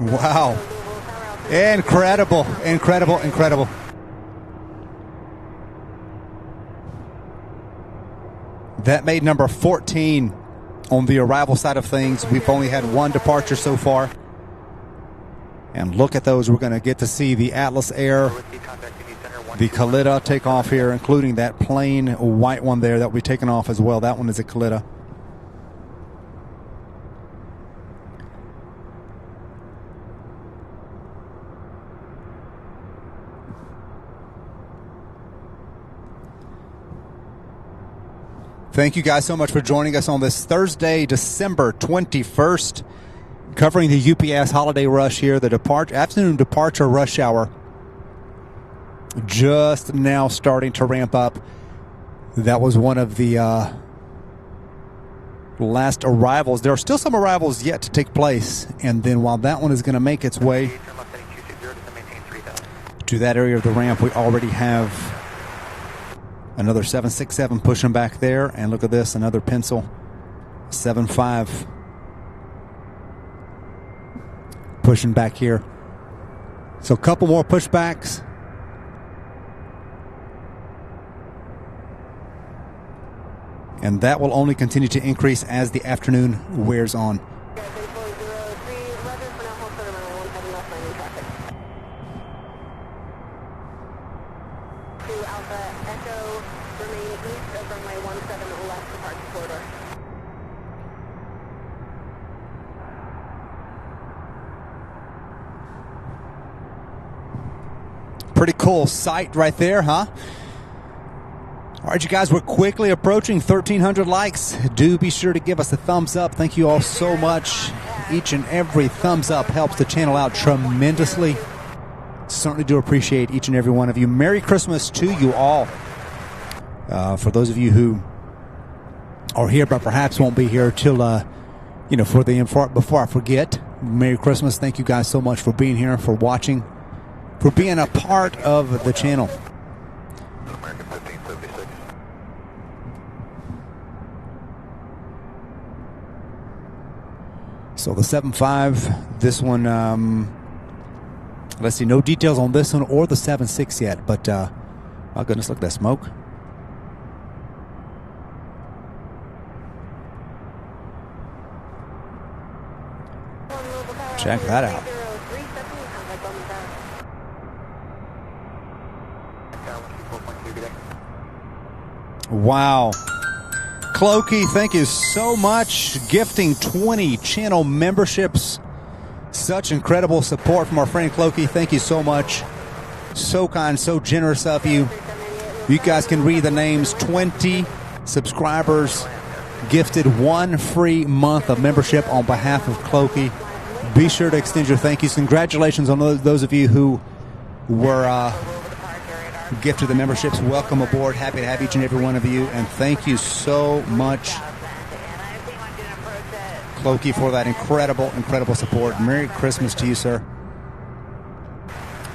Wow. Incredible, incredible, incredible. That made number 14 on the arrival side of things. We've only had one departure so far. And look at those. We're going to get to see the Atlas Air, the Kalita take off here, including that plain white one there that will be taken off as well. That one is a Kalita. Thank you guys so much for joining us on this Thursday, December 21st, covering the UPS holiday rush here, the afternoon departure rush hour. Just now starting to ramp up. That was one of the last arrivals. There are still some arrivals yet to take place, and then while that one is going to make its way to that area of the ramp, we already have another 767 pushing back there, and look at this, another pencil 75 pushing back here. So a couple more pushbacks. And that will only continue to increase as the afternoon wears on. Pretty cool sight right there, huh? All right, you guys, we're quickly approaching 1,300 likes. Do be sure to give us a thumbs up. Thank you all so much. Each and every thumbs up helps the channel out tremendously. Certainly do appreciate each and every one of you. Merry Christmas to you all. For those of you who are here but perhaps won't be here till, before I forget, Merry Christmas. Thank you guys so much for being here, for watching, for being a part of the channel. American 1576. So the 7.5, this one, let's see, no details on this one or the 7.6 yet, but my goodness, look at that smoke. Check that out. Wow. Clokey, thank you so much. Gifting 20 channel memberships. Such incredible support from our friend Clokey. Thank you so much. So kind, so generous of you. You guys can read the names. 20 subscribers gifted 1 free month of membership on behalf of Clokey. Be sure to extend your thank yous. Congratulations on those of you who were gifted the memberships. Welcome aboard. Happy to have each and every one of you, and thank you so much, Clokey, for that incredible support. Merry Christmas to you, sir.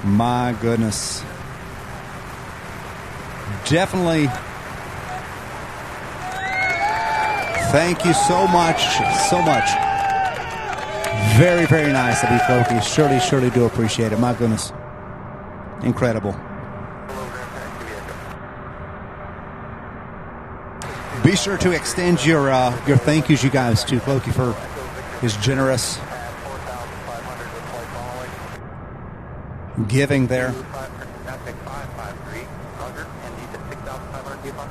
My goodness. Definitely. Thank you so much. Very, very nice of you, Clokey. Surely do appreciate it. My goodness. Incredible. Be sure to extend your thank yous, you guys, to Clokey for his generous giving there. 4,500 default.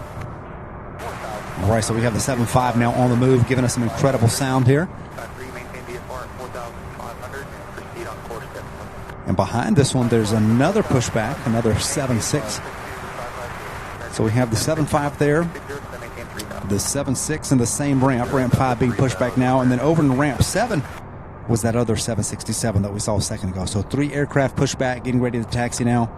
All right, so we have the 7.5 now on the move, giving us some incredible sound here. 53, maintain VFR at 4,500. Proceed on course step. And behind this one, there's another pushback, another 7.6. So we have the 7.5 there, the 7.6 in the same ramp, ramp 5 being pushed back now, and then over in ramp 7 was that other 767 that we saw a second ago. So 3 aircraft pushback, getting ready to taxi now.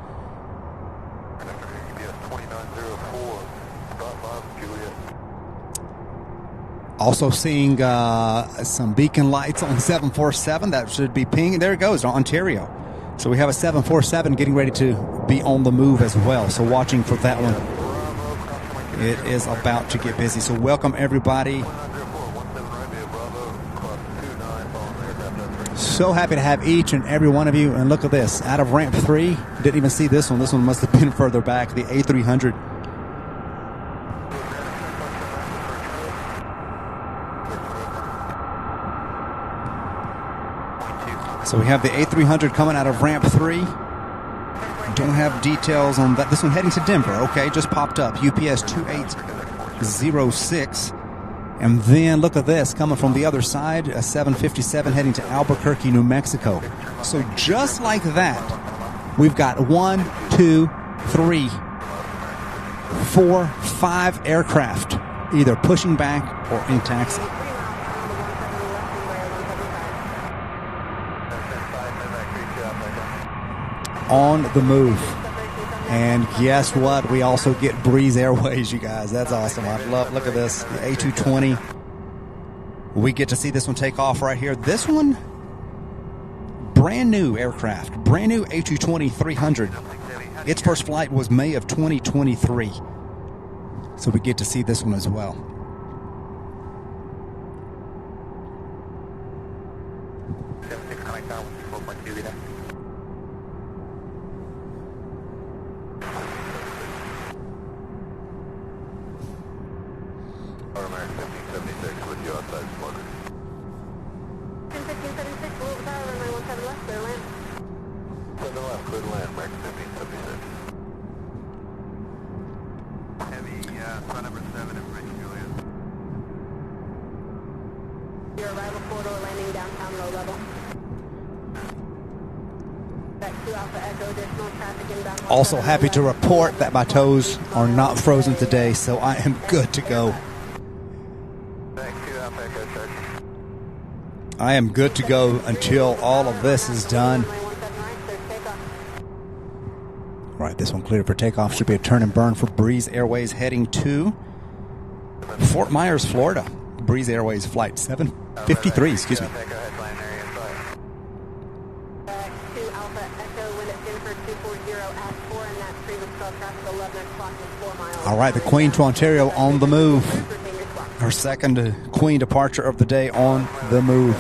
Also seeing some beacon lights on 747. That should be pinging. There it goes, Ontario. So we have a 747 getting ready to be on the move as well. So watching for that one. It is about to get busy. So welcome everybody. So happy to have each and every one of you. And look at this. Out of ramp 3. Didn't even see this one. This one must have been further back. The A300. So we have the A300 coming out of ramp 3. Don't have details on that. This one heading to Denver. Okay, just popped up. UPS 2806. And then look at this, coming from the other side, a 757 heading to Albuquerque, New Mexico. So just like that, we've got 1, 2, 3, 4, 5 aircraft either pushing back or in taxi. On the move. And guess what? We also get Breeze Airways, you guys. That's awesome. I love, look at this. The A220. We get to see this one take off right here. This one, brand new aircraft. Brand new A220-300. Its first flight was May of 2023. So we get to see this one as well. Your arrival corridor landing downtown low level. Back to Alpha Echo, additional traffic inbound. Also happy to report that my toes are not frozen today, so I am good to go. Back to Alpha Echo, sir. I am good to go until all of this is done. Right, this one cleared for takeoff. Should be a turn and burn for Breeze Airways heading to Fort Myers, Florida. Breeze Airways flight 753, excuse me. Back to Alpha Echo, wind at Denver 240 at 4, and that previous call traffic 11 o'clock and 4 miles. All right, the Queen to Ontario on the move. Her second Queen departure of the day on the move.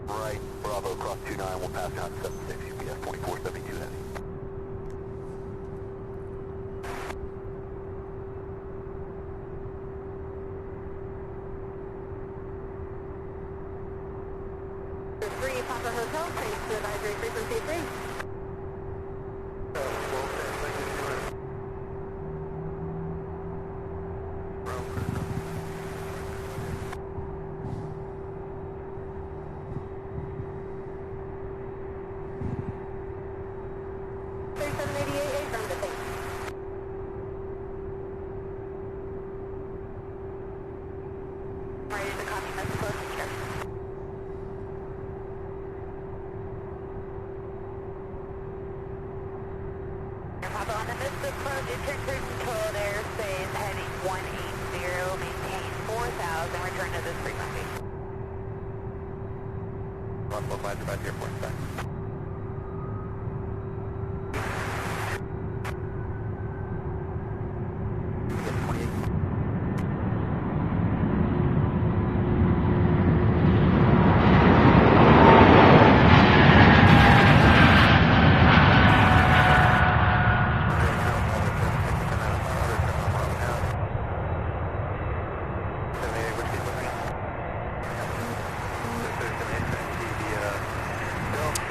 Right, Bravo, cross 29, we'll pass down 76, UPS 2472 heavy. Three Papa Hotel, thanks to advisory frequency 3.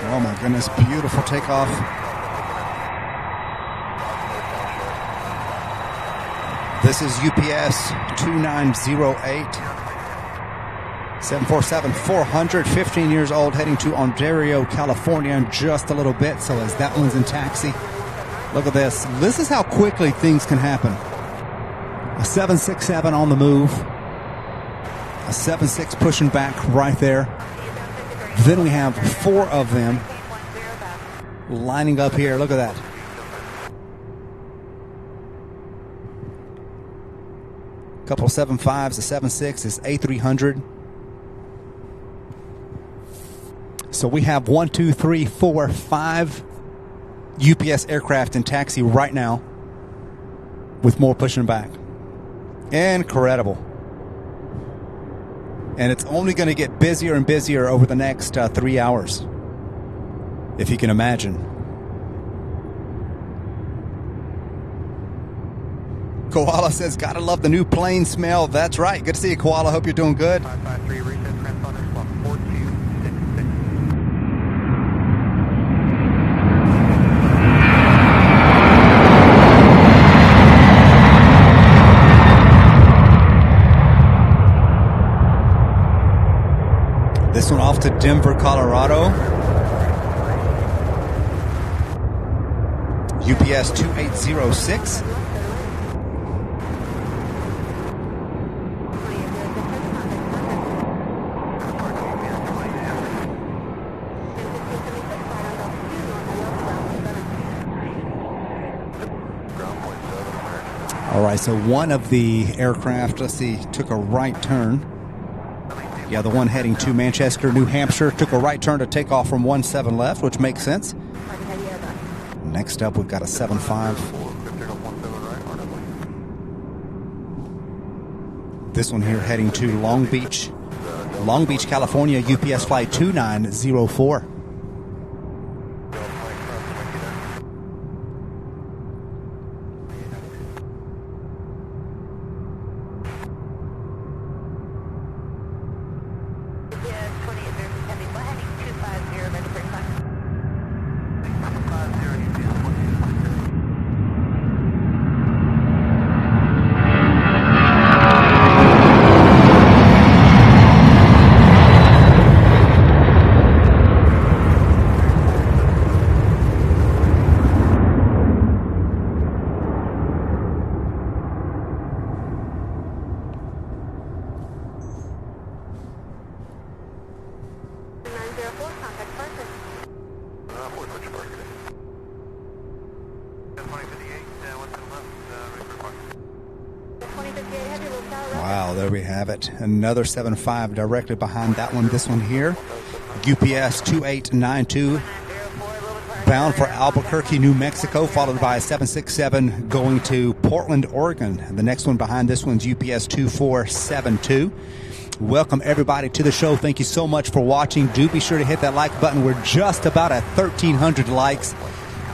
Oh my goodness, beautiful takeoff. This is UPS 2908 747-400, 15 years old, heading to Ontario, California in just a little bit. So as that one's in taxi, look at this. This is how quickly things can happen. A 767 on the move. A 76 pushing back right there. Then we have 4 of them lining up here. Look at that. Couple 75s, a 76 is A300. So we have 1, 2, 3, 4, 5 UPS aircraft in taxi right now, with more pushing back. Incredible. And it's only going to get busier and busier over the next 3 hours, if you can imagine. Koala says, gotta love the new plane smell. That's right. Good to see you, Koala. Hope you're doing good. 553, reset transponder, slot 4266. This one off to Denver, Colorado. UPS 2806. All right, so one of the aircraft, let's see, took a right turn. Yeah, the one heading to Manchester, New Hampshire, took a right turn to take off from 17 left, which makes sense. Next up, we've got a 75. This one here heading to Long Beach, California, UPS flight 2904. Wow, there we have it. Another 75 directly behind that one. This one here, UPS 2892, bound for Albuquerque, New Mexico, followed by a 767 going to Portland, Oregon. The next one behind this one's UPS 2472. Welcome everybody to the show. Thank you so much for watching. Do be sure to hit that like button. We're just about at 1,300 likes.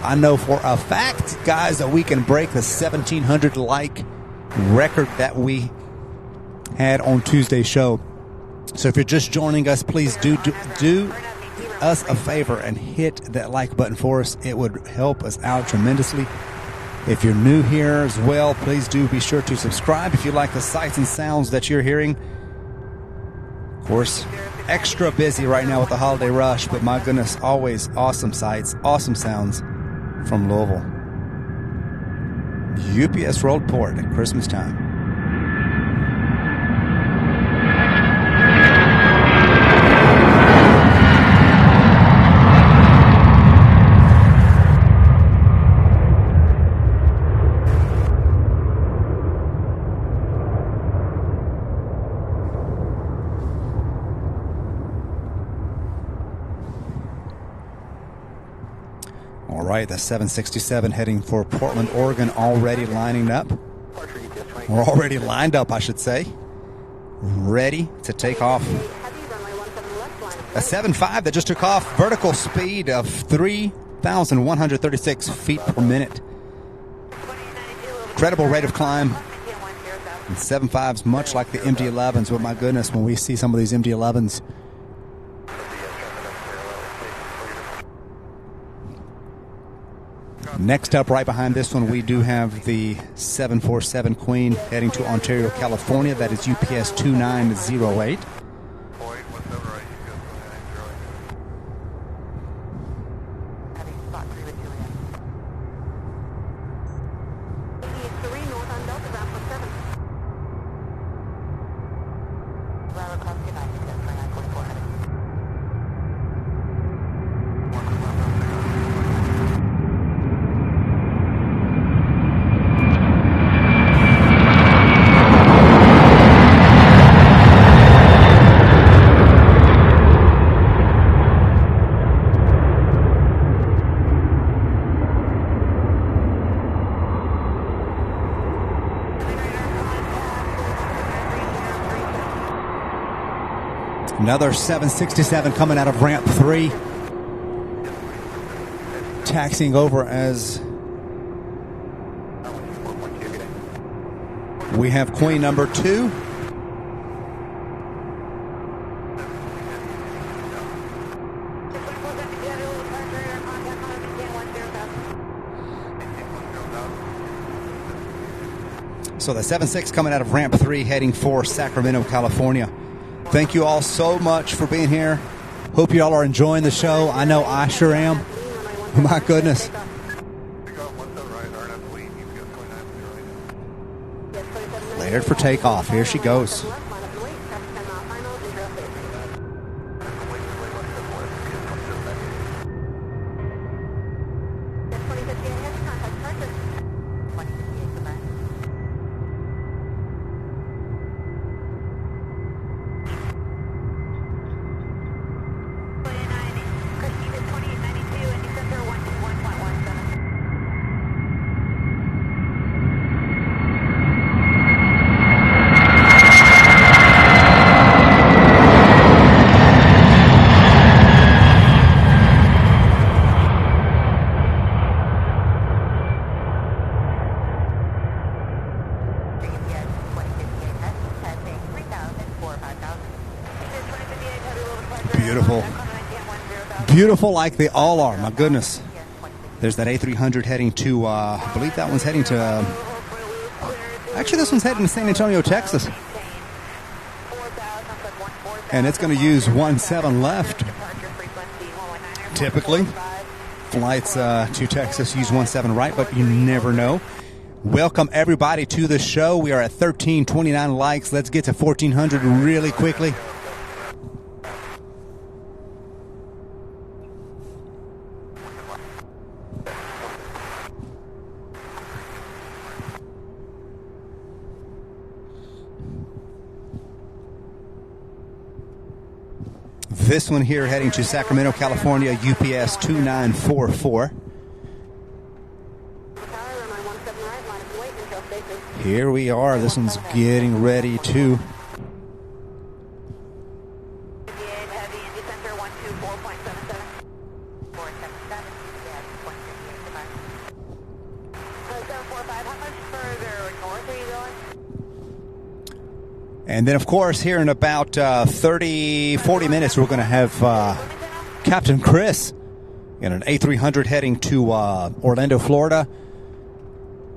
I know for a fact, guys, that we can break the 1,700 like record that we had on Tuesday's show. So if you're just joining us, please do us a favor and hit that like button for us. It would help us out tremendously. If you're new here as well, please do be sure to subscribe if you like the sights and sounds that you're hearing. Of course, extra busy right now with the holiday rush, but my goodness, always awesome sights, awesome sounds from Louisville. UPS Worldport at Christmas time. All right, the 767 heading for Portland, Oregon, already lining up. We're already lined up, I should say. Ready to take off. A 75 that just took off, vertical speed of 3,136 feet per minute. Incredible rate of climb. And 75s, much like the MD-11s, but my goodness, when we see some of these MD-11s, Next up, right behind this one, we do have the 747 Queen heading to Ontario, California. That is UPS 2908. Another 767 coming out of ramp 3. Taxiing over as we have Queen number 2. So the 76 coming out of ramp 3 heading for Sacramento, California. Thank you all so much for being here. Hope you all are enjoying the show. I know I sure am. My goodness. Cleared for takeoff. Here she goes. Beautiful. Beautiful like they all are. My goodness. There's that A300 heading to, I believe that one's heading to, actually this one's heading to San Antonio, Texas. And it's going to use 17 left. Typically, flights to Texas use 17 right, but you never know. Welcome everybody to the show. We are at 1329 likes. Let's get to 1400 really quickly. This one here heading to Sacramento, California, UPS 2944. Here we are. This one's getting ready to. And then, of course, here in about 40 minutes, we're going to have Captain Chris in an A300 heading to Orlando, Florida.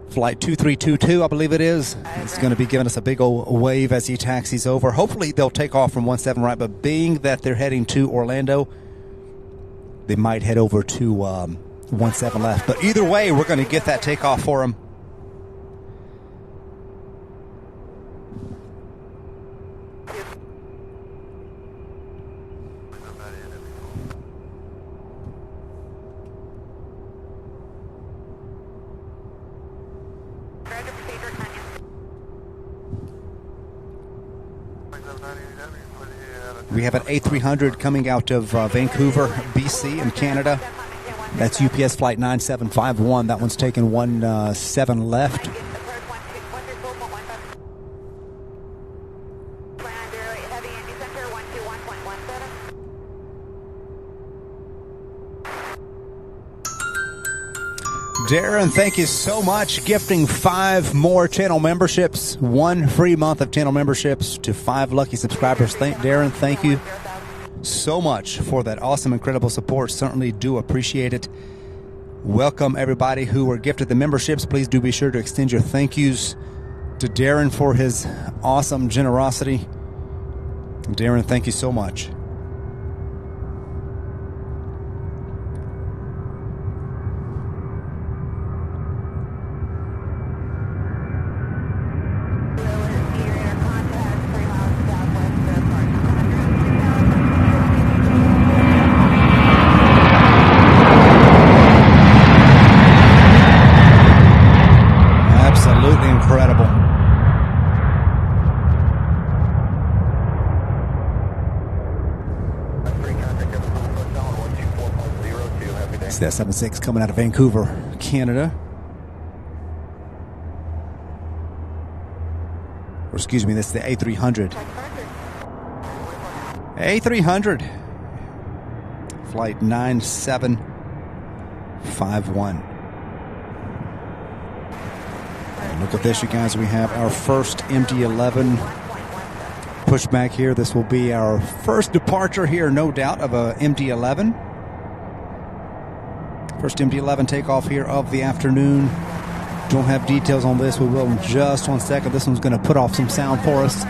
Flight 2322, I believe it is. It's going to be giving us a big old wave as he taxis over. Hopefully, they'll take off from 17 right, but being that they're heading to Orlando, they might head over to 17 left. But either way, we're going to get that takeoff for them. We have an A300 coming out of Vancouver, BC in Canada. That's UPS flight 9751. That one's taking 17 left. Darren, thank you so much. Gifting 5 more channel memberships, 1 free month of channel memberships to 5 lucky subscribers. Darren, thank you so much for that awesome, incredible support. Certainly do appreciate it. welcome everybody who were gifted the memberships. Please do be sure to extend your thank yous to Darren for his awesome generosity. Darren, thank you so much. Absolutely incredible. It's that 76 coming out of Vancouver, Canada. Or excuse me, that's the A300. A300. Flight 9751. And look at this, you guys. We have our first MD-11 pushback here. This will be our first departure here, no doubt, of a MD-11. First MD-11 takeoff here of the afternoon. Don't have details on this. We will in just 1 second. This one's going to put off some sound for us.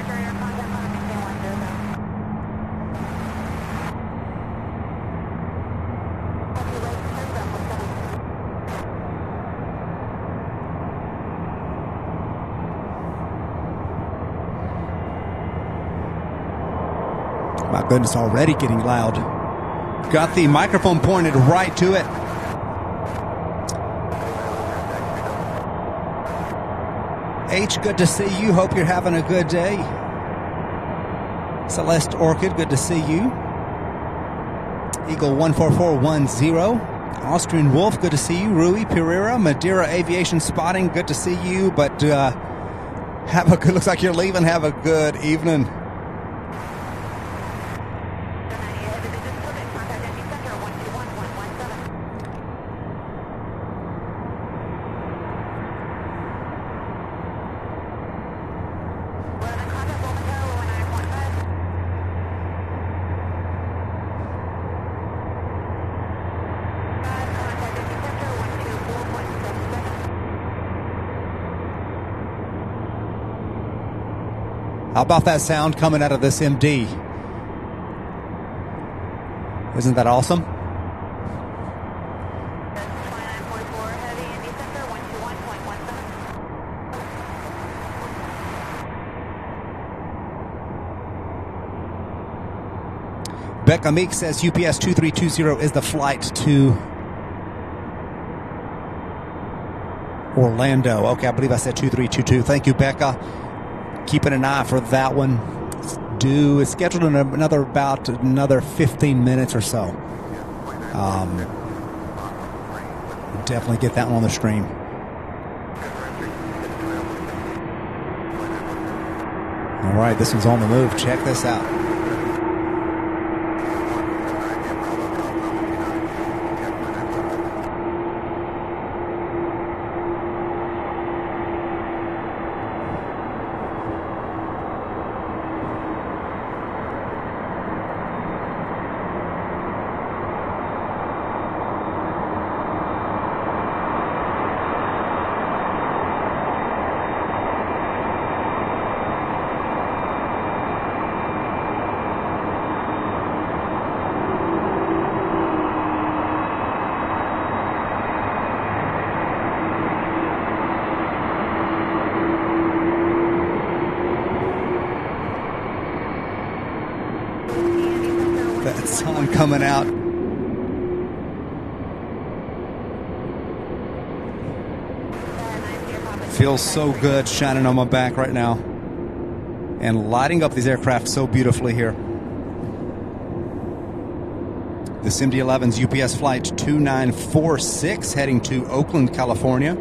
My goodness, already getting loud. Got the microphone pointed right to it. H, good to see you. Hope you're having a good day. Celeste Orchid, good to see you. Eagle 14410. Austrian Wolf, good to see you. Rui Pereira, Madeira Aviation Spotting, good to see you. But have a good, looks like you're leaving. Have a good evening. How about that sound coming out of this MD? Isn't that awesome? Becca Meek says UPS 2320 is the flight to Orlando. Okay, I believe I said 2322. Thank you, Becca. Keeping an eye for that one. It's scheduled in another 15 minutes or so. Definitely get that one on the stream. All right, this one's on the move. Check this out. That song coming out. Feels so good shining on my back right now and lighting up these aircraft so beautifully here. This MD-11's UPS flight 2946 heading to Oakland, California.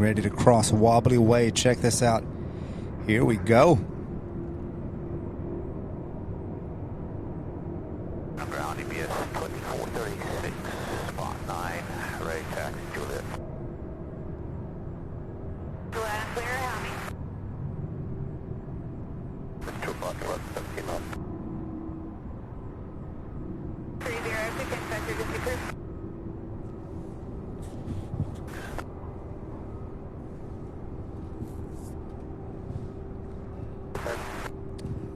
ready to cross Wobbly Way. Check this out. Here we go. Ground EBS 2436, spot 9, ready taxi Juliet. Juliet, clear, how many? It's 2 o'clock, 11:17 knots. 30, inspector, just be clear.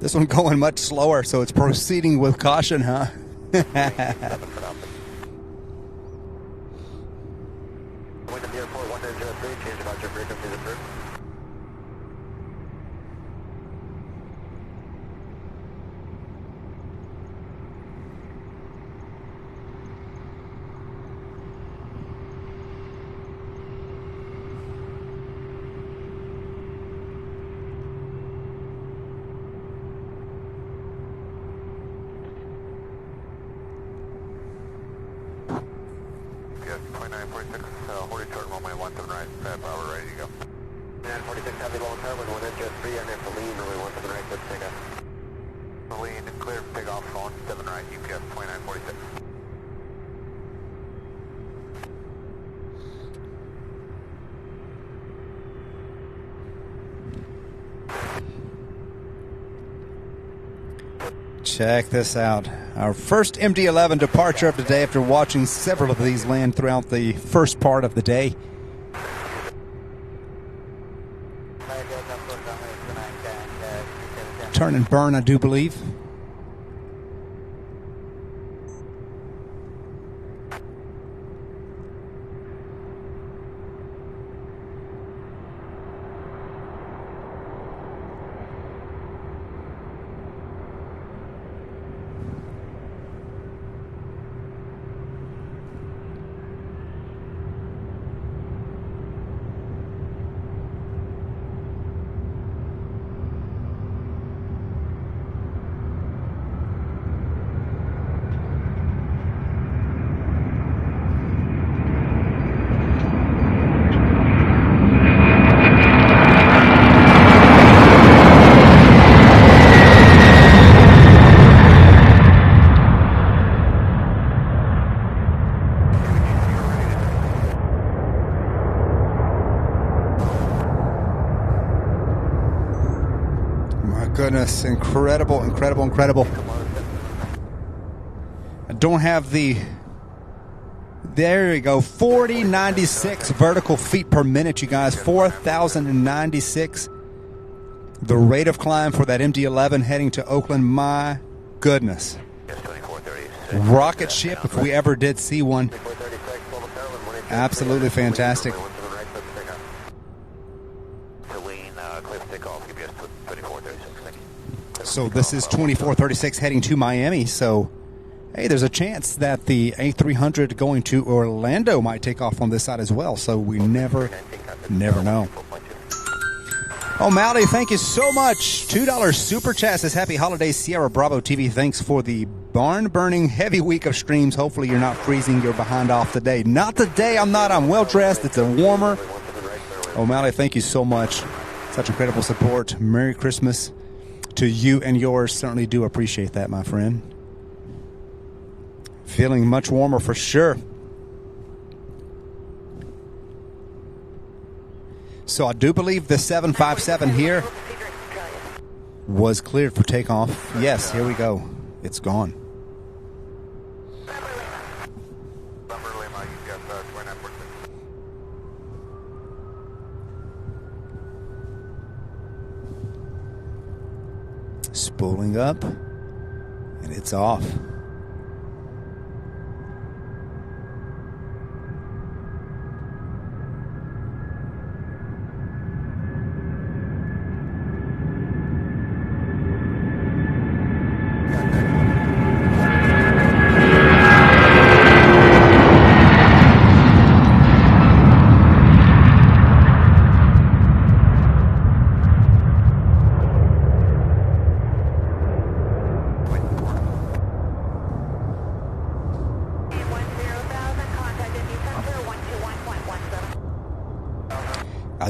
This one going much slower, so it's proceeding with caution, huh? Wind at the airport 1003, change about your frequency to approved. Yes, 2946, hold short runway 17 right, Bravo, ready to go. 946, heavy low turn with 1 inch 3 and then for lean, runway 17 right, let's take off. Lean, clear, take off, phone, 7 right, UPS 2946. Check this out. Our first MD-11 departure of the day after watching several of these land throughout the first part of the day. Turn and burn, I do believe. Goodness, incredible, incredible, incredible. I don't have the... There we go, 4096 vertical feet per minute, you guys. 4,096. The rate of climb for that MD-11 heading to Oakland. My goodness. Rocket ship, if we ever did see one. Absolutely fantastic. So this is 2436 heading to Miami. So, hey, there's a chance that the A300 going to Orlando might take off on this side as well. So we never know. O'Malley, thank you so much. $2 super chat says happy holidays, Sierra Bravo TV. Thanks for the barn burning heavy week of streams. Hopefully you're not freezing your behind off today. Not today. I'm not. I'm well dressed. It's a warmer. O'Malley, thank you so much. Such incredible support. Merry Christmas to you and yours. Certainly do appreciate that, my friend. Feeling much warmer for sure. So I do believe the 757 here was cleared for takeoff. Yes, here we go. It's gone. Spooling up, and it's off.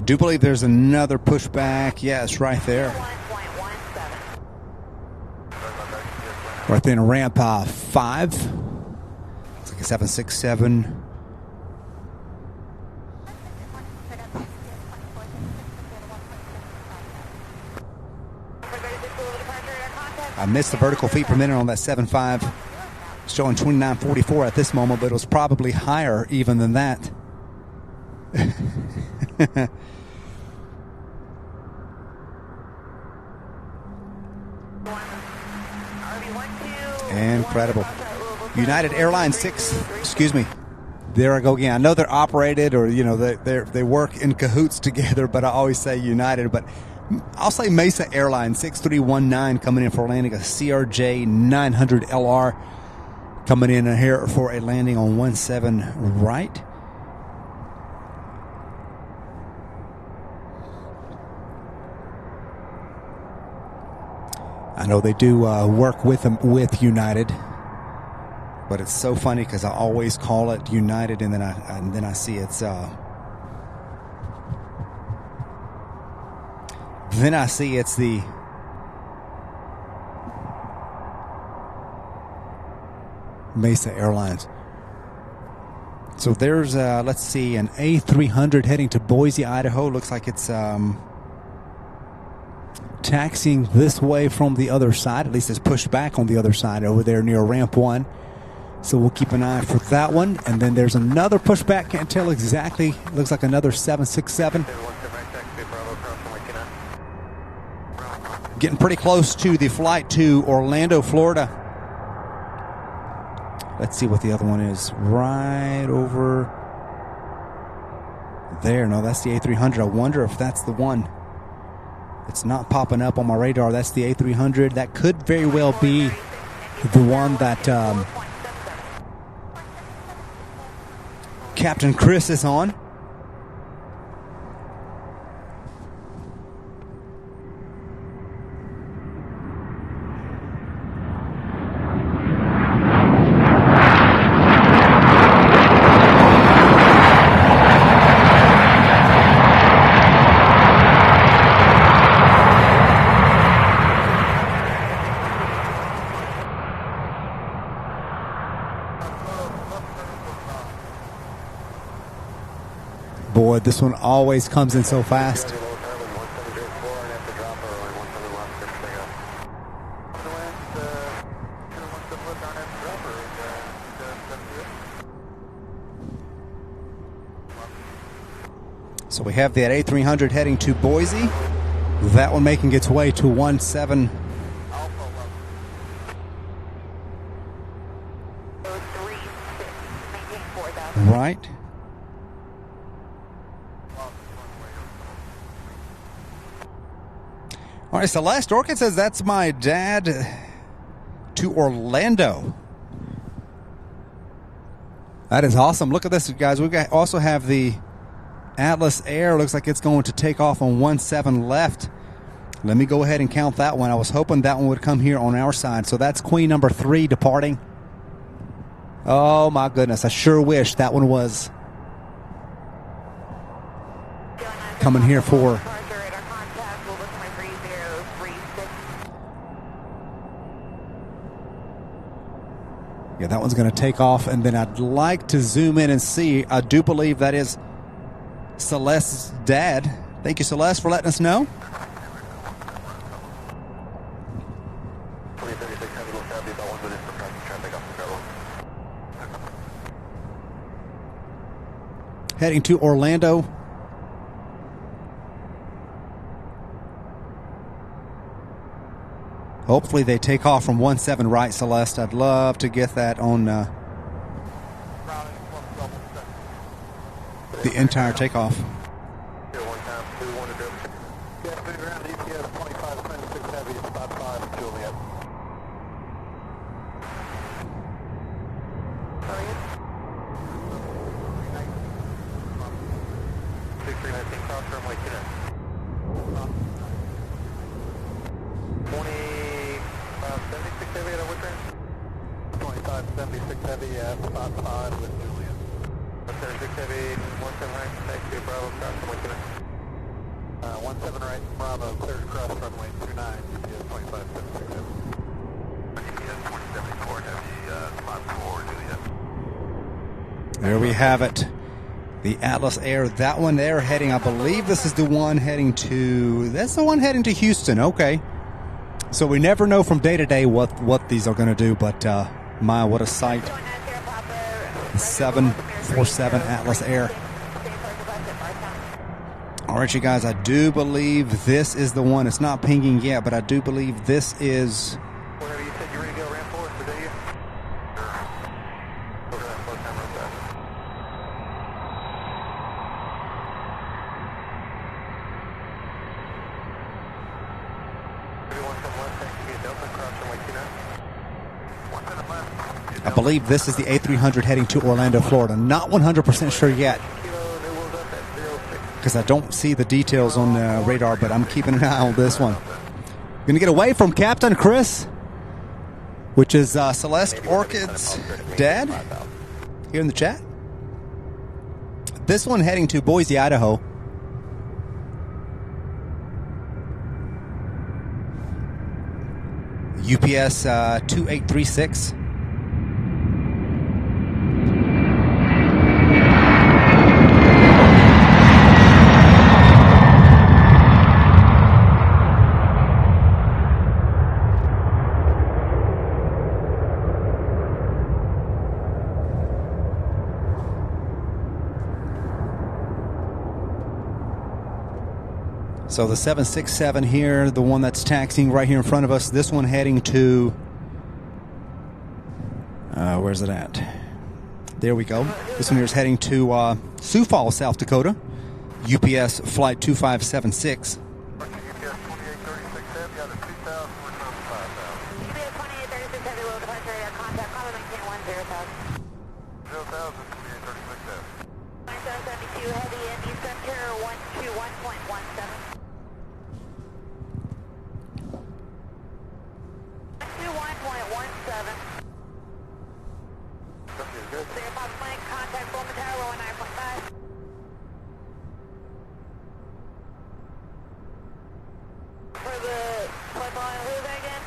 do believe there's another pushback. Yeah, it's right there. 1.17. Right there in ramp 5. Looks like a 767. I missed the vertical feet per minute on that 7.5. Showing 29.44 at this moment, but it was probably higher even than that. Incredible. United Airlines 6, excuse me. There I go again. I know they're operated, or you know, they work in cahoots together, but I always say United. But I'll say Mesa Airlines 6319 coming in for landing a CRJ 900 LR coming in here for a landing on 17 right. I know they do work with them with United, but it's so funny because I always call it United, and then I see it's the Mesa Airlines. So there's let's see, an A300 heading to Boise, Idaho. Looks like it's taxiing this way from the other side. At least it's pushed back on the other side over there near ramp 1. So we'll keep an eye for that one. And then there's another pushback. Can't tell exactly. Looks like another 767. Getting pretty close to the flight to Orlando, Florida. Let's see what the other one is. Right over there. No, that's the A300. I wonder if that's the one. It's not popping up on my radar. That's the A300. That could very well be the one that Captain Chris is on. Boy, this one always comes in so fast. So we have that A300 heading to Boise. That one making its way to 17. Right. All right, Celeste Orchid says that's my dad to Orlando. That is awesome. Look at this, guys. We also have the Atlas Air. Looks like it's going to take off on 17 left. Let me go ahead and count that one. I was hoping that one would come here on our side. So that's Queen number 3 departing. Oh, my goodness. I sure wish that one was coming here for... Yeah, that one's going to take off, and then I'd like to zoom in and see. I do believe that is Celeste's dad. Thank you, Celeste, for letting us know. Heading to Orlando. Hopefully they take off from 17 right, Celeste. I'd love to get that on the entire takeoff. 17 right, Bravo, clear to cross runway 29, GPS 25767. GPS 2074, spot 4, Juliet. There we have it. The Atlas Air, that one there heading, I believe this is the one heading to, that's the one heading to Houston, okay. So we never know from day to day what these are going to do, but my, what a sight. 747 Atlas Air. All right, you guys, I do believe this is the one. It's not pinging yet, but I do believe this is... Whatever you said you're ready to go, ran for us, today. We're going to have close time real fast. Everyone come left, thanks to get Delta, cross runway 29. One minute left. I believe this is the A300 heading to Orlando, Florida. Not 100% sure yet, because I don't see the details on the radar, but I'm keeping an eye on this one. Going to get away from Captain Chris, which is Celeste Orchid's dad, here in the chat. This one heading to Boise, Idaho. UPS 2836. So the 767 here, the one that's taxiing right here in front of us, this one heading to, where's it at? There we go. This one here is heading to Sioux Falls, South Dakota. UPS flight 2576. UPS 2836, got a 2000, we're from 5000. UPS 2836, heavy low departure radar contact, call and maintain 10,000. 0,000, 2836. 9772, heavy in East Center, 121.17. 21.17. Clear Pop Flank, contact Bowman Tower, runway 9.5. For the flight line, who is that again?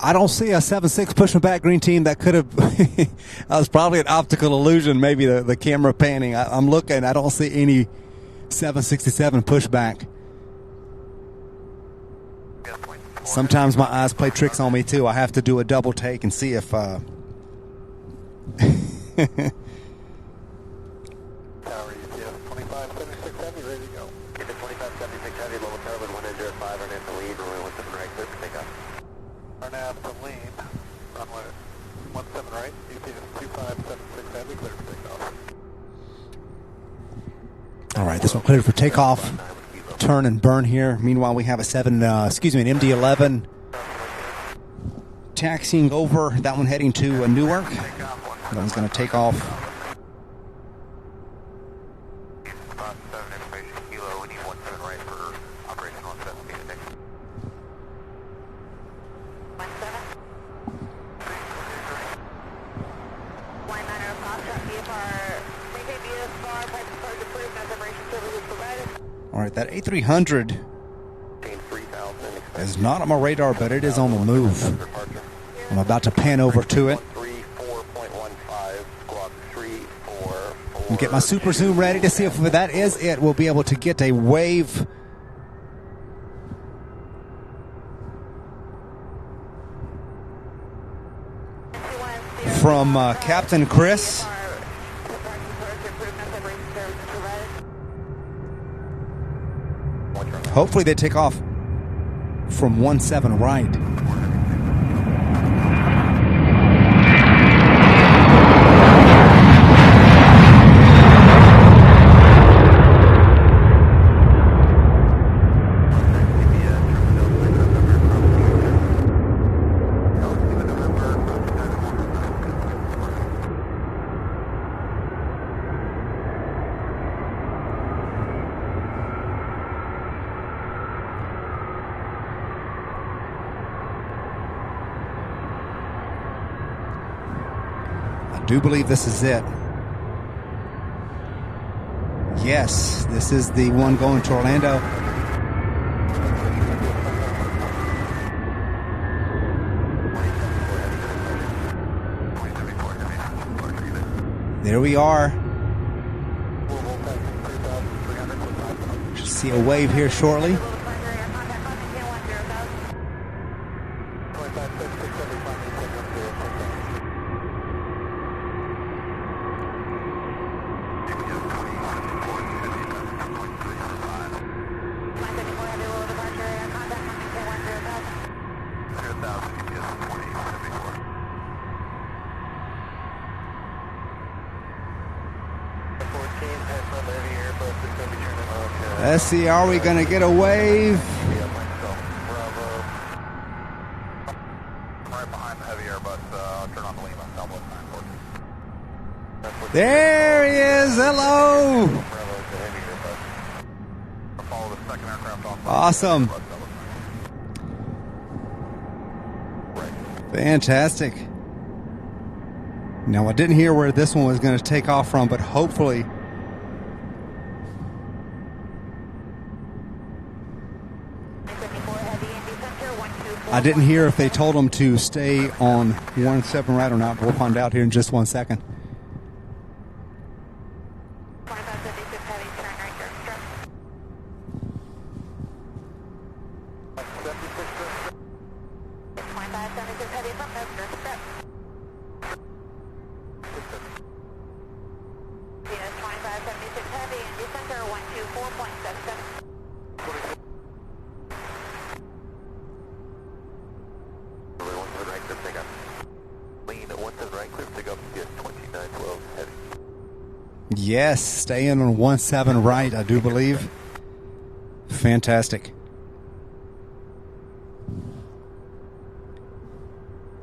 I don't see a 7.6 pushing back, green team. That could have, that was probably an optical illusion, maybe the camera panning. I'm looking, I don't see any 767 pushback. Sometimes my eyes play tricks on me too. I have to do a double take and see if Tower UPS 2576 heavy, ready to go. Get the 2576 heavy, level turbine 1005, and into lead, runway 17 right, clear for takeoff. Arnav to lean, runway 17 right, UPS 2576 heavy, clear for takeoff. All right, this one cleared for takeoff. Turn and burn here. Meanwhile, we have an MD-11 taxiing over. That one heading to Newark. That one's going to take off. Spot 7 information kilo, we need 17 right for operation on 7 feet next. 17. 19 cost track VFR, maintain VFR, pipe departure approved, no separation services provided. All right, that A300 is not on my radar, but it is on the move. I'm about to pan over to it and get my super zoom ready to see if that is it. We'll be able to get a wave from Captain Chris. Hopefully they take off from 17 right. November do believe this is it. Yes, this is the one going to Orlando. There we are. Should see a wave here shortly. Let's see, are we going to get a wave? There he is. Hello. Awesome. Fantastic. Now, I didn't hear where this one was going to take off from, but hopefully... I didn't hear if they told them to stay on 17 right or not. We'll find out here in just 1 second. Yes, staying on 17 right, I do believe. Fantastic.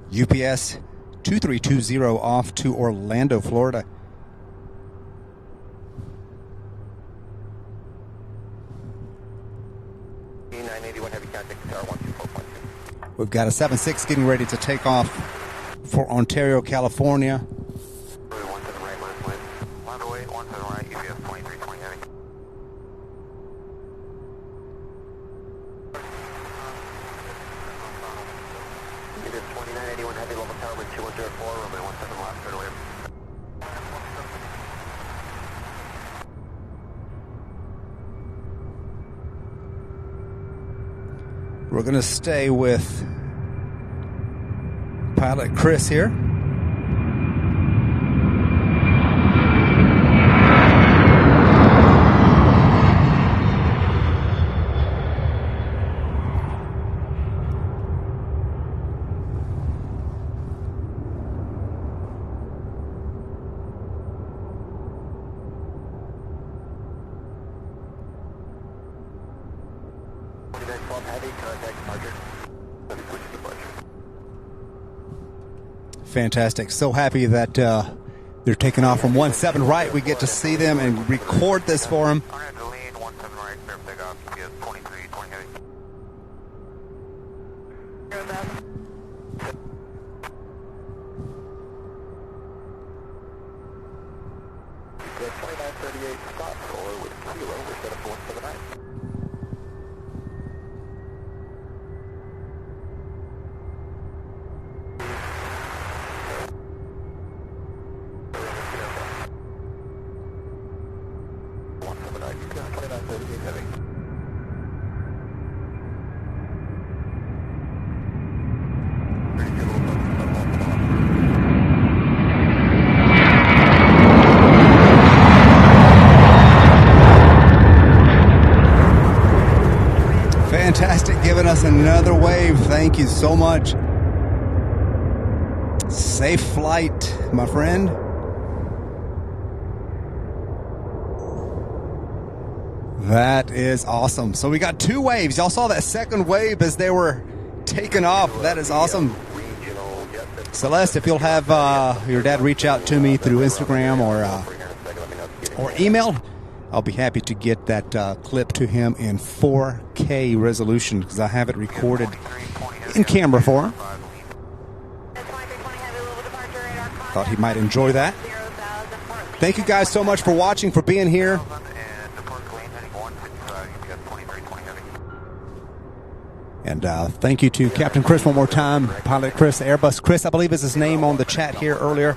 UPS 2320 off to Orlando, Florida. We've got a 76 getting ready to take off for Ontario, California. We're going to stay with pilot Chris here. Fantastic. So happy that they're taking off from 17 right. We get to see them and record this for them. Fantastic, giving us another wave. Thank you so much. Safe flight, my friend. That is awesome. So we got two waves. Y'all saw that second wave as they were taking off. That is awesome. Celeste, if you'll have your dad reach out to me through Instagram or email, I'll be happy to get that clip to him in 4K resolution because I have it recorded in camera for him. Thought he might enjoy that. Thank you guys so much for watching, for being here. And thank you to Captain Chris one more time. Pilot Chris, Airbus Chris, I believe is his name on the chat here earlier.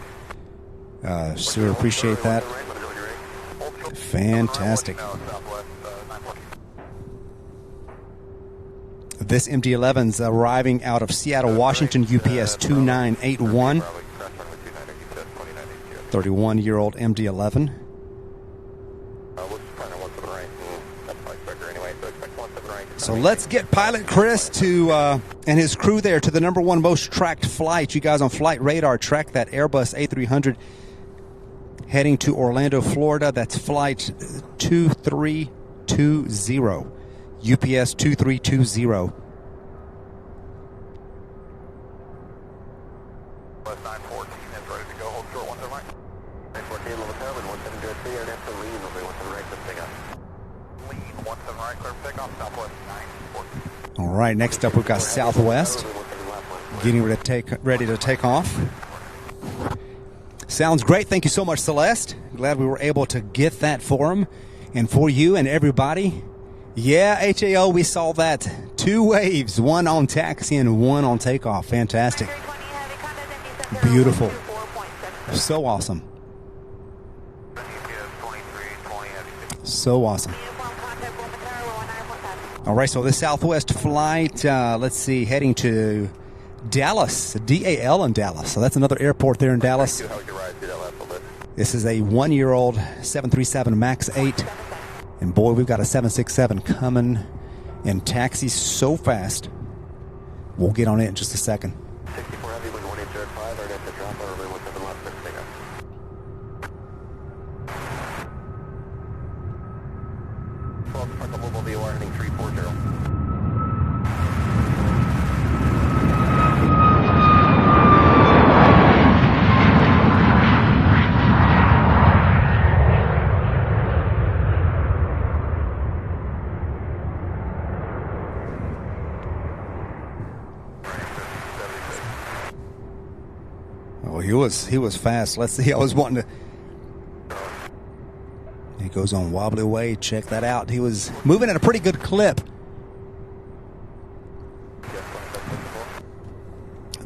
Sure appreciate that. Fantastic. This MD-11's arriving out of Seattle, Washington, UPS 2981. 31-year-old MD-11. So let's get Pilot Chris to and his crew there to the #1 most tracked flight. You guys on Flight Radar track that Airbus A300 heading to Orlando, Florida. That's flight 2320. UPS 2320. Plus 914 is ready to go. Hold short 1 to the right. 914 level cabin 1703 and after lean will be 1 to the right. Let's take off. Lean 1 to the right. Clear for takeoff. Southwest 914. All right, next up we've got Southwest getting ready to take off. Sounds great. Thank you so much, Celeste. Glad we were able to get that for him and for you and everybody. Yeah, HAO, we saw that. 2 waves, 1 on taxi and 1 on takeoff. Fantastic. Beautiful. So awesome. So awesome. All right, so the Southwest flight, let's see, heading to Dallas, DAL in Dallas. So that's another airport there in Dallas. This is a 1-year-old 737 MAX 8. And boy, we've got a 767 coming and taxis so fast. We'll get on it in just a second. 64 heavy, 1805, right at the drop, or 17 left, let's take off. 12 Park Mobile VOR heading 340. He was fast. Let's see. I was wanting to. He goes on wobbly way. Check that out. He was moving at a pretty good clip.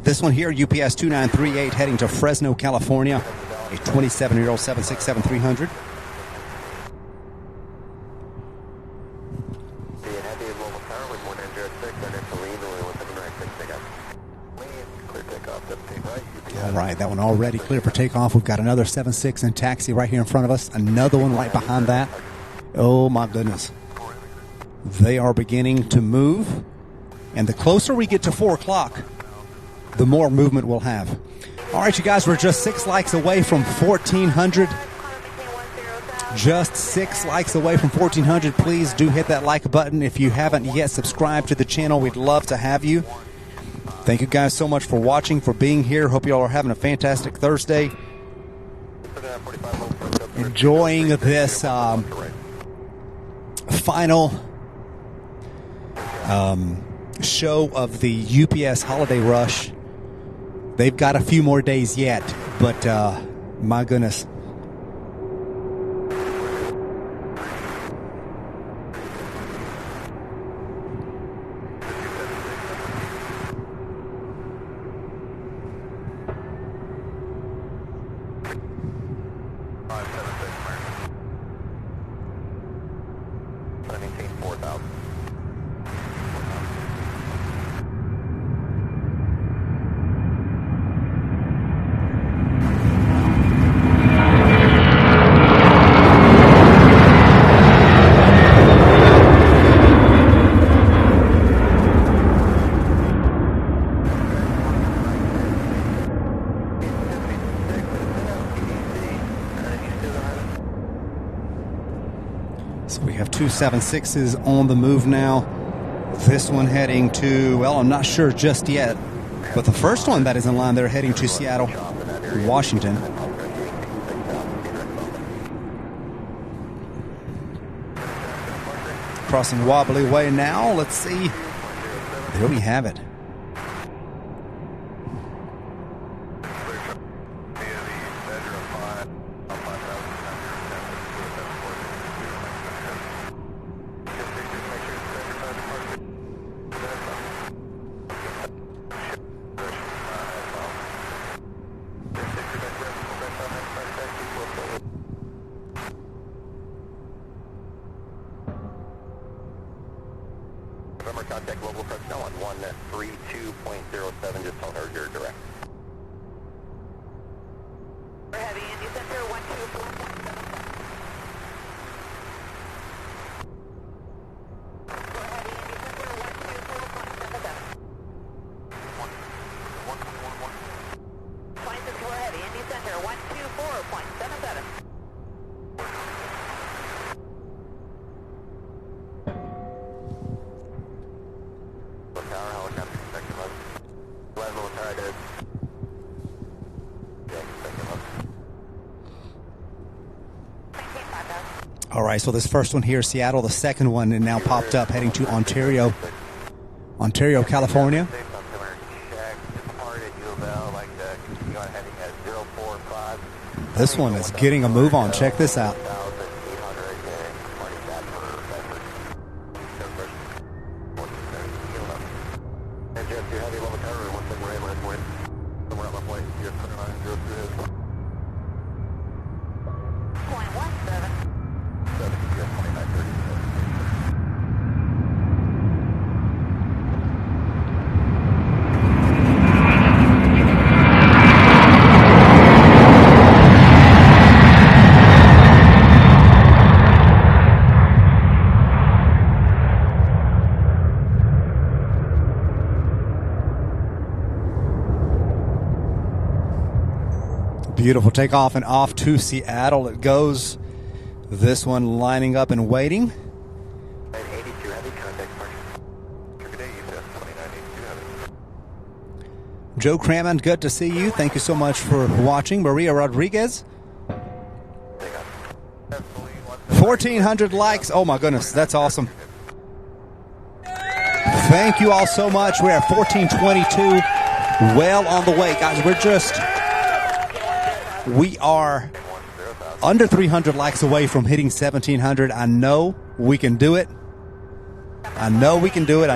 This one here, UPS 2938, heading to Fresno, California. A 27-year-old 767-300. All right, that one already clear for takeoff. We've got another 76 in taxi right here in front of us. Another one right behind that. Oh, my goodness. They are beginning to move. And the closer we get to 4 o'clock, the more movement we'll have. All right, you guys, we're just 6 likes away from 1,400. Just 6 likes away from 1,400. Please do hit that like button. If you haven't yet subscribed to the channel, we'd love to have you. Thank you guys so much for watching, for being here. Hope you all are having a fantastic Thursday. Enjoying this final show of the UPS holiday rush. They've got a few more days yet, but my goodness. So we have 2 7.6s on the move now. This one heading to, well, I'm not sure just yet, but the first one that is in line, they're heading to Seattle, Washington. Crossing wobbly way now. Let's see. There we have it. November, contact local personnel on 132.07, just tell her you're direct. For heavy Indy Center, 124.7. For heavy Indy Center, 124.77. 26 for heavy Indy Center, 124.77. Tower, helicopter, second left. Louisville Tower, dead. Second left. All right, so this first one here, Seattle. The second one and now popped up, heading to Ontario, California. This one is getting a move on. Check this out. Beautiful takeoff and off to Seattle it goes. This one lining up and waiting. 82 heavy, contact Midday, Joe Crammond, good to see you. Thank you so much for watching. Maria Rodriguez. 1,400 likes. Oh my goodness, that's awesome. Thank you all so much. We're at 1422. Well on the way, guys. We are under 300 likes away from hitting 1,700. I know we can do it. I know we can do it.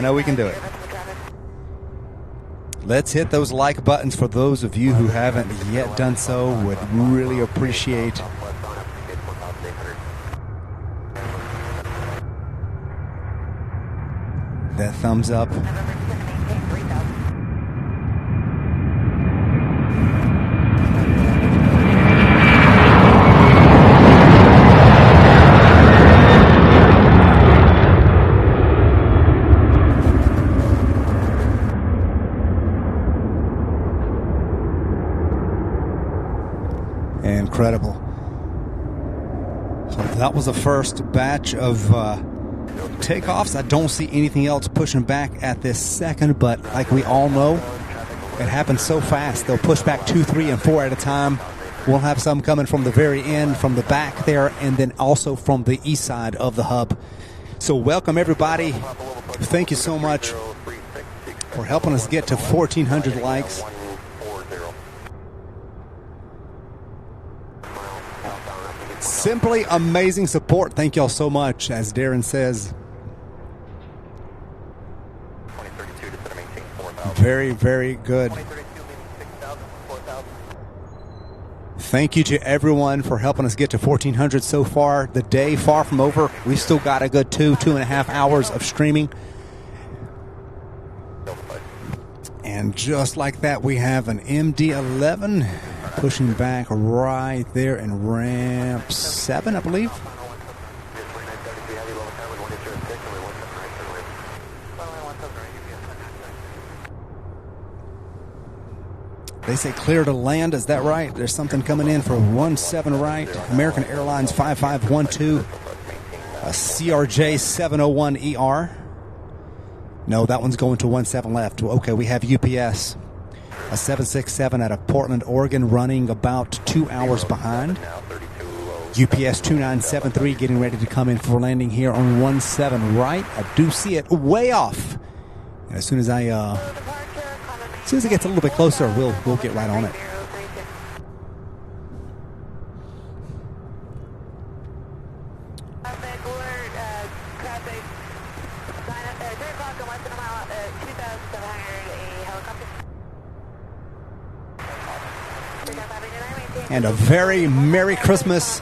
Let's hit those like buttons for those of you who haven't yet done so. Would really appreciate that thumbs up. Incredible. So that was the first batch of takeoffs. I don't see anything else pushing back at this second, but like we all know, it happens so fast. They'll push back 2, 3, and 4 at a time. We'll have some coming from the very end, from the back there, and then also from the east side of the hub. So welcome everybody. Thank you so much for helping us get to 1,400 likes. Simply amazing support. Thank y'all so much, as Darren says. Very, very good. Thank you to everyone for helping us get to 1,400 so far. The day far from over. We still got a good 2.5 hours of streaming. And just like that, we have an MD-11 pushing back right there in ramp 7, I believe. They say clear to land. Is that right? There's something coming in for 17 right. American Airlines 5512. A CRJ 701ER. No, that one's going to 17 left. Okay, we have UPS. A 767 out of Portland, Oregon, running about 2 hours behind. UPS 2973 getting ready to come in for landing here on 17 right. I do see it way off. And as soon as it gets a little bit closer, we'll get right on it. And a very Merry Christmas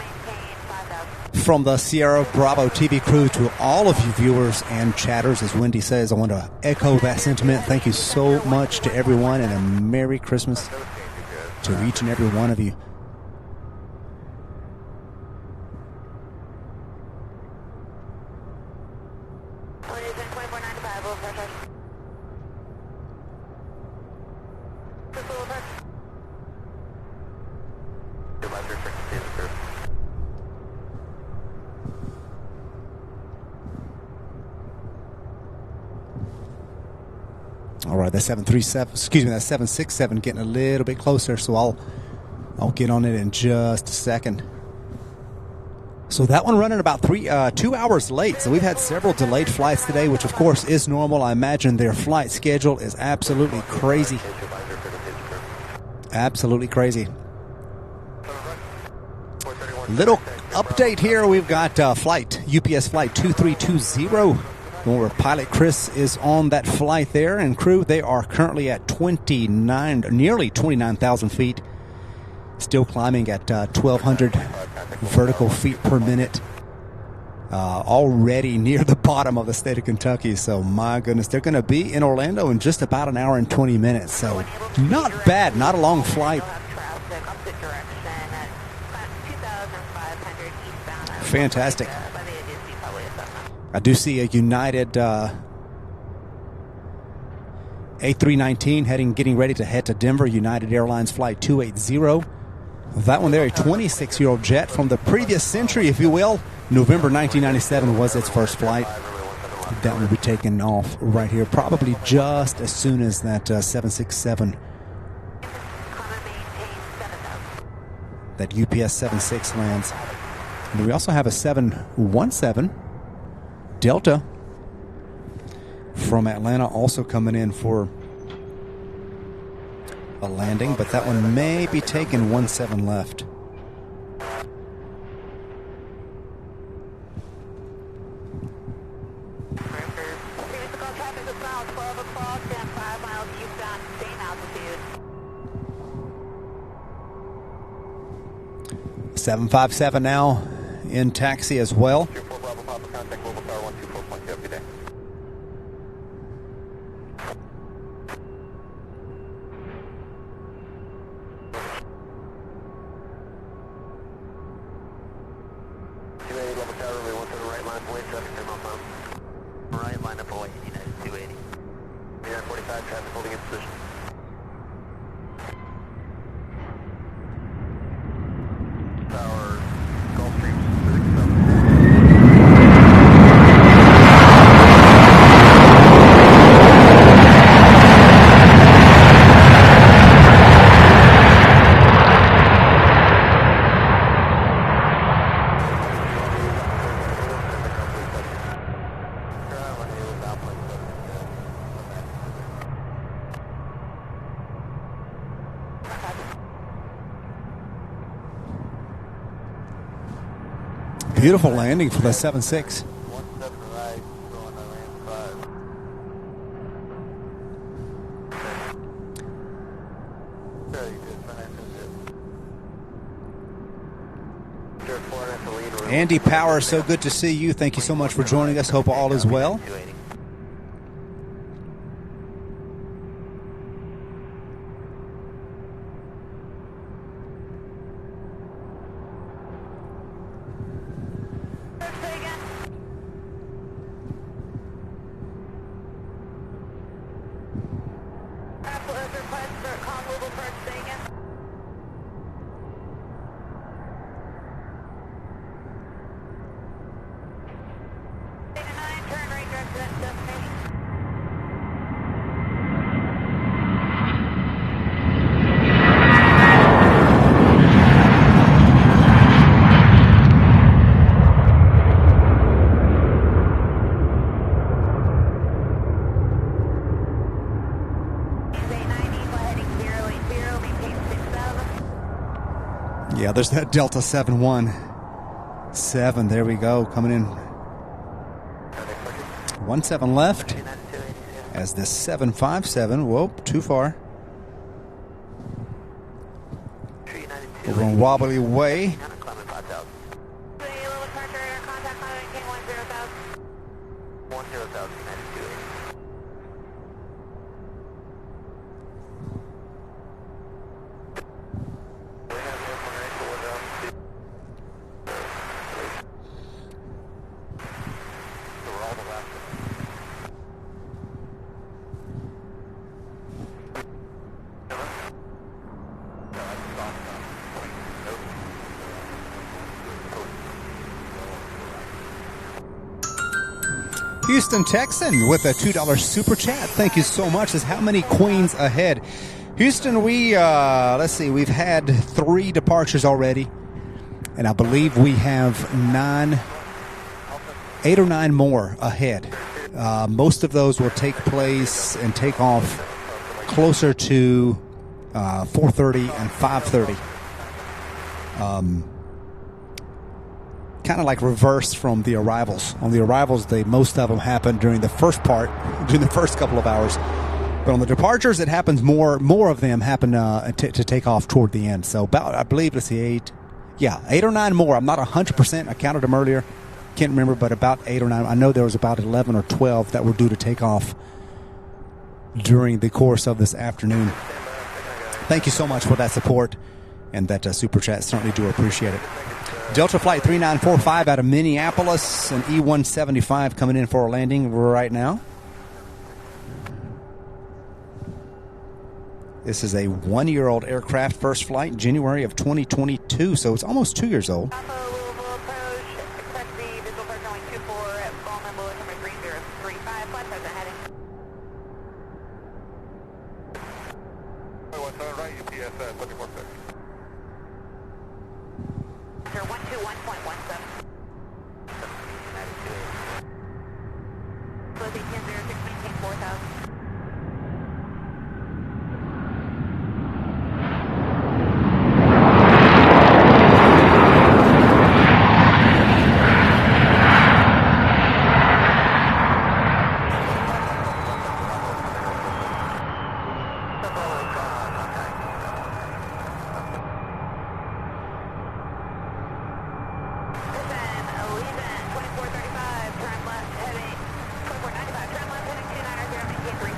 from the Sierra Bravo TV crew to all of you viewers and chatters. As Wendy says, I want to echo that sentiment. Thank you so much to everyone, and a Merry Christmas to each and every one of you. All right, that 737, excuse me, that 767 getting a little bit closer, so I'll get on it in just a second. So that one running about 2 hours late. So we've had several delayed flights today, which of course is normal. I imagine their flight schedule is absolutely crazy. Absolutely crazy. Little update here. We've got UPS flight 2320. Where pilot Chris is on that flight there, and crew, they are currently at nearly 29,000 feet, still climbing at 1,200 vertical feet per minute, already near the bottom of the state of Kentucky. So my goodness, they're going to be in Orlando in just about an hour and 20 minutes. So not bad, not a long flight. Fantastic. I do see a United A319 getting ready to head to Denver. United Airlines flight 280. That one there, a 26-year-old jet from the previous century, if you will. November 1997 was its first flight. That will be taken off right here, probably just as soon as that 767. That UPS 76 lands. And we also have a 717. Delta from Atlanta also coming in for a landing, but that one may be taking 17 left. Contact 757 now in taxi as well. Right line up away, United 280. Yeah, 45 traffic holding in position. Tower, Gulfstream 6. Beautiful landing for the 7.6. 17 right, going to land 5. Very good, financial. Andy Power, so good to see you. Thank you so much for joining us. Hope all is well. Yeah, there's that Delta 717. There we go, coming in. 17 left. As this 757, whoa, too far. Over on Wobbly Way. Houston Texan with a $2 super chat. Thank you so much. Is how many queens ahead? Houston, we let's see. We've had 3 departures already, and I believe we have 8 or 9 more ahead. Most of those will take place and take off closer to 4:30 and 5:30. Kind of like reverse from the arrivals. On the arrivals, most of them happen during the first couple of hours. But on the departures, it happens more of them happen to take off toward the end. So about, I believe, let's see, 8 or 9 more. I'm not 100%. I counted them earlier. Can't remember, but about 8 or 9. I know there was about 11 or 12 that were due to take off during the course of this afternoon. Thank you so much for that support and that super chat. Certainly do appreciate it. Delta Flight 3945 out of Minneapolis, an E-175 coming in for a landing right now. This is a 1-year-old aircraft, first flight, January of 2022, so it's almost 2 years old. Louisville approach, expect the visual approach runway 24 at Ballman, Louis, number 3035, flight present heading. Right, UPS, looking for fix. 121.17. Close 1806, maintain 4000.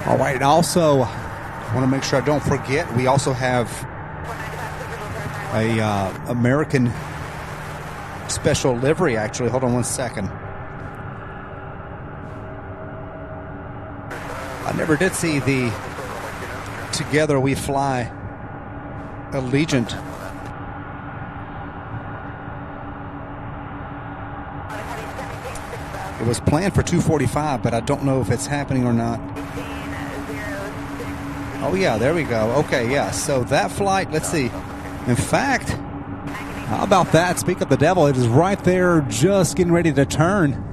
All right, and also, I want to make sure I don't forget, we also have a American special livery, actually. Hold on one second. I never did see the Together We Fly Allegiant. It was planned for 2:45, but I don't know if it's happening or not. Oh, yeah, there we go. Okay, yeah, so that flight, let's see. In fact, how about that? Speak of the devil, it is right there just getting ready to turn.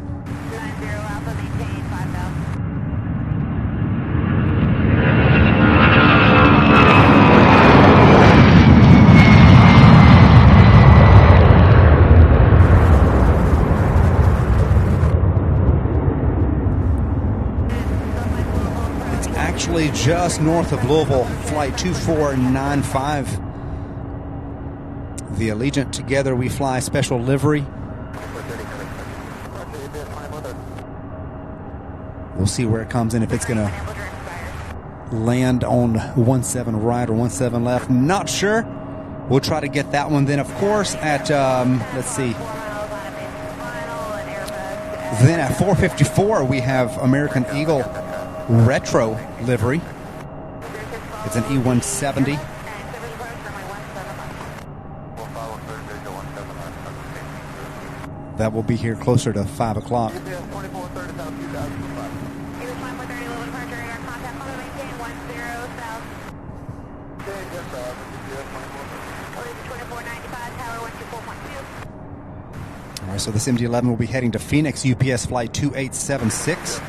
Actually just north of Louisville, flight 2495. The Allegiant Together We Fly special livery. We'll see where it comes in, if it's going to land on 17 right or 17 left. Not sure. We'll try to get that one then, of course, at, let's see. Then at 4:54, we have American Eagle retro livery. It's an E-170. That will be here closer to 5 o'clock. All right, so this MD-11 will be heading to Phoenix, UPS flight 2876.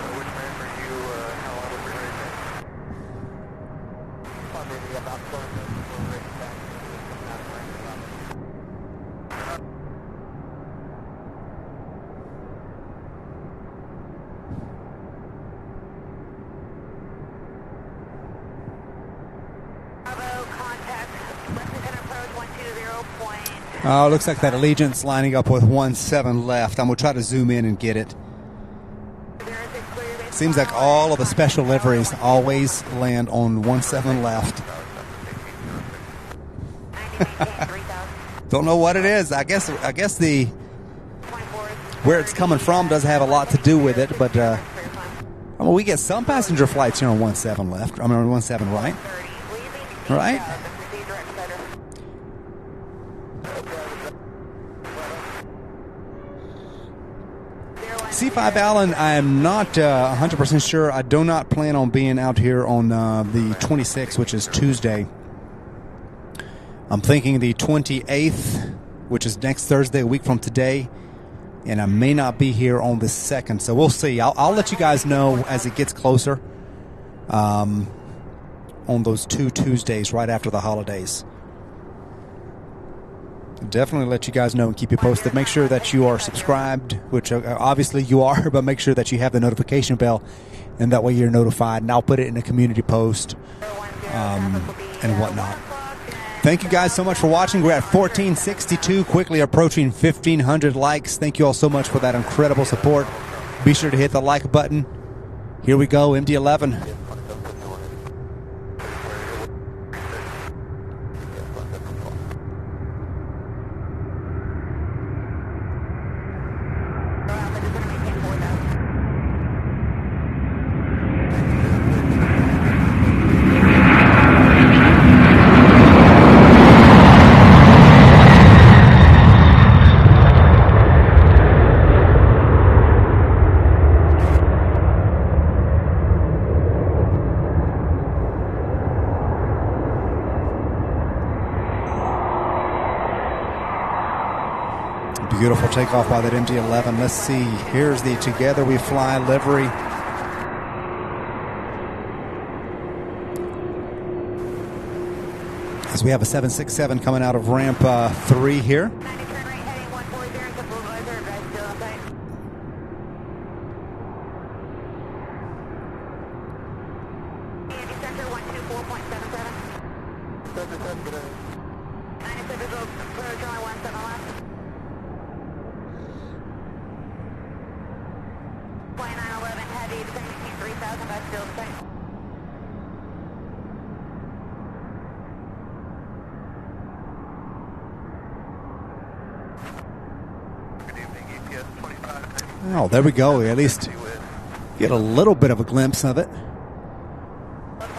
Oh, looks like that Allegiant's lining up with 17 left. I'm going to try to zoom in and get it. Seems like all of the special liveries always land on 17 left. Don't know what it is. I guess the where it's coming from does have a lot to do with it, but I mean, we get some passenger flights here on 17 left. I mean, on 17 right. Right? C5 Allen, I am not 100% sure. I do not plan on being out here on the 26th, which is Tuesday. I'm thinking the 28th, which is next Thursday, a week from today. And I may not be here on the 2nd, so we'll see. I'll let you guys know as it gets closer on those 2 Tuesdays right after the holidays. Definitely let you guys know and keep you posted. Make sure that you are subscribed, which obviously you are, but make sure that you have the notification bell, and that way you're notified. And I'll put it in a community post and whatnot. Thank you guys so much for watching. We're at 1462, quickly approaching 1,500 likes. Thank you all so much for that incredible support. Be sure to hit the like button. Here we go, MD-11. Beautiful takeoff by that MD-11. Let's see. Here's the Together We Fly livery. As we have a 767 coming out of ramp 3 here. Oh, there we go. We at least get a little bit of a glimpse of it.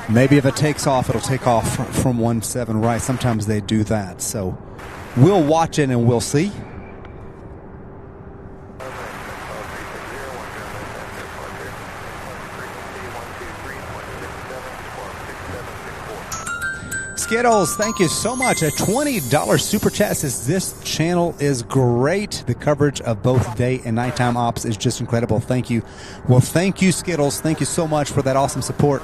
Maybe if it takes off, it'll take off from 17 right. Sometimes they do that. So we'll watch it and we'll see. Skittles, thank you so much. A $20 super chat says this channel is great. The coverage of both day and nighttime ops is just incredible. Thank you. Well, thank you, Skittles. Thank you so much for that awesome support.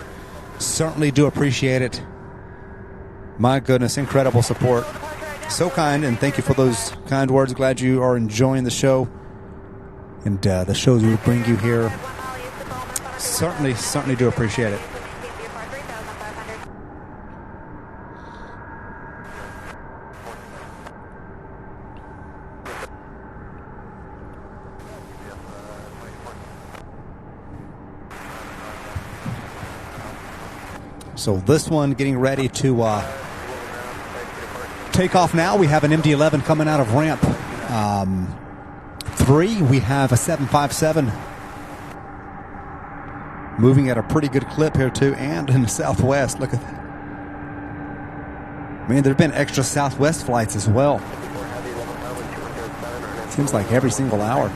Certainly do appreciate it. My goodness, incredible support. So kind, and thank you for those kind words. Glad you are enjoying the show and the shows we bring you here. Certainly do appreciate it. So this one getting ready to take off now. We have an MD-11 coming out of ramp 3. We have a 757 moving at a pretty good clip here too, and in the southwest. Look at that. I mean, there have been extra southwest flights as well. Seems like every single hour.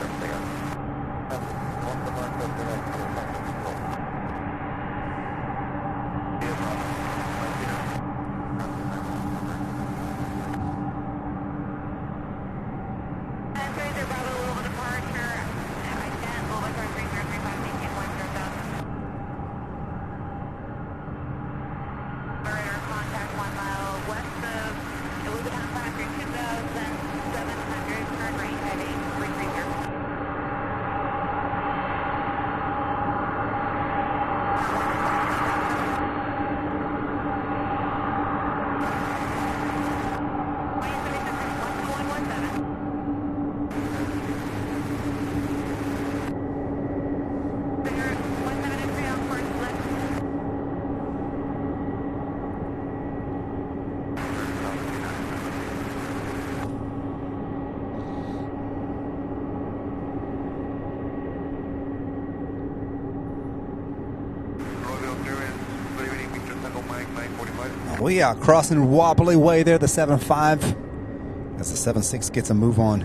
We are crossing Wobbly Way there, the 7.5, as the 7.6 gets a move on.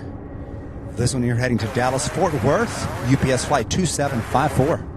This one here heading to Dallas, Fort Worth, UPS flight 2754.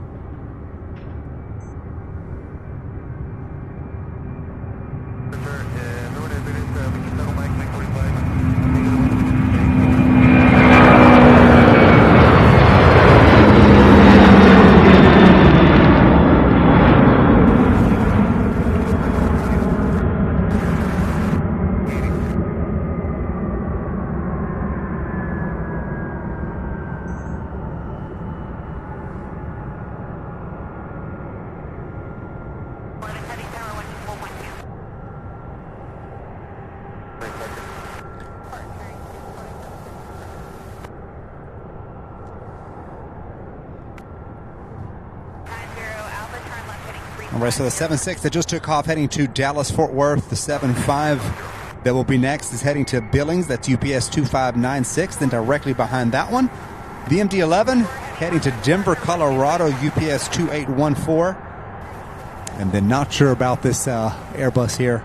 All right, so the 7-6 that just took off heading to Dallas, Fort Worth. The 7-5 that will be next is heading to Billings. That's UPS 2596. Then directly behind that one, the MD-11 heading to Denver, Colorado, UPS 2814. And then not sure about this Airbus here.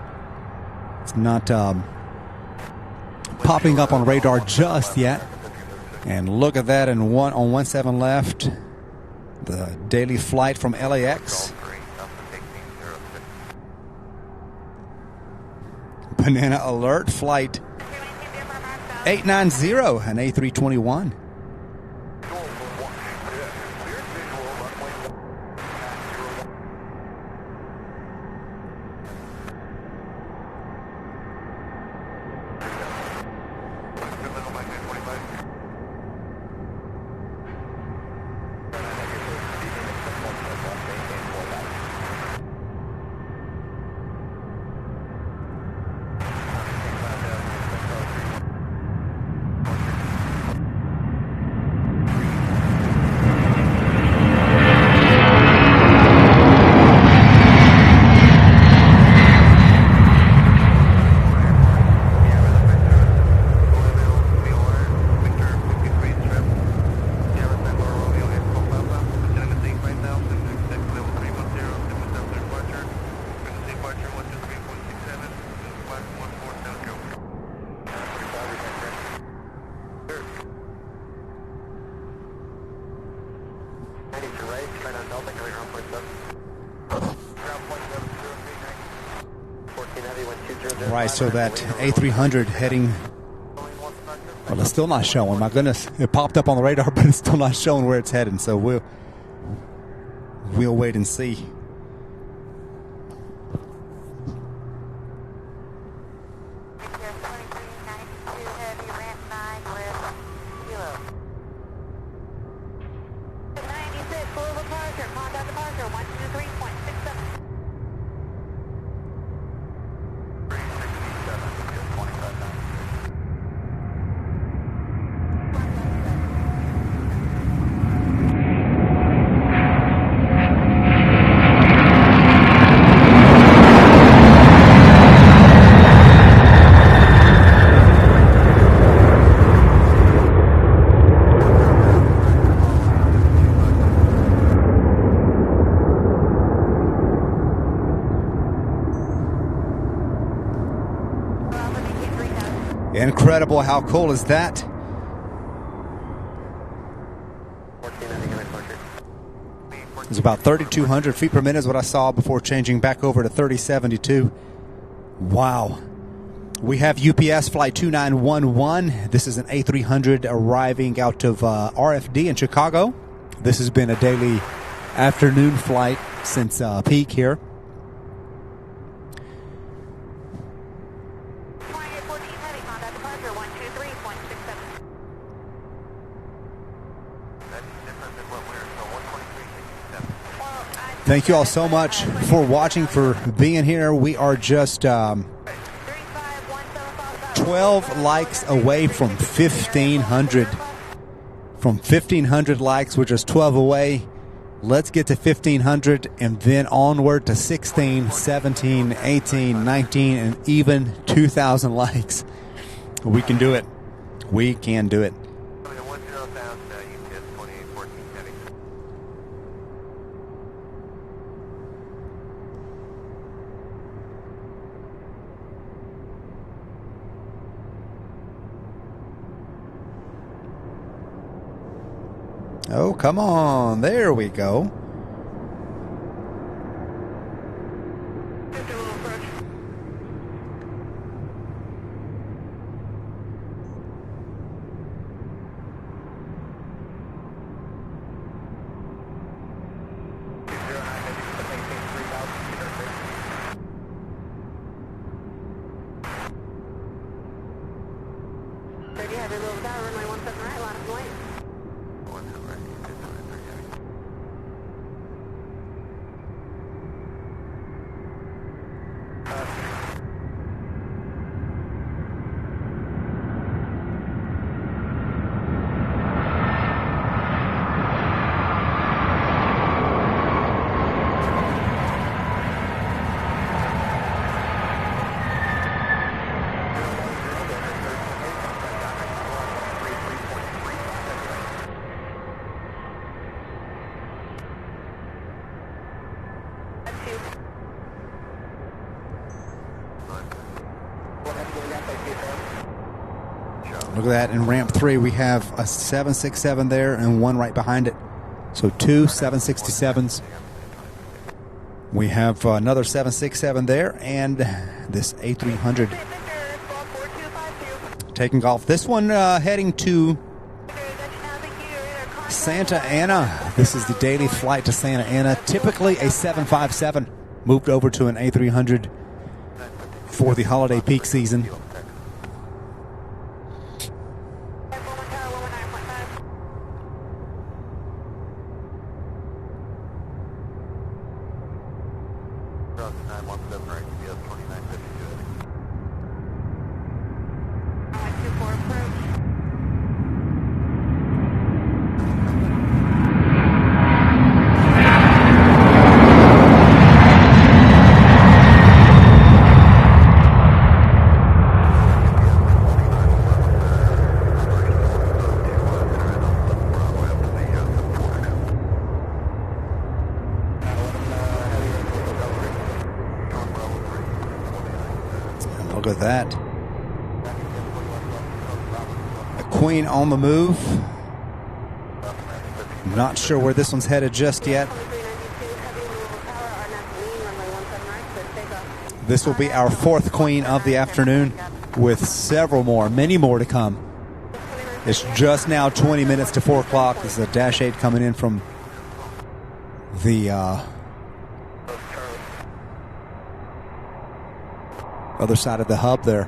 It's not popping up on radar just yet. And look at that, and on 17 left, the daily flight from LAX. Banana Alert flight 890, an A321. Right, so that A300 heading, well, it's still not showing. My goodness, it popped up on the radar, but it's still not showing where it's heading. So we'll wait and see. Incredible. How cool is that? It's about 3,200 feet per minute is what I saw before changing back over to 3072. Wow. We have UPS flight 2911. This is an A300 arriving out of RFD in Chicago. This has been a daily afternoon flight since peak here. Thank you all so much for watching, for being here. We are just 12 likes away from 1,500. From 1,500 likes, we're just 12 away. Let's get to 1,500 and then onward to 16, 17, 18, 19, and even 2,000 likes. We can do it. We can do it. Oh, come on. There we go. Look at that. In ramp 3, we have a 767 there and one right behind it. So 2 767s. We have another 767 there and this A300 taking off. This one heading to Santa Ana. This is the daily flight to Santa Ana. Typically a 757 moved over to an A300 for the holiday peak season. Look at that. A Queen on the move. Not sure where this one's headed just yet. This will be our 4th Queen of the afternoon with several more, many more to come. It's just now 20 minutes to 4 o'clock. This is a Dash 8 coming in from the other side of the hub there.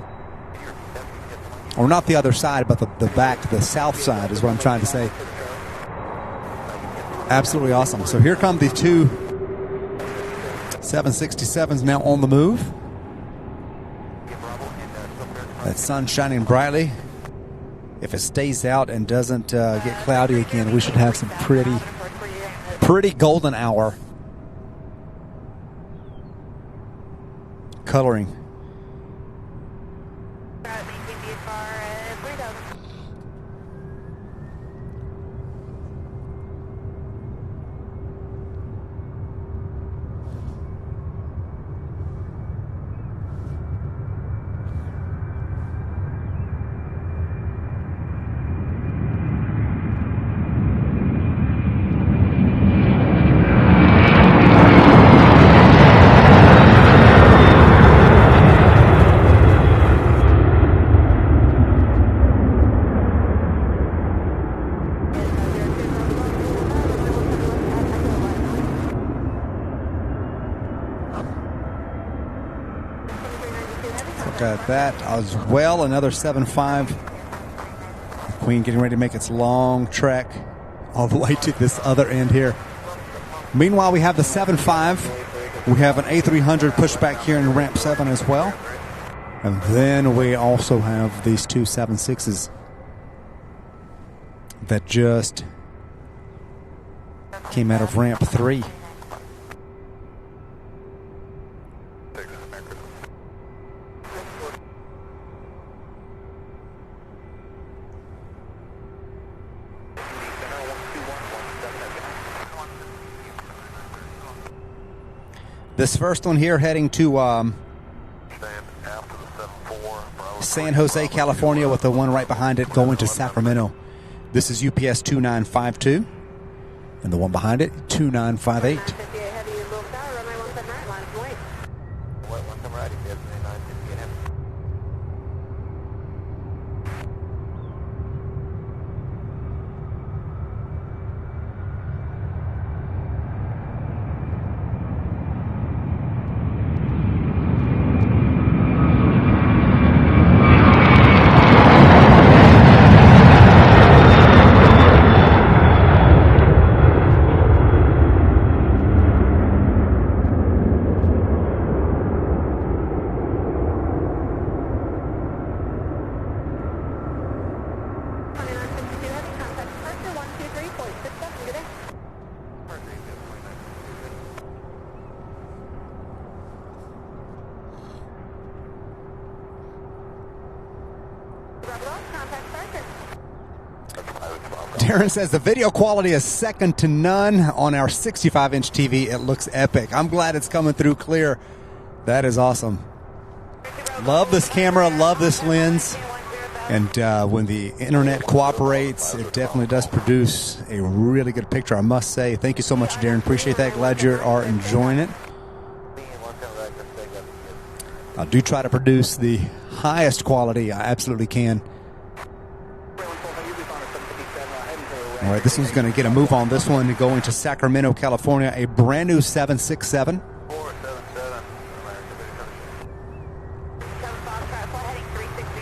Or not the other side, but the back, the south side is what I'm trying to say. Absolutely awesome. So here come the 2 767s now on the move. That sun shining brightly. If it stays out and doesn't get cloudy again, we should have some pretty golden hour coloring. Got that as well. Another 7.5. Queen getting ready to make its long trek all the way to this other end here. Meanwhile, we have the 7.5. We have an A300 pushed back here in ramp 7 as well. And then we also have these 2 7.6s that just came out of ramp 3. This first one here heading to San Jose, California, with the one right behind it going to Sacramento. This is UPS 2952. And the one behind it, 2958. 958 heavy, Louisville Tower, runway 17 right, line of wait. What, one time right, if you have 958 heavy. Darren says the video quality is second to none on our 65-inch TV. It looks epic. I'm glad it's coming through clear. That is awesome. Love this camera. Love this lens. And when the internet cooperates, it definitely does produce a really good picture, I must say. Thank you so much, Darren. Appreciate that. Glad you are enjoying it. I do try to produce the highest quality I absolutely can. All right, this one's going to get a move on this one, going to Sacramento, California, a brand new 767. 477. heading 360.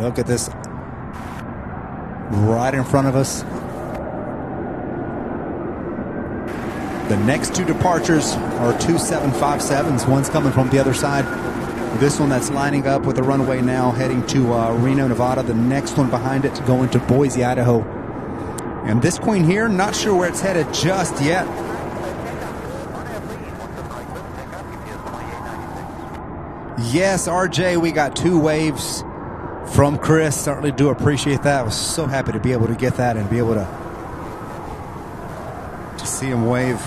Look at this right in front of us. The next two departures are two 757s. One's coming from the other side. This one that's lining up with the runway now, heading to Reno, Nevada. The next one behind it going to Boise, Idaho. And this queen here, not sure where it's headed just yet. Yes, RJ, we got two waves from Chris. Certainly do appreciate that. I was so happy to be able to get that and be able to see him wave.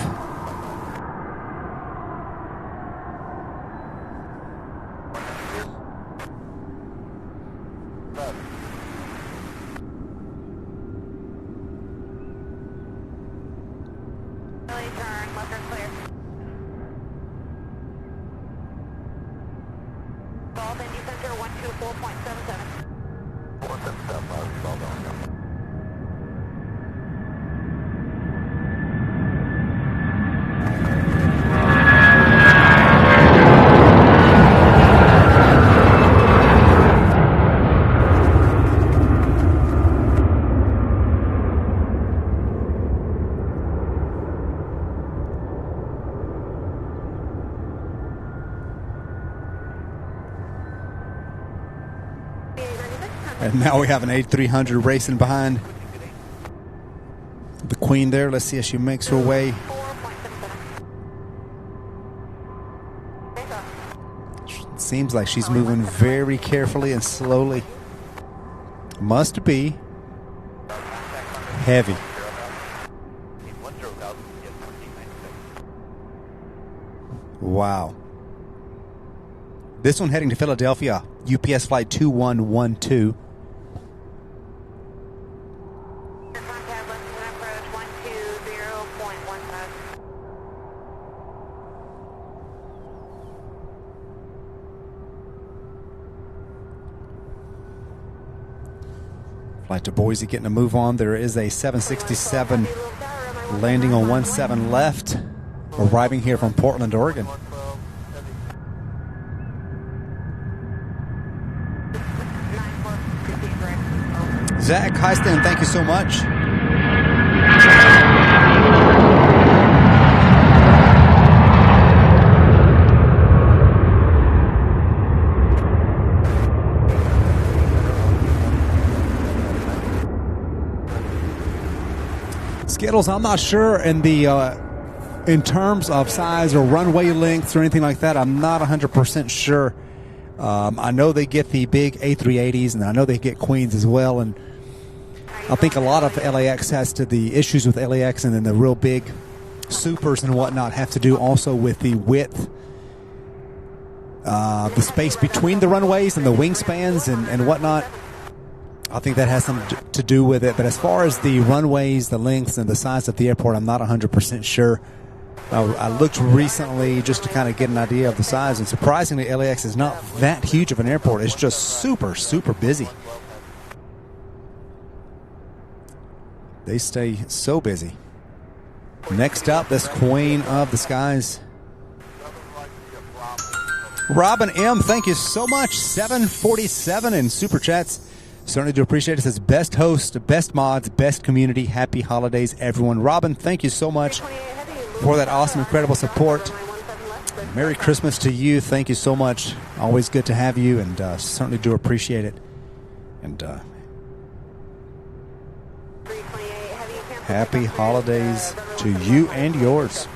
And now we have an 8300 racing behind the queen there. Let's see if she makes her way. It seems like she's moving very carefully and slowly. Must be heavy. Wow. This one heading to Philadelphia, UPS flight 2112. Flight to Boise getting a move on. There is a 767 landing on 17 left, arriving here from Portland, Oregon. Zach Heiston, thank you so much. Skittles, I'm not sure in the in terms of size or runway lengths or anything like that. I'm not 100% sure. I know they get the big A380s, and I know they get Queens as well. And I think a lot of LAX has to the issues with LAX, and then the real big supers and whatnot have to do also with the width, the space between the runways and the wingspans and whatnot. I think that has something to do with it. But as far as the runways, the lengths, and the size of the airport, I'm not 100% sure. I looked recently just to kind of get an idea of the size, and surprisingly, LAX is not that huge of an airport. It's just super, super busy. They stay so busy. Next up, this Queen of the Skies. Robin M., thank you so much. 747 in Super Chats. Certainly do appreciate it. It says, best host, best mods, best community. Happy holidays, everyone. Robin, thank you so much for that awesome, incredible support. Merry Christmas to you. Thank you so much. Always good to have you, and certainly do appreciate it. And happy holidays to you and yours.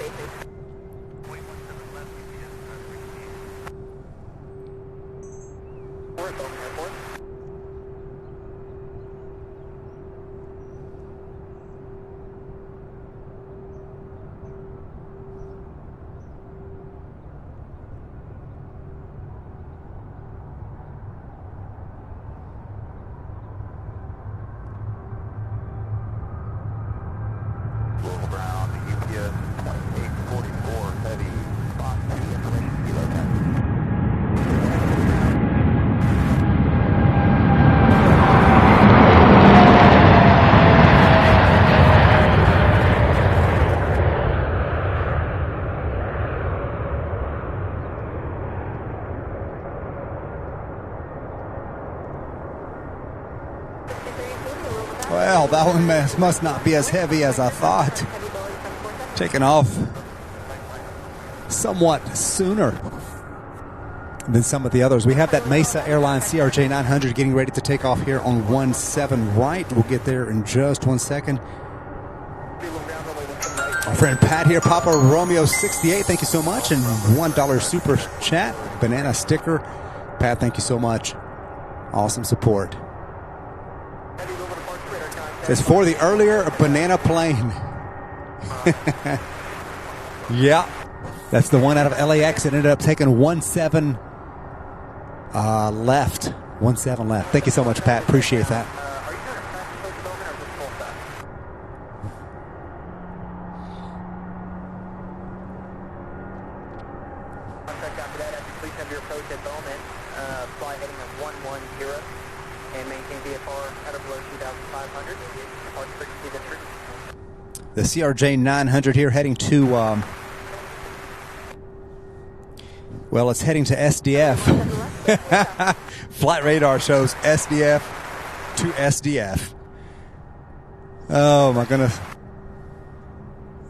Well, that one must not be as heavy as I thought. Taking off somewhat sooner than some of the others. We have that Mesa Airlines CRJ 900 getting ready to take off here on 17 right. We'll get there in just 1 second. Our friend Pat here, Papa Romeo 68, thank you so much. And $1 super chat, banana sticker. Pat, thank you so much. Awesome support. It's for the earlier banana plane. Yeah, that's the one out of LAX. It ended up taking 17 left. 17 left. Thank you so much, Pat. Appreciate that. The CRJ 900 here heading to, well, it's heading to SDF. Flight radar shows SDF to SDF. Oh my goodness.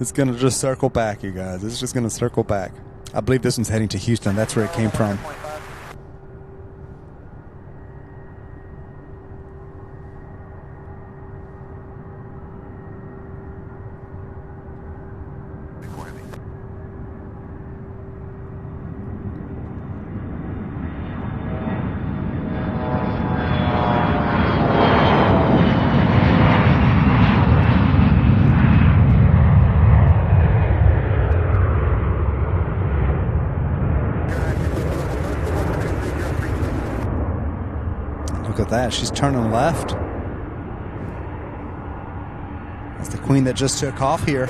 It's going to just circle back, you guys. It's just going to circle back. I believe this one's heading to Houston. That's where it came from. That she's turning left. That's the Queen that just took off here.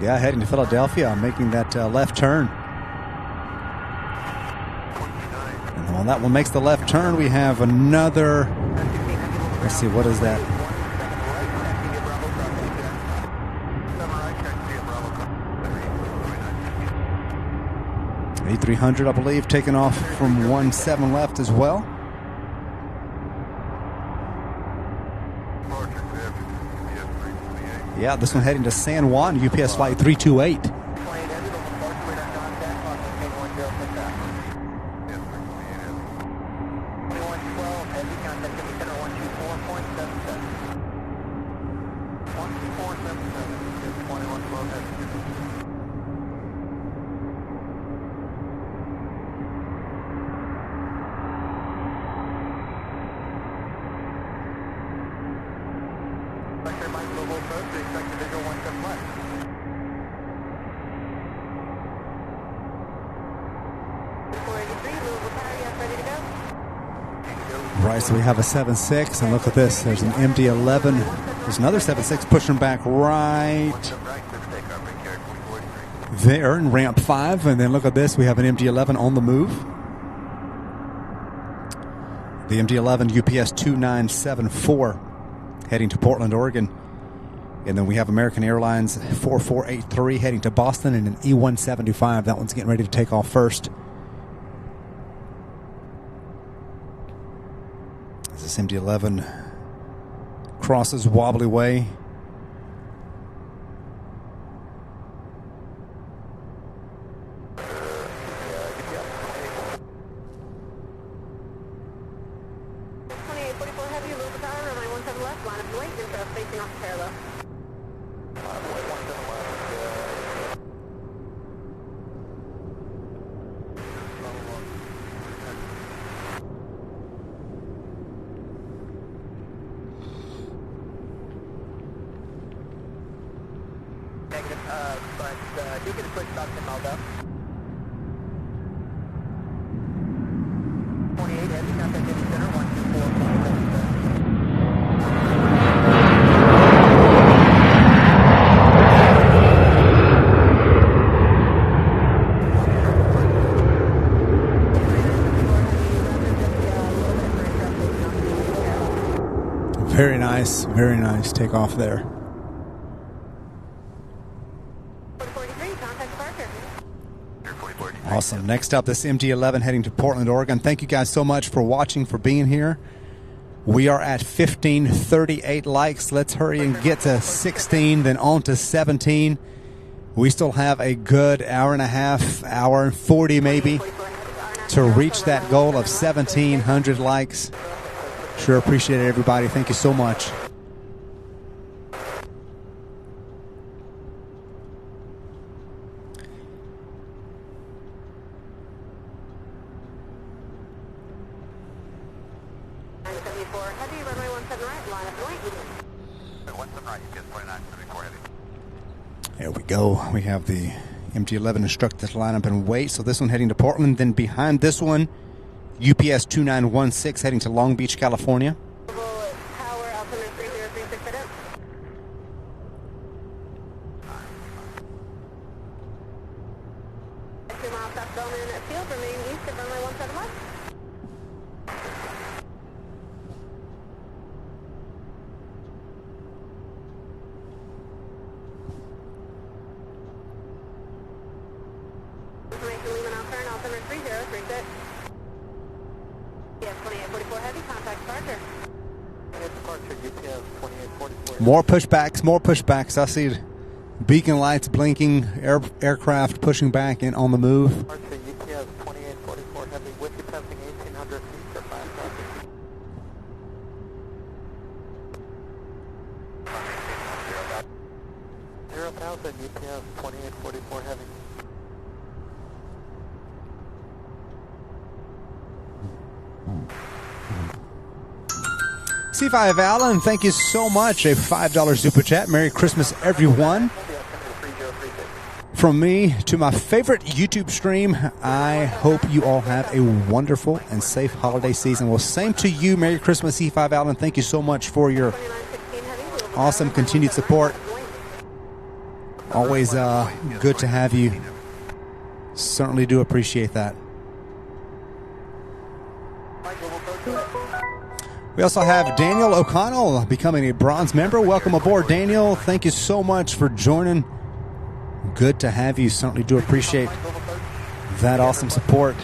Yeah, heading to Philadelphia, making that left turn. And when that one makes the left turn, we have another. Let's see, what is that? A300, I believe, taking off from 17 left as well. Yeah, this one heading to San Juan, UPS flight 328. right, so we have a 7.6, and look at this. There's an MD-11. There's another 7.6 pushing back right there in ramp 5, and then look at this. We have an MD-11 on the move. The MD-11 UPS 2974 heading to Portland, Oregon. And then we have American Airlines 4483 heading to Boston, and an E-175. That one's getting ready to take off first. As this MD-11 crosses Wobbly Way. Very nice takeoff there. Awesome. Next up, this MD-11 heading to Portland, Oregon. Thank you guys so much for watching, for being here. We are at 1538 likes. Let's hurry and get to 16, then on to 17. We still have a good hour and a half, hour and 40 maybe, to reach that goal of 1,700 likes. Sure appreciate it, everybody. Thank you so much. There we go. We have the MD-11 instructed to line up and wait. So this one heading to Portland. Then behind this one, UPS 2916 heading to Long Beach, California. More pushbacks. I see beacon lights blinking, aircraft pushing back and on the move. UPS 2844 heavy with you passing 1,800 feet for 5,000. 0,000 UPS 2844 heavy. C5 Allen, thank you so much. A $5 super chat. Merry Christmas, everyone. From me to my favorite YouTube stream, I hope you all have a wonderful and safe holiday season. Well, same to you. Merry Christmas, C5 Allen. Thank you so much for your awesome continued support. Always good to have you. Certainly do appreciate that. We also have Daniel O'Connell becoming a bronze member. Welcome aboard, Daniel. Thank you so much for joining. Good to have you. Certainly do appreciate that awesome support.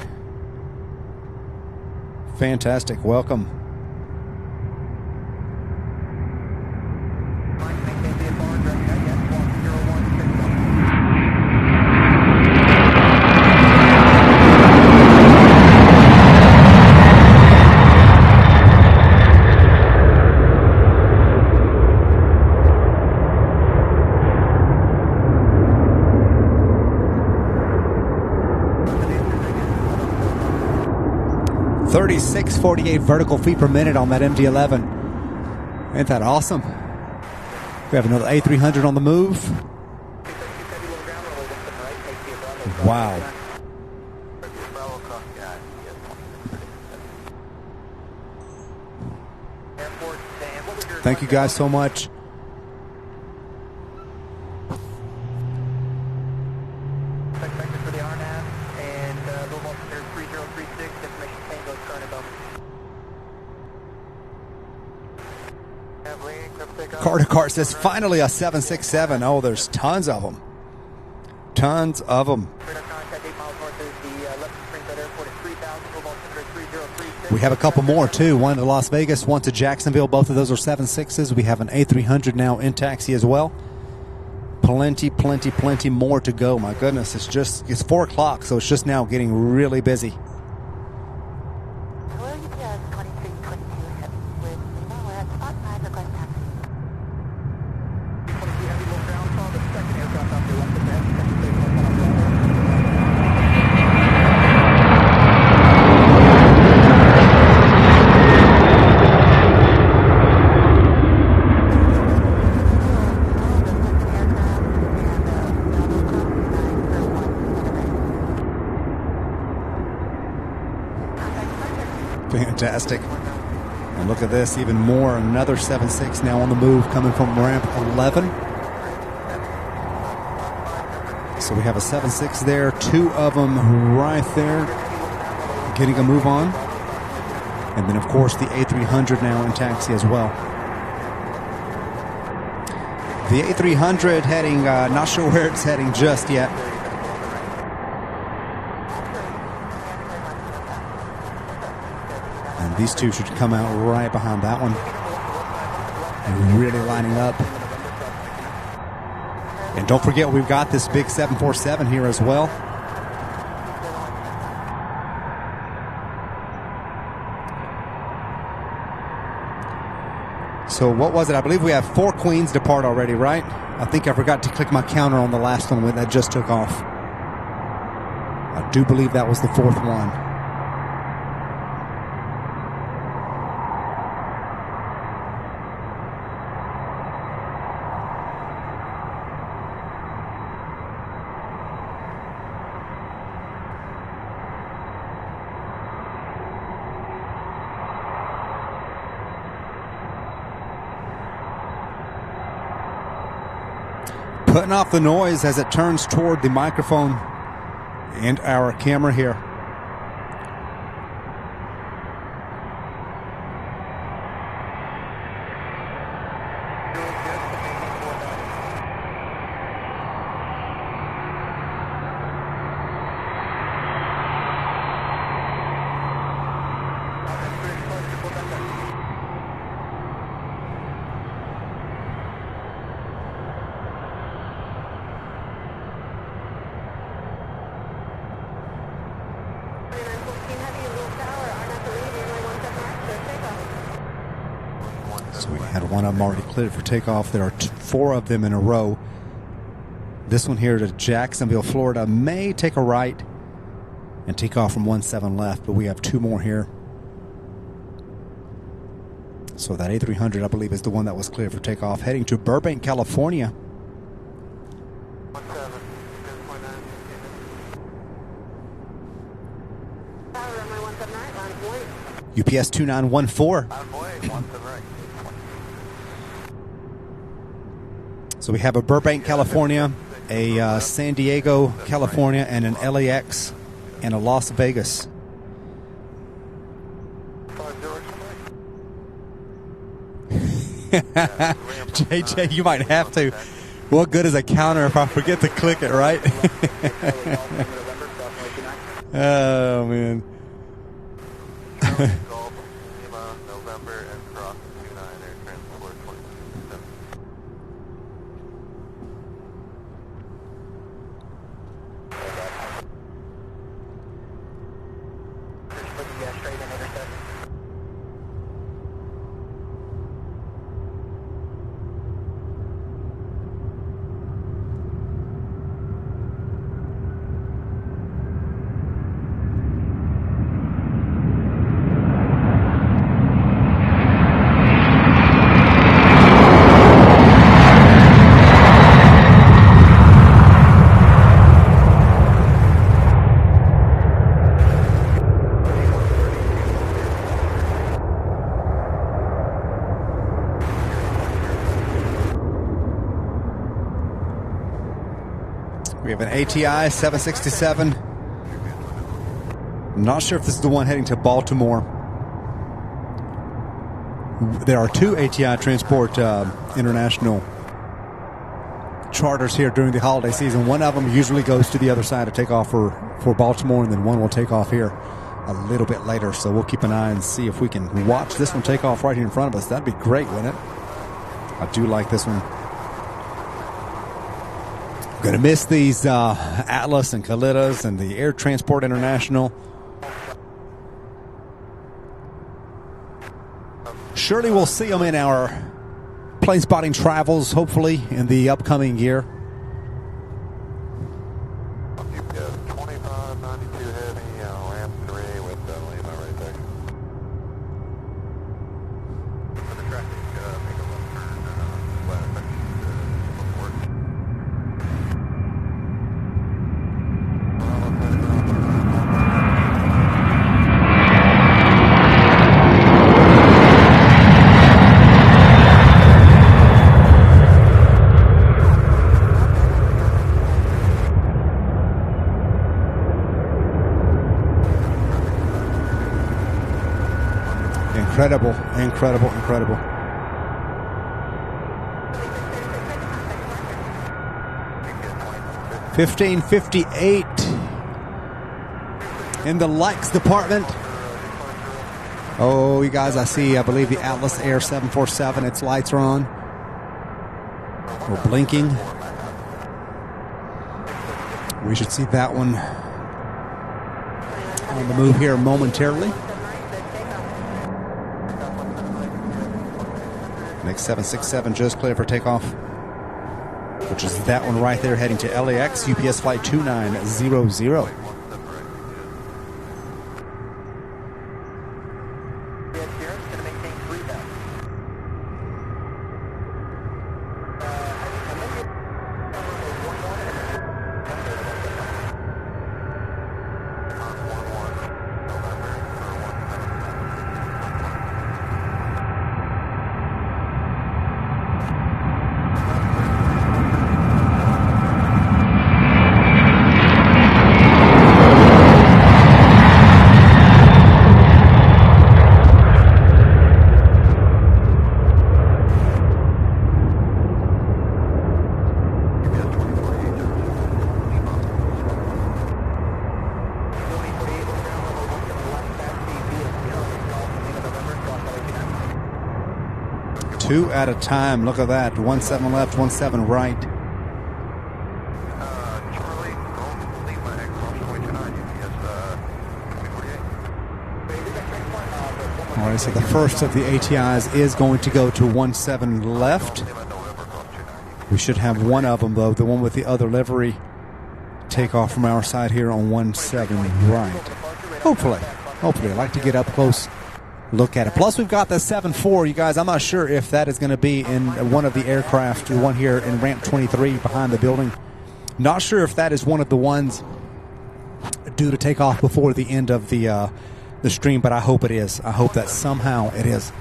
Fantastic. Welcome. .3648 vertical feet per minute on that MD-11. Ain't that awesome? We have another A300 on the move. Wow. Thank you guys so much. Expected for the RNAV and Louisville Center 3036, information Tango current above. Car to car says finally a 767. Oh, there's tons of them. Tons of them. Radar contact 8 miles north of the left of Springfield Airport at 3000, Louisville Center 3036. We have a couple more too. One to Las Vegas, one to Jacksonville. Both of those are 76s. We have an A300 now in taxi as well. Plenty more to go. My goodness, it's 4 o'clock, so it's just now getting really busy. Hello, UPS 2322 with we're at spot 5 request taxi. 22 heavy low ground call, the second aircraft off the left of that. Fantastic. And look at this, even more. Another 7.6 now on the move coming from ramp 11. So we have a 7.6 there, 2 of them right there, getting a move on. And then, of course, the A300 now in taxi as well. The A300 heading, not sure where it's heading just yet. And these two should come out right behind that one. And really lining up. And don't forget, we've got this big 747 here as well. So what was it? I believe we have 4 Queens depart already, right? I think I forgot to click my counter on the last one when that just took off. I do believe that was the 4th one. Putting off the noise as it turns toward the microphone and our camera here. So we had one of them already cleared for takeoff. There are 4 of them in a row. This one here to Jacksonville, Florida, may take a right and take off from 17 left, but we have 2 more here. So that A300, I believe, is the one that was cleared for takeoff, heading to Burbank, California. UPS 2914. So we have a Burbank, California, a San Diego, California, and an LAX, and a Las Vegas. JJ, you might have to. What good is a counter if I forget to click it, right? Oh, man. We have an ATI 767. I'm not sure if this is the one heading to Baltimore. There are two ATI Transport International charters here during the holiday season. One of them usually goes to the other side to take off for Baltimore, and then one will take off here a little bit later. So we'll keep an eye and see if we can watch this one take off right here in front of us. That'd be great, wouldn't it? I do like this one. Going to miss these Atlas and Kalitas and the Air Transport International. Surely we'll see them in our plane spotting travels, hopefully, in the upcoming year. You've got 2592 heavy, ramp 3 with Lima right there. For the traffic, make a left turn west, Worldport. Incredible, incredible, incredible. $15.58 in the likes department. Oh, you guys, I believe the Atlas Air 747, its lights are on. We're blinking. We should see that one on the move here momentarily. Next 767 just clear for takeoff, which is that one right there heading to LAX, UPS flight 2900. Two at a time. Look at that. 17 left, 17 right. Charlie, Lima, cross 229, UPS 2048. All right, so the first of the ATIs is going to go to 17 left. We should have one of them, though, the one with the other livery, take off from our side here on 17 right. Hopefully. I'd like to get up close, look at it. Plus, we've got the 7-4, you guys. I'm not sure if that is going to be in one of the aircraft, the one here in ramp 23 behind the building. Not sure if that is one of the ones due to take off before the end of the stream, but I hope it is. I hope that somehow it is.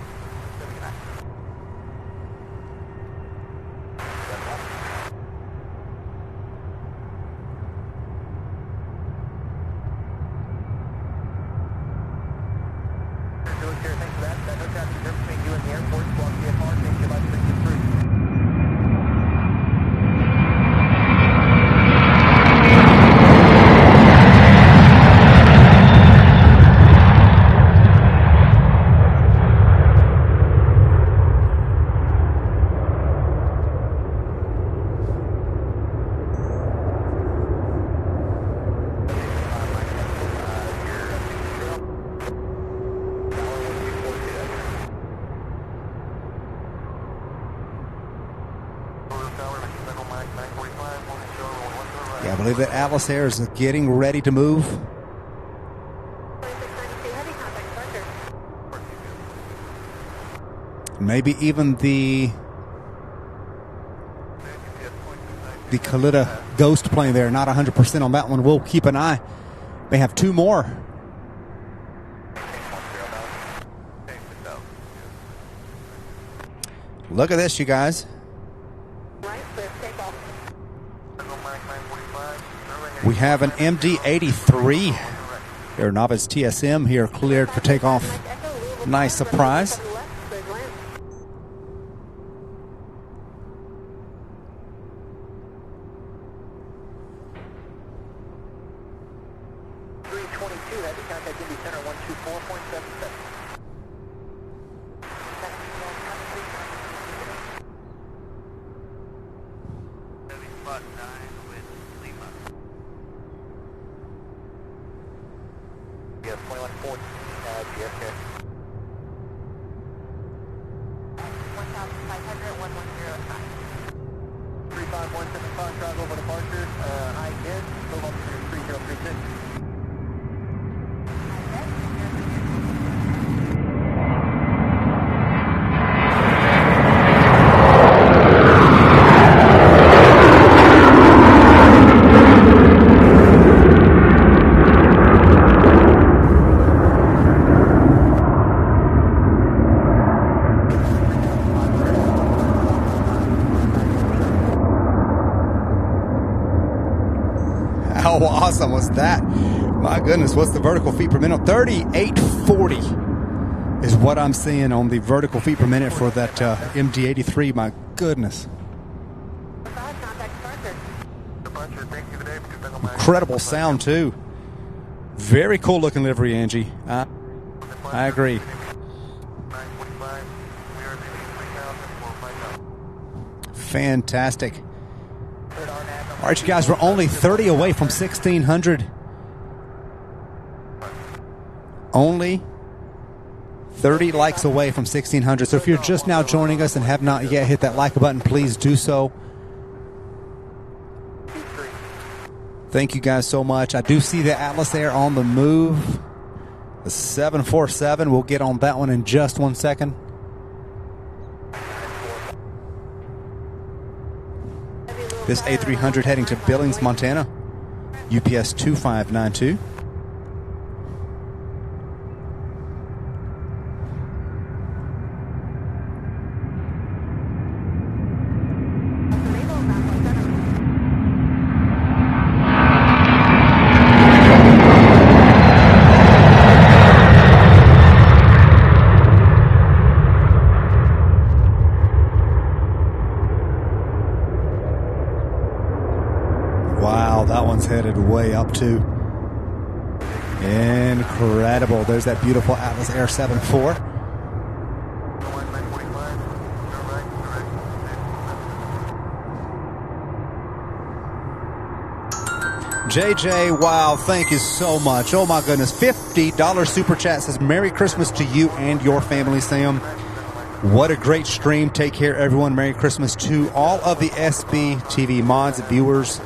Yeah, I believe that Atlas Air is getting ready to move. Maybe even the Kalita Ghost plane there. Not 100% on that one. We'll keep an eye. They have two more. Look at this, you guys. We have an MD-83 Air Novice TSM here cleared for takeoff. Nice surprise. Yes, 2114, GFK. 1,500, 110. 35175, travel over departure, high is, move up to 3036. How awesome was that? My goodness, what's the vertical feet per minute? 3840 is what I'm seeing on the vertical feet per minute for that MD-83. My goodness. Incredible sound, too. Very cool looking livery, Angie. I agree. Fantastic. All right, you guys, we're only 30 away from 1,600. Only 30 likes away from 1,600. So if you're just now joining us and have not yet hit that like button, please do so. Thank you guys so much. I do see the Atlas Air on the move. The 747. We'll get on that one in just 1 second. This A300 heading to Billings, Montana. UPS 2592. Wow, that one's headed way up too. Incredible. There's that beautiful Atlas Air 74. JJ, wow, thank you so much. Oh my goodness, $50 super chat says Merry Christmas to you and your family, Sam. What a great stream. Take care, everyone. Merry Christmas to all of the SB TV mods, viewers,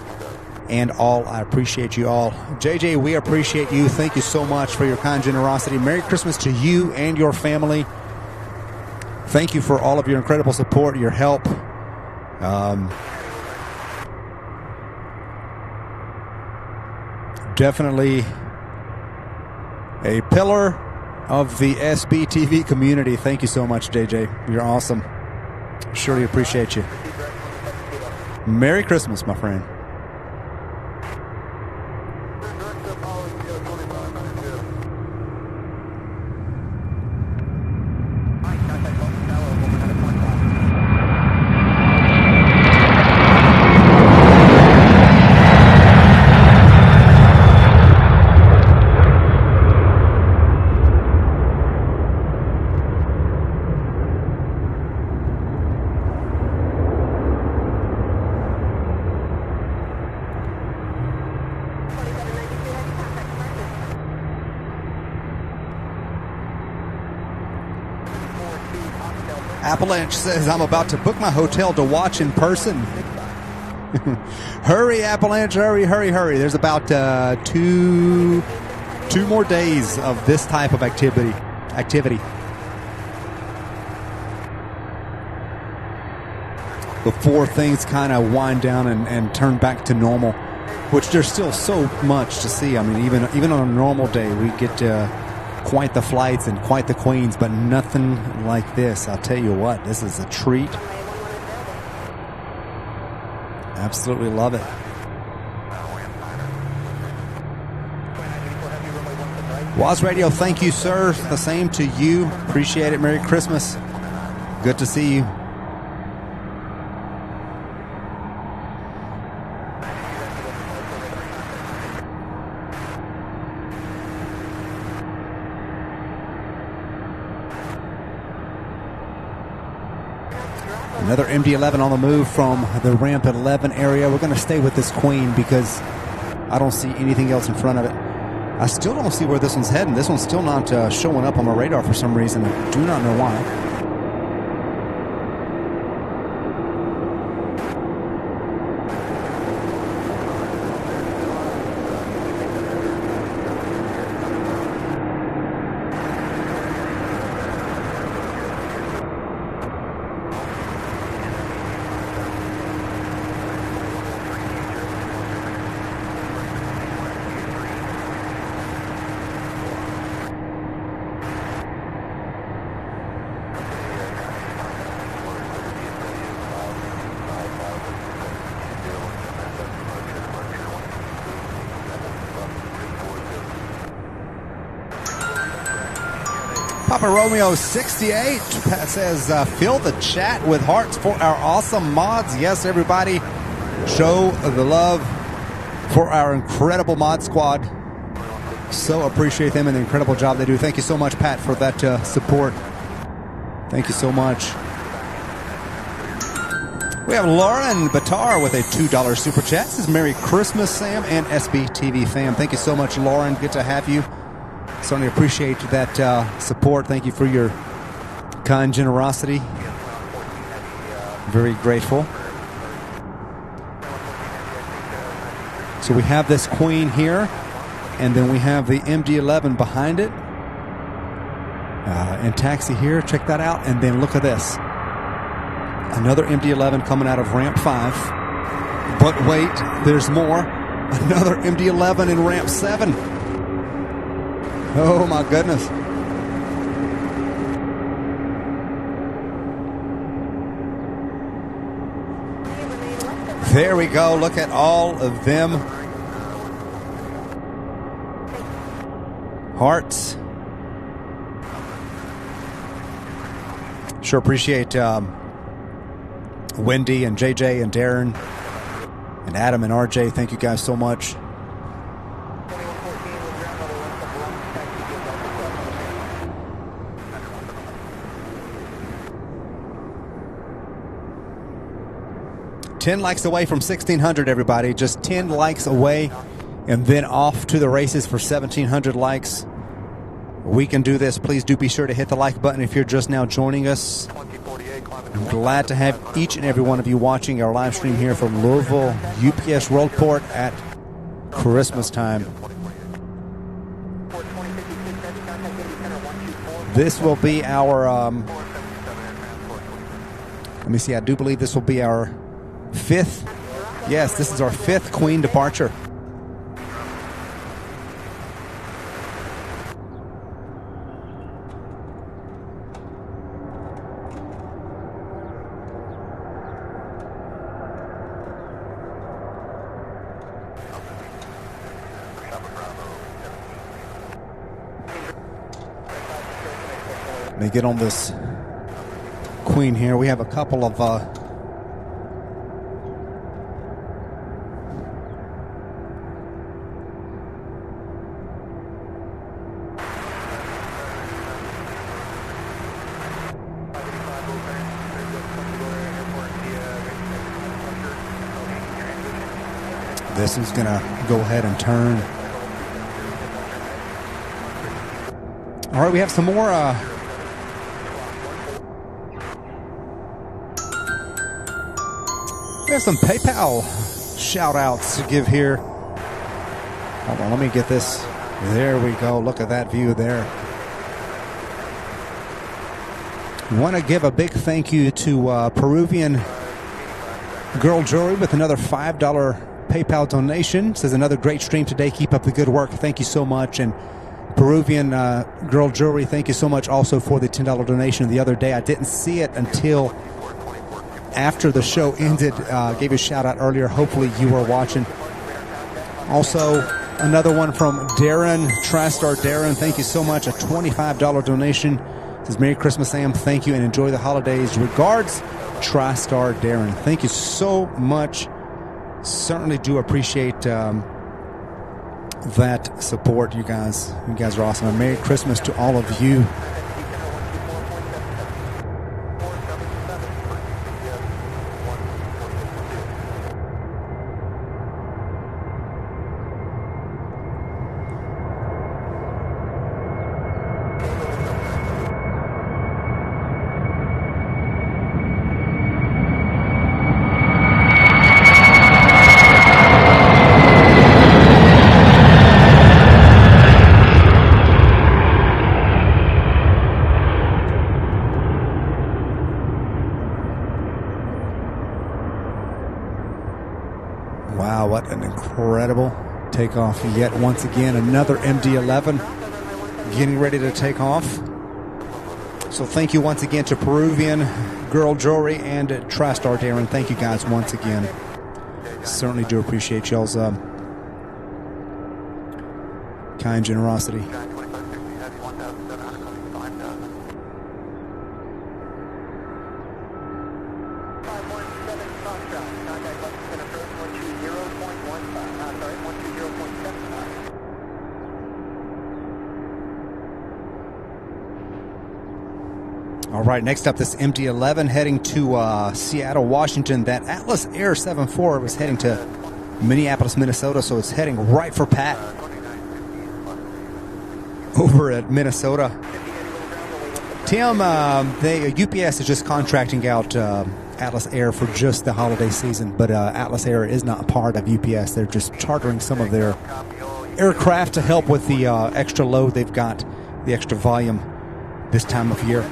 and all. I appreciate you all. JJ, we appreciate you. Thank you so much for your kind generosity. Merry Christmas to you and your family. Thank you for all of your incredible support, your help. Definitely a pillar of the SB TV community. Thank you so much, JJ. You're awesome. Surely appreciate you. Merry Christmas, my friend. Avalanche says, I'm about to book my hotel to watch in person. Hurry, Avalanche, hurry, hurry, hurry. There's about two more days of this type of activity. Before things kind of wind down and turn back to normal, which there's still so much to see. I mean, even on a normal day, we get quite the flights and quite the queens, but nothing like this. I'll tell you what, this is a treat. Absolutely love it. Waz Radio, thank you, sir. The same to you. Appreciate it. Merry Christmas. Good to see you. Another MD-11 on the move from the ramp 11 area. We're going to stay with this Queen because I don't see anything else in front of it. I still don't see where this one's heading. This one's still not showing up on my radar for some reason. I do not know why. Papa Romeo 68 says, fill the chat with hearts for our awesome mods. Yes, everybody, show the love for our incredible mod squad. So appreciate them and the incredible job they do. Thank you so much, Pat, for that support. Thank you so much. We have Lauren Batar with a $2 super chat. This is Merry Christmas, Sam and SBTV fam. Thank you so much, Lauren. Good to have you. Certainly appreciate that support. Thank you for your kind generosity. Very grateful. So we have this Queen here, and then we have the MD-11 behind it. And taxi here, check that out. And then look at this. Another MD-11 coming out of ramp 5. But wait, there's more. Another MD-11 in ramp 7. Oh my goodness. There we go. Look at all of them. Hearts. Sure appreciate Wendy and JJ and Darren and Adam and RJ. Thank you guys so much. $10 likes away from 1,600, everybody. Just 10 likes away, and then off to the races for 1,700 likes. We can do this. Please do be sure to hit the like button if you're just now joining us. I'm glad to have each and every one of you watching our live stream here from Louisville, UPS Worldport at Christmas time. This will be our, let me see, I do believe this will be our 5th. Yes, this is our 5th Queen departure. Let me get on this Queen here. We have a couple of this is gonna go ahead and turn. All right, we have some more we have some PayPal shout outs to give here. Hold on, let me get this. There we go. Look at that view there. Want to give a big thank you to Peruvian Girl Jewelry with another $5 PayPal donation. Says another great stream today. Keep up the good work. Thank you so much. And Peruvian Girl Jewelry, thank you so much also for the $10 donation the other day. I didn't see it until after the show ended. Gave you a shout out earlier. Hopefully you were watching. Also, another one from Darren, TriStar Darren. Thank you so much. A $25 donation. Says, Merry Christmas, Sam. Thank you and enjoy the holidays. Regards, TriStar Darren. Thank you so much. Certainly do appreciate that support, you guys. You guys are awesome. And Merry Christmas to all of you. Wow, what an incredible takeoff yet once again. Another MD-11 getting ready to take off. So thank you once again to Peruvian, Girl Jewelry, and TriStar Darren. Thank you guys once again. Certainly do appreciate y'all's kind generosity. All right, next up, this MD-11 heading to Seattle, Washington. That Atlas Air 74 was heading to Minneapolis, Minnesota, so it's heading right for Pat over at Minnesota. Tim, UPS is just contracting out Atlas Air for just the holiday season, but Atlas Air is not part of UPS. They're just chartering some of their aircraft to help with the extra load they've got, the extra volume this time of year.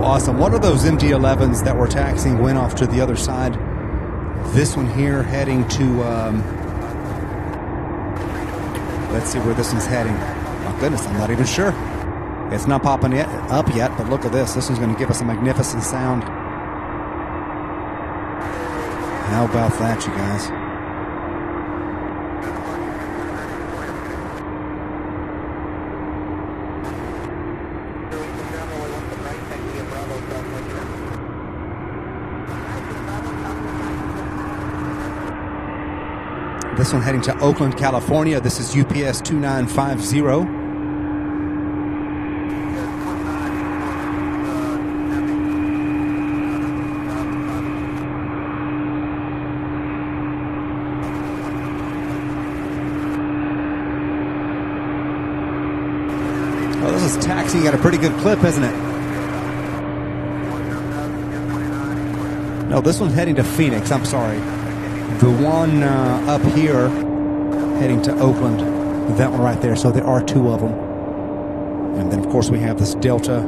Awesome. One of those MD-11s that were taxiing went off to the other side. This one here heading to, let's see where this one's heading. My goodness, I'm not even sure. It's not popping up yet, but look at this. This one's going to give us a magnificent sound. How about that, you guys? This one heading to Oakland, California. This is UPS 2950. Oh, this is taxiing at a pretty good clip, isn't it? No, this one's heading to Phoenix. I'm sorry. The one up here heading to Oakland, that one right there. So there are two of them. And then, of course, we have this Delta,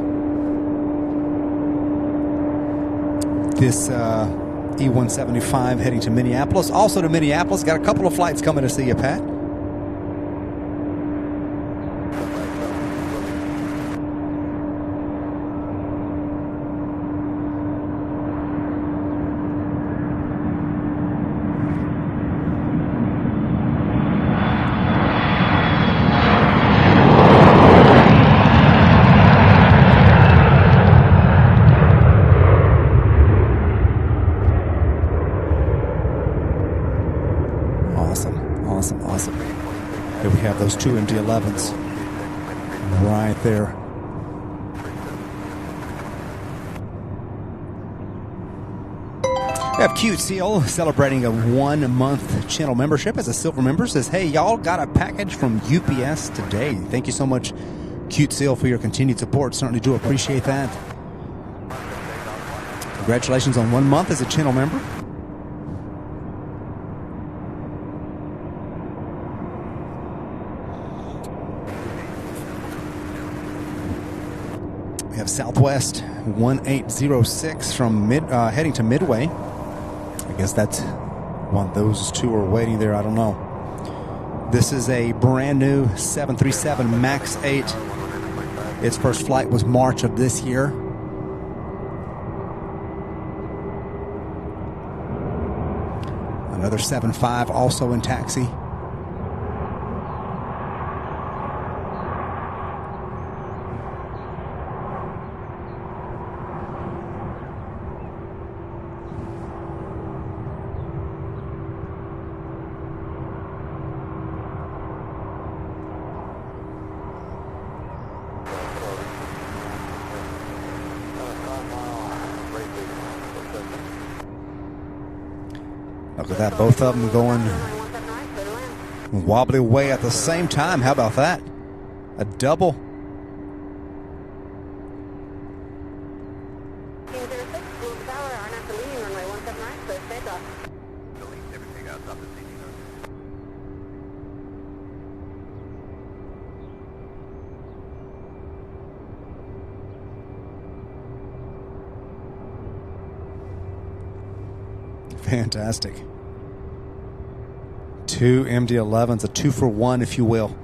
this E-175 heading to Minneapolis. Also to Minneapolis. Got a couple of flights coming to see you, Pat. Awesome. Here we have those two MD-11s right there. have Cute Seal celebrating a 1-month channel membership as a silver member. Says, hey, y'all got a package from UPS today. Thank you so much, Cute Seal, for your continued support. Certainly do appreciate that. Congratulations on 1 month as a channel member. We have Southwest 1806 from heading to Midway. I guess that's one of those two are waiting there. I don't know. This is a brand new 737 MAX 8. Its first flight was March of this year. Another 7.5 also in taxi. Look at that, both of them going wobbly away at the same time. How about that? A double. Fantastic. 2 MD-11s, a 2-for-1, if you will.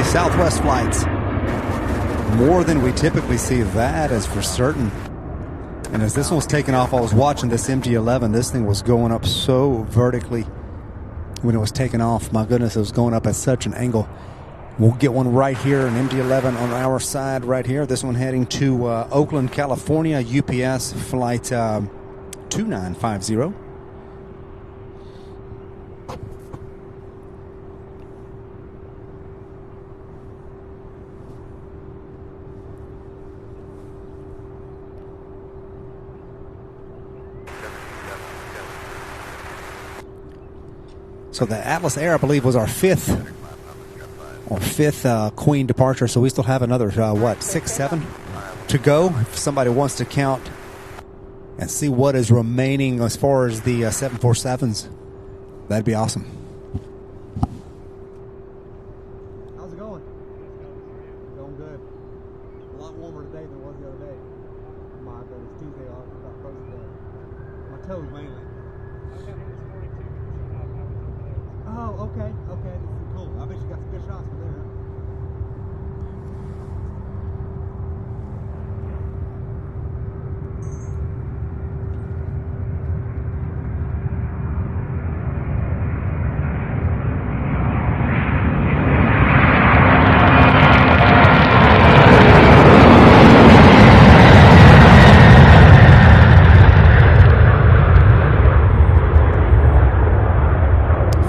Southwest flights, more than we typically see. That is for certain. And as this one was taking off, I was watching this MD-11. This thing was going up so vertically when it was taking off. My goodness, it was going up at such an angle. We'll get one right here, an MD-11 on our side right here. This one heading to Oakland, California, UPS flight 2950. So the Atlas Air, I believe, was our fifth Queen departure. So we still have another, 6, 7 to go. If somebody wants to count and see what is remaining as far as the 747s, that'd be awesome. How's it going? Going good. A lot warmer today than it was the other day. My goodness, Tuesday I was about frozen to death. My toes mainly. Oh, okay, okay, this is cool. I bet you got some good shots from there.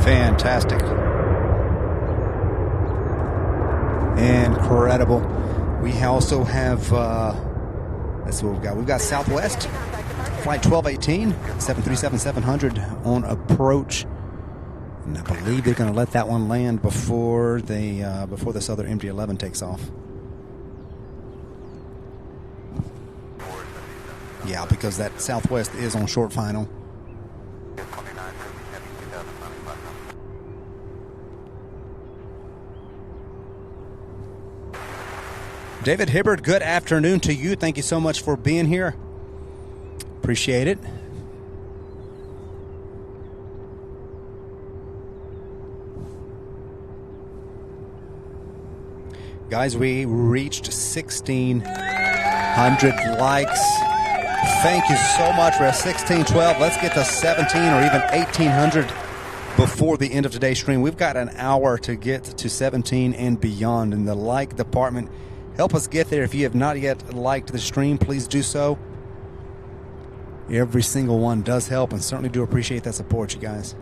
Fantastic. Incredible. We also have, let's see what we've got. We've got Southwest, flight 1218, 737-700 on approach. And I believe they're going to let that one land before they, before this other MD-11 takes off. Yeah, because that Southwest is on short final. David Hibbard, good afternoon to you. Thank you so much for being here. Appreciate it. Guys, we reached 1,600 likes. Thank you so much. We're at 1612. Let's get to 17 or even 1,800 before the end of today's stream. We've got an hour to get to 17 and beyond in the like department. Help us get there. If you have not yet liked the stream, please do so. Every single one does help, and certainly do appreciate that support, you guys.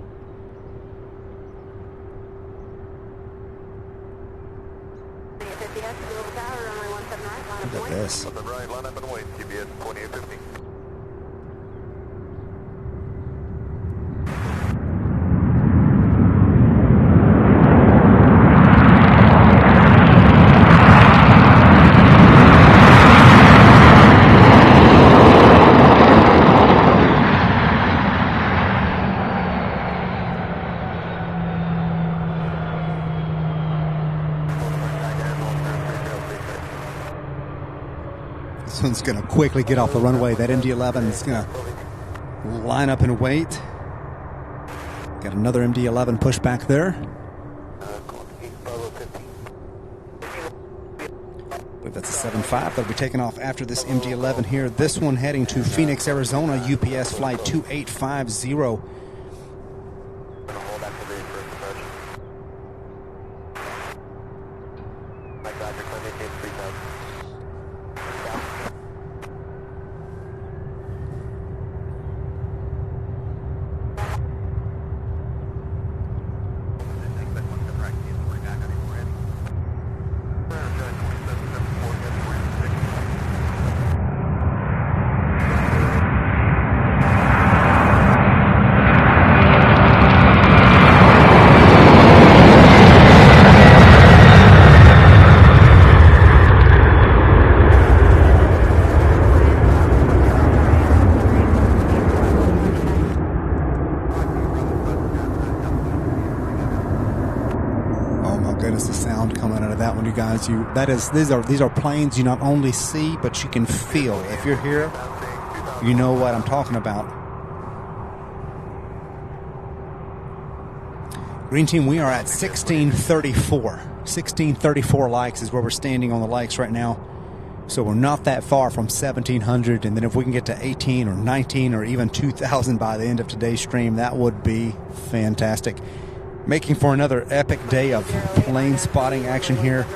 Look at this. Up and right, line up and wait. QBS 2850. This one's going to quickly get off the runway. That MD-11 is going to line up and wait. Got another MD-11 push back there. I believe that's a 7.5. That'll be taking off after this MD-11 here. This one heading to Phoenix, Arizona, UPS flight 2850. These are planes you not only see, but you can feel. If you're here, you know what I'm talking about. Green team, we are at 1634. 1634 likes is where we're standing on the likes right now. So we're not that far from 1,700. And then if we can get to 18 or 19 or even 2,000 by the end of today's stream, that would be fantastic. Making for another epic day of plane spotting action here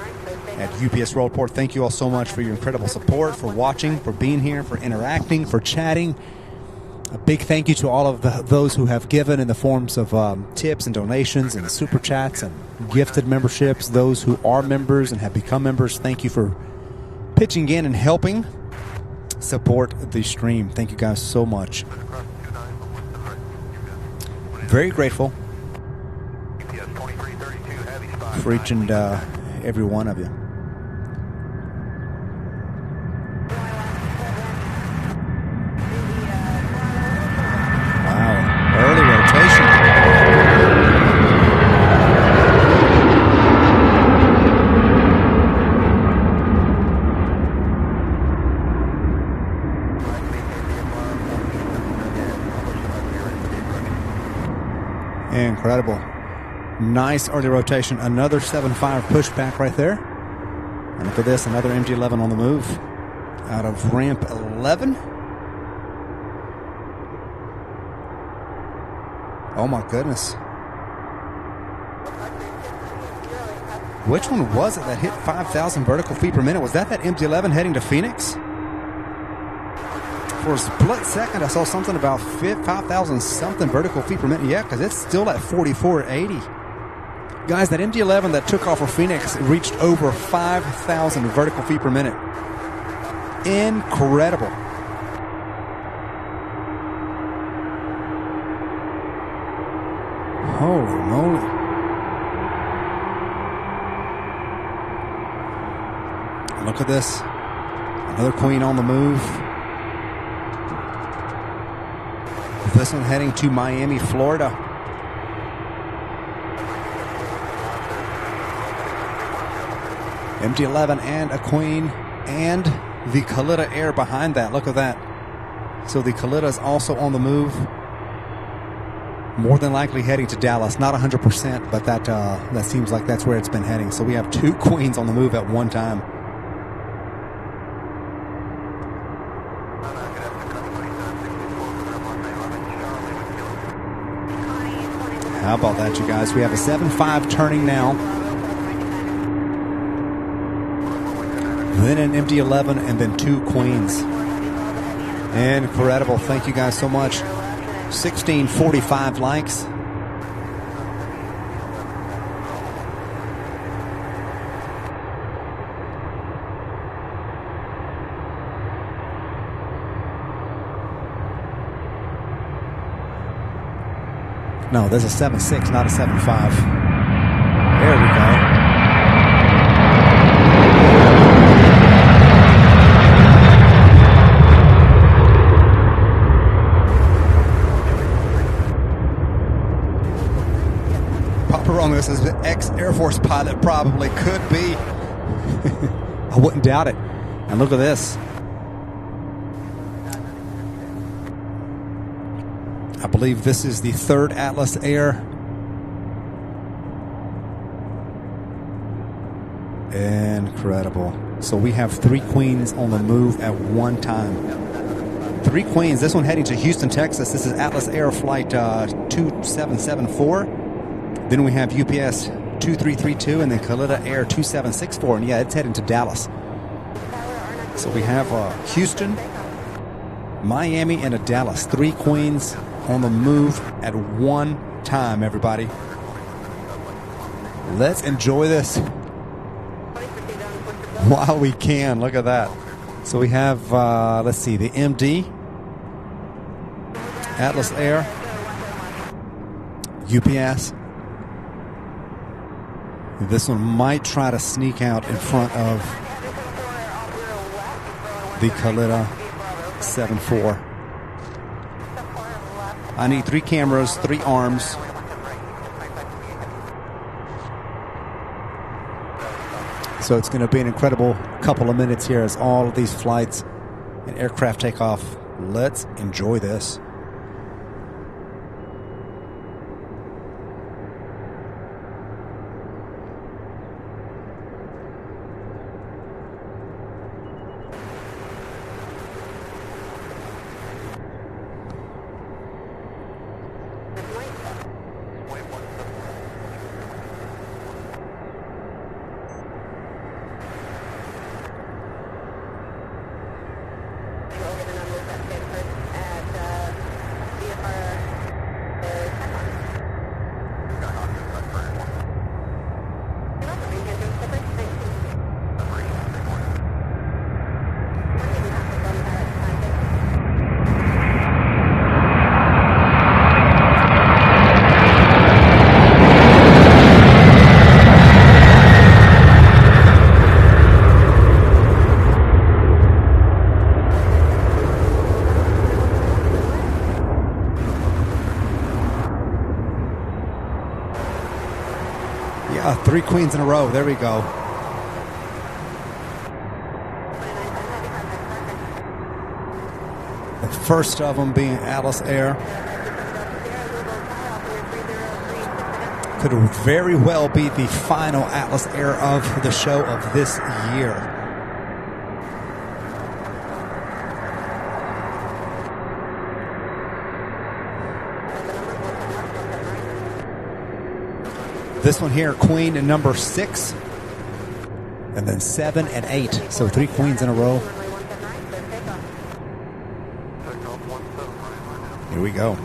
at UPS Worldport. Thank you all so much for your incredible support, for watching, for being here, for interacting, for chatting. A big thank you to all of those who have given in the forms of tips and donations and super chats and gifted memberships. Those who are members and have become members, thank you for pitching in and helping support the stream. Thank you guys so much. Very grateful for each and every one of you. Wow, early rotation. Incredible. Nice early rotation. Another 7.5 pushback right there. And look at this, another MD-11 on the move out of ramp 11. Oh my goodness. Which one was it that hit 5,000 vertical feet per minute? Was that MD-11 heading to Phoenix? For a split second, I saw something about 5,000 something vertical feet per minute. Yeah, because it's still at 4,480. Guys, that MD-11 that took off for Phoenix reached over 5,000 vertical feet per minute. Incredible. Holy moly. Look at this. Another Queen on the move. This one heading to Miami, Florida. MD-11 and a Queen and the Kalitta Air behind that. Look at that. So the Kalitta is also on the move. More than likely heading to Dallas. Not 100%, but that seems like that's where it's been heading. So we have 2 queens on the move at one time. How about that, you guys? We have a 7-5 turning now. Then an MD-11 and then 2 queens. Incredible. Thank you guys so much. 1645 likes. No, there's a 7.6, not a 7.5. There we go. This is an ex-Air Force pilot, probably could be. I wouldn't doubt it. And look at this. I believe this is the 3rd Atlas Air. Incredible. So we have 3 queens on the move at one time. 3 queens. This one heading to Houston, Texas. This is Atlas Air Flight 2774. Then we have UPS 2332 and then Kalita Air 2764. And yeah, it's heading to Dallas. So we have Houston, Miami, and a Dallas. 3 queens on the move at one time, everybody. Let's enjoy this while we can. Look at that. So we have, let's see, the MD, Atlas Air, UPS. This one might try to sneak out in front of the Kalita 7.4. I need 3 cameras, 3 arms. So it's going to be an incredible couple of minutes here as all of these flights and aircraft take off. Let's enjoy this. Yeah, 3 queens in a row. There we go. The first of them being Atlas Air. Could very well be the final Atlas Air of the show of this year. This one here, queen and number 6, and then 7 and 8. So 3 queens in a row. Here we go.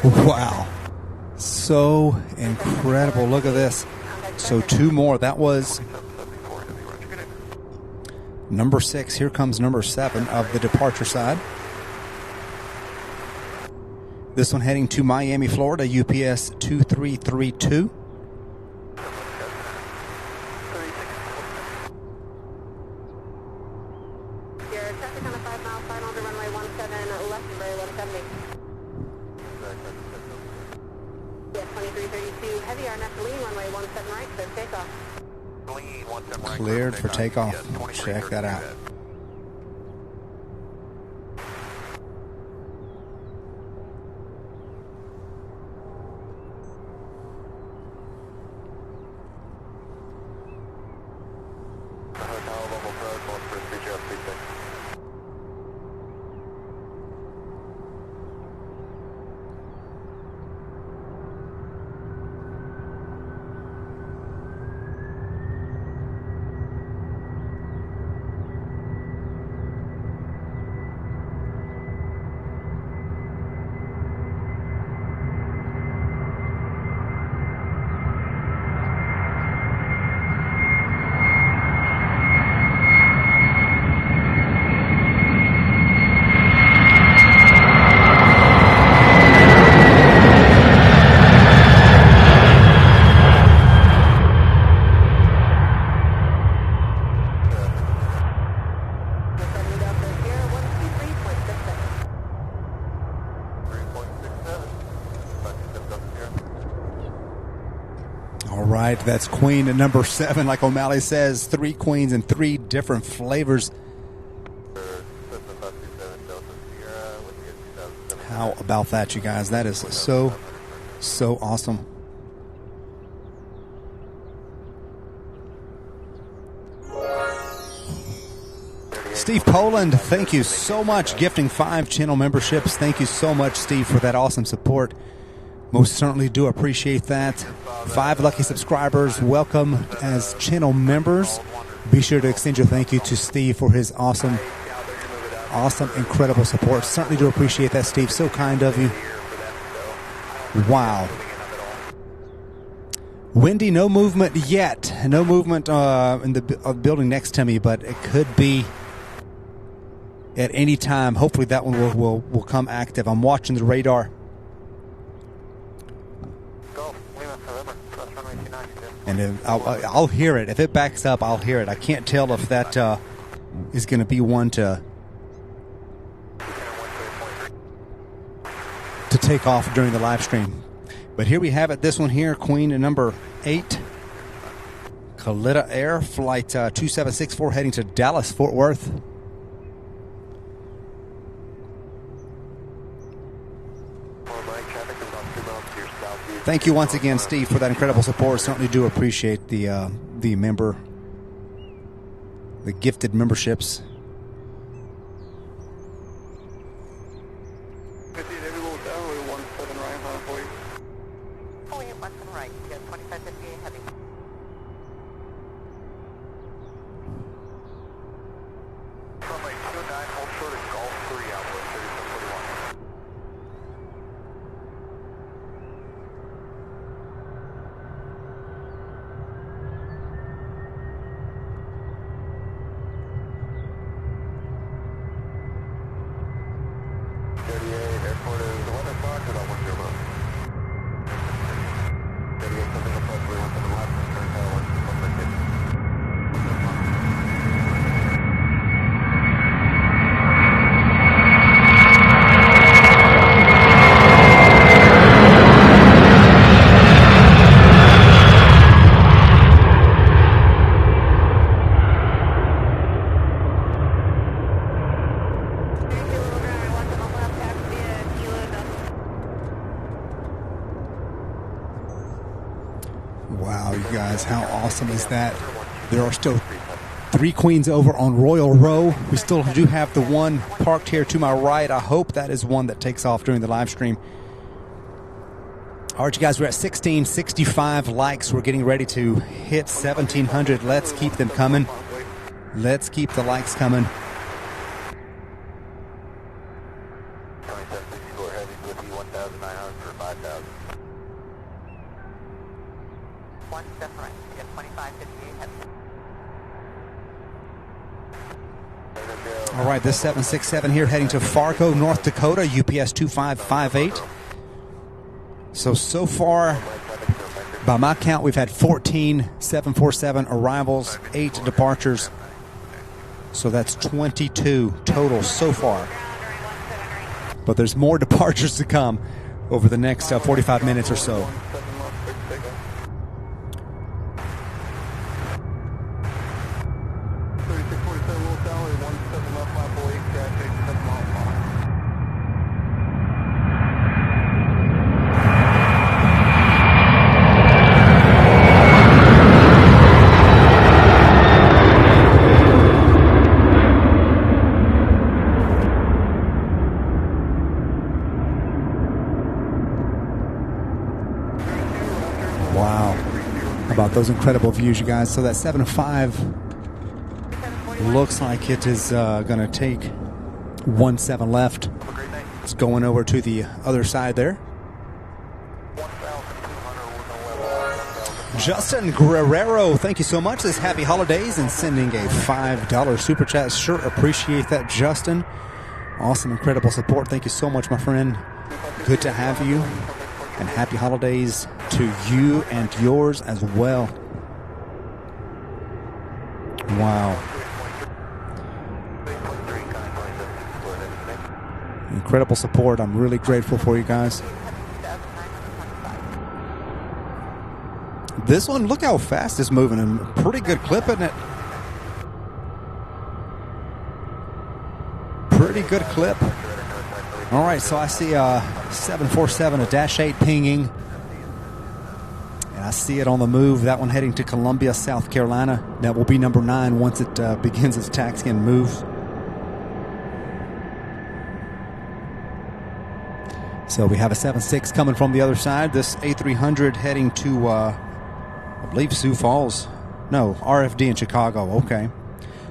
Wow. So incredible. Look at this. So 2 more. That was number 6. Here comes number 7 of the departure side. This one heading to Miami, Florida, UPS 2332. Your traffic on a 5 mile final to runway 17 left and very 170. Yes, 2332 heavy, RNF lean, runway 17 right, clear takeoff. Lean 17 right. Cleared for takeoff. Yes, Check that out. Right, that's queen at number 7, like O'Malley says. 3 queens in 3 different flavors. How about that, you guys? That is so awesome. Steve Poland, thank you so much, gifting 5 channel memberships. Thank you so much, Steve, for that awesome support. Most certainly do appreciate that. 5 lucky subscribers, welcome as channel members. Be sure to extend your thank you to Steve for his awesome, incredible support. Certainly do appreciate that, Steve. So kind of you. Wow. Windy, no movement yet. No movement in the building next to me, but it could be at any time. Hopefully that one will come active. I'm watching the radar. And I'll hear it. If it backs up, I'll hear it. I can't tell if that is going to be one to take off during the live stream. But here we have it. This one here, queen number 8. Kalita Air, flight 2764 heading to Dallas, Fort Worth. Thank you once again, Steve, for that incredible support. Certainly do appreciate the gifted memberships. How awesome is that? There are still 3 queens over on Royal Row. We still do have the one parked here to my right. I hope that is one that takes off during the live stream. All right, you guys, we're at 1665 likes. We're getting ready to hit 1700. Let's keep them coming. Let's keep the likes coming. 900 for 5,000. 17 right. You got 2558. All right, this 767 here heading to Fargo, North Dakota, UPS 2558. So far, by my count, we've had 14 747 arrivals, 8 departures. So that's 22 total so far. But there's more departures to come over the next 45 minutes or so. Wow. How about those incredible views, you guys? So that 7-5 looks like it is going to take 1-7 left. It's going over to the other side there. Justin Guerrero, thank you so much. This happy holidays and sending a $5 super chat. Sure appreciate that, Justin. Awesome, incredible support. Thank you so much, my friend. Good to have you. And happy holidays to you and yours as well. Wow. Incredible support. I'm really grateful for you guys. This one, look how fast it's moving. And pretty good clip, isn't it? Pretty good clip. All right, so I see a 747, a -8 pinging. And I see it on the move. That one heading to Columbia, South Carolina. That will be number 9 once it begins its taxi and moves. So we have a 7-6 coming from the other side. This A300 heading to, I believe, Sioux Falls. No, RFD in Chicago. Okay.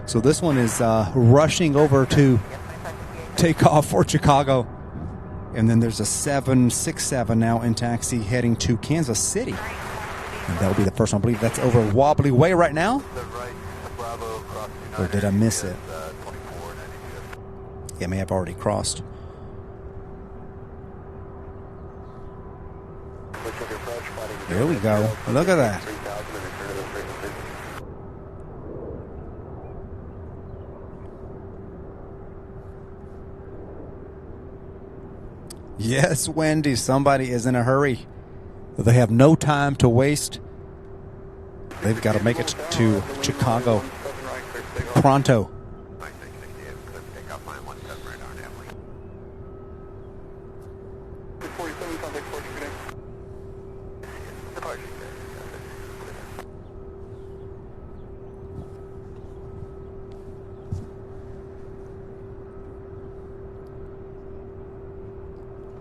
So this one is rushing over to take off for Chicago. And then there's a 767 now in taxi heading to Kansas City. And that'll be the first one. I believe that's over Wobbly Way right now. Or did I miss it? Yeah, may have already crossed. There we go. Look at that. Yes, Wendy, somebody is in a hurry. They have no time to waste. They've got to make it to Chicago pronto.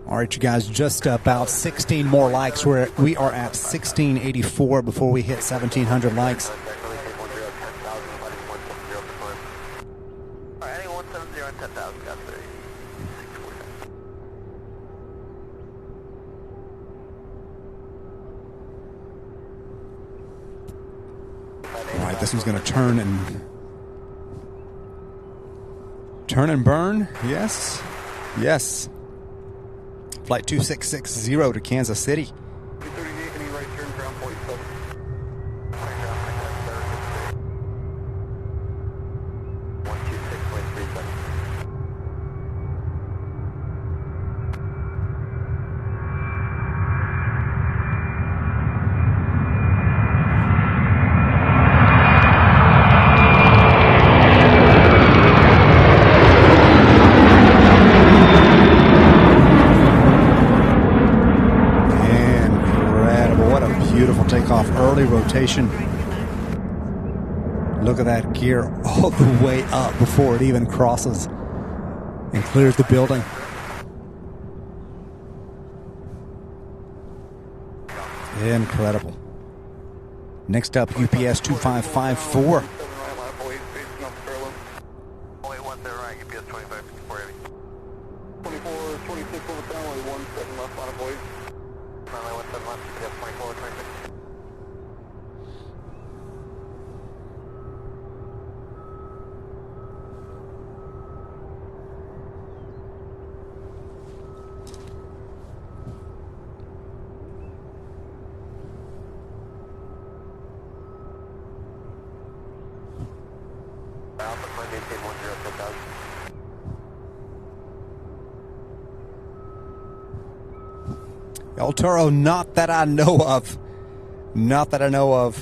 All right, you guys, just about 16 more likes. We are at 1684 before we hit 1,700 likes. All right, heading 170 and 10,000, got 36. All right, this one's going to turn and burn. Yes, yes. Flight 2660 to Kansas City. Early rotation. Look at that gear all the way up before it even crosses and clears the building. Incredible. Next up, UPS 2554. left, line of boys. Runway 17 left, GPS 24, 26. Alpha, climb maintain 10, takeoff. El Toro, not that I know of. Not that I know of.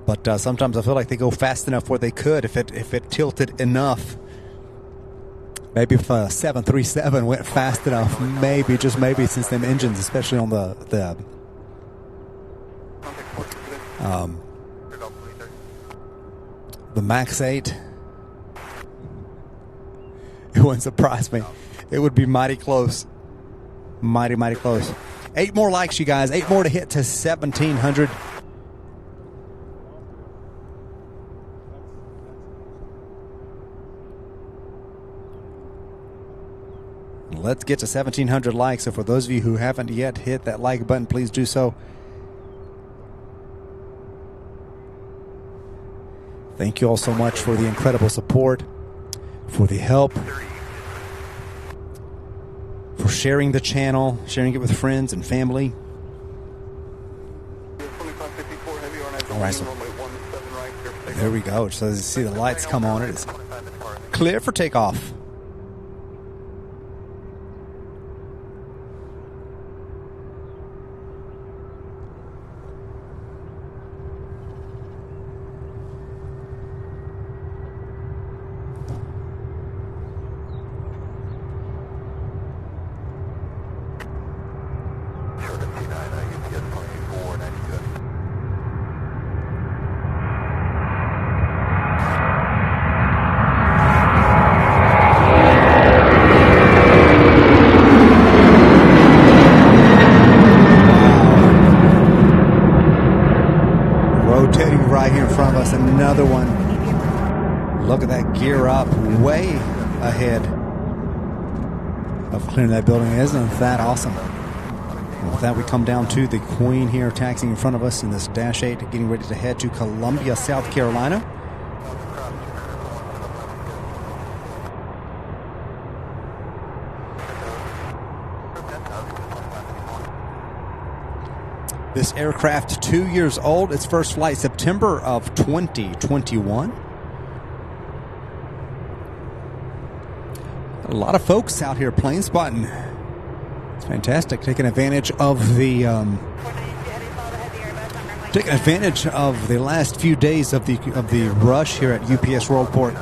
But sometimes I feel like they go fast enough where they could if it tilted enough. Maybe if a 737 went fast enough, maybe, just maybe, since them engines, especially on the Max 8, it wouldn't surprise me. It would be mighty close. Mighty close. 8 more likes, you guys. 8 more to hit to 1,700. Let's get to 1,700 likes. So for those of you who haven't yet hit that like button, please do so. Thank you all so much for the incredible support, for the help, for sharing the channel, sharing it with friends and family. All right, so there we go. So as you see the lights come on, it is clear for takeoff. Rotating right here in front of us, another one. Look at that gear up, way ahead of clearing that building. Isn't that awesome? And with that, we come down to the Queen here, taxiing in front of us in this Dash 8, getting ready to head to Columbia, South Carolina. This aircraft, 2 years old. Its first flight, September of 2021. A lot of folks out here plane spotting. It's fantastic, taking advantage of the last few days of the rush here at UPS Worldport.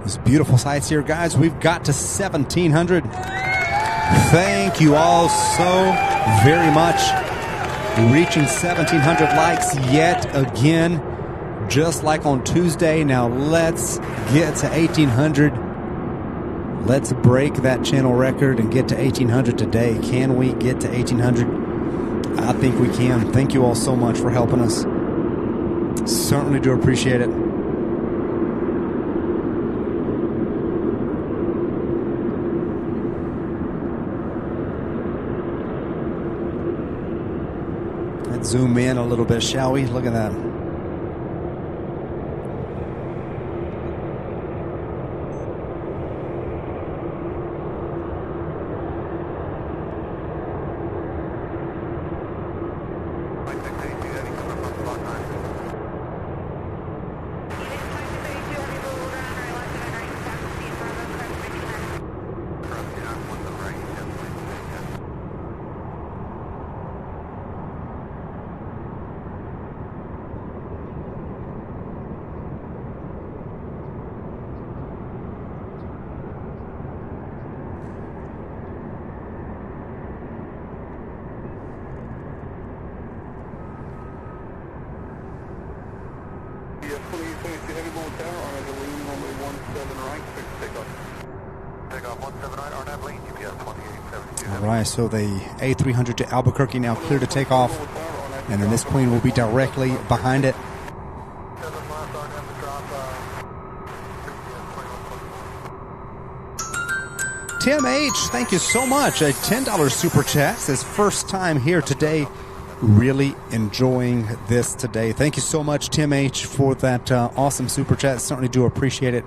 These beautiful sights here, guys. We've got to 1,700. Thank you all so very much. Reaching 1,700 likes yet again, just like on Tuesday. Now let's get to 1,800. Let's break that channel record and get to 1,800 today. Can we get to 1,800? I think we can. Thank you all so much for helping us. Certainly do appreciate it. Let's zoom in a little bit, shall we? Look at that. Alright, so the A300 to Albuquerque now clear to take off, and then this plane will be directly behind it. Tim H., thank you so much. A $10 super chat says, first time here today. Really enjoying this today. Thank you so much, Tim H., for that awesome super chat. Certainly do appreciate it.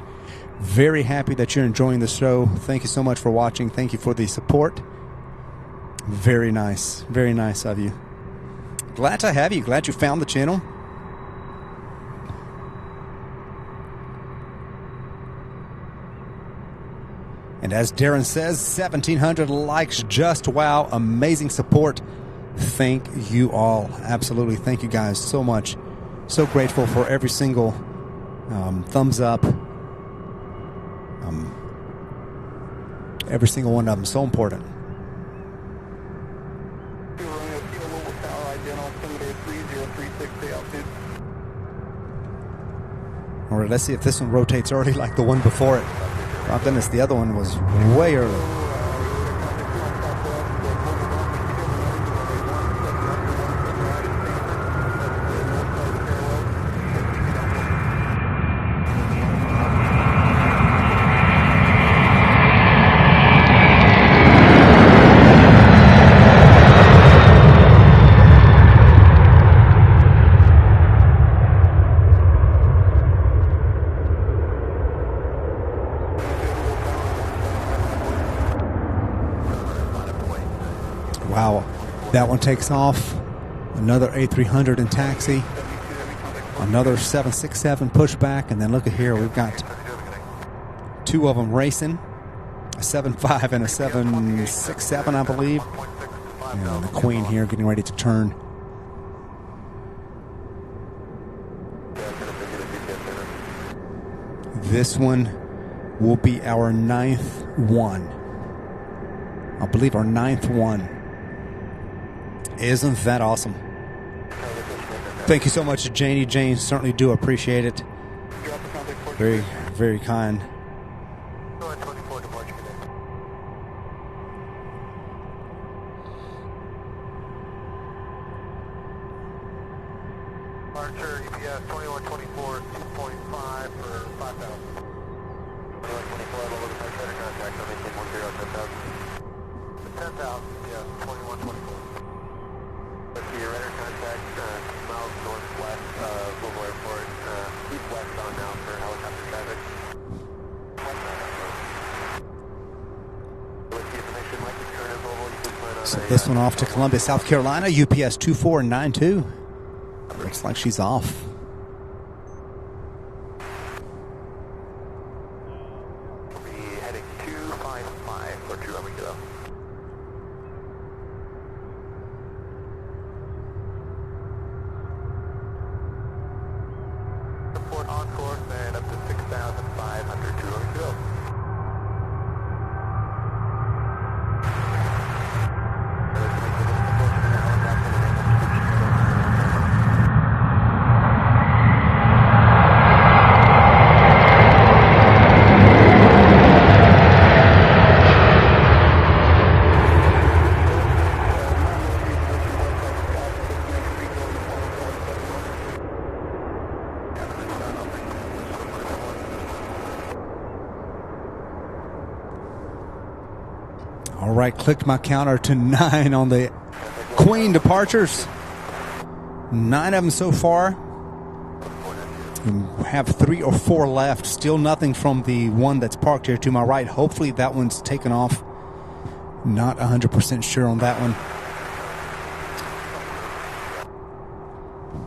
Very happy that you're enjoying the show. Thank you so much for watching. Thank you for the support. Very nice. Very nice of you. Glad to have you. Glad you found the channel. And as Darren says, 1,700 likes. Just wow. Amazing support. Thank you all. Absolutely. Thank you guys so much. So grateful for every single thumbs up. Every single one of them. So important. All right, let's see if this one rotates early like the one before it. Oh goodness, the other one was way early. Wow, that one takes off. Another A300 in taxi. Another 767 pushback. And then look at here, we've got two of them racing. A 75 and a 767, I believe. And the Queen here getting ready to turn. This one will be our 9th one. I believe our 9th one. Isn't that awesome? Thank you so much to Janie. Jane, certainly do appreciate it. Very, very kind. Archer, EPS 2124, 2.5 for 5,000. 2124, level departure, contact, maintain 10,000. 10,000, yes, 2124. Let's see your radar contact, 2 miles northwest of Louisville Airport, east-west on now for helicopter traffic. With the information, like this current Louisville, you can plan on So this one off to Columbia, South Carolina, UPS 2492. Looks like she's off. We'll be heading 255 for 2 Lima Kilo. Report on course and up to 6,500 2 Lima Kilo. All right, clicked my counter to 9 on the Queen departures. 9 of them so far. We have 3 or 4 left. Still nothing from the one that's parked here to my right. Hopefully that one's taken off. Not 100% sure on that one.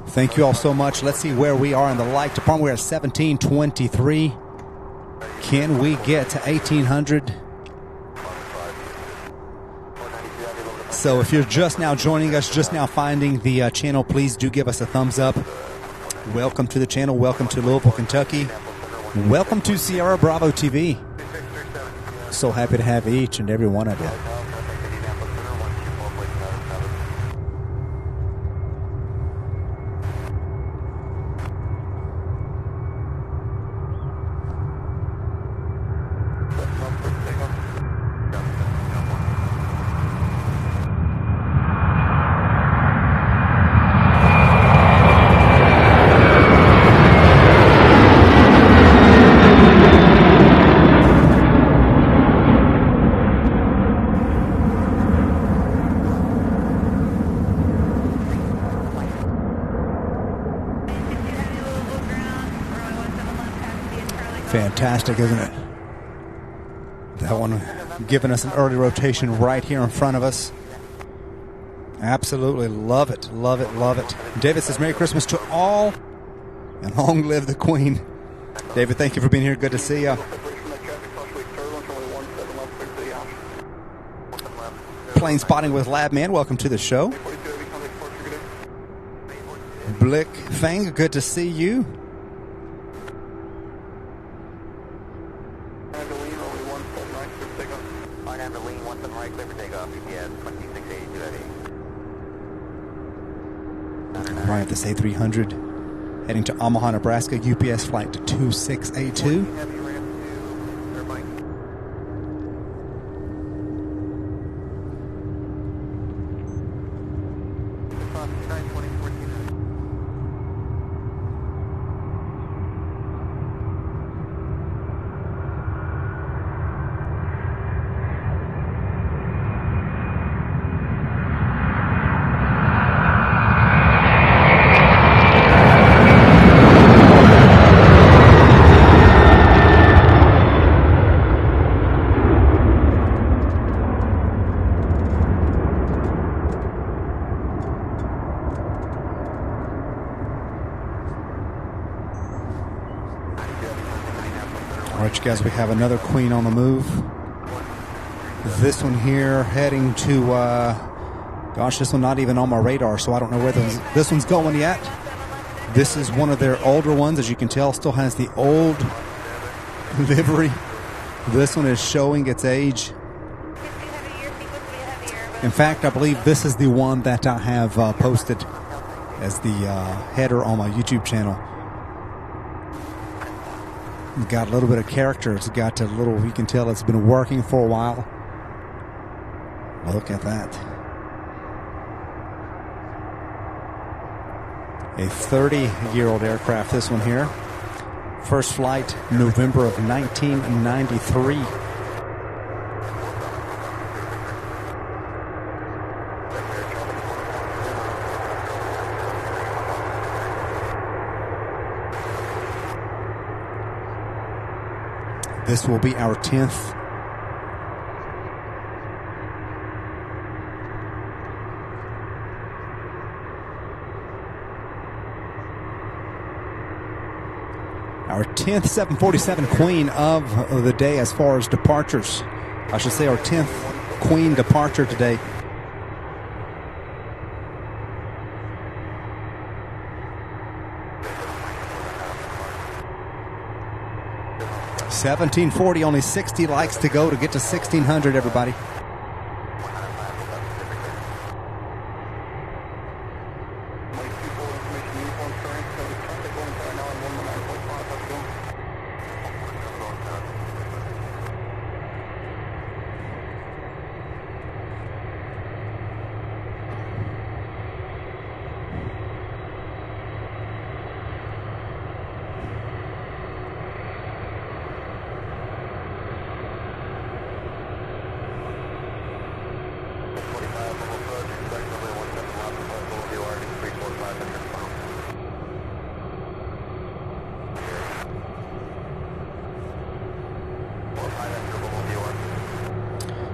Thank you all so much. Let's see where we are in the like department. We're at 1723. Can we get to 1800? So if you're just now joining us, just now finding the channel, please do give us a thumbs up. Welcome to the channel. Welcome to Louisville, Kentucky. Welcome to Sierra Bravo TV. So happy to have each and every one of you. fantastic, isn't it? That one giving us an early rotation right here in front of us. Absolutely love it, love it, love it. David says Merry Christmas to all and long live the Queen. David, thank you for being here. Good to see you. Plane spotting with Labman. Welcome to the show. Blick Fang, good to see you. All right, this A300 heading to Omaha, Nebraska, UPS flight to 2682. All right, you guys, we have another Queen on the move. This one here heading to, gosh, this one not even on my radar, so I don't know where this one's going yet. This is one of their older ones. As you can tell, still has the old livery. This one is showing its age. In fact, I believe this is the one that I have posted as the header on my YouTube channel. It's got a little bit of character. It's got a little, you can tell it's been working for a while. Look at that. A 30-year-old aircraft, this one here. First flight, November of 1993. This will be our 10th. Our 10th 747 Queen of the day as far as departures. I should say our 10th Queen departure today. $17.40, only 60 likes to go to get to 1,600, everybody.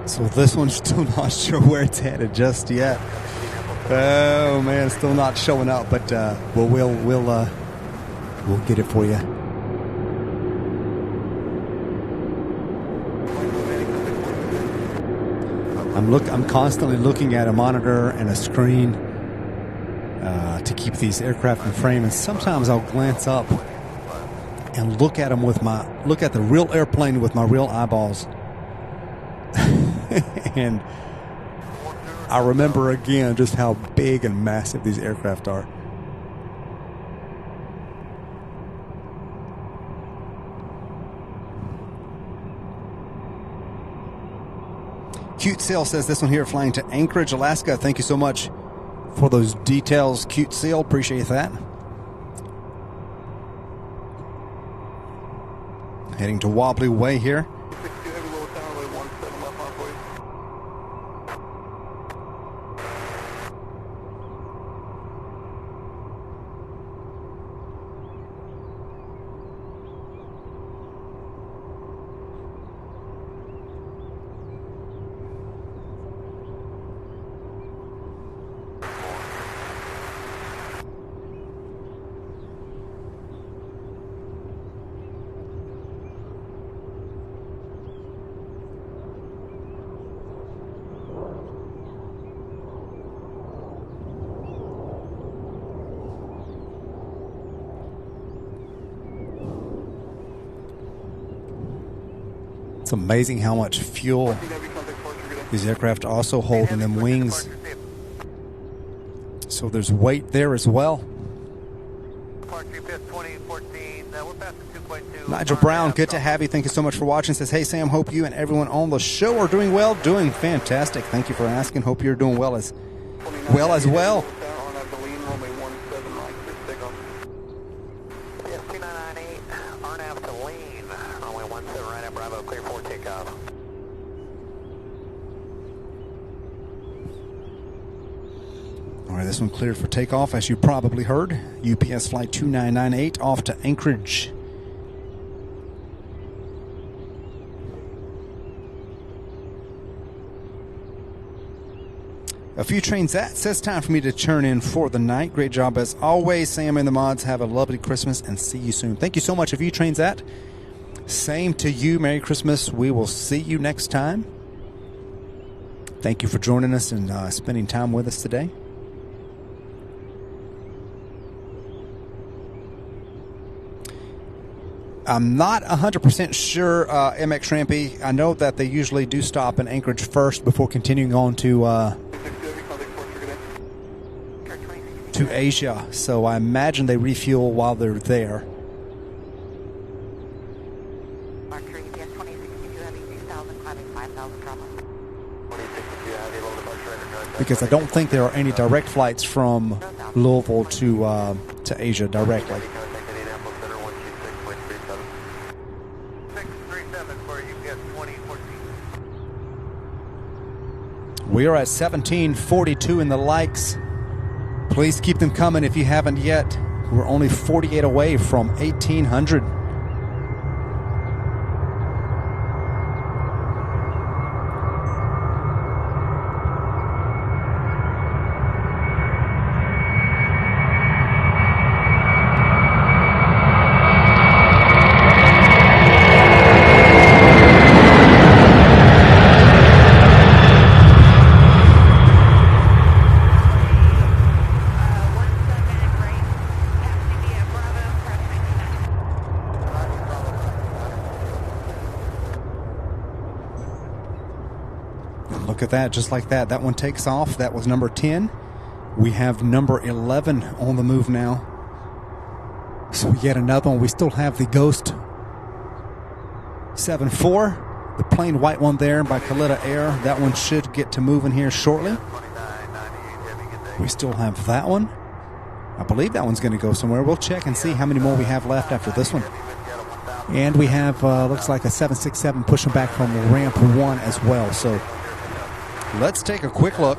So this one's still not sure where it's headed just yet. Oh man, still not showing up, but we'll get it for you. I'm constantly looking at a monitor and a screen to keep these aircraft in frame, and sometimes I'll glance up and look at them with look at the real airplane with my real eyeballs. And I remember again just how big and massive these aircraft are. Cute Seal says this one here flying to Anchorage, Alaska. Thank you so much for those details, Cute Seal. Appreciate that. Heading to Wobbly Way here. It's amazing how much fuel these aircraft also hold in them wings. So there's weight there as well. Nigel Brown, good to have you. Thank you so much for watching. Says, hey Sam, hope you and everyone on the show are doing well. Doing fantastic. Thank you for asking. Hope you're doing well as well. Yes, 2998, RNAV to lean, runway 17 right at Bravo, clear for takeoff. All right, this one cleared for takeoff, as you probably heard. UPS flight 2998 off to Anchorage. A few trains that says time for me to turn in for the night. Great job as always, Sam and the mods. Have a lovely Christmas and see you soon. Thank you so much. A few trains that. Same to you. Merry Christmas. We will see you next time. Thank you for joining us and spending time with us today. I'm not 100% sure, MX Rampy. I know that they usually do stop in Anchorage first before continuing on to Asia. So I imagine they refuel while they're there. Because I don't think there are any direct flights from Louisville to Asia directly. We are at 1742 in the likes. Please keep them coming if you haven't yet. We're only 48 away from 1800. Look at that, just like that. That one takes off. That was number 10. We have number 11 on the move now. So yet another one. We still have the Ghost 7-4, the plain white one there by Kalita Air. That one should get to moving here shortly. We still have that one. I believe that one's going to go somewhere. We'll check and see how many more we have left after this one. And we have, looks like a 767 pushing back from ramp 1 as well. So let's take a quick look.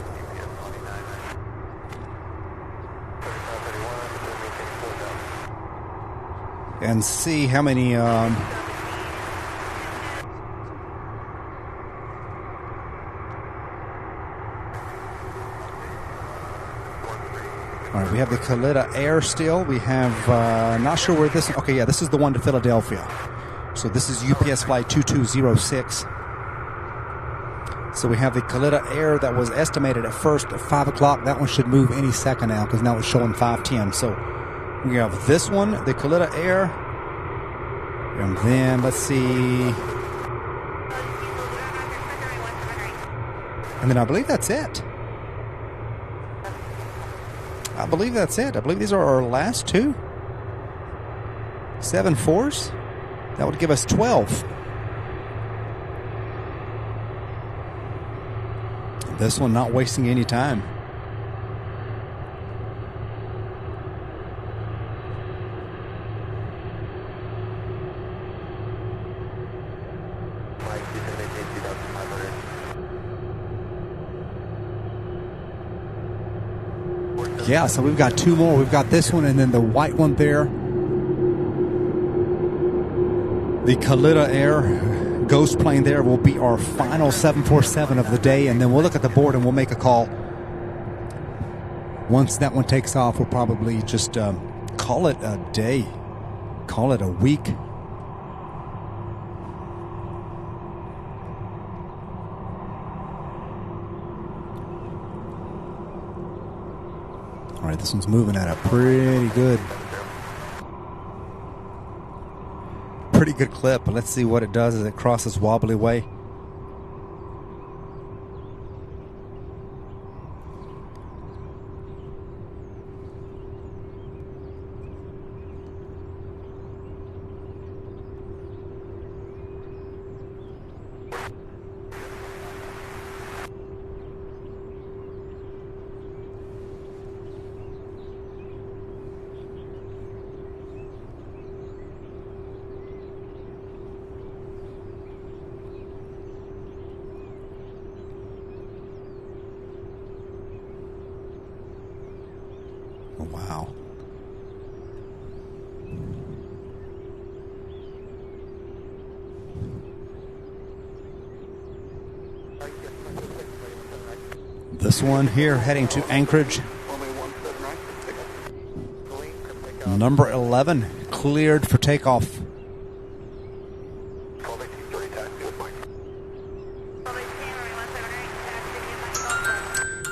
And see how many all right, we have the Kalita Air still. We have, not sure where this, okay, yeah, this is the one to Philadelphia. So this is UPS flight 2206. So we have the Kalita Air that was estimated at first at 5 o'clock. That one should move any second now because now it's showing 5:10. So we have this one, the Kalita Air. And then let's see. And then I believe that's it. I believe that's it. I believe these are our last two. 7-4s. That would give us 12. This one not wasting any time. Yeah, so we've got two more. We've got this one and then the white one there. The Kalita Air Ghost plane there will be our final 747 of the day, and then we'll look at the board and we'll make a call. Once that one takes off, we'll probably just call it a day, call it a week. All right, this one's moving at a pretty pretty good clip. But let's see what it does as it crosses wobbly way. Wow. This one here heading to Anchorage. Number 11 cleared for takeoff.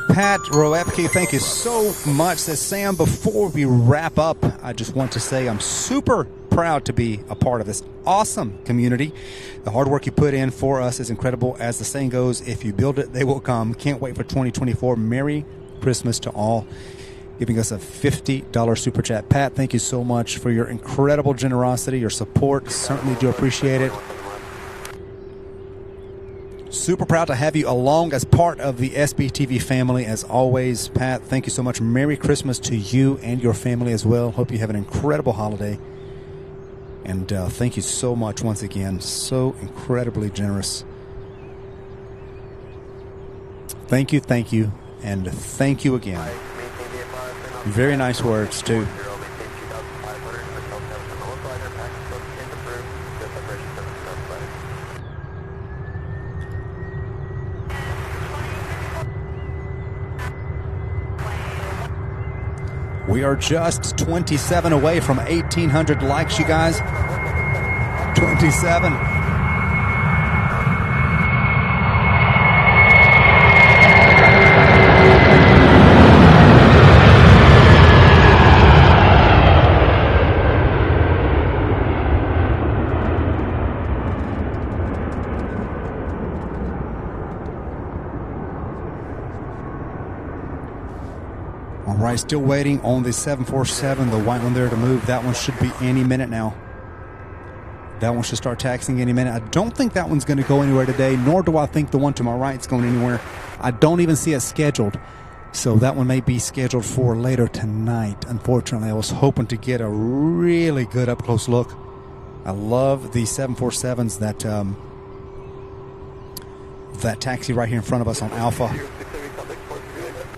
Pat Roepke, thank you so much. Says Sam, before we wrap up, I just want to say I'm super proud to be a part of this awesome community. The hard work you put in for us is incredible. As the saying goes, if you build it, they will come. Can't wait for 2024. Merry Christmas to all. Giving us a $50 super chat. Pat, thank you so much for your incredible generosity, your support. Certainly do appreciate it. Super proud to have you along as part of the SBTV family as always. Pat, thank you so much. Merry Christmas to you and your family as well. Hope you have an incredible holiday. And thank you so much once again. So incredibly generous. Thank you, and thank you again. Very nice words, too. We are just 27 away from 1,800 likes, you guys. 27. All right, still waiting on the 747, the white one there to move. That one should be any minute now. That one should start taxiing any minute. I don't think that one's going to go anywhere today, nor do I think the one to my right is going anywhere. I don't even see it scheduled. So that one may be scheduled for later tonight. Unfortunately, I was hoping to get a really good up-close look. I love the 747s that taxi right here in front of us on Alpha.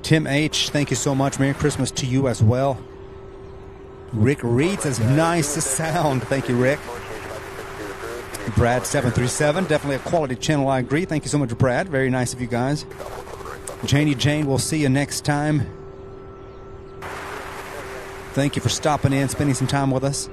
Tim H., thank you so much. Merry Christmas to you as well. Rick Reed says, nice to sound. Thank you, Rick. Brad 737, definitely a quality channel, I agree. Thank you so much, Brad. Very nice of you guys. Janie Jane, we'll see you next time. Thank you for stopping in, spending some time with us.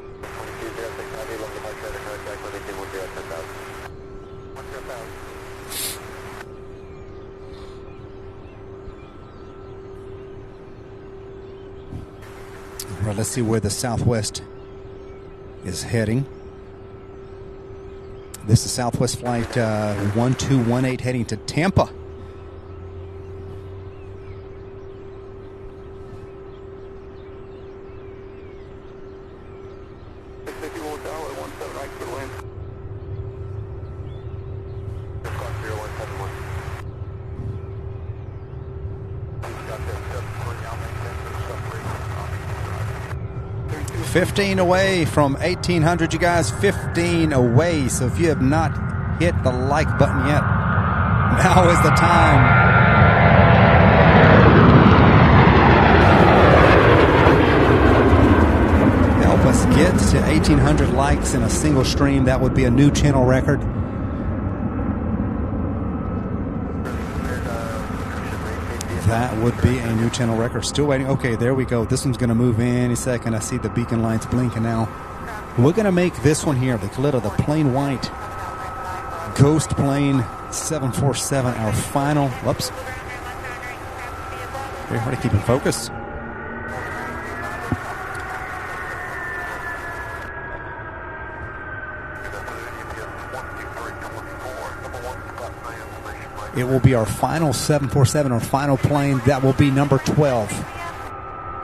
All right, let's see where the Southwest is heading. This is Southwest Flight 1218 heading to Tampa. $15 away from 1,800, you guys. 15 away. So if you have not hit the like button yet, now is the time. Help us get to 1,800 likes in a single stream. That would be a new channel record. That would be a new channel record. Still waiting. Okay, there we go. This one's going to move any second. I see the beacon lights blinking now. We're going to make this one here, the Coletta, the plain white Ghost Plane 747, our final. Whoops. Very hard to keep in focus. It will be our final 747, our final plane. That will be number 12.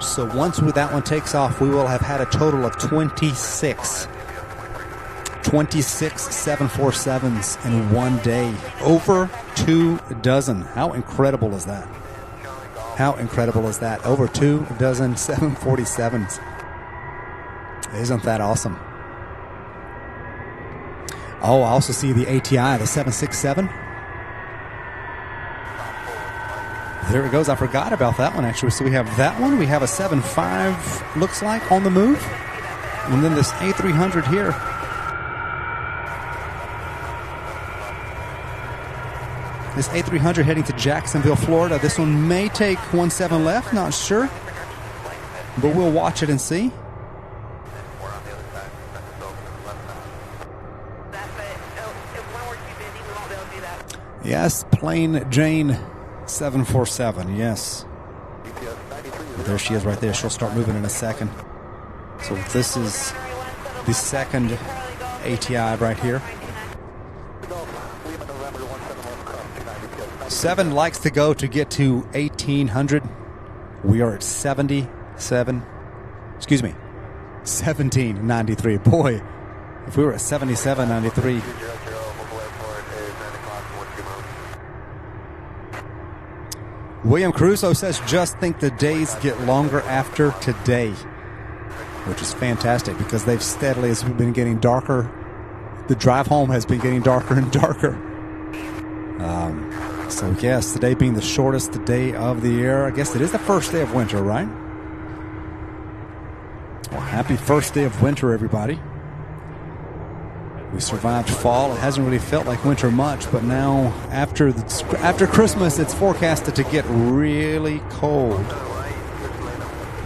So once that one takes off, we will have had a total of 26 747s in one day. Over 2 dozen. How incredible is that? How incredible is that? Over 2 dozen 747s. Isn't that awesome? Oh, I also see the ATI, the 767. There it goes. I forgot about that one, actually. So we have that one. We have a 7.5, looks like, on the move. And then this A300 here. This A300 heading to Jacksonville, Florida. This one may take 17 left, not sure. But we'll watch it and see. Yes, plain Jane 747, yes. There she is right there. She'll start moving in a second. So this is the second ATI right here. 7 likes to go to get to 1800. We are at 1793. Boy, if we were at 7793. William Caruso says, just think the days get longer after today, which is fantastic because they've steadily, as we've been getting darker, the drive home has been getting darker and darker. So yes, today being the shortest day of the year. I guess it is the first day of winter, right? Well, happy first day of winter, everybody. We survived fall. It hasn't really felt like winter much, but now after Christmas, it's forecasted to get really cold.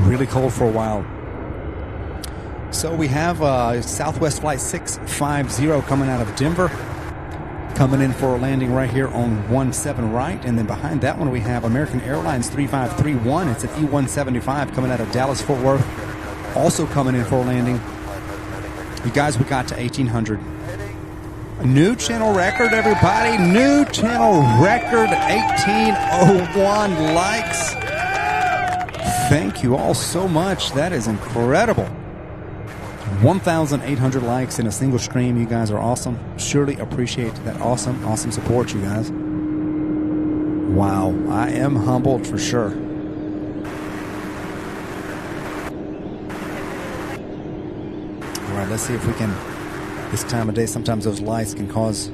Really cold for a while. So we have Southwest Flight 650 coming out of Denver, coming in for a landing right here on 17 right, and then behind that one we have American Airlines 3531. It's an E175 coming out of Dallas-Fort Worth, also coming in for a landing. You guys, we got to 1800. A new channel record, everybody. New channel record, 1801 likes. Thank you all so much. That is incredible. 1,800 likes in a single stream. You guys are awesome. Surely appreciate that awesome support, you guys. Wow, I am humbled for sure. All right, let's see if we can, this time of day, sometimes those lights can cause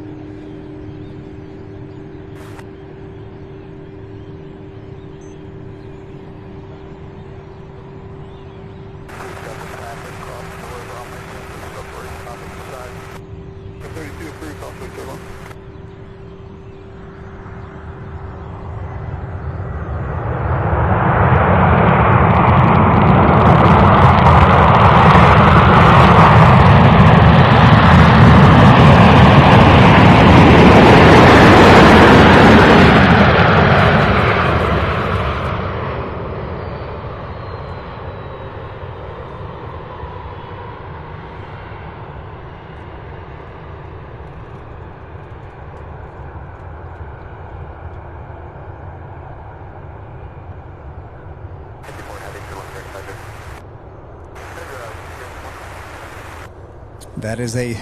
that is a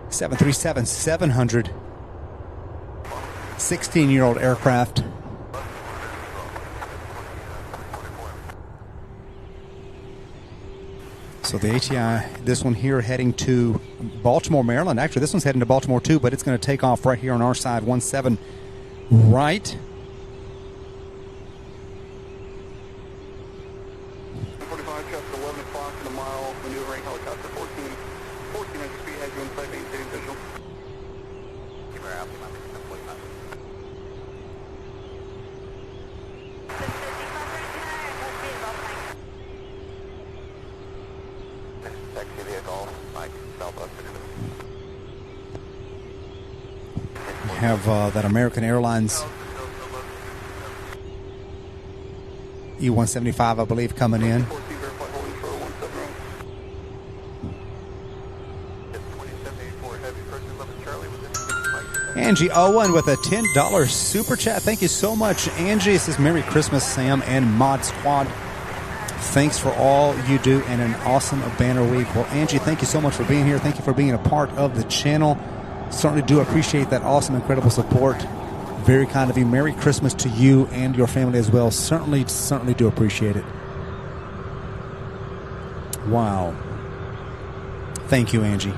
737-700, 16-year-old aircraft. So the ATI, this one here heading to Baltimore, Maryland. Actually, this one's heading to Baltimore too, but it's going to take off right here on our side, 17 right. 45 just 11 o'clock in a mile, maneuvering helicopter 1400 feet, has you inside maintaining visual. Keep her out, taxi vehicle, Mike, southwest. We have that American Airlines E175, I believe, coming in. Angie Owen with a $10 super chat. Thank you so much, Angie. It says Merry Christmas, Sam and Mod Squad. Thanks for all you do and an awesome banner week. Well, Angie, thank you so much for being here. Thank you for being a part of the channel. Certainly do appreciate that awesome, incredible support. Very kind of you. Merry Christmas to you and your family as well. Certainly do appreciate it. Wow. Thank you, Angie.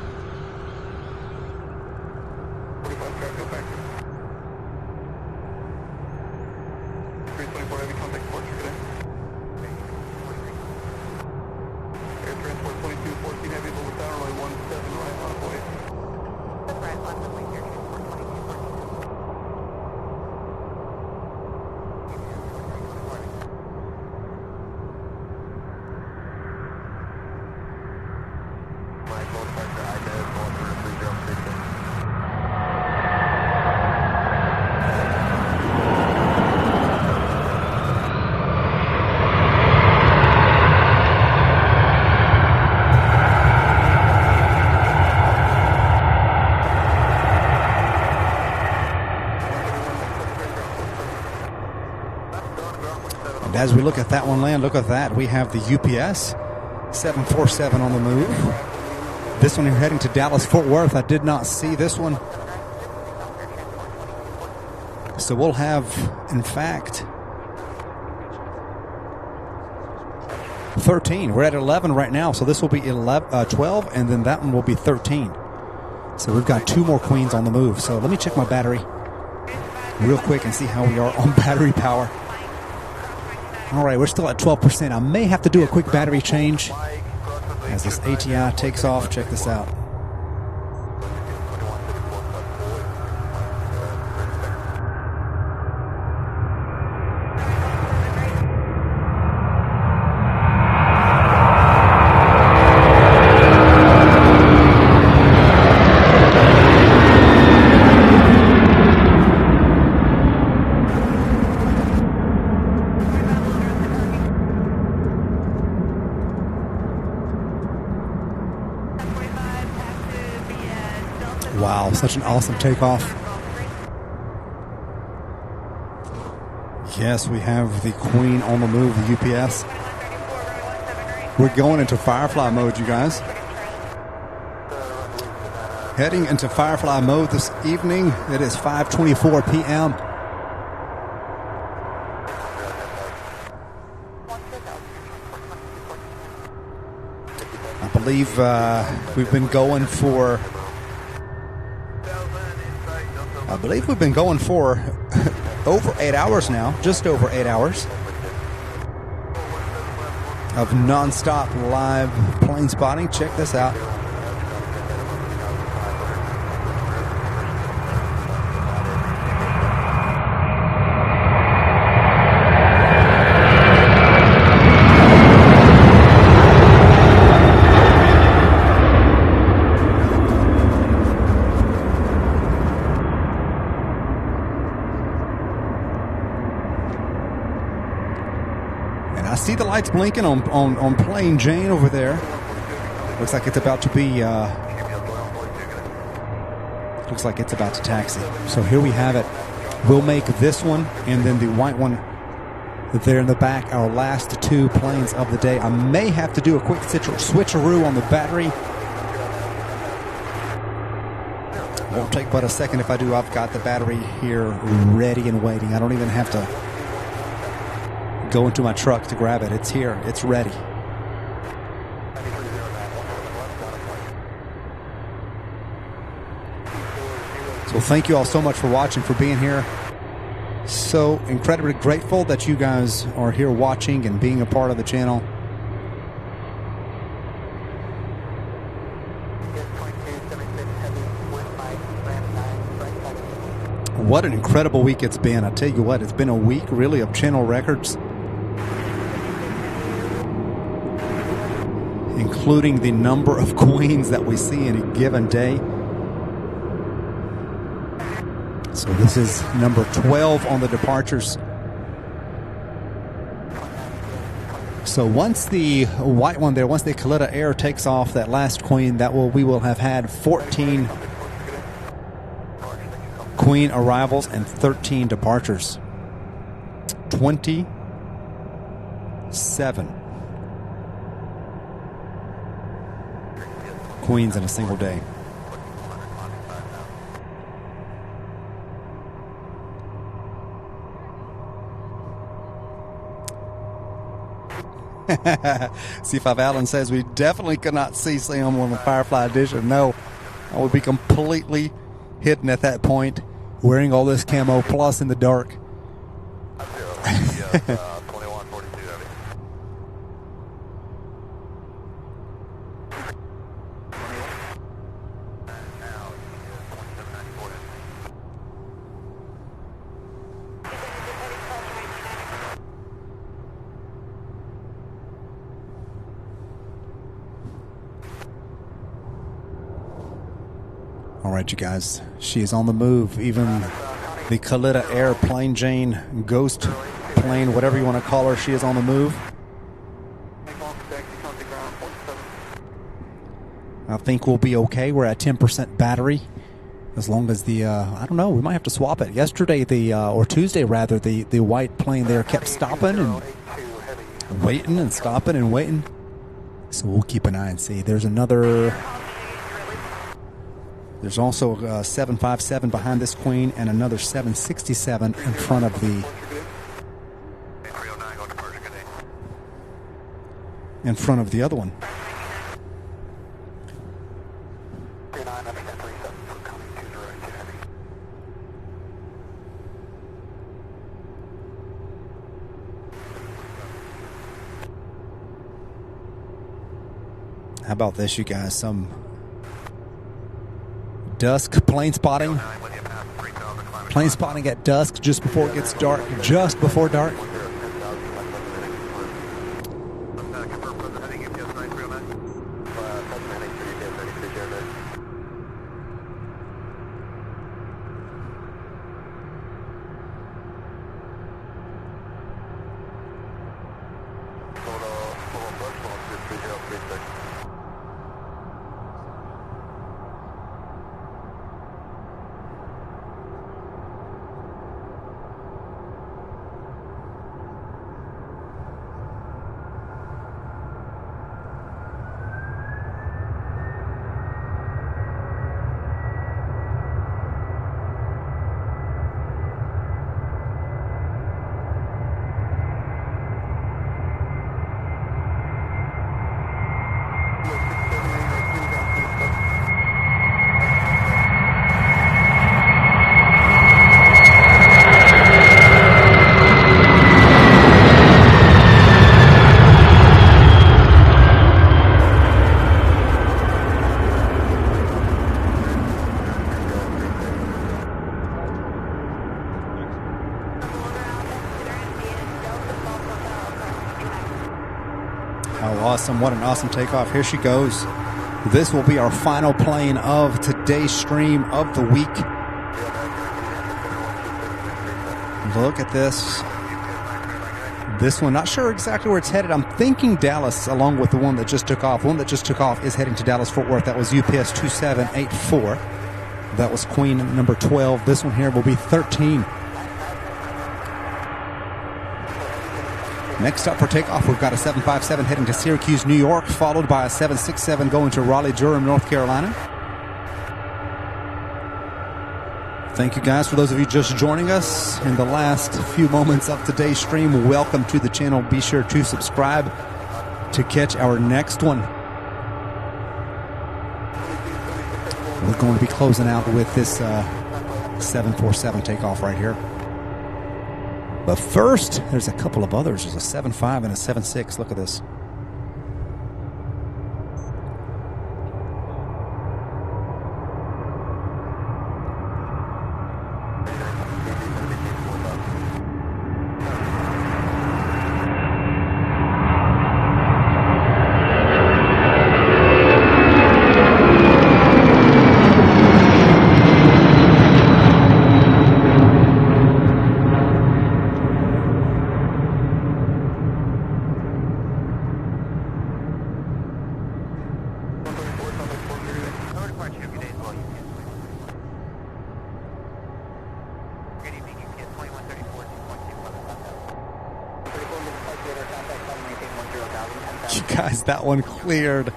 As we look at that one land, look at that. We have the UPS 747 on the move. This one here heading to Dallas Fort Worth. I did not see this one. So we'll have, in fact, 13. We're at 11 right now. So this will be 12, and then that one will be 13. So we've got 2 more queens on the move. So let me check my battery real quick and see how we are on battery power. All right, we're still at 12%. I may have to do a quick battery change as this ATI takes off. Check this out. Wow, such an awesome takeoff. Yes, we have the Queen on the move, the UPS. We're going into Firefly mode, you guys. Heading into Firefly mode this evening. It is 5:24 p.m. I believe we've been going for over 8 hours now, just over 8 hours of non-stop live plane spotting. Check this out. See the lights blinking on Plain Jane over there. Looks like it's about to be looks like it's about to taxi. So here we have it. We'll make this one and then the white one there in the back our last 2 planes of the day. I may have to do a quick switcheroo on the battery. Won't take but a second. If I do, I've got the battery here ready and waiting. I don't even have to go into my truck to grab it. It's here. It's ready. So thank you all so much for watching, for being here. So incredibly grateful that you guys are here watching and being a part of the channel. What an incredible week it's been. I tell you what, it's been a week really of channel records, including the number of queens that we see in a given day. So this is number 12 on the departures. So once the white one there, once the Kalita Air takes off that last queen, we will have had 14 Queen arrivals and 13 departures. 27 Queens in a single day. C5 Allen says we definitely could not see Sam on the Firefly edition. No, I would be completely hidden at that point, wearing all this camo plus in the dark. 2142 heavy. Now he is 2794 heavy. All right, you guys, she is on the move. Even the Kalita Air Plain Jane Ghost plane, whatever you want to call her, she is on the move. I think we'll be okay. We're at 10% battery. As long as the, I don't know, we might have to swap it. Yesterday, or Tuesday rather, the white plane there kept stopping and waiting and stopping and waiting. So we'll keep an eye and see. There's another... There's also a 757 behind this Queen and another 767 in front of the other one. How about this, you guys? Some dusk plane spotting. Plane spotting at dusk, just before it gets dark. Just before dark. Awesome. What an awesome takeoff. Here she goes. This will be our final plane of today's stream of the week. Look at this. This one, not sure exactly where it's headed. I'm thinking Dallas, along with the one that just took off. The one that just took off is heading to Dallas-Fort Worth. That was UPS 2784. That was Queen number 12. This one here will be 13. Next up for takeoff, we've got a 757 heading to Syracuse, New York, followed by a 767 going to Raleigh-Durham, North Carolina. Thank you guys for those of you just joining us in the last few moments of today's stream. Welcome to the channel. Be sure to subscribe to catch our next one. We're going to be closing out with this 747 takeoff right here. But first, there's a couple of others. There's a 7.5 and a 7.6. Look at this. Guys, that one cleared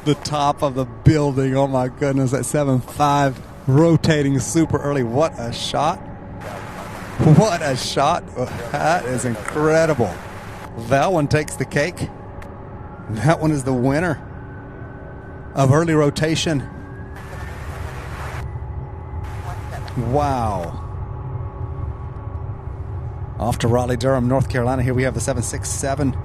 the top of the building. Oh my goodness, that 7.5 rotating super early. What a shot. What a shot. That is incredible. That one takes the cake. That one is the winner of early rotation. Wow. Off to Raleigh, Durham, North Carolina. Here we have the 767.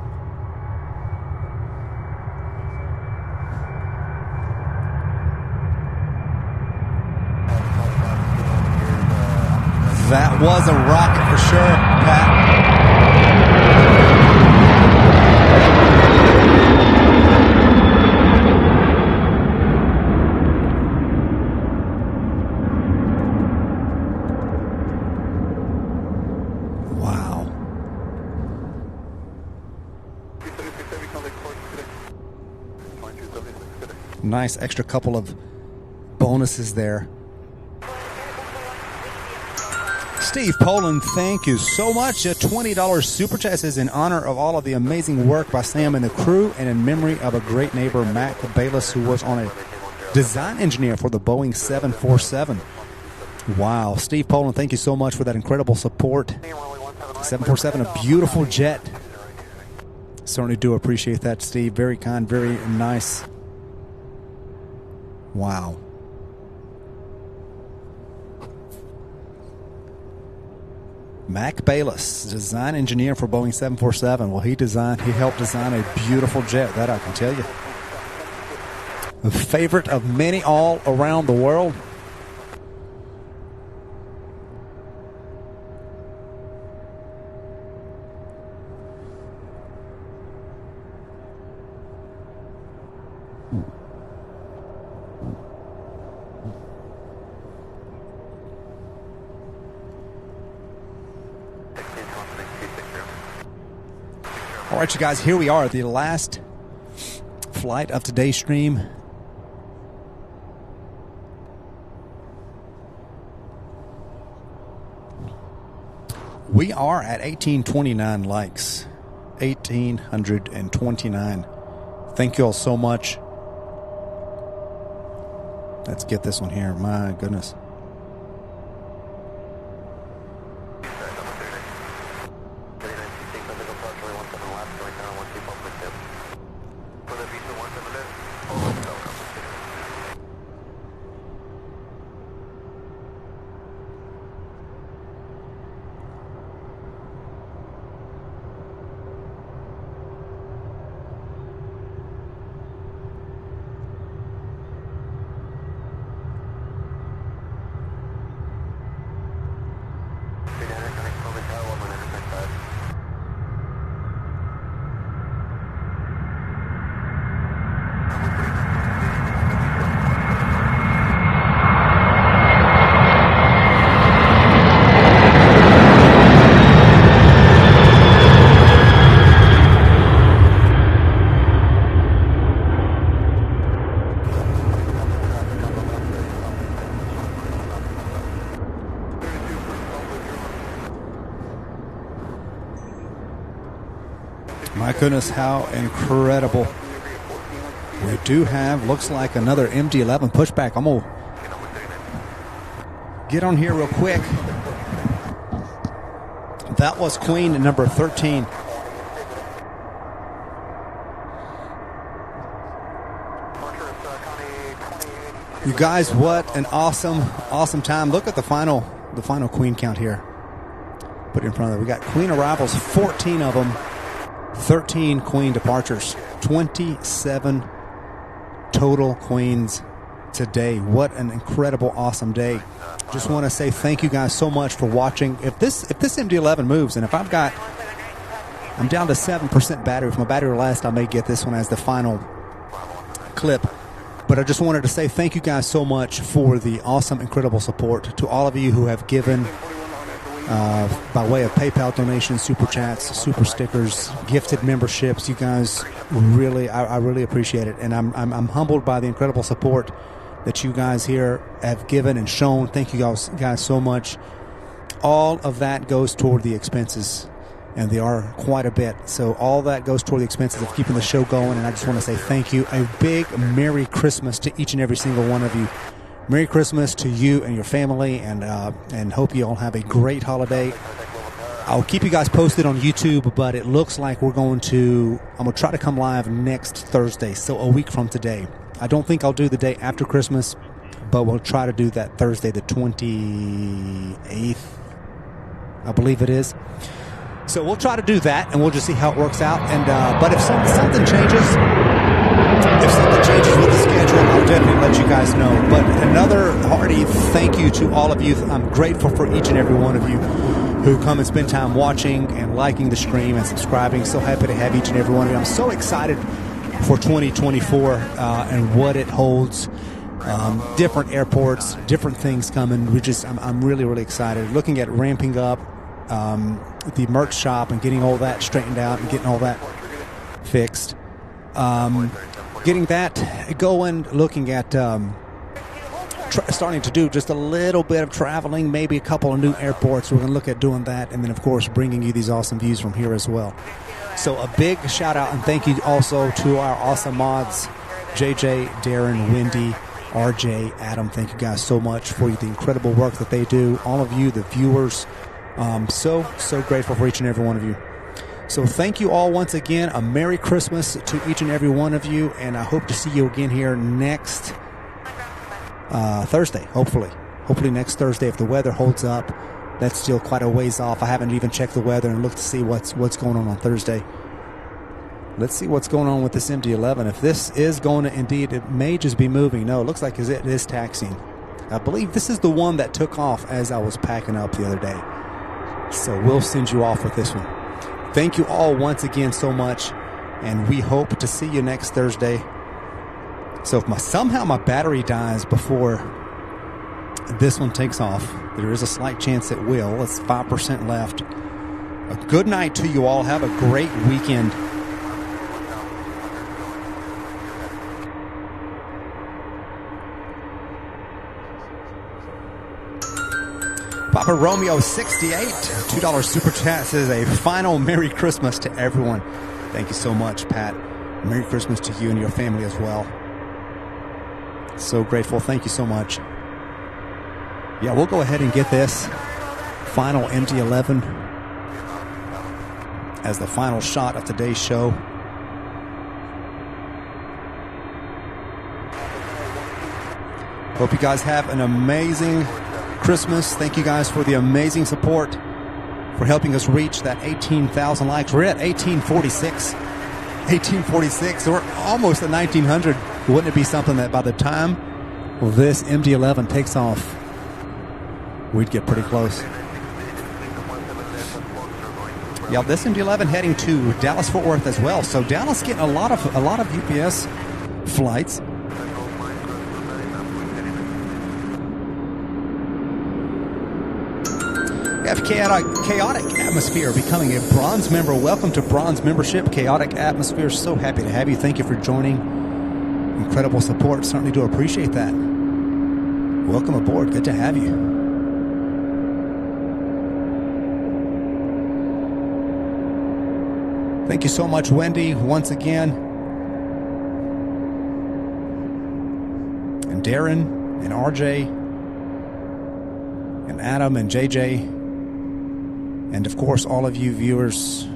That was a rocket for sure, Pat. Wow. Nice extra couple of bonuses there. Steve Poland, thank you so much. A $20 super chat is in honor of all of the amazing work by Sam and the crew, and in memory of a great neighbor, Mac Bayless, who was on a design engineer for the Boeing 747. Wow, Steve Poland, thank you so much for that incredible support. 747, a beautiful jet. Certainly do appreciate that, Steve. Very kind, very nice. Wow. Mac Bayless, design engineer for Boeing 747. Well, he helped design a beautiful jet, that I can tell you. A favorite of many all around the world. All right, you guys, here we are, the last flight of today's stream. We are at 1829 likes. 1,829. Thank you all so much. Let's get this one here. My goodness. My goodness, how incredible. We do have, looks like, another MD-11 pushback. I'm going to get on here real quick. That was Queen number 13. You guys, what an awesome time. Look at the final Queen count here. Put it in front of it. We got Queen arrivals, 14 of them. 13 Queen departures, 27 total Queens today. What an incredible, awesome day. Just want to say thank you guys so much for watching. If this MD-11 moves, and if I'm down to 7% battery. If my battery lasts, I may get this one as the final clip. But I just wanted to say thank you guys so much for the awesome, incredible support. To all of you who have given by way of PayPal donations, super chats, super stickers, gifted memberships. You guys really, I really appreciate it, and I'm humbled by the incredible support that you guys here have given and shown. Thank you guys so much. All of that goes toward the expenses and they are quite a bit. So all that goes toward the expenses of keeping the show going, and I just want to say thank you. A big Merry Christmas to each and every single one of you. Merry Christmas to you and your family, and hope you all have a great holiday. I'll keep you guys posted on YouTube, but it looks like I'm going to try to come live next Thursday, so a week from today. I don't think I'll do the day after Christmas, but we'll try to do that Thursday, the 28th, I believe it is. So we'll try to do that, and we'll just see how it works out. And but if something changes with the schedule, I'll definitely let you guys know. But another hearty thank you to all of you. I'm grateful for each and every one of you who come and spend time watching and liking the stream and subscribing. So happy to have each and every one of you. I'm so excited for 2024 and what it holds. Different airports, different things coming. I'm really, really excited. Looking at ramping up the merch shop and getting all that straightened out and getting all that fixed. Getting that going, looking at starting to do just a little bit of traveling, maybe a couple of new airports. We're going to look at doing that, and then, of course, bringing you these awesome views from here as well. So a big shout-out and thank you also to our awesome mods, JJ, Darren, Wendy, RJ, Adam. Thank you guys so much for the incredible work that they do. All of you, the viewers, so grateful for each and every one of you. So thank you all once again. A Merry Christmas to each and every one of you, and I hope to see you again here next Thursday, hopefully next Thursday if the weather holds up. That's still quite a ways off. I haven't even checked the weather and looked to see what's going on Thursday. Let's see what's going on with this MD-11. If this is going to indeed, it may just be moving. No, it looks like it is taxiing. I believe this is the one that took off as I was packing up the other day. So we'll send you off with this one. Thank you all once again so much, and we hope to see you next Thursday. So if somehow my battery dies before this one takes off, there is a slight chance it will. It's 5% left. A good night to you all. Have a great weekend. Papa Romeo 68, $2 super chat, says a final Merry Christmas to everyone. Thank you so much, Pat. Merry Christmas to you and your family as well. So grateful. Thank you so much. Yeah, we'll go ahead and get this final MD-11 as the final shot of today's show. Hope you guys have an amazing Christmas. Thank you guys for the amazing support, for helping us reach that 18,000 likes. We're at 1846. So we're almost at 1900. Wouldn't it be something that by the time this MD-11 takes off, we'd get pretty close? Yeah, this MD-11 heading to Dallas-Fort Worth as well. So Dallas getting a lot of UPS flights. We have Chaotic Atmosphere becoming a bronze member. Welcome to bronze membership, Chaotic Atmosphere. So happy to have you. Thank you for joining. Incredible support. Certainly do appreciate that. Welcome aboard. Good to have you. Thank you so much, Wendy, once again. And Darren and RJ and Adam and JJ. And of course, all of you viewers,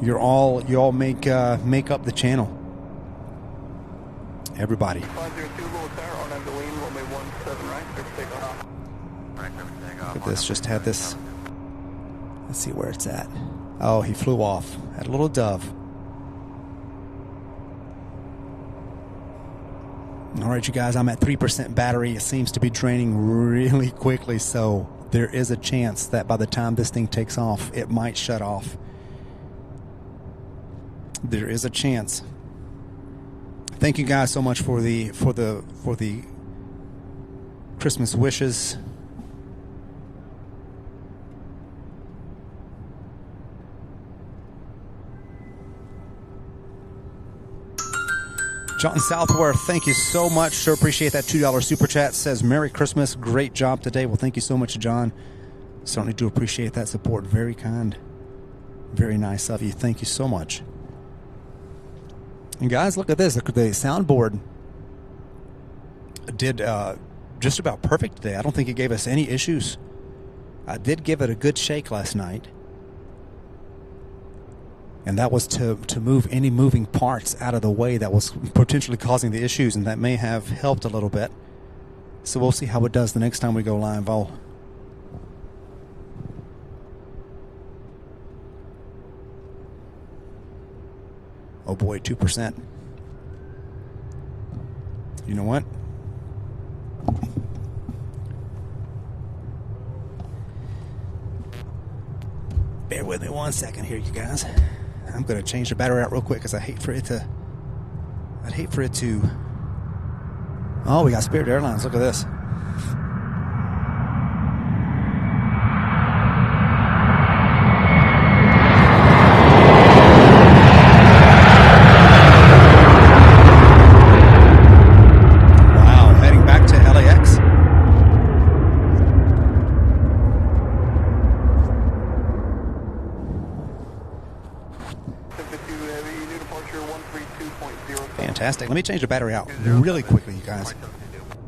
you all make up the channel. Everybody. 502 Little Tower on Abilene, runway 17 right, clear for takeoff. Look at this, just had this. Let's see where it's at. Oh, he flew off. Had a little dove. All right, you guys, I'm at 3% battery. It seems to be draining really quickly, so there is a chance that by the time this thing takes off, it might shut off. There is a chance. Thank you guys so much for the Christmas wishes. John Southworth, thank you so much. Sure appreciate that $2 super chat. Says Merry Christmas. Great job today. Well, thank you so much, John. Certainly do appreciate that support. Very kind. Very nice of you. Thank you so much. And guys, look at this. Look at the soundboard. Did just about perfect today. I don't think it gave us any issues. I did give it a good shake last night. And that was to move any moving parts out of the way that was potentially causing the issues, and that may have helped a little bit. So we'll see how it does the next time we go live. Oh boy, 2%. You know what? Bear with me 1 second here, you guys. I'm going to change the battery out real quick because I'd hate for it to. Oh, we got Spirit Airlines. Look at this. Wow, heading back to LAX. Fantastic. Let me change the battery out really quickly, you guys.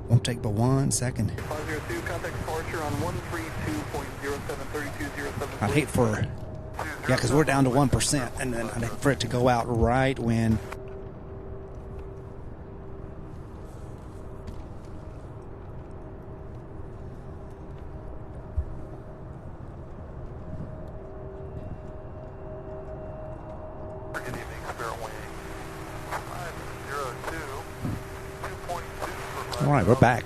Won't take but 1 second. 502, contact departure on 132.073207. I'd hate for, yeah, because we're down to 1%, and then I'd hate for it to go out right when. All right, we're back.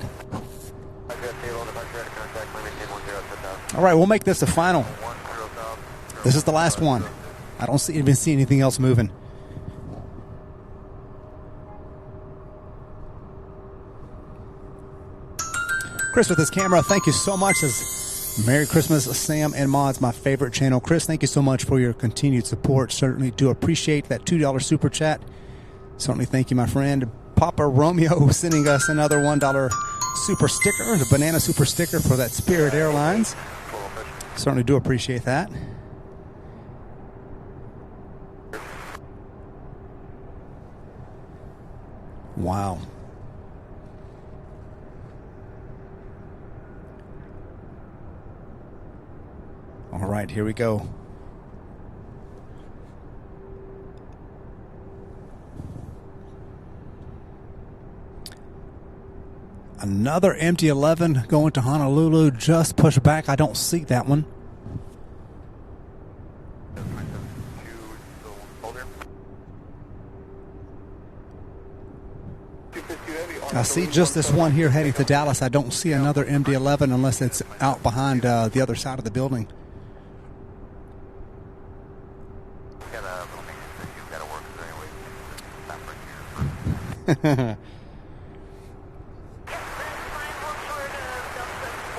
All right, we'll make this the final. This is the last one. I don't even see anything else moving. Chris with his camera, thank you so much. Merry Christmas, Sam and Mods, my favorite channel. Chris, thank you so much for your continued support. Certainly do appreciate that $2 super chat. Certainly thank you, my friend. Papa Romeo sending us another $1 super sticker, the banana super sticker for that Spirit Airlines. Certainly do appreciate that. Wow. All right, here we go. Another empty 11 going to Honolulu. Just push back. I don't see that one. I see just this one here heading to Dallas. I don't see another MD-11 unless it's out behind the other side of the building.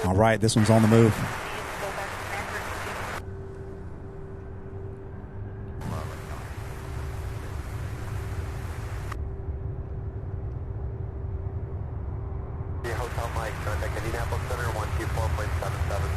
All right, this one's on the move. Hotel Mike, contact Indianapolis Center, 124.77.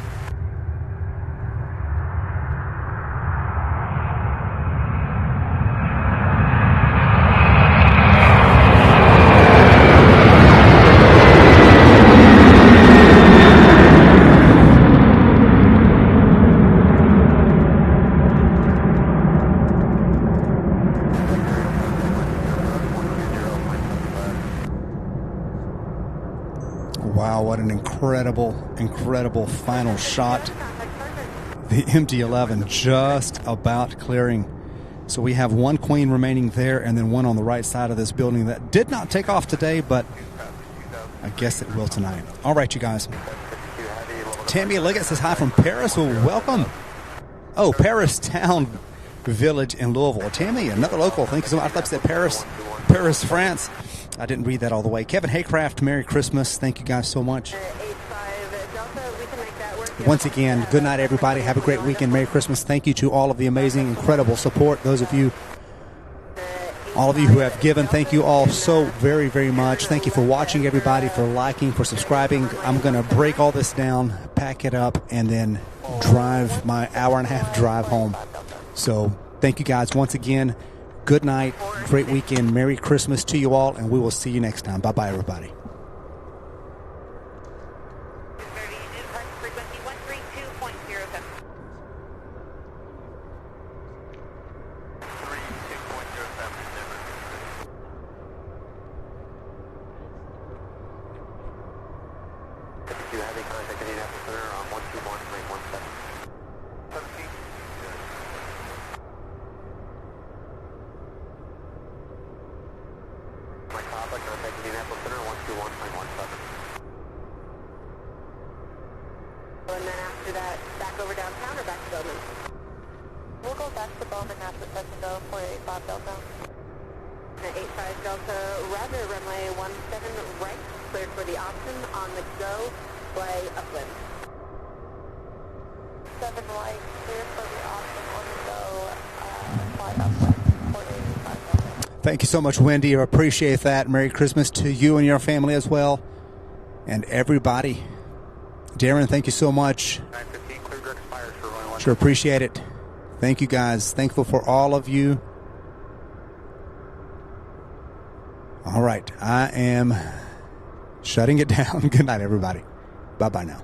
Wow, what an incredible final shot. The MD-11 just about clearing. So we have one queen remaining there and then one on the right side of this building that did not take off today, but I guess it will tonight. All right, you guys. Tammy Liggett says hi from Paris. Well, welcome. Oh, Paris Town Village in Louisville. Tammy, another local. Thank you so much. I thought you said Paris, France. I didn't read that all the way. Kevin Haycraft, Merry Christmas. Thank you guys so much. Once again, good night, everybody. Have a great weekend. Merry Christmas. Thank you to all of the amazing, incredible support. Those of you, all of you who have given, thank you all so very, very much. Thank you for watching, everybody, for liking, for subscribing. I'm going to break all this down, pack it up, and then drive my hour-and-a-half drive home. So thank you guys once again. Good night, great weekend, Merry Christmas to you all, and we will see you next time. Bye-bye, everybody. Frequency 132.07. 52 heavy contact Indianapolis Center on 121.17. 17. My Papa, contact Indianapolis Center 121.17. And then after that, back over downtown or back to Bowman? We'll go back to Bowman after touch and go for 85 Delta. 85 Delta, roger, runway 17 right, cleared for the option, on the go, play upwind. 7 right, clear for the option on the go, fly upwind for 85 Delta. Thank you so much, Wendy. I appreciate that. Merry Christmas to you and your family as well. And everybody. Darren, thank you so much. 915, clear direct expires for runway 1. Sure appreciate it. Thank you, guys. Thankful for all of you. All right. I am shutting it down. Good night, everybody. Bye-bye now.